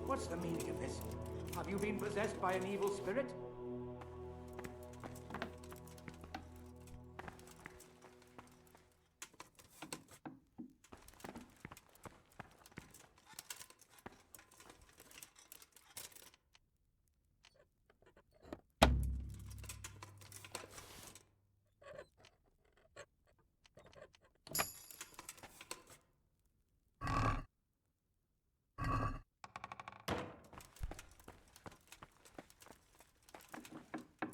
What's the meaning of this? Have you been possessed by an evil spirit?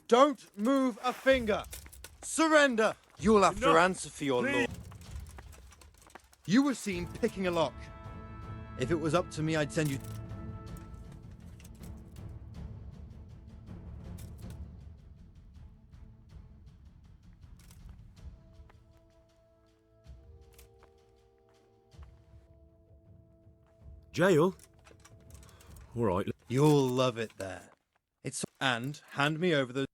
Don't move a finger! Surrender! You'll have to answer for your law. You were seen picking a lock. If it was up to me, I'd send you... Jail? All right. You'll love it there. It's... And hand me over the...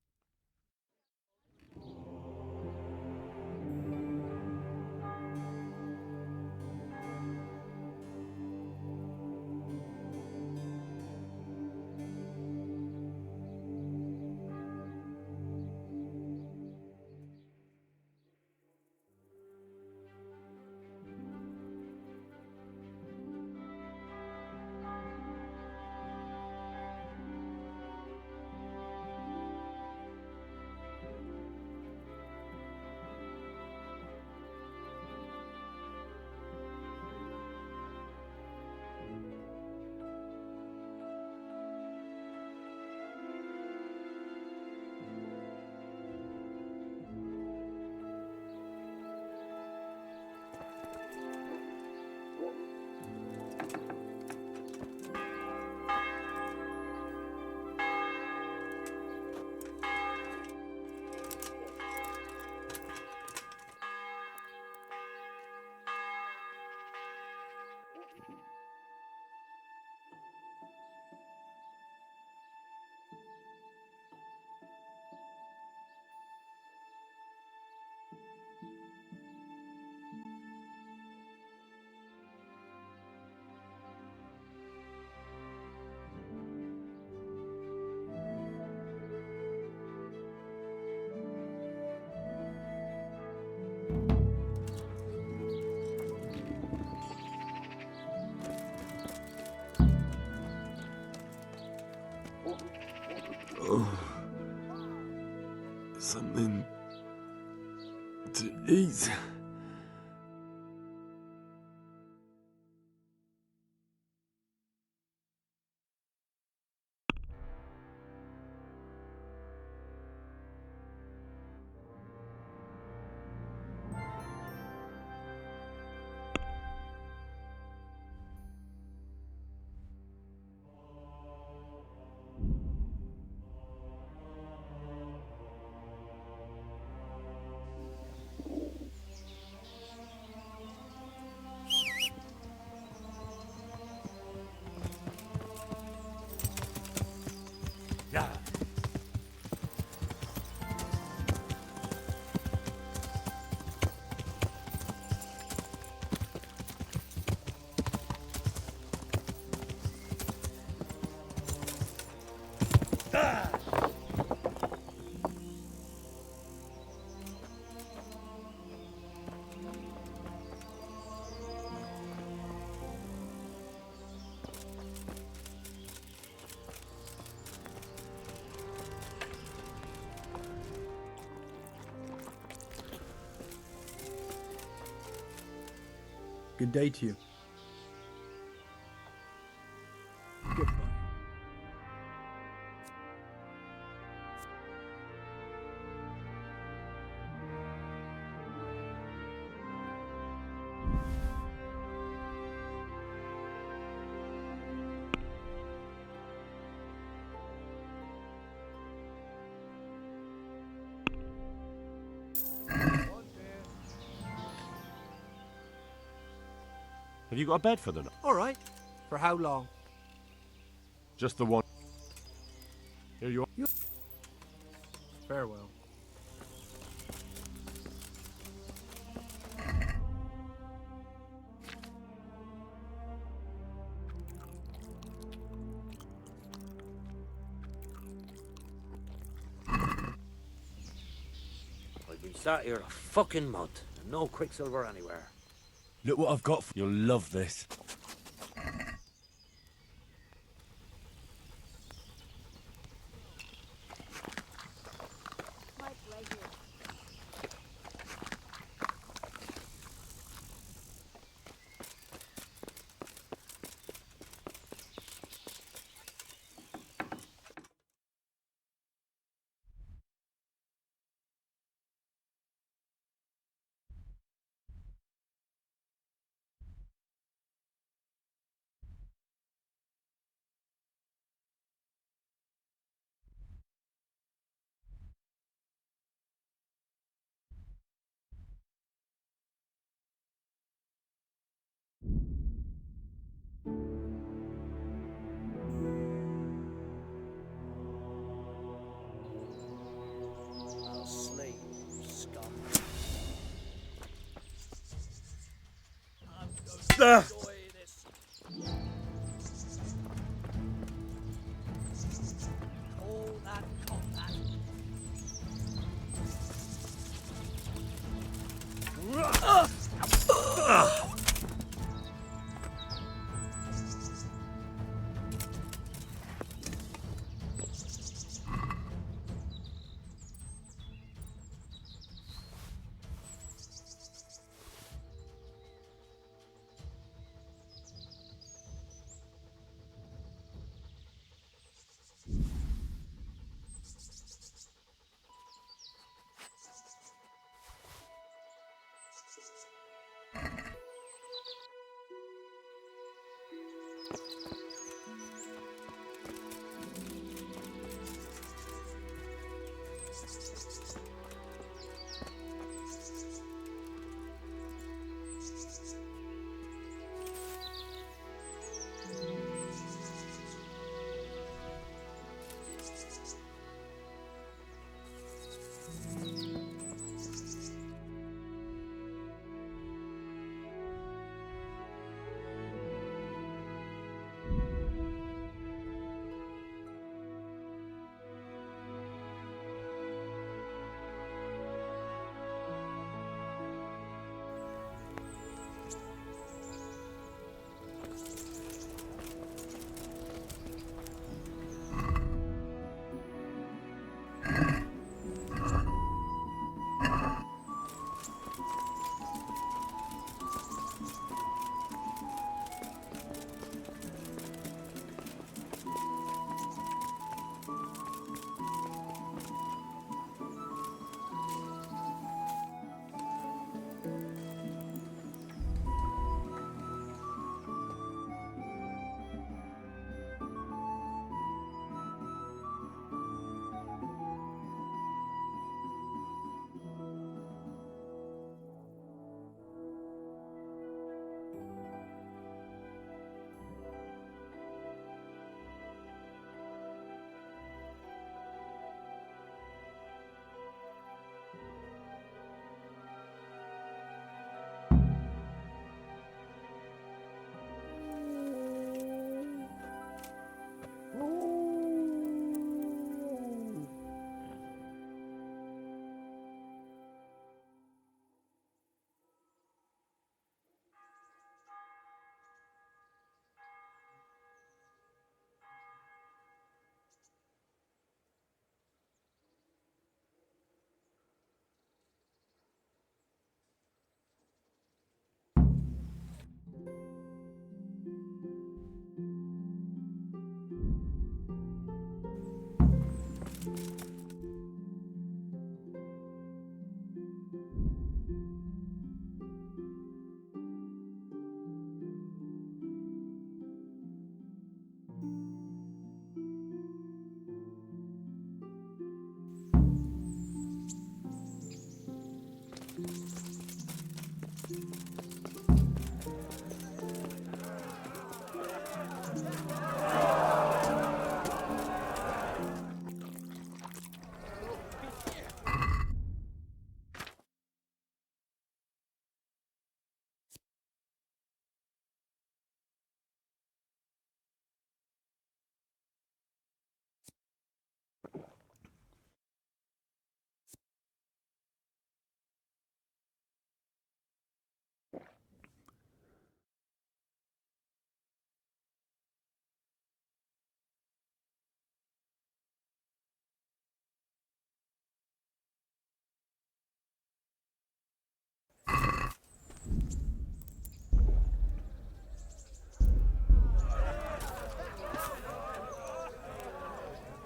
Oh, something to eat. Good day to you. Goodbye. Have you got a bed for the night? All right. For how long? Just the one. Here you are. Farewell. I've been sat here a fucking month, and no quicksilver anywhere. Look what I've got for you. You'll love this. My pleasure. I'll slay you, scum. I'm going to enjoy this. All that combat.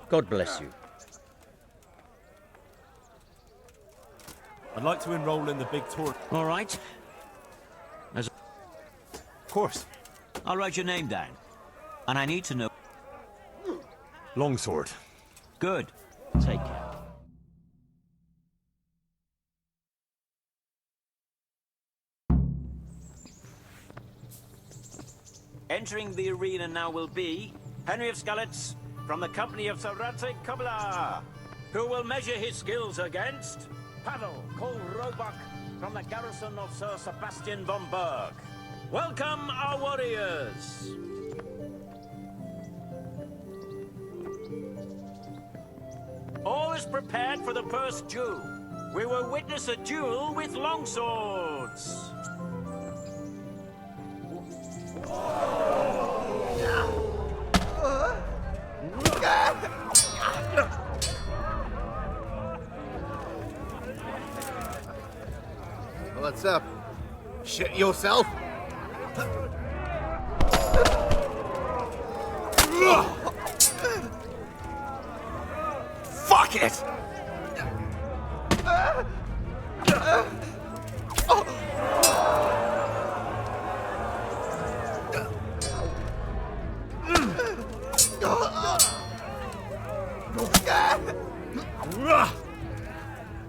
God bless you. I'd like to enroll in the big tour. All right. Of course. I'll write your name down. And I need to know... Longsword. Good. Take care. Entering the arena now will be Henry of Skalitz from the company of Sir Radzig Kobyla, who will measure his skills against Pavel Kol Roebuck from the garrison of Sir Sebastian von Berg. Welcome, our warriors! All is prepared for the first duel. We will witness a duel with longswords. What's up? Shit yourself? Fuck it!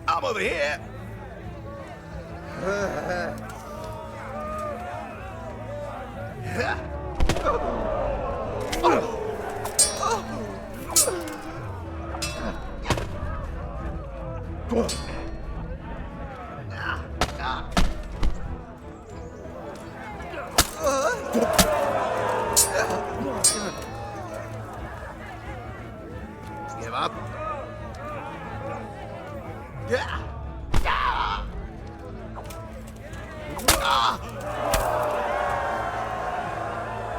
I'm over here. Give up.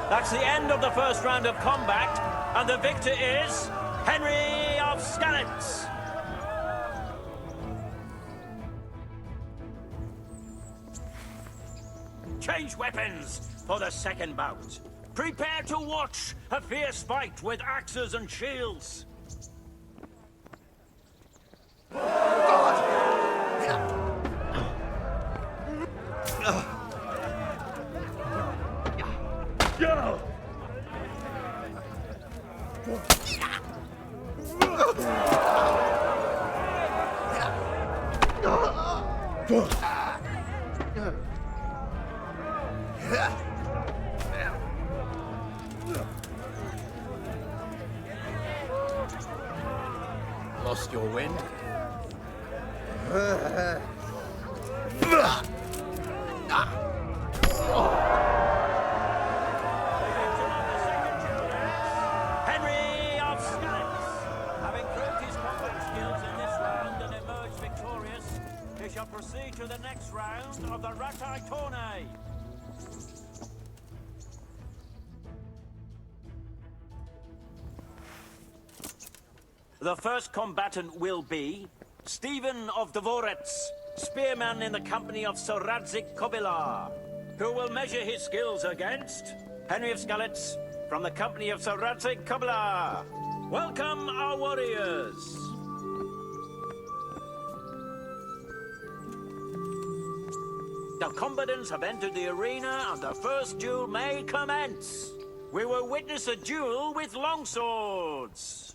That's the end of the first round of combat, and the victor is Henry of Skalitz. Change weapons for the second bout. Prepare to watch a fierce fight with axes and shields. Lost your wind? Henry of Skalitz, having proved his combat skills in this round and emerged victorious, he shall proceed to the next round of the Ratai Tourney. The first combatant will be Stephen of Deliverance, spearman in the company of Sir Radzig Kobyla, who will measure his skills against Henry of Skalitz from the company of Sir Radzig Kobyla. Welcome, our warriors! The combatants have entered the arena and the first duel may commence. We will witness a duel with longswords.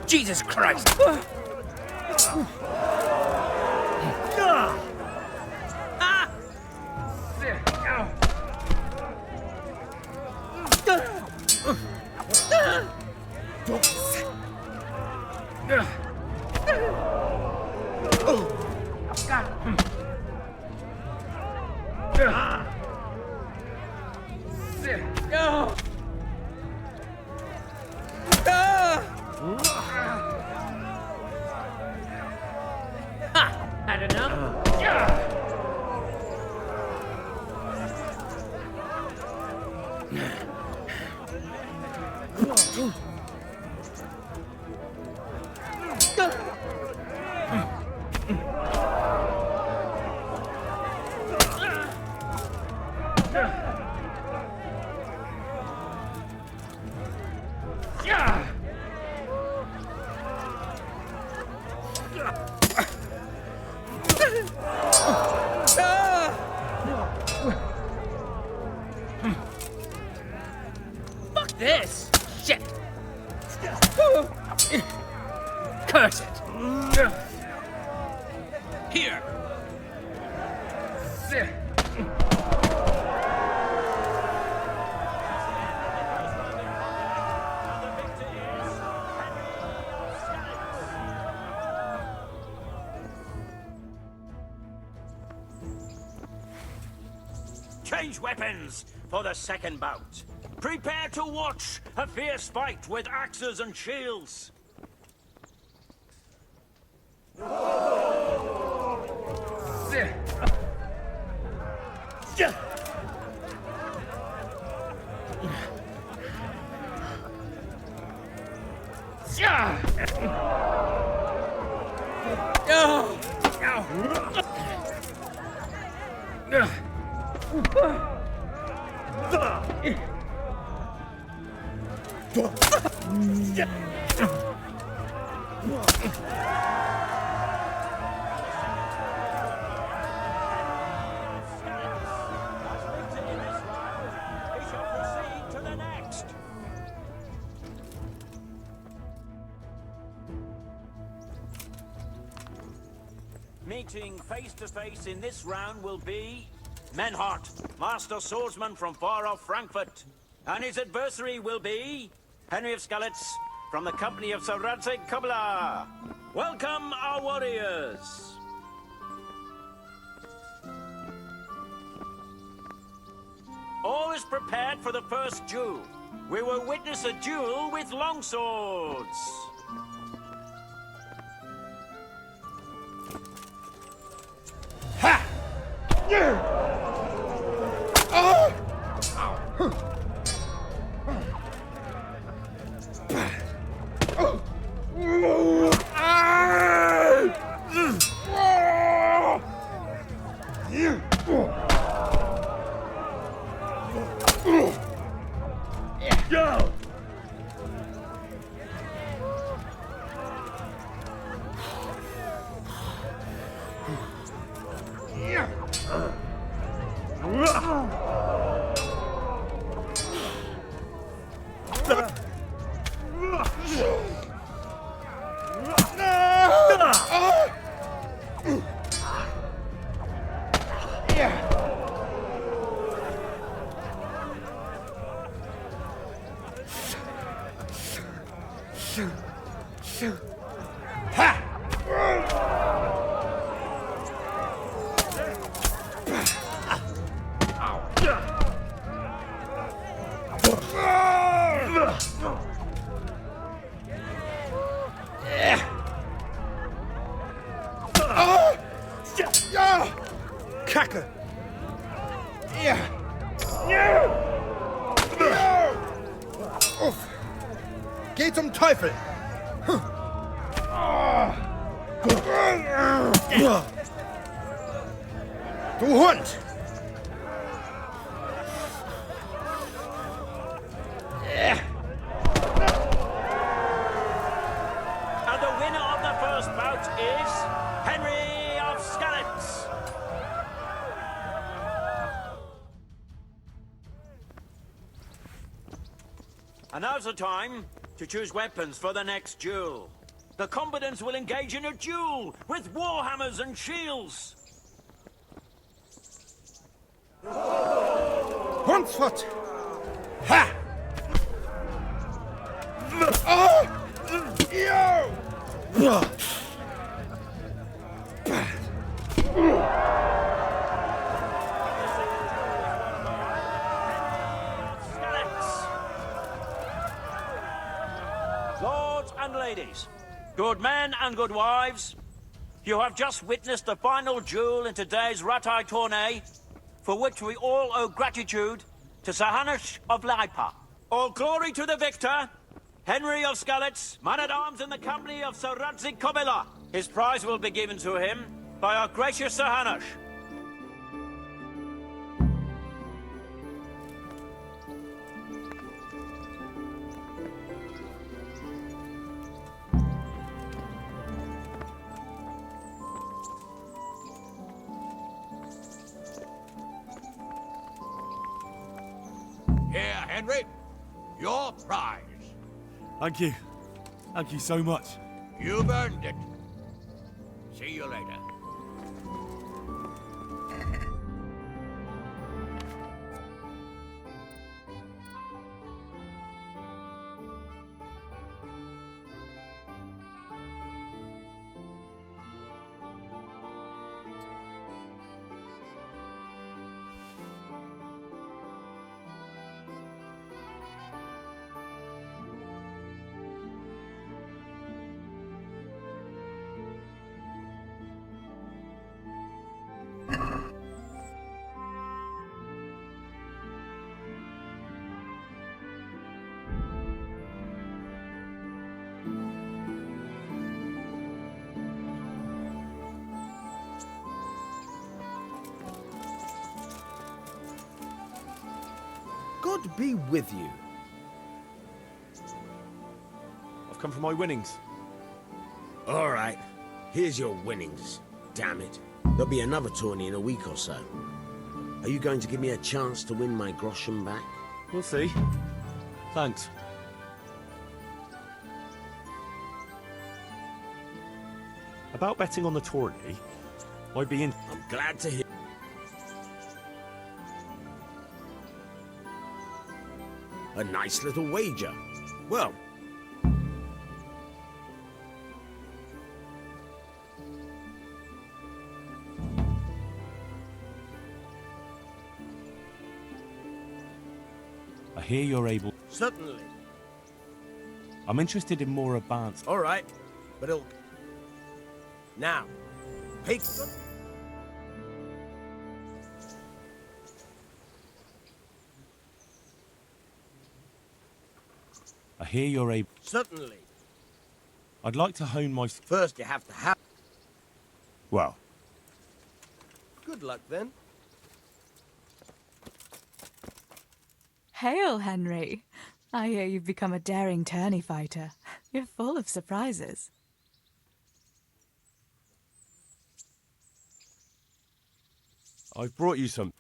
Jesus Christ! Had enough? Fuck this! Shit! Curse it! Here! Change weapons for the second bout. Prepare to watch a fierce fight with axes and shields. Meeting face to face in this round will be Merhojed, master swordsman from far off Frankfurt, and his adversary will be Henry of Skalitz from the company of Cooperative. Welcome, our warriors. All is prepared for the first duel. We will witness a duel with longswords. Ha! Go! Kacke! Uff! Geh zum Teufel! Du Hund! And now's the time to choose weapons for the next duel. The combatants will engage in a duel with warhammers and shields. Huntsfoot! Ha! Yo! Lords and ladies, good men and good wives, you have just witnessed the final duel in today's Ratai tourney, for which we all owe gratitude to Sir Hanush of Laipa. All glory to the victor, Henry of Skalitz, man-at-arms in the company of Sir Radzik Kobila. His prize will be given to him by our gracious Sir Hanush. Here, Henry, your prize. Thank you. Thank you so much. You've earned it. See you later. God be with you. I've come for my winnings. All right. Here's your winnings. Damn it. There'll be another tourney in a week or so. Are you going to give me a chance to win my groschen back? We'll see. Thanks. About betting on the tourney, I'd be in. I'm glad to hear. A nice little wager. Well, I hear you're able. certainly. I'm interested in more advanced. All right, but it'll. Now, pick. I hear you're able. Certainly. I'd like to hone my. First, you have to have. Well, Good luck then. Hail, Henry. I hear you've become a daring tourney fighter. You're full of surprises. I've brought you some.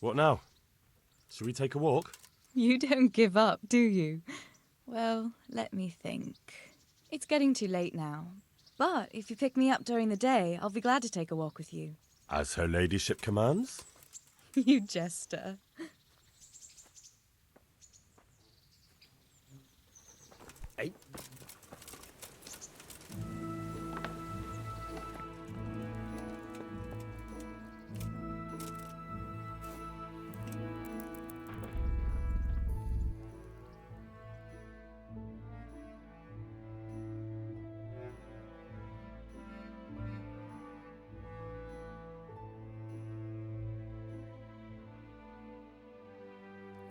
What now? Shall we take a walk? You don't give up, do you? Well, let me think. It's getting too late now. But if you pick me up during the day, I'll be glad to take a walk with you. As her ladyship commands. You jester. Hey.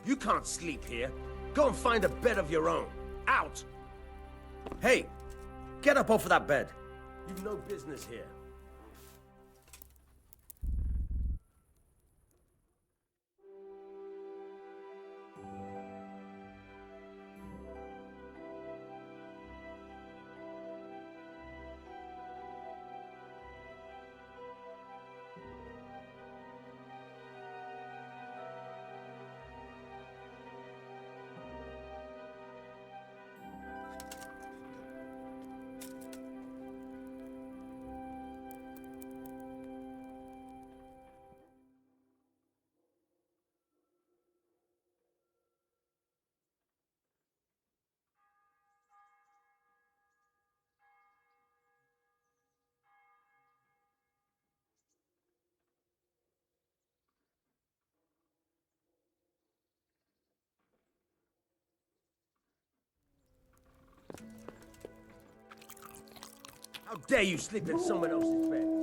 You can't sleep here. Go and find a bed of your own. Out! Hey, get up off of that bed. You've no business here. How dare you sleep in someone else's bed?